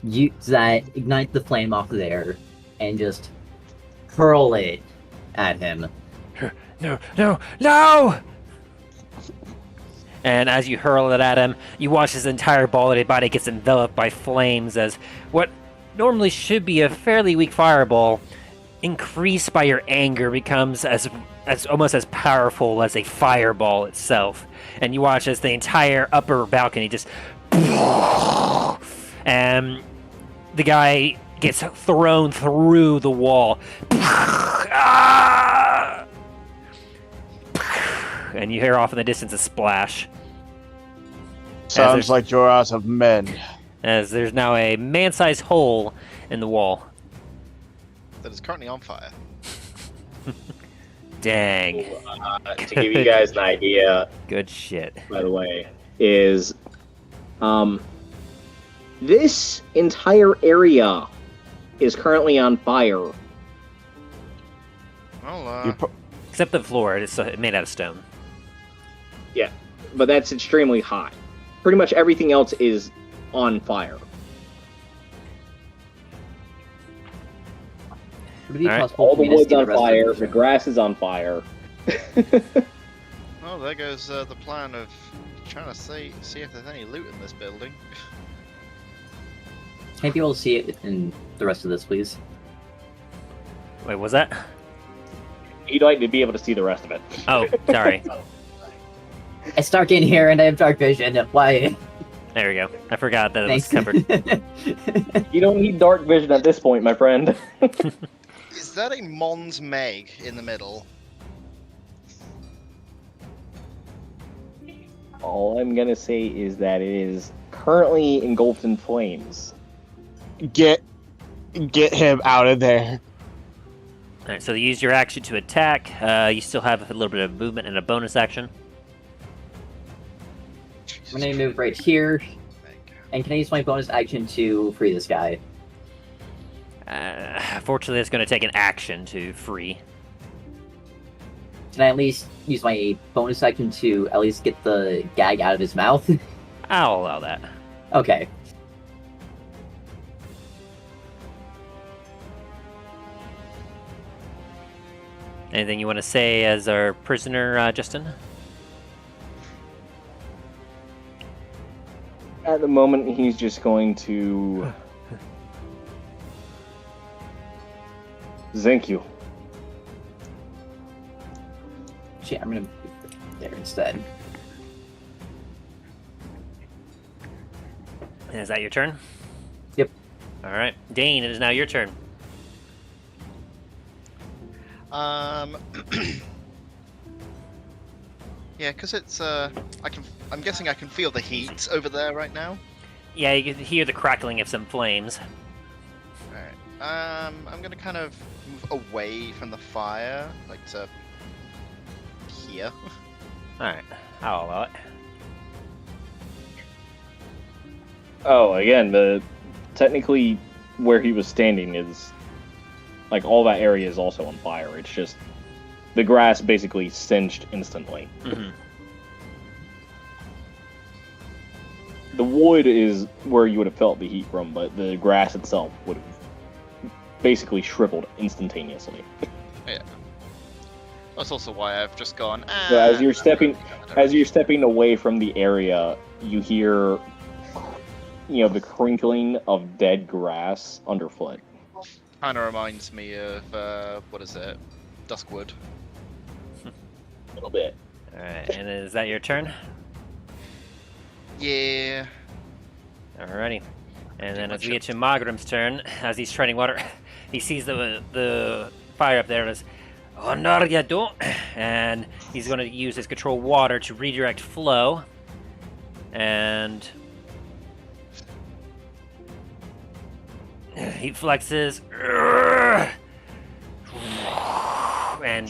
Speaker 3: use that, ignite the flame off of there, and just hurl it at him.
Speaker 10: No! And as you hurl it at him, you watch his entire body gets enveloped by flames as what normally should be a fairly weak fireball, increased by your anger, becomes as almost as powerful as a fireball itself. And you watch as the entire upper balcony just and the guy gets thrown through the wall. And you hear off in the distance a splash.
Speaker 2: Sounds like you're out of men.
Speaker 10: As there's now a man-sized hole in the wall.
Speaker 4: That is currently on fire.
Speaker 10: Dang.
Speaker 8: To give you guys an idea,
Speaker 10: Good shit.
Speaker 8: by the way, is this entire area is currently on fire.
Speaker 4: Well,
Speaker 10: Except the floor, it's made out of stone.
Speaker 8: Yeah, but that's extremely hot. Pretty much everything else is on fire.
Speaker 3: Would it be
Speaker 10: Alright.
Speaker 3: possible
Speaker 8: All
Speaker 3: for
Speaker 8: the
Speaker 3: me to
Speaker 8: wood's
Speaker 3: see
Speaker 8: on
Speaker 3: rest of
Speaker 8: fire,
Speaker 3: this?
Speaker 8: the grass is on fire.
Speaker 4: well, there goes the plan of trying to see if there's any loot in this building.
Speaker 3: Can I be able to see it in the rest of this, please?
Speaker 1: Wait, was that?
Speaker 7: You'd like to be able to see the rest of it.
Speaker 1: Oh, sorry.
Speaker 3: It's dark in here and I have dark vision. Why?
Speaker 1: There we go. I forgot that it was
Speaker 3: Thanks.
Speaker 1: covered.
Speaker 7: You don't need dark vision at this point, my friend.
Speaker 4: Is that a Mons Meg in the middle?
Speaker 7: All I'm gonna say is that it is currently engulfed in flames.
Speaker 2: Get him out of there.
Speaker 1: Alright, so you use your action to attack. You still have a little bit of movement and a bonus action.
Speaker 3: I'm gonna move right here. And can I use my bonus action to free this guy?
Speaker 1: Fortunately, it's going to take an action to free.
Speaker 3: Can I at least use my bonus action to at least get the gag out of his mouth?
Speaker 1: I'll allow that.
Speaker 3: Okay.
Speaker 1: Anything you want to say as our prisoner, Justin?
Speaker 7: At the moment, he's just going to... Thank you.
Speaker 3: Shit, I'm gonna move there instead.
Speaker 1: And is that your turn?
Speaker 3: Yep.
Speaker 1: Alright. Dane, it is now your turn.
Speaker 4: Yeah, because it's I'm guessing I can feel the heat over there right now.
Speaker 1: Yeah, you can hear the crackling of some flames.
Speaker 4: Alright. I'm gonna kind of move away from the fire, like to here.
Speaker 1: Alright, I'll allow it.
Speaker 7: Oh, again, technically where he was standing is like all that area is also on fire. It's just the grass basically singed instantly.
Speaker 1: Mm-hmm.
Speaker 7: The wood is where you would have felt the heat from, but the grass itself would have basically shriveled instantaneously.
Speaker 4: Yeah. That's also why I've just gone.
Speaker 7: So as you're stepping away from the area, you hear, the crinkling of dead grass underfoot.
Speaker 4: Kind of reminds me of what is it, Duskwood.
Speaker 7: A little bit.
Speaker 1: Alright, and is that your turn?
Speaker 4: Yeah.
Speaker 1: Alrighty. And then as we get to Magrim's turn, as he's treading water, he sees the fire up there and is, "Oh, no, you don't." And he's going to use his control water to redirect flow. And he flexes. And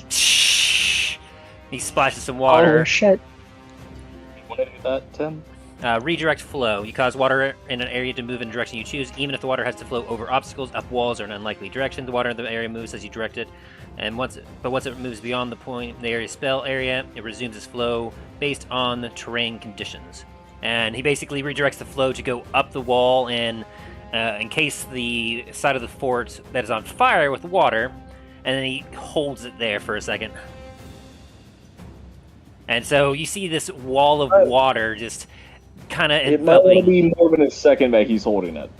Speaker 1: he splashes some water.
Speaker 5: Oh shit!
Speaker 7: You want to do that, Tim?
Speaker 1: Redirect flow. You cause water in an area to move in the direction you choose, even if the water has to flow over obstacles, up walls, or an unlikely direction. The water in the area moves as you direct it, and once it moves beyond the point, the area spell area, it resumes its flow based on the terrain conditions. And he basically redirects the flow to go up the wall in case the side of the fort that is on fire with water, and then he holds it there for a second. And so you see this wall of water just kind of
Speaker 7: It might want to be more than a second that he's holding it.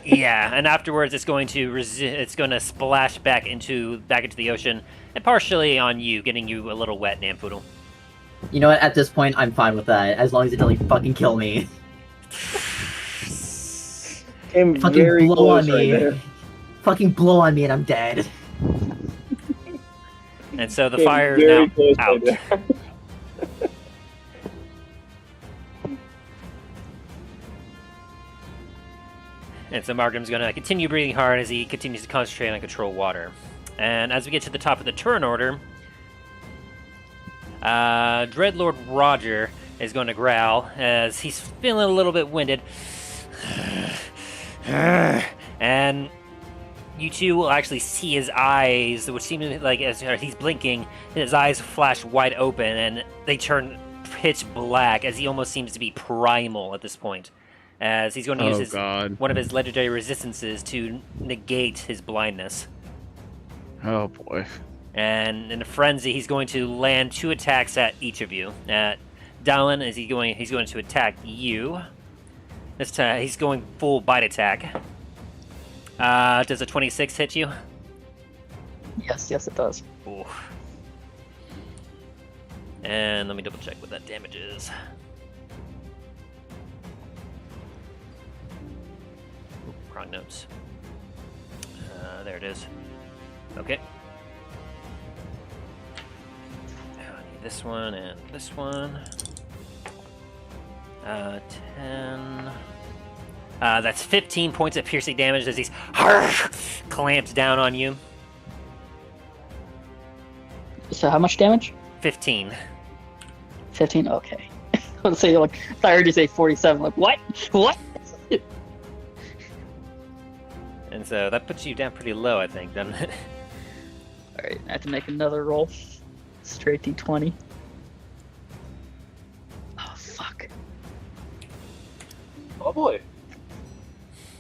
Speaker 1: Yeah, and afterwards it's going to splash back into the ocean, and partially on you, getting you a little wet, Nampoodle.
Speaker 3: You know what? At this point, I'm fine with that, as long as it doesn't fucking kill me.
Speaker 7: I'm
Speaker 3: Fucking
Speaker 7: very
Speaker 3: blow
Speaker 7: close
Speaker 3: on
Speaker 7: right
Speaker 3: me.
Speaker 7: there.
Speaker 3: Fucking blow on me and I'm dead.
Speaker 1: And so the
Speaker 7: I'm
Speaker 1: fire is
Speaker 7: very
Speaker 1: now
Speaker 7: close
Speaker 1: out.
Speaker 7: right there.
Speaker 1: And so Margrim's going to continue breathing hard as he continues to concentrate on control water. And as we get to the top of the turn order, Dreadlord Roger is going to growl as he's feeling a little bit winded. And you two will actually see his eyes, which seem like as he's blinking, his eyes flash wide open and they turn pitch black as he almost seems to be primal at this point. As he's going to use one of his legendary resistances to negate his blindness.
Speaker 2: Oh boy.
Speaker 1: And in a frenzy, he's going to land 2 attacks at each of you. At Dallin, he's going to attack you. This time, he's going full bite attack. Does a 26 hit you?
Speaker 5: Yes, it does.
Speaker 10: Ooh. And let me double check what that damage is. Ooh, wrong notes. There it is. Okay. I need this one and this one. 10. That's 15 points of piercing damage as he's clamps down on you.
Speaker 5: So how much damage?
Speaker 10: 15.
Speaker 5: 15. Okay. I was say like I heard you say 47. Like what? What?
Speaker 10: And so that puts you down pretty low, I think, doesn't it?
Speaker 5: All right, I have to make another roll. Straight D20. Oh fuck.
Speaker 7: Oh boy.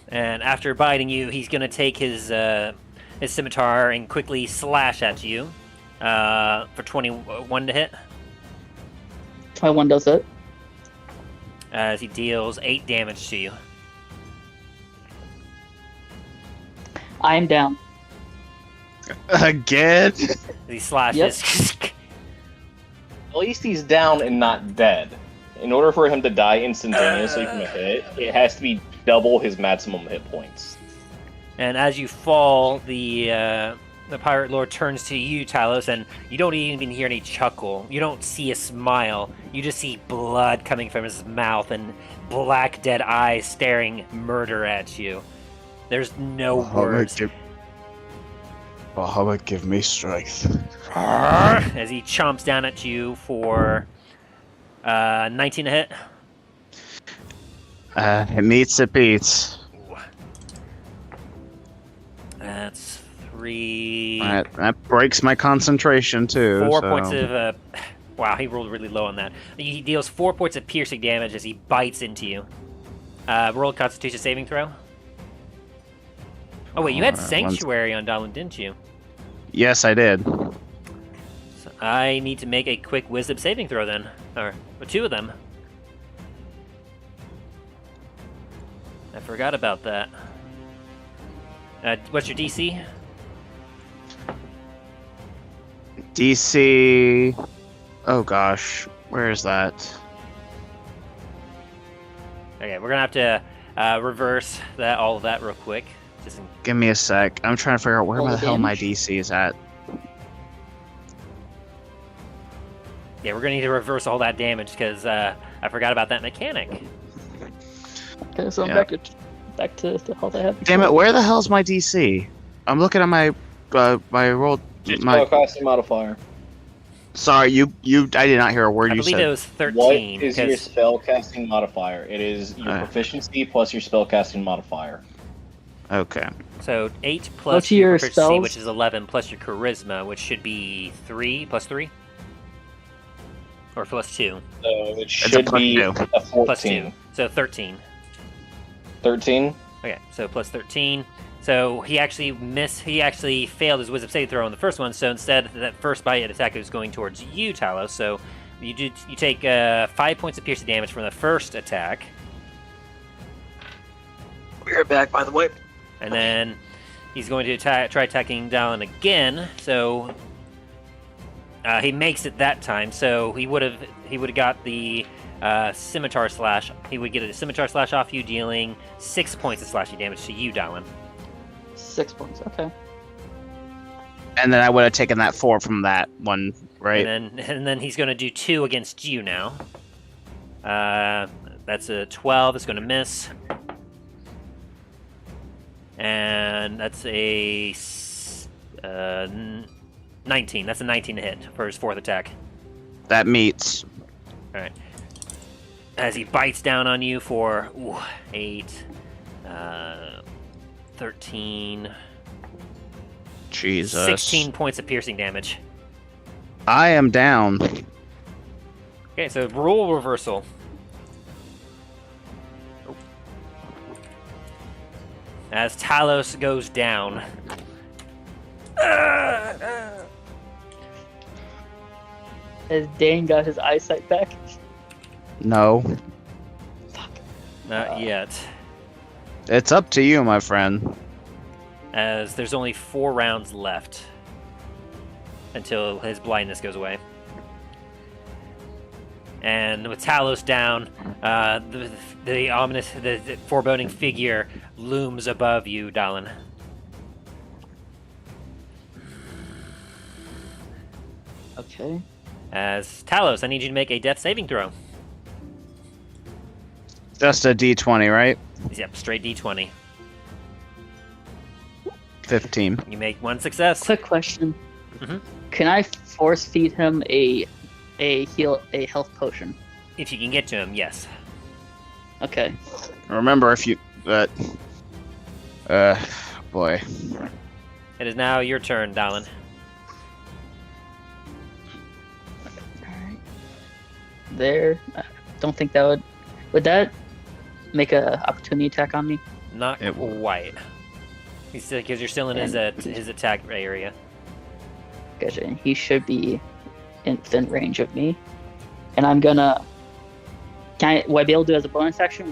Speaker 10: And after biting you, he's gonna take his scimitar and quickly slash at you for 21 to hit.
Speaker 5: 21 does it.
Speaker 10: As he deals 8 damage to you.
Speaker 5: I am down.
Speaker 2: Again?
Speaker 10: As he slashes.
Speaker 7: At least he's down and not dead. In order for him to die instantaneously from a hit, it has to be double his maximum hit points.
Speaker 10: And as you fall, the pirate lord turns to you, Talos, and you don't even hear any chuckle. You don't see a smile. You just see blood coming from his mouth and black dead eyes staring murder at you. There's no words.
Speaker 2: Bahamut, give me strength.
Speaker 10: As he chomps down at you for 19 to hit.
Speaker 2: It meets, it beats.
Speaker 10: That's 3.
Speaker 2: That breaks my concentration, too.
Speaker 10: 4
Speaker 2: so.
Speaker 10: points of... wow, he rolled really low on that. He deals 4 points of piercing damage as he bites into you. Roll a Constitution saving throw. Oh, wait, you had Sanctuary on Donald, didn't you?
Speaker 2: Yes, I did.
Speaker 10: So I need to make a quick Wisdom saving throw then. Or 2 of them. I forgot about that. What's your DC?
Speaker 2: DC... Oh gosh, where is that?
Speaker 10: Okay, we're gonna have to reverse all of that real quick. Just
Speaker 2: Give me a sec. I'm trying to figure out where
Speaker 5: All
Speaker 2: the
Speaker 5: the
Speaker 2: hell my
Speaker 5: damage?
Speaker 2: DC is at.
Speaker 10: yeah, we're gonna need to reverse all that damage because I forgot about that mechanic.
Speaker 5: Okay, so I'm
Speaker 2: Yeah.
Speaker 5: back to the health I have.
Speaker 2: Damn it, where the hell's my DC? I'm looking at my roll. My
Speaker 7: Spellcasting modifier.
Speaker 2: sorry, you. I did not hear a word
Speaker 10: I
Speaker 2: you
Speaker 10: believe
Speaker 2: said.
Speaker 10: it was 13.
Speaker 7: What is your
Speaker 10: 'cause-
Speaker 7: spellcasting modifier? It is your proficiency plus your spellcasting modifier.
Speaker 2: Okay.
Speaker 10: So 8 plus
Speaker 5: What's
Speaker 10: your
Speaker 5: your
Speaker 10: proficiency,
Speaker 5: spells?
Speaker 10: which is 11, plus your charisma, which should be 3 plus 3? Or plus 2?
Speaker 7: So it
Speaker 2: a
Speaker 7: should
Speaker 2: plus
Speaker 7: be
Speaker 2: two.
Speaker 7: a 14.
Speaker 10: Plus 2. So 13.
Speaker 7: 13?
Speaker 10: Okay, so plus 13. So he actually failed his Wisdom saving throw on the first one, so instead that first bite attack was going towards you, Talos. So you take 5 points of piercing damage from the first attack.
Speaker 5: We're back, by the way.
Speaker 10: And then he's going to try attacking Dallin again. So he makes it that time. So he would have got the scimitar slash. He would get a scimitar slash off you, dealing 6 points of slashing damage to you, Dallin.
Speaker 5: 6 points. Okay.
Speaker 2: And then I would have taken that 4 from that one, right?
Speaker 10: And then he's going to do 2 against you now. That's a 12. It's going to miss. And that's a 19. That's a 19 to hit for his 4th attack.
Speaker 2: That meets.
Speaker 10: All right. As he bites down on you for 8, 13,
Speaker 2: Jesus.
Speaker 10: 16 points of piercing damage.
Speaker 2: I am down.
Speaker 10: Okay, so roll reversal. As Talos goes down.
Speaker 5: Has Dane got his eyesight back?
Speaker 2: No.
Speaker 10: Not yet.
Speaker 2: It's up to you, my friend.
Speaker 10: As there's only 4 rounds left.
Speaker 1: until his blindness goes away. And with Talos down, the ominous, the foreboding figure looms above you, Dallin.
Speaker 5: Okay.
Speaker 1: As Talos, I need you to make a death saving throw.
Speaker 2: Just a D20, right?
Speaker 1: Yep, straight D20.
Speaker 2: 15.
Speaker 1: You make one success.
Speaker 5: Quick question.
Speaker 1: Mhm.
Speaker 5: Can I force feed him a health potion?
Speaker 1: If you can get to him, yes.
Speaker 5: Okay.
Speaker 2: Remember, if you... boy.
Speaker 1: It is now your turn, Dallin.
Speaker 5: Alright. There. I don't think that would... Would that make a opportunity attack on me?
Speaker 1: Not
Speaker 2: It will.
Speaker 1: quite. Because you're still in his attack area.
Speaker 5: Gotcha. And he should be in thin range of me. And I'm gonna... Would I be able to do it as a bonus action?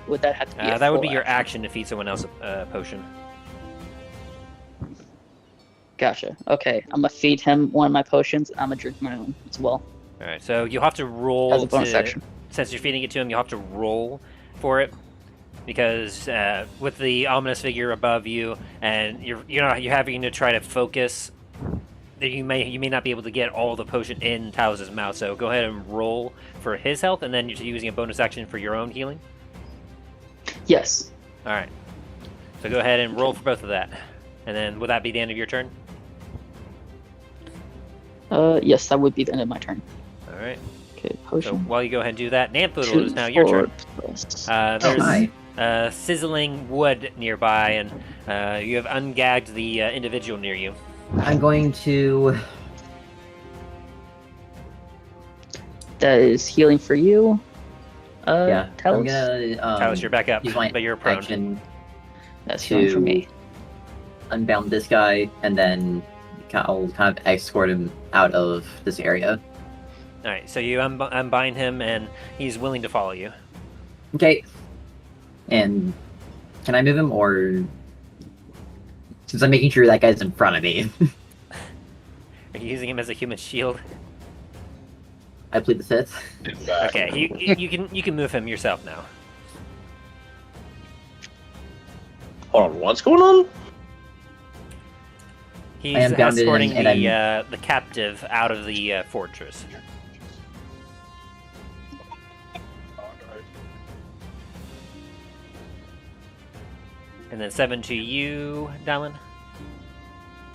Speaker 5: Would that have to be a
Speaker 1: That would
Speaker 5: full
Speaker 1: be your
Speaker 5: action?
Speaker 1: action to feed someone else a potion.
Speaker 5: Gotcha. Okay. I'm gonna feed him one of my potions. I'm gonna drink my own as well.
Speaker 1: Alright, so you'll have to roll
Speaker 5: As a bonus action.
Speaker 1: Since you're feeding it to him, you'll have to roll for it. Because with the ominous figure above you, and you're having to try to focus, you may not be able to get all the potion in Talos' mouth. So go ahead and roll for his health, and then you're using a bonus action for your own healing.
Speaker 5: Yes.
Speaker 1: All right. So go ahead and roll for both of that, and then would that be the end of your turn?
Speaker 5: Yes, that would be the end of my turn.
Speaker 1: All right.
Speaker 5: Okay,
Speaker 1: So
Speaker 5: potion.
Speaker 1: while you go ahead and do that, Nampoodle, it is now your turn.
Speaker 3: Hi.
Speaker 1: There's sizzling wood nearby, and you have ungagged the individual near you.
Speaker 3: I'm going to.
Speaker 5: That is healing for you.
Speaker 3: Yeah.
Speaker 5: Tell
Speaker 3: I'm
Speaker 5: us.
Speaker 3: gonna.
Speaker 1: Talos, you're back up,
Speaker 3: Use my
Speaker 1: but you're prone.
Speaker 3: action
Speaker 5: That's healing for me.
Speaker 3: unbound this guy, and then I'll kind of escort him out of this area.
Speaker 1: All right, so you unbind him, and he's willing to follow you.
Speaker 3: Okay. And can I move him, or since I'm making sure that guy's in front of me,
Speaker 1: Are you using him as a human shield?
Speaker 3: I plead the fifth.
Speaker 1: Okay, you can move him yourself now.
Speaker 7: Hold on, what's going on?
Speaker 1: He's
Speaker 3: I am bounded
Speaker 1: escorting
Speaker 3: and
Speaker 1: the captive out of the fortress. And then 7 to you, Dallin. Will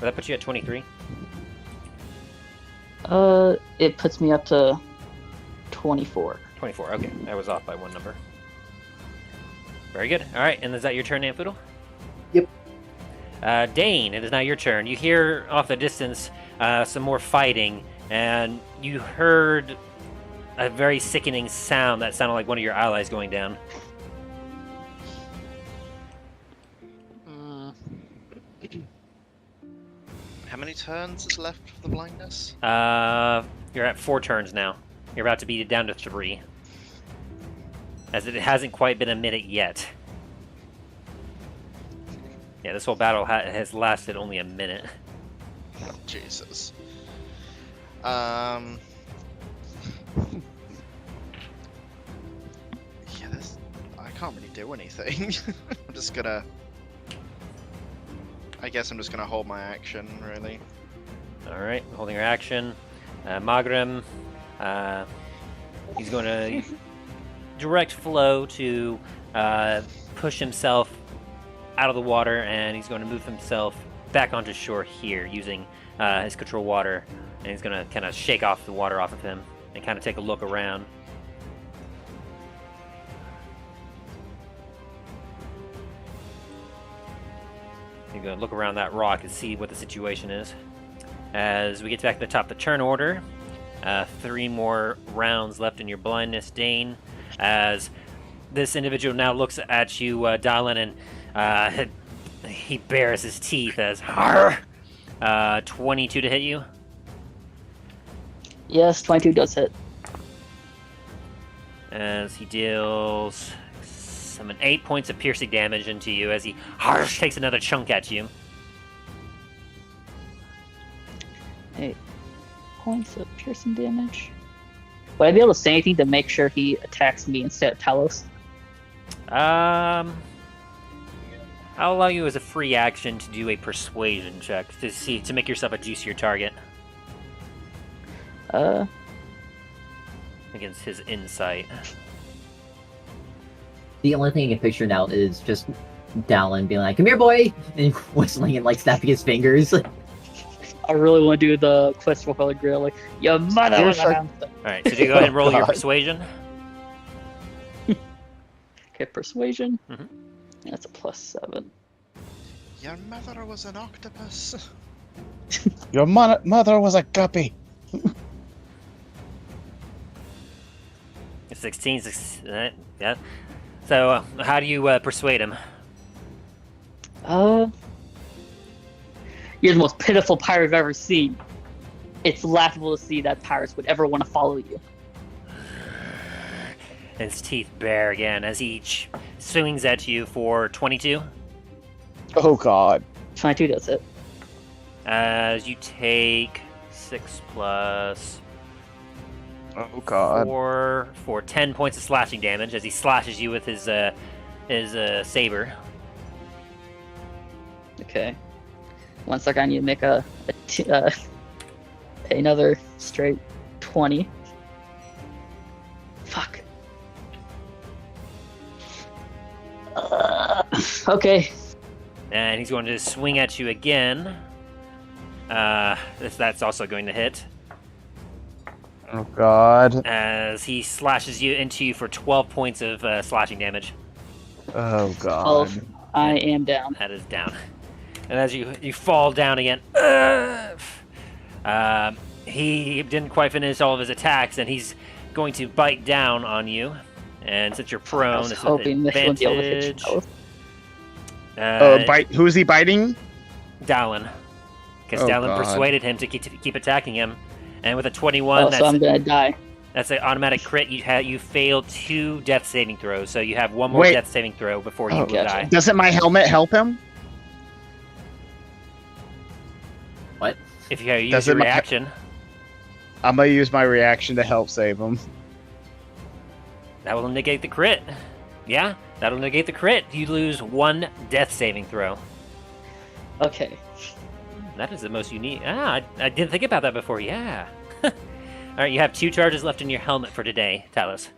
Speaker 1: that put you at 23?
Speaker 5: It puts me up to 24.
Speaker 1: 24, okay. I was off by one number. Very good. Alright, and is that your turn, Nampoodle?
Speaker 3: Yep.
Speaker 1: Dane, it is now your turn. You hear off the distance some more fighting, and you heard a very sickening sound that sounded like one of your allies going down.
Speaker 4: How many turns is left of the blindness?
Speaker 1: You're at 4 turns now. You're about to be down to 3. As it hasn't quite been a minute yet. Yeah, this whole battle has lasted only a minute.
Speaker 4: Jesus. Yeah, this... I can't really do anything. I'm just gonna... I guess I'm just gonna hold my action, really.
Speaker 1: Alright, holding your action. Magrim, he's going to direct flow to push himself out of the water, and he's going to move himself back onto shore here using his control water, and he's going to kind of shake off the water off of him and kind of take a look around. He's going to look around that rock and see what the situation is. As we get back to the top of the turn order, 3 more rounds left in your blindness, Dane. As this individual now looks at you, Dallin, and he bares his teeth as 22 to hit you.
Speaker 5: Yes, 22 does hit.
Speaker 1: As he deals 8 points of piercing damage into you as he takes another chunk at you.
Speaker 5: Hey, points of piercing damage. Would I be able to say anything to make sure he attacks me instead of Talos?
Speaker 1: I'll allow you as a free action to do a persuasion check to make yourself a juicier target against his insight.
Speaker 3: The only thing I can picture now is just Dallin being like, "Come here, boy," and whistling and like snapping his fingers.
Speaker 5: I really want to do the quest for Holy Grail, like, your mother was a hamster.
Speaker 1: Alright, so do you go ahead and roll your persuasion?
Speaker 5: Okay, persuasion.
Speaker 1: Mhm.
Speaker 5: That's a +7.
Speaker 4: Your mother was an octopus.
Speaker 2: Your mother was a guppy.
Speaker 1: 16, yeah. So, how do you persuade him?
Speaker 5: You're the most pitiful pirate I've ever seen. It's laughable to see that pirates would ever want to follow you.
Speaker 1: His teeth bare again as he swings at you for 22.
Speaker 2: Oh god.
Speaker 5: 22 does it.
Speaker 1: As you take 6 plus
Speaker 2: Oh god.
Speaker 1: 4 for 10 points of slashing damage as he slashes you with his saber.
Speaker 5: Okay. One second, I need to make another straight 20. Fuck. Okay.
Speaker 1: And he's going to swing at you again. That's also going to hit.
Speaker 2: Oh god.
Speaker 1: As he slashes you into you for 12 points of slashing damage.
Speaker 2: Oh god.
Speaker 5: Oh, I am down.
Speaker 1: That is down. And as you fall down again, he didn't quite finish all of his attacks, and he's going to bite down on you. And since you're
Speaker 5: I
Speaker 1: prone,
Speaker 5: was
Speaker 1: it's
Speaker 5: hoping
Speaker 1: with
Speaker 5: this would be able to hit you
Speaker 1: advantage.
Speaker 5: both.
Speaker 2: Bite. Who's he biting?
Speaker 1: Dallin. Because
Speaker 2: Oh,
Speaker 1: Dallin
Speaker 2: God.
Speaker 1: persuaded him to keep attacking him. And with a 21,
Speaker 5: So I'm gonna die.
Speaker 1: that's an automatic crit. You failed 2 death saving throws, so you have one more
Speaker 2: Wait.
Speaker 1: death saving throw before you
Speaker 2: Oh,
Speaker 1: will
Speaker 5: gotcha.
Speaker 1: die.
Speaker 2: Doesn't my helmet help him?
Speaker 3: What?
Speaker 1: If you use
Speaker 2: Doesn't
Speaker 1: your
Speaker 2: my-
Speaker 1: reaction,
Speaker 2: I'm gonna use my reaction to help save him.
Speaker 1: that will negate the crit. Yeah, that'll negate the crit. You lose 1 death saving throw.
Speaker 5: Okay.
Speaker 1: That is the most unique. I didn't think about that before. Yeah. All right, you have 2 charges left in your helmet for today, Talos.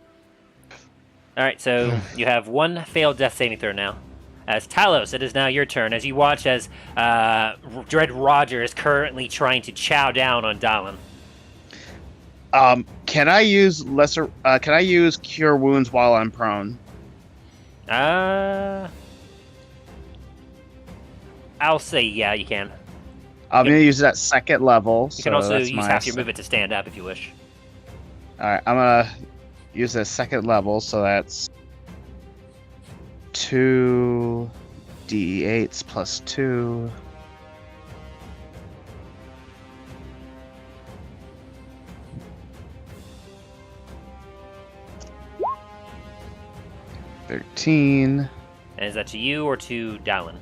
Speaker 1: All right, so you have 1 failed death saving throw now. As Talos, it is now your turn. As you watch as Dread Roger is currently trying to chow down on Dallin.
Speaker 2: Can I use Can I use Cure Wounds while I'm prone?
Speaker 1: I'll say yeah, you can.
Speaker 2: I'm gonna use it at 2nd level.
Speaker 1: You can also use half your movement to stand up if you wish.
Speaker 2: Alright, I'm gonna use it at 2nd level, so that's 2 D8s plus 2. $13.
Speaker 1: And is that to you or to Dallin?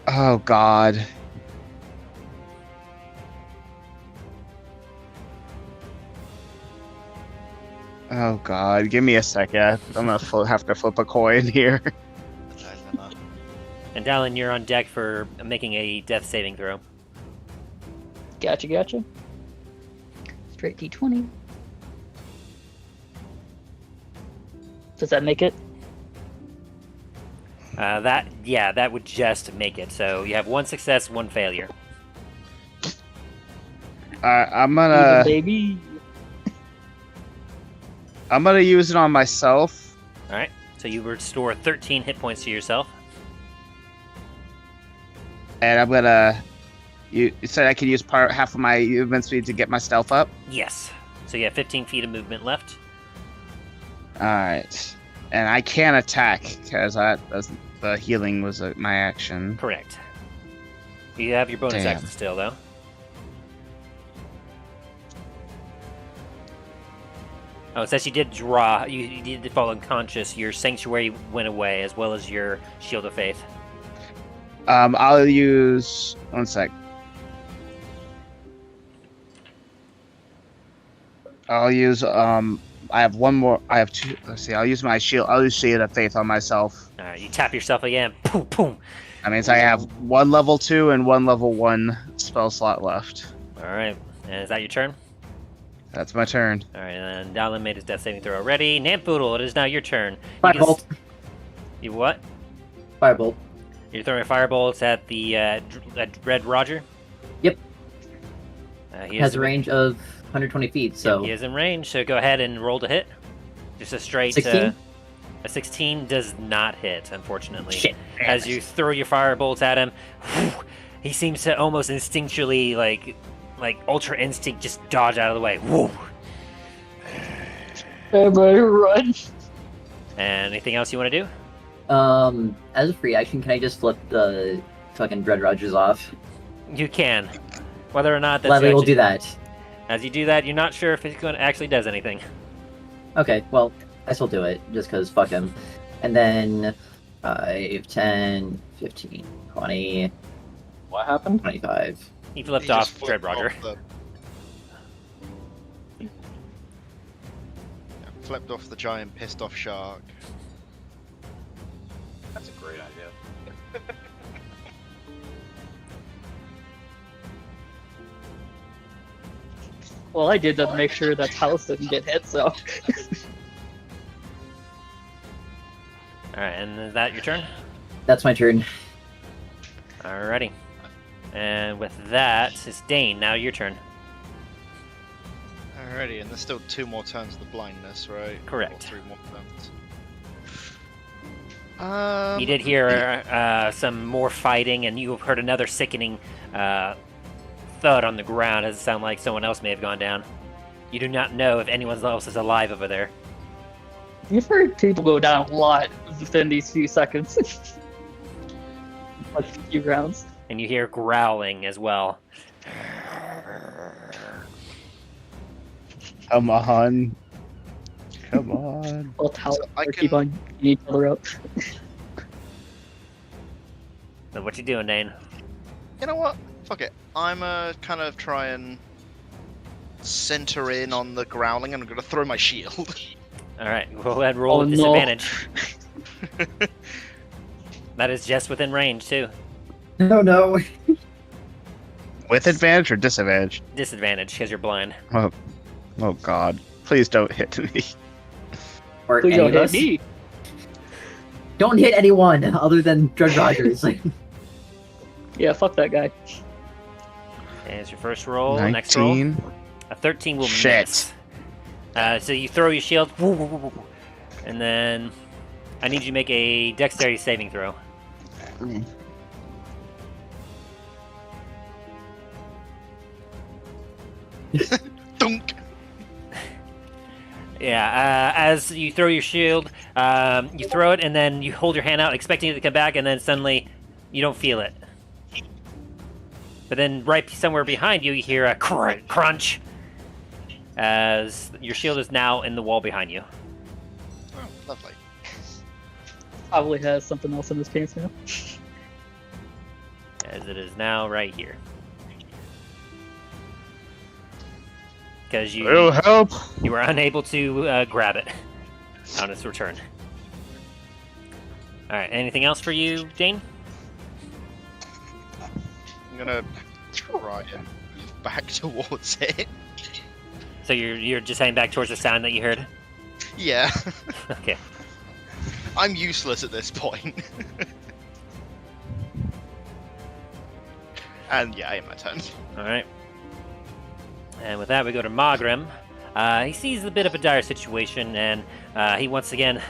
Speaker 2: Oh god. Oh god, give me a second. I'm gonna have to flip a coin here.
Speaker 1: And Dallin, you're on deck for making a death saving throw.
Speaker 5: Gotcha. Straight D20. Does that make it?
Speaker 1: That would just make it. So you have 1 success, 1 failure.
Speaker 2: I'm
Speaker 5: Even
Speaker 2: gonna
Speaker 5: baby.
Speaker 2: use it on myself.
Speaker 1: All right. So you restore 13 hit points to yourself.
Speaker 2: And I'm gonna. You said I could use half of my movement speed to get my stealth up?
Speaker 1: Yes. So you have 15 feet of movement left.
Speaker 2: Alright. And I can't attack, because the healing was my action.
Speaker 1: Correct. You have your bonus
Speaker 2: Damn.
Speaker 1: action still, though. Oh, since you did draw, you did fall unconscious, your sanctuary went away, as well as your shield of faith.
Speaker 2: I'll use... One sec. I'll use I have one more. I have two. Let's see. I'll use my shield. I'll use Shield of Faith on myself.
Speaker 1: All right, you tap yourself again. Boom, boom.
Speaker 2: That means I have one level 2 and one level 1 spell slot left.
Speaker 1: All right, and is that your turn?
Speaker 2: That's my turn.
Speaker 1: All right, and then Dallin made his death saving throw already. Nampoodle, it is now your turn. You can
Speaker 3: Firebolt.
Speaker 1: You what?
Speaker 3: Firebolt.
Speaker 1: You're throwing firebolts at the at Red Roger?
Speaker 3: Yep.
Speaker 1: He
Speaker 3: Has a range of 120 feet, so...
Speaker 1: He is in range, so go ahead and roll to hit. Just a straight...
Speaker 3: 16?
Speaker 1: A 16 does not hit, unfortunately.
Speaker 3: Shit.
Speaker 1: As you throw your firebolts at him, he seems to almost instinctually, like Ultra Instinct, just dodge out of the way. Woo!
Speaker 5: Everybody run.
Speaker 1: And anything else you want to do?
Speaker 3: As a free action, can I just flip the fucking Dread Rogers off?
Speaker 1: You can. Whether or not that's...
Speaker 3: Gladly will do that.
Speaker 1: As you do that, you're not sure if it actually does anything.
Speaker 3: Okay, well, I still do it, just because fuck him. And then 5, 10, 15, 20,
Speaker 7: What happened?
Speaker 3: 25.
Speaker 1: He flipped
Speaker 4: He just
Speaker 1: off
Speaker 4: flipped
Speaker 1: Dread Roger.
Speaker 4: Flipped off the giant pissed off shark.
Speaker 7: That's a great idea.
Speaker 5: Well, I did that to make sure that house didn't get hit, so.
Speaker 1: Alright, and is that your turn?
Speaker 3: That's my turn.
Speaker 1: Alrighty. And with that, it's Dane. Now your turn.
Speaker 4: Alrighty, and there's still 2 more turns of the blindness, right?
Speaker 1: Correct.
Speaker 4: Or 3 more turns.
Speaker 1: You did hear some more fighting, and you heard another sickening thud on the ground, as it sounded like someone else may have gone down. You do not know if anyone else is alive over there.
Speaker 5: You've heard people go down a lot within these few seconds. Like a few rounds.
Speaker 1: And you hear growling as well.
Speaker 2: Come on. Come on.
Speaker 5: Well, tower,
Speaker 4: I
Speaker 5: keep
Speaker 4: can-
Speaker 5: on each other up.
Speaker 1: So what you doing, Dane?
Speaker 4: You know what? Fuck it. I'm kind of try and center in on the growling, and I'm gonna throw my shield.
Speaker 1: Alright, go ahead and roll
Speaker 5: Oh,
Speaker 1: with
Speaker 5: no.
Speaker 1: disadvantage. That is just within range, too.
Speaker 3: No, no.
Speaker 2: With advantage or disadvantage?
Speaker 1: Disadvantage, because you're blind.
Speaker 2: Oh god. Please don't hit me.
Speaker 3: Or
Speaker 5: Please
Speaker 3: any
Speaker 5: don't
Speaker 3: of
Speaker 5: hit
Speaker 3: us.
Speaker 5: me.
Speaker 3: Don't hit anyone other than Dread Rogers.
Speaker 5: Yeah, fuck that guy.
Speaker 1: And it's your first roll. Next roll.
Speaker 2: 19.
Speaker 1: A 13 will
Speaker 2: Shit.
Speaker 1: miss. So you throw your shield, and then I need you to make a dexterity saving throw.
Speaker 4: Dunk!
Speaker 1: Yeah, as you throw your shield, you throw it, and then you hold your hand out, expecting it to come back, and then suddenly you don't feel it. But then right somewhere behind you, you hear a crunch, as your shield is now in the wall behind you.
Speaker 4: Oh, lovely.
Speaker 5: Probably has something else in his pants now.
Speaker 1: As it is now right here. Because
Speaker 2: It'll help.
Speaker 1: you were unable to grab it on its return. Alright, anything else for you, Dane?
Speaker 4: I'm gonna try and move back towards it.
Speaker 1: So you're just heading back towards the sound that you heard?
Speaker 4: Yeah.
Speaker 1: Okay.
Speaker 4: I'm useless at this point. And yeah, I am my turn.
Speaker 1: Alright. And with that, we go to Magrim. He sees a bit of a dire situation, and he once again...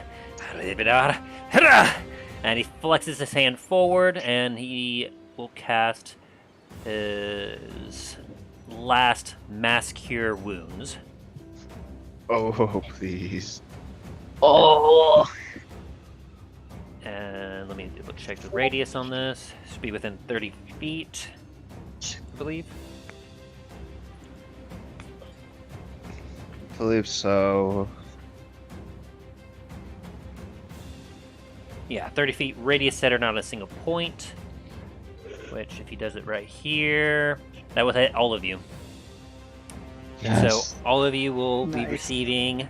Speaker 1: And he flexes his hand forward, and he will cast his last Mass Cure Wounds.
Speaker 2: Oh, please.
Speaker 5: Oh!
Speaker 1: And let me double check the radius on this. Should be within 30 feet, I believe.
Speaker 2: I believe so.
Speaker 1: Yeah, 30 feet radius centered on a single point. Which, if he does it right here, that will hit all of you.
Speaker 2: Yes.
Speaker 1: So all of you will be
Speaker 5: Nice.
Speaker 1: receiving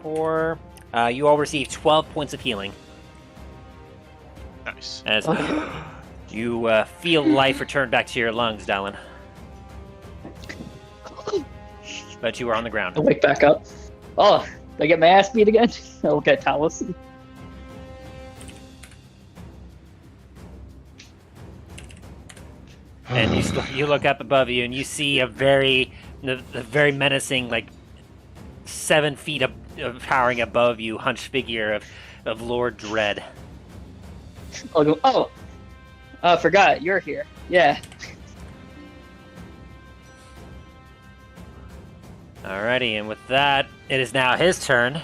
Speaker 1: 4. You all receive 12 points of healing
Speaker 2: Nice.
Speaker 1: as
Speaker 5: Okay.
Speaker 1: you feel life return back to your lungs, Dallin. But you are on the ground.
Speaker 5: I wake back up. Oh, did I get my ass beat again? I look at Talos.
Speaker 1: And you look up above you, and you see a very menacing, like 7 feet of towering above you, hunched figure of Lord Dread.
Speaker 5: I'll go, oh, I forgot, you're here. Yeah.
Speaker 1: Alrighty, and with that, it is now his turn,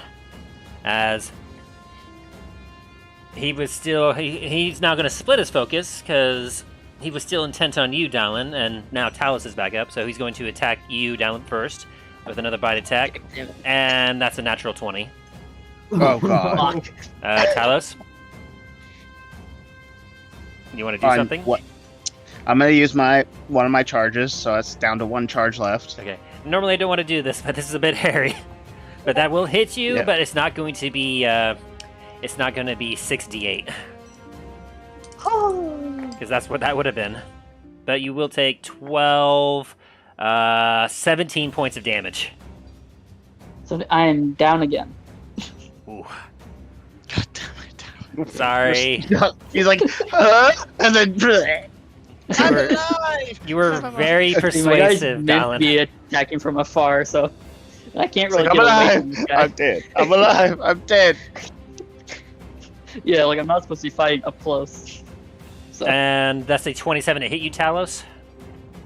Speaker 1: as he was still he's now going to split his focus because he was still intent on you, Dallin, and now Talos is back up, so he's going to attack you, Dallin, first with another bite attack,
Speaker 5: Damn it.
Speaker 1: and that's a natural 20.
Speaker 2: Oh god.
Speaker 5: Fuck.
Speaker 1: Talos, you want to do
Speaker 2: Fine,
Speaker 1: something?
Speaker 2: What? I'm gonna use one of my charges, so it's down to 1 charge left.
Speaker 1: Okay. Normally I don't want to do this, but this is a bit hairy. But that will hit you,
Speaker 2: Yeah.
Speaker 1: but it's not going to be 6d8. Because that's what that would have been. But you will take 17 points of damage.
Speaker 5: So I'm down again.
Speaker 1: Ooh.
Speaker 2: God damn it.
Speaker 1: Sorry.
Speaker 2: He's like, and then.
Speaker 1: You were very
Speaker 5: See, my guy's
Speaker 1: persuasive,
Speaker 5: meant to
Speaker 1: Dallin.
Speaker 5: be attacking from afar, so I can't really
Speaker 2: I'm
Speaker 5: get away
Speaker 2: alive.
Speaker 5: from this guy.
Speaker 2: I'm dead. I'm alive. I'm dead.
Speaker 5: Yeah, like I'm not supposed to be fighting up close. So
Speaker 1: And that's a 27 to hit you, Talos.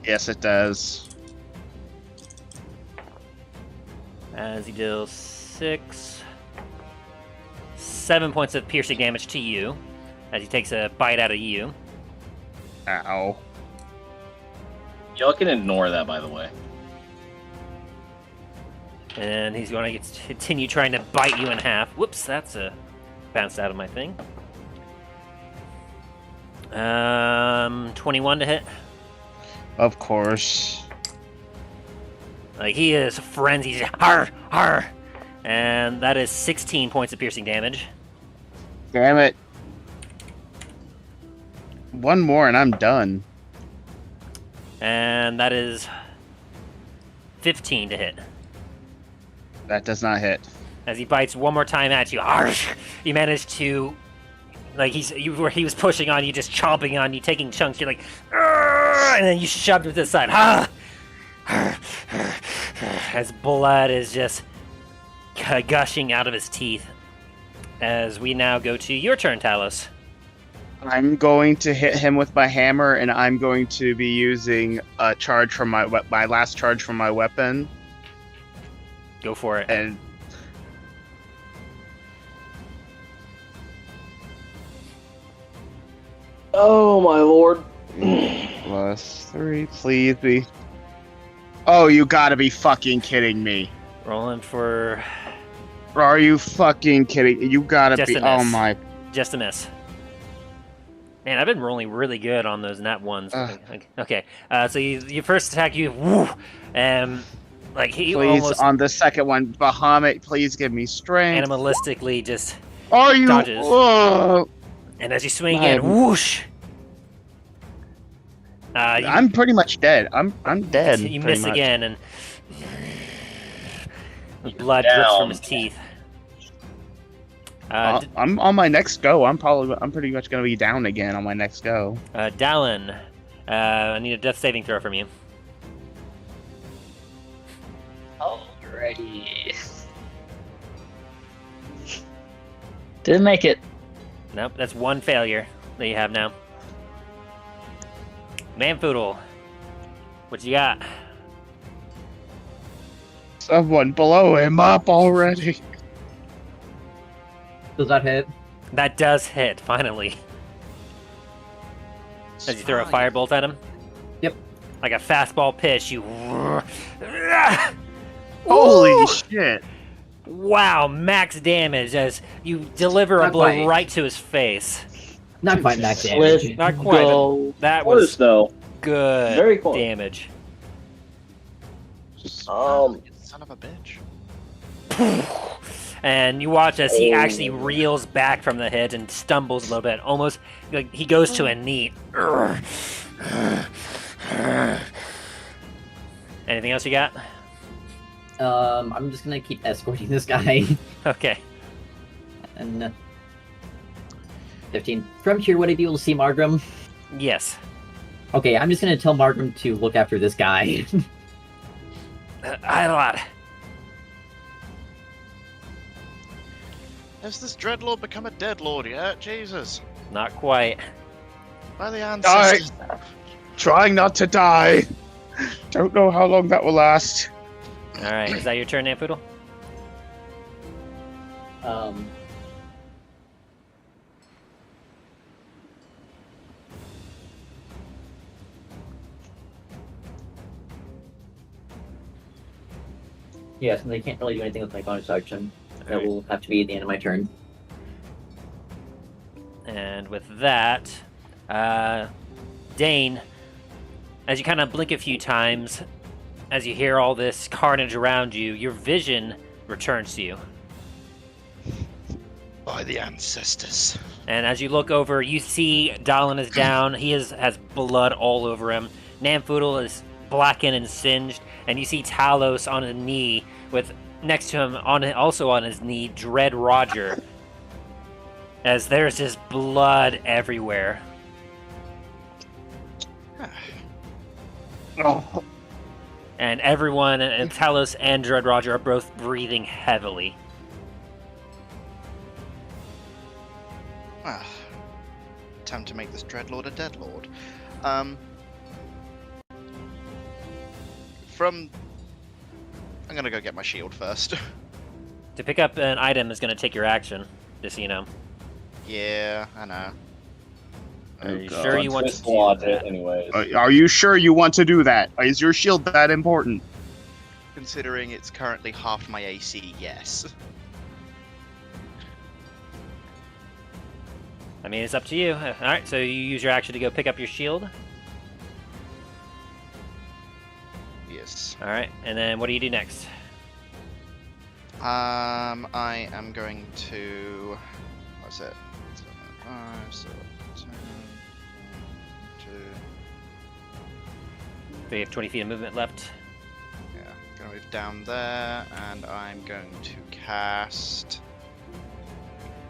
Speaker 2: Yes, it does.
Speaker 1: As he deals 7 points of piercing damage to you, as he takes a bite out of you.
Speaker 2: Ow.
Speaker 7: Y'all can ignore that, by the way.
Speaker 1: And he's going to continue trying to bite you in half. Whoops, that's bounced out of my thing. 21 to hit.
Speaker 2: Of course.
Speaker 1: Like, he is frenzied. He's har, har. And that is 16 points of piercing damage.
Speaker 2: Damn it. One more and I'm done.
Speaker 1: And that is 15 to hit.
Speaker 2: That does not hit.
Speaker 1: As he bites one more time at you, harsh, you manage to, like, where he was pushing on you, just chomping on you, taking chunks. You're like, "Argh!" And then you shoved him to the side. Ah! As blood is just gushing out of his teeth. As we now go to your turn, Talos.
Speaker 2: I'm going to hit him with my hammer, and I'm going to be using a charge from my last charge from my weapon.
Speaker 1: Go for it.
Speaker 2: And
Speaker 7: Oh my lord.
Speaker 2: +3, please be. Oh, you gotta be fucking kidding me!
Speaker 1: Rolling for
Speaker 2: Are you fucking kidding? You gotta
Speaker 1: Just
Speaker 2: be.
Speaker 1: a miss.
Speaker 2: Oh my.
Speaker 1: just a miss. Man, I've been rolling really good on those nat ones. Okay, so your first attack, woo, like he
Speaker 2: Please,
Speaker 1: almost
Speaker 2: on the second one, Bahamut, please give me strength.
Speaker 1: animalistically just,
Speaker 2: Are you?
Speaker 1: dodges.
Speaker 2: Oh,
Speaker 1: and as you swing
Speaker 2: My-
Speaker 1: again, whoosh.
Speaker 2: I'm pretty much dead. I'm dead.
Speaker 1: You
Speaker 2: pretty
Speaker 1: miss
Speaker 2: much.
Speaker 1: again, and blood drips from his teeth.
Speaker 2: I'm on my next go. I'm pretty much gonna be down again on my next go.
Speaker 1: Dallin, I need a death saving throw from you.
Speaker 5: alrighty. Didn't make it.
Speaker 1: Nope, that's one failure that you have now. Manfoodle, what you got?
Speaker 2: Someone blow him up already.
Speaker 3: Does that hit?
Speaker 1: That does hit, finally. As you throw a firebolt at him?
Speaker 3: Yep.
Speaker 1: Like a fastball pitch, you...
Speaker 2: Holy
Speaker 1: Woo!
Speaker 2: shit!
Speaker 1: Wow, max damage as you deliver a
Speaker 3: Not
Speaker 1: blow
Speaker 3: quite.
Speaker 1: right to his face.
Speaker 3: Not quite max
Speaker 5: Let's
Speaker 3: damage.
Speaker 1: Not quite, but
Speaker 5: go.
Speaker 1: that
Speaker 7: Close
Speaker 1: was
Speaker 7: though.
Speaker 1: good
Speaker 7: Very close.
Speaker 1: damage.
Speaker 4: You son of a bitch.
Speaker 1: And you watch as he
Speaker 7: Oh.
Speaker 1: actually reels back from the hit and stumbles a little bit. Almost like he goes to a knee. Anything else you got?
Speaker 3: I'm just gonna keep escorting this guy.
Speaker 1: Okay.
Speaker 3: And 15. From here, would I be able to see Margrim?
Speaker 1: Yes.
Speaker 3: Okay, I'm just gonna tell Margrim to look after this guy.
Speaker 1: Idlot.
Speaker 4: Has this Dreadlord become a Deadlord yet? Jesus.
Speaker 1: Not quite.
Speaker 4: By the ancestors.
Speaker 2: Trying not to die. Don't know how long that will last.
Speaker 1: Alright, is that your turn, Nampoodle?
Speaker 3: Yes, and they can't really do anything with my bonus action. That
Speaker 1: Alright.
Speaker 3: will have to be at the end of my turn.
Speaker 1: And with that, Dane, as you kind of blink a few times, as you hear all this carnage around you, your vision returns to you.
Speaker 4: By the ancestors.
Speaker 1: And as you look over, you see Dallin is down. He has blood all over him. Namfoodle is blackened and singed. And you see Talos on a knee with, next to him, also on his knee, Dread Roger. As there's just blood everywhere.
Speaker 2: Oh,
Speaker 1: And everyone, and Talos and Dread Roger are both breathing heavily.
Speaker 4: Ah, time to make this Dreadlord a Deadlord. I'm gonna go get my shield first.
Speaker 1: To pick up an item is going to take your action, just so you know.
Speaker 4: Yeah, I know.
Speaker 1: Are you
Speaker 2: God.
Speaker 1: sure you want to
Speaker 7: Twist
Speaker 1: do
Speaker 7: logic,
Speaker 1: that?
Speaker 7: anyways.
Speaker 2: are you sure you want to do that? Is your shield that important?
Speaker 4: Considering it's currently half my AC, yes.
Speaker 1: I mean, it's up to you. Alright, so you use your action to go pick up your shield.
Speaker 4: Yes.
Speaker 1: Alright, and then what do you do next?
Speaker 4: I am going to. What's it? 5, so 10, 2.
Speaker 1: So you have 20 feet of movement left.
Speaker 4: Yeah, gonna move down there, and I'm going to cast.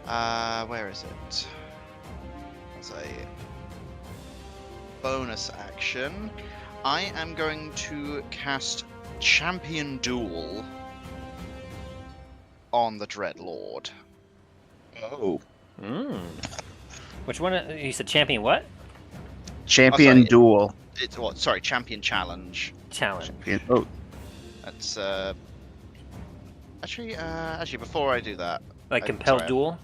Speaker 4: Where is it? As a bonus action, I am going to cast Champion Duel on the Dreadlord.
Speaker 2: Oh.
Speaker 1: Which one? You said champion what?
Speaker 2: Champion
Speaker 4: sorry.
Speaker 2: duel.
Speaker 4: It's what? Sorry, Champion Challenge.
Speaker 1: Challenge.
Speaker 2: Oh,
Speaker 4: That's actually before I do that,
Speaker 1: Like
Speaker 4: I'm
Speaker 1: compelled
Speaker 4: sorry.
Speaker 1: duel?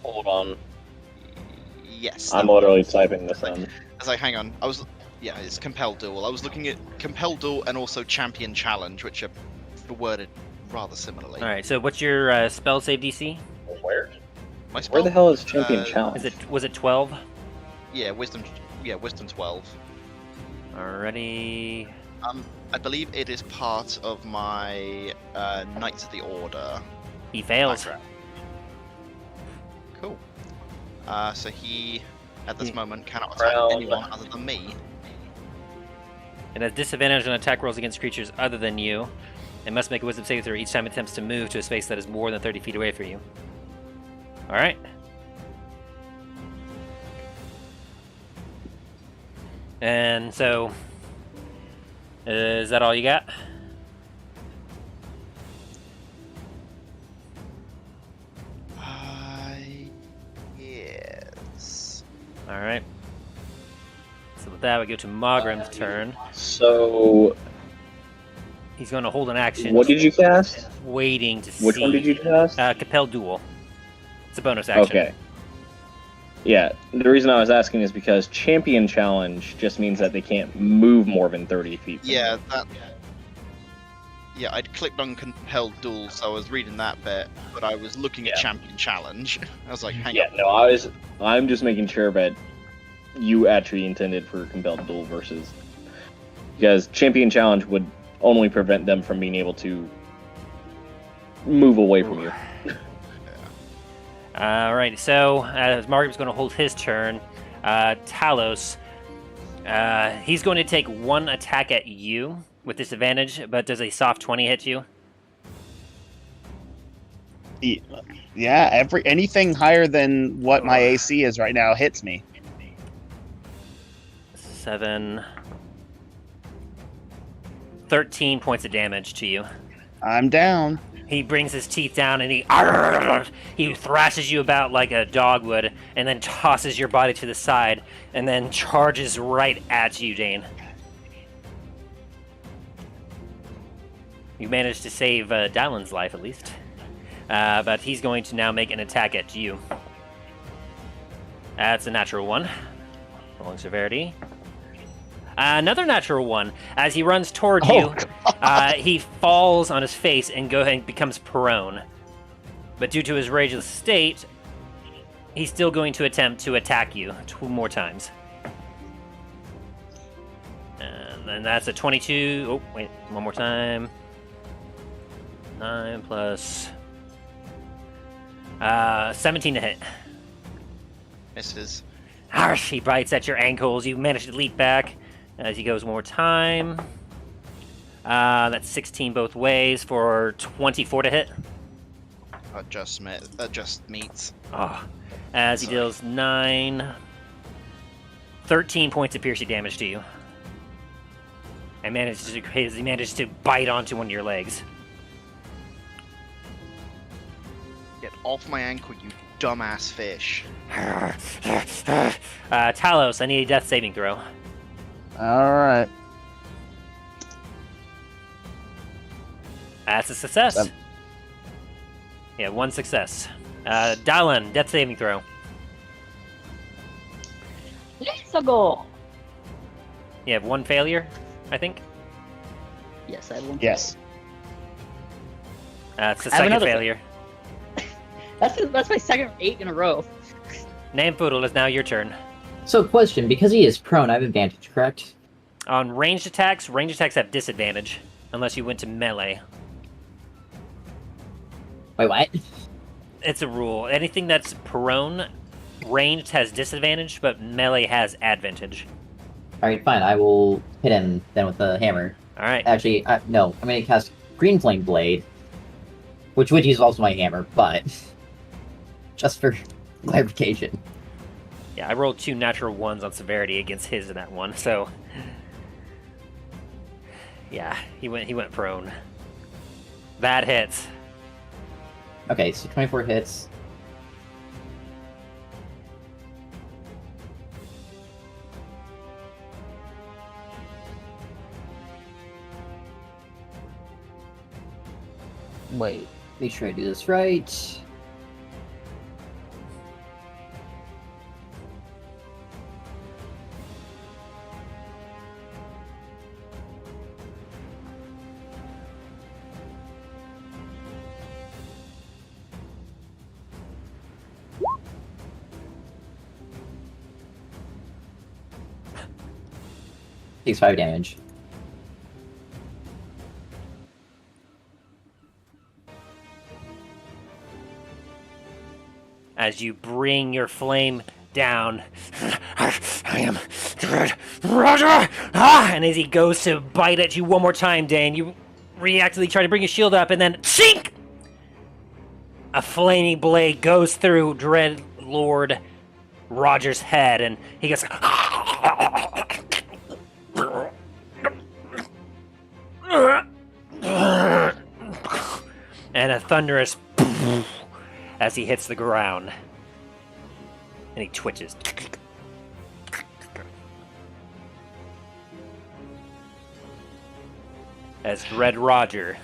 Speaker 7: Hold on.
Speaker 4: Yes.
Speaker 7: I'm literally typing this in.
Speaker 4: As I hang on, yeah, it's compelled duel. I was looking at compelled duel and also Champion Challenge, which are worded rather similarly.
Speaker 1: Alright, so what's your spell save DC?
Speaker 7: Where?
Speaker 4: My spell,
Speaker 7: Where the hell is Champion Challenge?
Speaker 1: Was it 12?
Speaker 4: Yeah, wisdom 12.
Speaker 1: Alrighty.
Speaker 4: I believe it is part of my Knights of the Order.
Speaker 1: He fails.
Speaker 4: background. Cool. So he, at this moment, cannot attack
Speaker 7: Round.
Speaker 4: anyone other than me.
Speaker 1: It has disadvantage on attack rolls against creatures other than you. It must make a wisdom saving throw each time it attempts to move to a space that is more than 30 feet away from you. Alright. And so, is that all you got?
Speaker 4: Yes.
Speaker 1: Alright. So with that, we go to Mogrim's turn.
Speaker 7: So,
Speaker 1: He's going to hold an action,
Speaker 7: what did you cast?
Speaker 1: waiting to see.
Speaker 7: Which one did you cast?
Speaker 1: Compelled Duel. It's a bonus action.
Speaker 7: Okay. Yeah, the reason I was asking is because Champion Challenge just means that they can't move more than 30 feet. From
Speaker 4: Yeah,
Speaker 7: you.
Speaker 4: Yeah, I'd clicked on compelled duel, so I was reading that bit, but I was looking at champion challenge. I was like, hang on.
Speaker 7: No, I'm just making sure that you actually intended for compelled duel versus, because champion challenge would only prevent them from being able to move away from you.
Speaker 1: Alright, so as Margaret's going to hold his turn, Talos, he's going to take one attack at you with disadvantage, but does a soft 20 hit you?
Speaker 2: Yeah, anything higher than what my AC is right now hits me.
Speaker 1: 7... 13 points of damage to you.
Speaker 2: I'm down.
Speaker 1: He brings his teeth down and he thrashes you about like a dog would, and then tosses your body to the side, and then charges right at you, Dane. You managed to save Dylan's life, at least. But he's going to now make an attack at you. That's a natural 1. Rolling severity. Another natural 1. As he runs toward you, he falls on his face and becomes prone. But due to his rageless state, he's still going to attempt to attack you 2 more times. And then that's a 22. Oh, wait, one more time. 9 plus 17 to hit.
Speaker 4: Misses.
Speaker 1: Harsh, he bites at your ankles. You manage to leap back as he goes one more time. That's 16 both ways for 24 to hit.
Speaker 4: That just meets.
Speaker 1: As he deals 13 points of piercing damage to you. And he managed to bite onto one of your legs.
Speaker 4: Get off my ankle, you dumbass fish.
Speaker 1: Talos, I need a death saving throw.
Speaker 2: Alright.
Speaker 1: That's a success. Yeah, 1 success. Dylan, death saving throw.
Speaker 5: Let's go.
Speaker 1: You have 1 failure, I think.
Speaker 5: Yes, I have 1.
Speaker 2: Yes.
Speaker 1: That's the
Speaker 5: I have
Speaker 1: second
Speaker 5: another
Speaker 1: failure.
Speaker 5: That's my second 8 in a row.
Speaker 1: Nampoodle, is now your turn.
Speaker 3: So, question, because he is prone, I have advantage, correct?
Speaker 1: On ranged attacks have disadvantage, unless you went to melee.
Speaker 3: Wait, what?
Speaker 1: It's a rule. Anything that's prone, ranged has disadvantage, but melee has advantage.
Speaker 3: Alright, fine, I will hit him then with the hammer.
Speaker 1: Alright.
Speaker 3: Actually, no, I'm gonna cast Green Flame Blade, which is also my hammer, but just for clarification.
Speaker 1: Yeah, I rolled 2 natural 1s on severity against his in that one, so... Yeah, he went prone. That hits.
Speaker 3: Okay, so 24 hits. Wait, make sure I do this right. Takes 5 damage.
Speaker 1: As you bring your flame down, I am Dread Roger! And as he goes to bite at you one more time, Dane, you reactively try to bring your shield up, and then chink! A flaming blade goes through Dread Lord Roger's head, and he goes. And a thunderous as he hits the ground. And he twitches. As Dread Roger,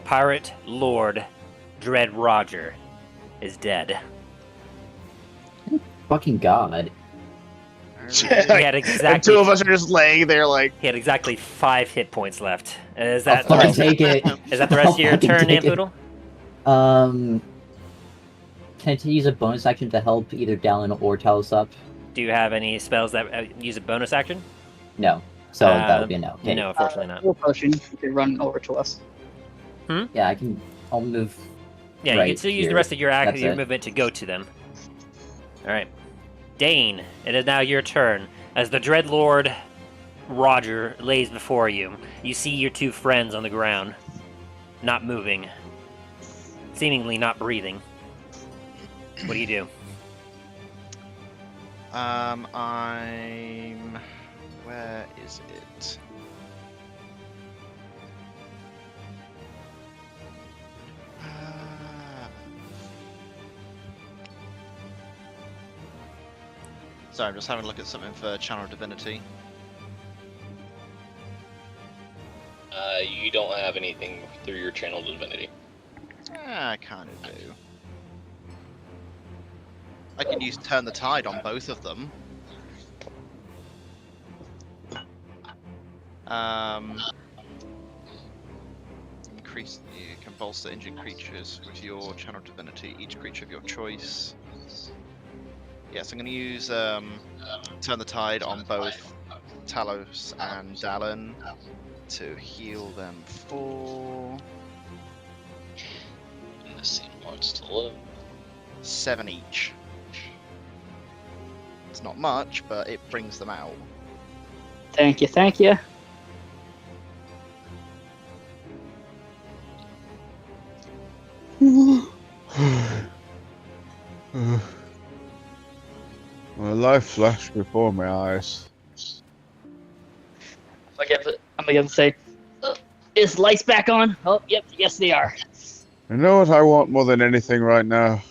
Speaker 1: Pirate Lord Dread Roger, is dead.
Speaker 3: Fucking god.
Speaker 1: He had
Speaker 2: And
Speaker 1: exactly.
Speaker 2: two of us are just laying there like.
Speaker 1: He had exactly 5 hit points left. Is
Speaker 3: I'll
Speaker 1: that the
Speaker 3: fucking
Speaker 1: rest?
Speaker 3: take it.
Speaker 1: Is that the rest of your
Speaker 3: I'll fucking
Speaker 1: turn,
Speaker 3: take it.
Speaker 1: Nampoodle?
Speaker 3: Can I use a bonus action to help either Dallin or Talos up?
Speaker 1: Do you have any spells that use a bonus action?
Speaker 3: No. So that'll be a no. Okay.
Speaker 1: No, unfortunately not.
Speaker 5: Full potion. You can run over to us.
Speaker 3: Yeah, I can. I'll move.
Speaker 1: Yeah,
Speaker 3: right
Speaker 1: you can still use
Speaker 3: here.
Speaker 1: the rest of your
Speaker 3: That's
Speaker 1: your
Speaker 3: it.
Speaker 1: movement to go to them. All right, Dane. It is now your turn as the Dreadlord Roger lays before you. You see your 2 friends on the ground, not moving, seemingly not breathing. What do you do?
Speaker 4: I'm. Where is it? Sorry, I'm just having a look at something for Channel Divinity.
Speaker 11: You don't have anything through your channel divinity.
Speaker 4: I kind of do. I can use Turn the Tide on both of them. Increase. You can bolster injured creatures with your Channel Divinity. Each creature of your choice. Yes, I'm going to use Turn the Tide on both Talos and Dallin to heal them for
Speaker 11: And the scene wants to live.
Speaker 4: 7 each. It's not much, but it brings them out.
Speaker 5: Thank you, thank you.
Speaker 2: My life flashed before my eyes.
Speaker 5: I'm gonna say, is lights back on? Oh, yep, yes they are.
Speaker 2: You know what I want more than anything right now?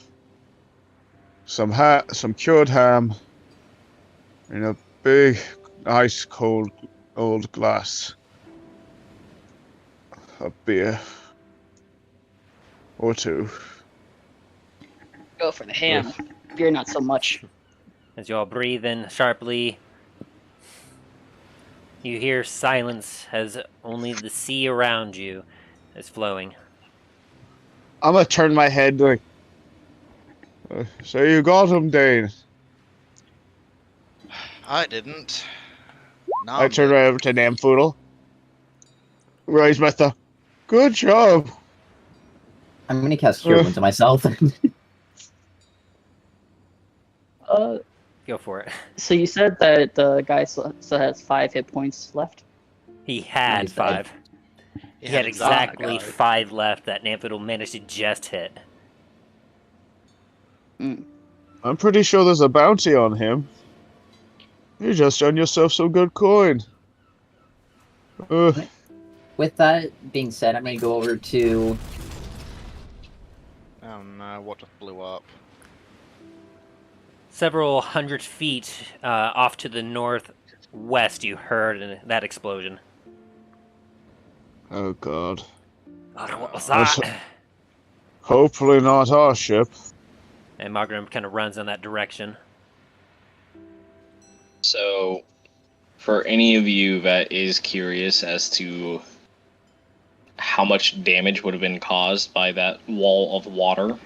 Speaker 2: Some cured ham in a big, ice cold old glass of beer or 2.
Speaker 5: Go for the ham. Beer, not so much.
Speaker 1: As you all breathe in sharply, you hear silence as only the sea around you is flowing.
Speaker 2: I'm gonna turn my head like. So you got him, Dane.
Speaker 4: I didn't. No,
Speaker 2: I turn right over to Namfoodle. Raise my thumb. Good job.
Speaker 3: I'm gonna cast Cure Wounds on myself.
Speaker 1: Go for it.
Speaker 5: So you said that the guy still has 5 hit points left?
Speaker 1: He had
Speaker 3: He's dead.
Speaker 1: 5. He had exactly 5 left that Namfoodle managed to just hit.
Speaker 2: I'm pretty sure there's a bounty on him. You just earned yourself some good coin.
Speaker 3: With that being said, I'm gonna go over to.
Speaker 4: Oh no, what just blew up?
Speaker 1: Several hundred feet off to the northwest, you heard that explosion.
Speaker 2: Oh god.
Speaker 1: What was that?
Speaker 2: Hopefully not our ship.
Speaker 1: And Margaret kind of runs in that direction.
Speaker 11: So, for any of you that is curious as to how much damage would have been caused by that wall of water,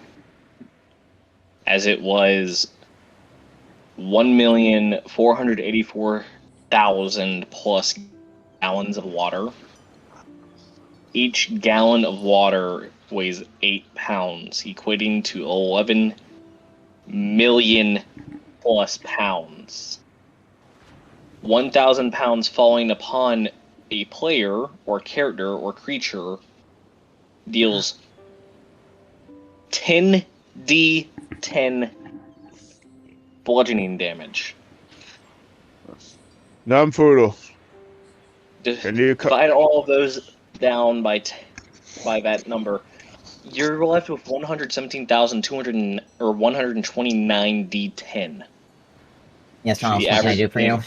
Speaker 11: as it was 1,484,000 plus gallons of water. Each gallon of water weighs 8 pounds, equating to 11 million plus pounds. 1,000 pounds falling upon a player or character or creature deals 10d10 bludgeoning damage.
Speaker 2: Namfoodle. Can you
Speaker 11: divide all of those down by that number? You're left with 117,200 or 129 d10.
Speaker 3: Yes, Tom,
Speaker 11: The
Speaker 3: what can I
Speaker 11: average
Speaker 3: do for you?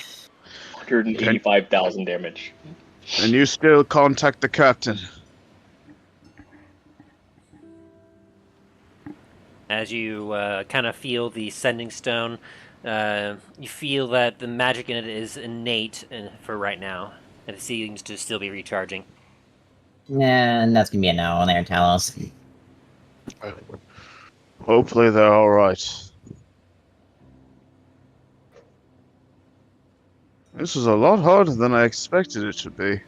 Speaker 11: 185,000 damage.
Speaker 2: And you still contact the captain.
Speaker 1: As you kind of feel the sending stone You feel that the magic in it is innate for right now, and it seems to still be recharging.
Speaker 3: And that's gonna be a no on there, Talos.
Speaker 2: Hopefully they're alright. This was a lot harder than I expected it to be.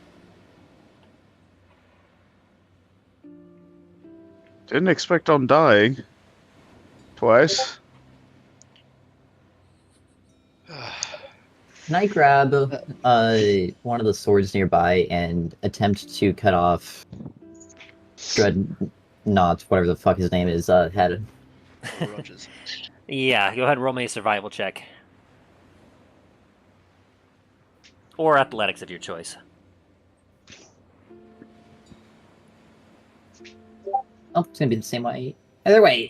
Speaker 2: Didn't expect on dying. Twice.
Speaker 3: Can I grab one of the swords nearby and attempt to cut off Dreadnought, whatever the fuck his name is, head?
Speaker 4: Rogers.
Speaker 1: Yeah, go ahead and roll me a survival check. Or athletics of your choice.
Speaker 3: Oh, it's gonna be the same way. Either way,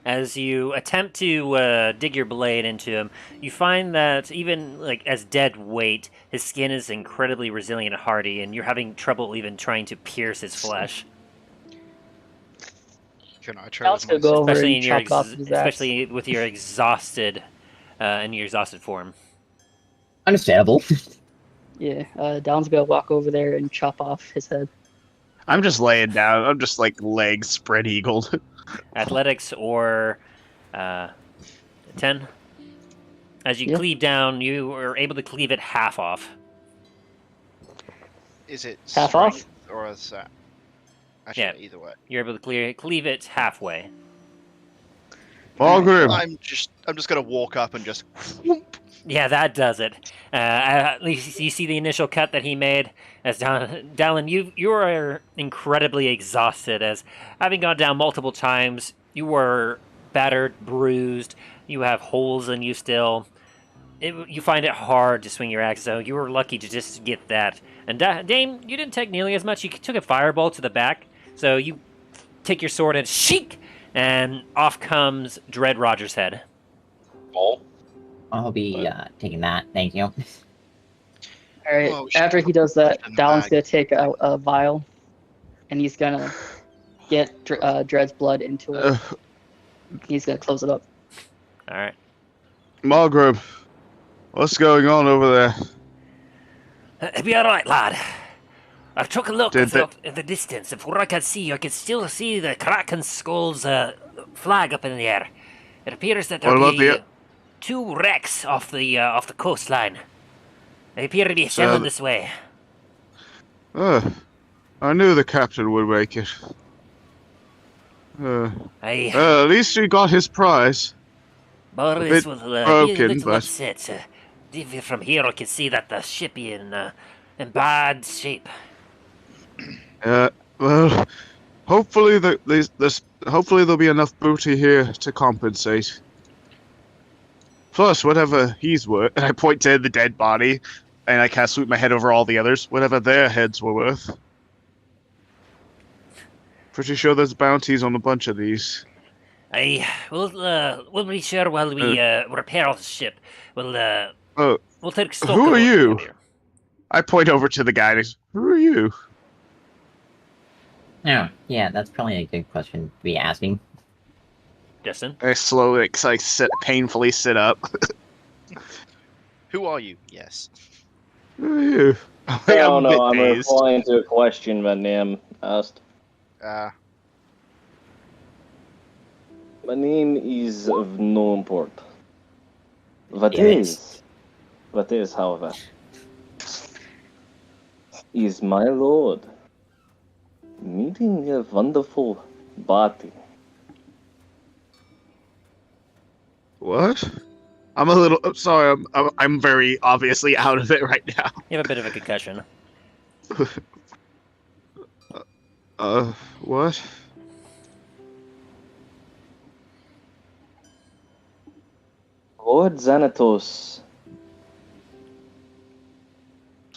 Speaker 1: As you attempt to dig your blade into him, you find that even like as dead weight, his skin is incredibly resilient and hardy, and you're having trouble even trying to pierce his flesh.
Speaker 4: Can I try
Speaker 5: Let's
Speaker 4: with
Speaker 5: go
Speaker 4: my
Speaker 5: over
Speaker 1: Especially
Speaker 5: and
Speaker 1: in your
Speaker 5: chop off his axe.
Speaker 1: especially with your exhausted form.
Speaker 3: understandable.
Speaker 5: Yeah, Don's gonna walk over there and chop off his head.
Speaker 2: I'm just laying down. I'm just like legs spread eagled.
Speaker 1: Athletics or 10. As you
Speaker 5: Yeah.
Speaker 1: cleave down, you are able to cleave it half off.
Speaker 4: Is it
Speaker 5: Half off?
Speaker 4: strength or is that? Actually,
Speaker 1: Yeah.
Speaker 4: either way.
Speaker 1: You're able to cleave it halfway.
Speaker 2: Margaret,
Speaker 4: I'm just gonna walk up and just.
Speaker 1: Yeah, that does it. At least you see the initial cut that he made. As Dallin, you are incredibly exhausted. As having gone down multiple times, you were battered, bruised. You have holes in you still. You find it hard to swing your axe, so you were lucky to just get that. And Dame, you didn't take nearly as much. You took a fireball to the back, so you take your sword and shriek, and off comes Dread Roger's head.
Speaker 11: Ball.
Speaker 3: I'll be taking that. Thank you.
Speaker 5: All right.
Speaker 4: Oh, we should
Speaker 5: After he does that,
Speaker 4: in the
Speaker 5: Don's
Speaker 4: bag.
Speaker 5: gonna take a vial, and he's gonna get Dread's blood into it. He's gonna close it up.
Speaker 1: All right.
Speaker 2: Margaret, what's going on over there?
Speaker 1: It'll be all right, lad. I've took a look
Speaker 2: Did they-
Speaker 1: in the distance. From what I can see, I can still see the Kraken Skull's flag up in the air. It appears that
Speaker 2: What
Speaker 1: there'll
Speaker 2: about
Speaker 1: be
Speaker 2: the-
Speaker 1: two wrecks off the coastline. They appear to be sailing this way.
Speaker 2: I knew the captain would make it.
Speaker 1: I
Speaker 2: At least he got his prize.
Speaker 1: Boris
Speaker 2: bit
Speaker 1: will be a
Speaker 2: broken,
Speaker 1: little
Speaker 2: but-
Speaker 1: upset. Even from here, I can see that the ship is in bad shape.
Speaker 2: Well, hopefully hopefully there'll be enough booty here to compensate. Plus, whatever he's worth, and I point to the dead body, and I cast sweep my head over all the others, whatever their heads were worth. Pretty sure there's bounties on a bunch of these.
Speaker 1: We'll be sure while we repair the ship.
Speaker 2: Oh,
Speaker 1: We'll take stock
Speaker 2: who
Speaker 1: of
Speaker 2: are
Speaker 1: what we
Speaker 2: you?
Speaker 1: have here.
Speaker 2: I point over to the guy and he's, who are you?
Speaker 3: Oh, yeah, that's probably a good question to be asking.
Speaker 1: Justin?
Speaker 2: I slowly, painfully sit up.
Speaker 4: Who are you? Yes.
Speaker 2: Who are you?
Speaker 7: No,
Speaker 2: I'm
Speaker 7: no, I'm
Speaker 2: dazed.
Speaker 7: replying to a question Van Dam asked. My name is of no import. What
Speaker 3: Yes.
Speaker 7: is, however, is my lord meeting a wonderful body.
Speaker 2: What? I'm a little sorry. I'm very obviously out of it right now.
Speaker 1: You have a bit of a concussion.
Speaker 2: What?
Speaker 7: Lord Xanatos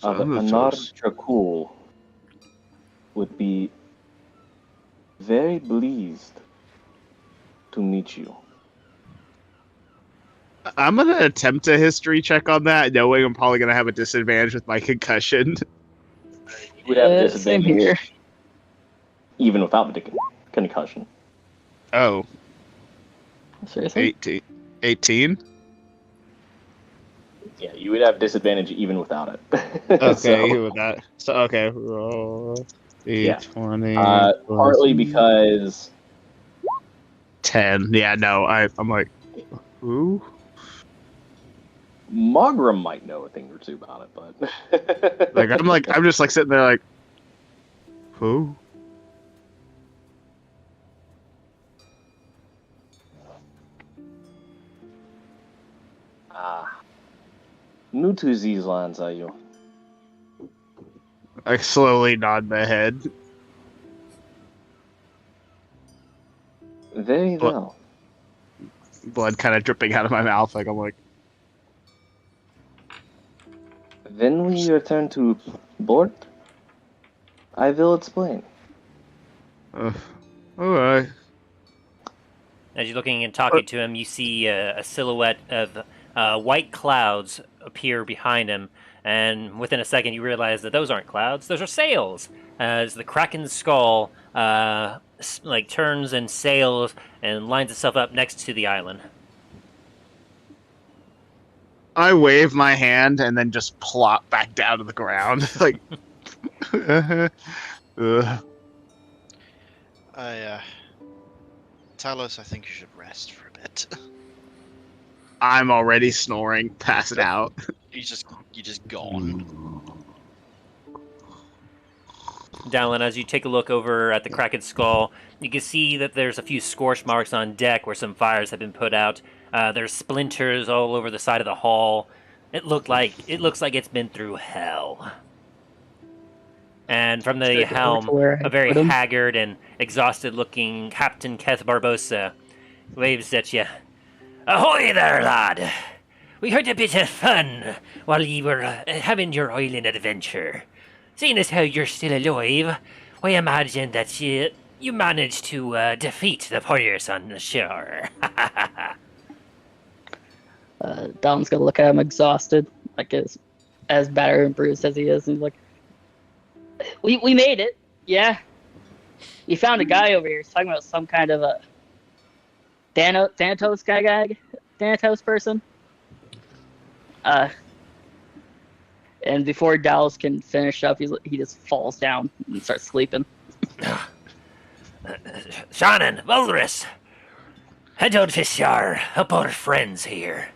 Speaker 7: of Anar
Speaker 2: Xanatos.
Speaker 7: Dracul would be very pleased to meet you.
Speaker 2: I'm gonna attempt a history check on that, knowing I'm probably gonna have a disadvantage with my concussion.
Speaker 7: You would have a
Speaker 5: Same
Speaker 7: disadvantage
Speaker 5: here.
Speaker 7: even without the concussion.
Speaker 2: Oh.
Speaker 5: Seriously?
Speaker 2: 18?
Speaker 7: Yeah, you would have disadvantage even without it.
Speaker 2: Okay,
Speaker 7: So,
Speaker 2: with that. So okay, roll
Speaker 7: Yeah.
Speaker 2: D20 plus
Speaker 7: partly because
Speaker 2: 10. Yeah, no, I'm like, who?
Speaker 7: Mogram might know a thing or two about it, but
Speaker 2: I'm just like sitting there like, who?
Speaker 7: new to these lands, are you?
Speaker 2: I slowly nod my head.
Speaker 7: Very
Speaker 2: But-
Speaker 7: well.
Speaker 2: Blood kind of dripping out of my mouth. Like I'm like,
Speaker 7: When we return to board, I will explain.
Speaker 2: all right.
Speaker 1: As you're looking and talking to him, you see a silhouette of white clouds appear behind him, and within a second you realize that those aren't clouds; those are sails. As the Kraken's skull like turns and sails and lines itself up next to the island.
Speaker 2: I wave my hand and then just plop back down to the ground. Like,
Speaker 4: Talos, I think you should rest for a bit.
Speaker 2: I'm already snoring, passing out.
Speaker 4: you just gone.
Speaker 1: Dallin, as you take a look over at the Kraken's skull, you can see that there's a few scorch marks on deck where some fires have been put out. There's splinters all over the side of the hull. It looks like it's been through hell. And from the helm, a very haggard and exhausted-looking Captain Keth Barbosa waves at you. Ahoy there, lad! We had a bit of fun while you were having your island adventure. Seeing as how you're still alive, I imagine that you managed to defeat the pirates on the shore.
Speaker 5: Don's gonna look at him exhausted, like as battered and bruised as he is, and he's like, We made it, yeah. We found a guy over here. He's talking about some kind of a Thanatos guy, Thanatos person. And before Dallas can finish up, he just falls down and starts sleeping.
Speaker 1: Shannon, Vulrus, head out to shore, help our friends here.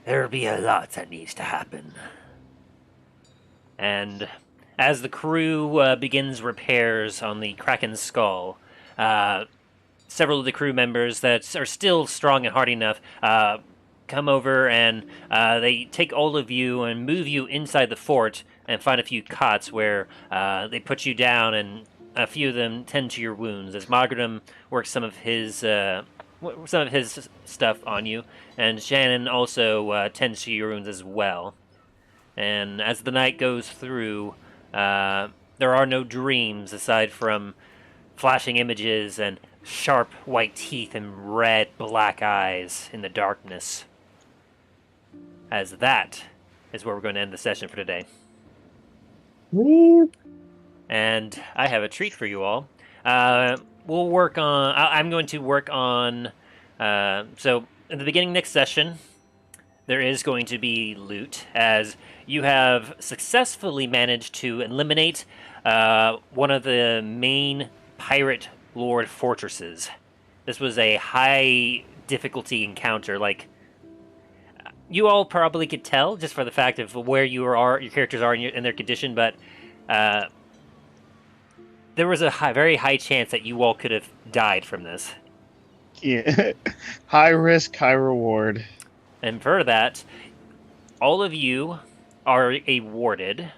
Speaker 1: There'll be a lot that needs to happen. And as the crew begins repairs on the Kraken's skull, several of the crew members that are still strong and hardy enough come over and they take all of you and move you inside the fort and find a few cots where they put you down, and a few of them tend to your wounds as Margaret works some of his stuff on you, and Shannon also tends to your wounds as well. And as the night goes through, there are no dreams aside from flashing images and sharp white teeth and red black eyes in the darkness. As that is where we're going to end the session for today.
Speaker 3: Woo.
Speaker 1: And I have a treat for you all. We'll work on... I'm going to work on... so, in the beginning next session, there is going to be loot, as you have successfully managed to eliminate one of the main pirate lord fortresses. This was a high difficulty encounter. Like, you all probably could tell just for the fact of where your characters are in their condition, but there was a very high chance that you all could have died from this.
Speaker 2: Yeah, high risk, high reward.
Speaker 1: And for that, all of you are awarded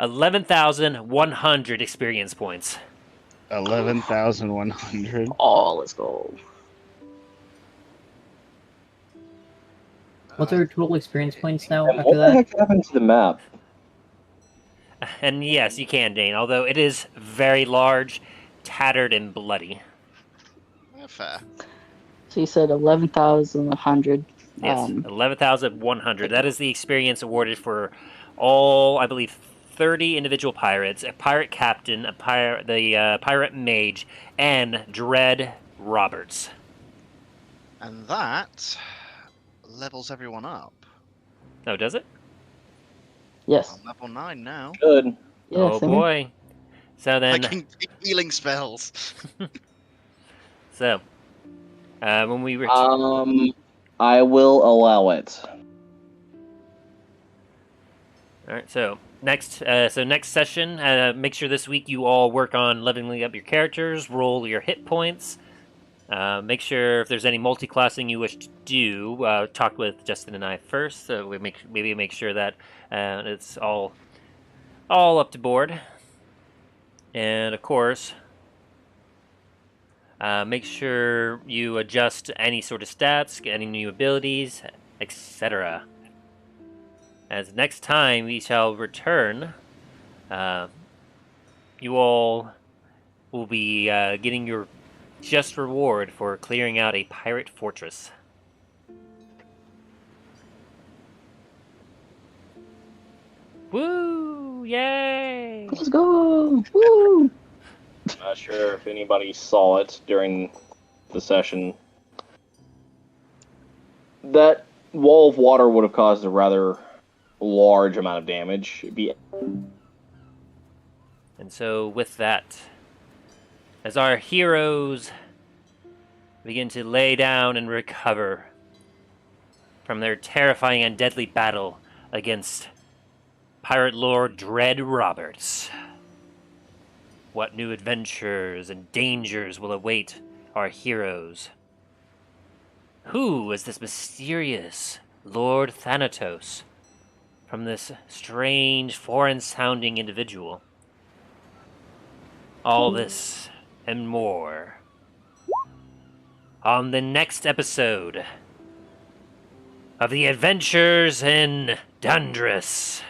Speaker 1: 11,100 experience points.
Speaker 2: 11,100.
Speaker 5: Oh, let's go.
Speaker 3: What's our total experience points now
Speaker 7: And
Speaker 3: after
Speaker 7: what the
Speaker 3: that?
Speaker 7: heck happened to the map?
Speaker 1: And yes, you can, Dane, although it is very large, tattered, and bloody.
Speaker 4: Fair.
Speaker 5: So you said 11,100.
Speaker 1: Yes, 11,100. That is the experience awarded for all, I believe, 30 individual pirates, a pirate captain, the pirate mage, and Dread Roberts.
Speaker 4: And that levels everyone up.
Speaker 1: Oh, does it?
Speaker 5: Yes.
Speaker 4: I'm level 9 now.
Speaker 7: Good.
Speaker 5: Yeah,
Speaker 1: Oh
Speaker 5: same here.
Speaker 1: boy. So
Speaker 4: I
Speaker 1: then,
Speaker 4: can get healing spells.
Speaker 1: so when we return,
Speaker 7: I will allow it.
Speaker 1: all right. So next session, make sure this week you all work on leveling up your characters, roll your hit points. Make sure if there's any multi-classing you wish to do, talk with Justin and I first, so we make sure that it's all up to board. And of course, make sure you adjust any sort of stats, get any new abilities, etc. As next time we shall return, you all will be getting your just reward for clearing out a pirate fortress. Woo! Yay!
Speaker 5: Let's go! Woo!
Speaker 7: Not sure if anybody saw it during the session. That wall of water would have caused a rather large amount of damage. It'd be
Speaker 1: And so, with that, as our heroes begin to lay down and recover from their terrifying and deadly battle against Pirate Lord Dread Roberts, what new adventures and dangers will await our heroes? Who is this mysterious Lord Thanatos from this strange, foreign-sounding individual? All this and more on the next episode of The Adventures in Dundras.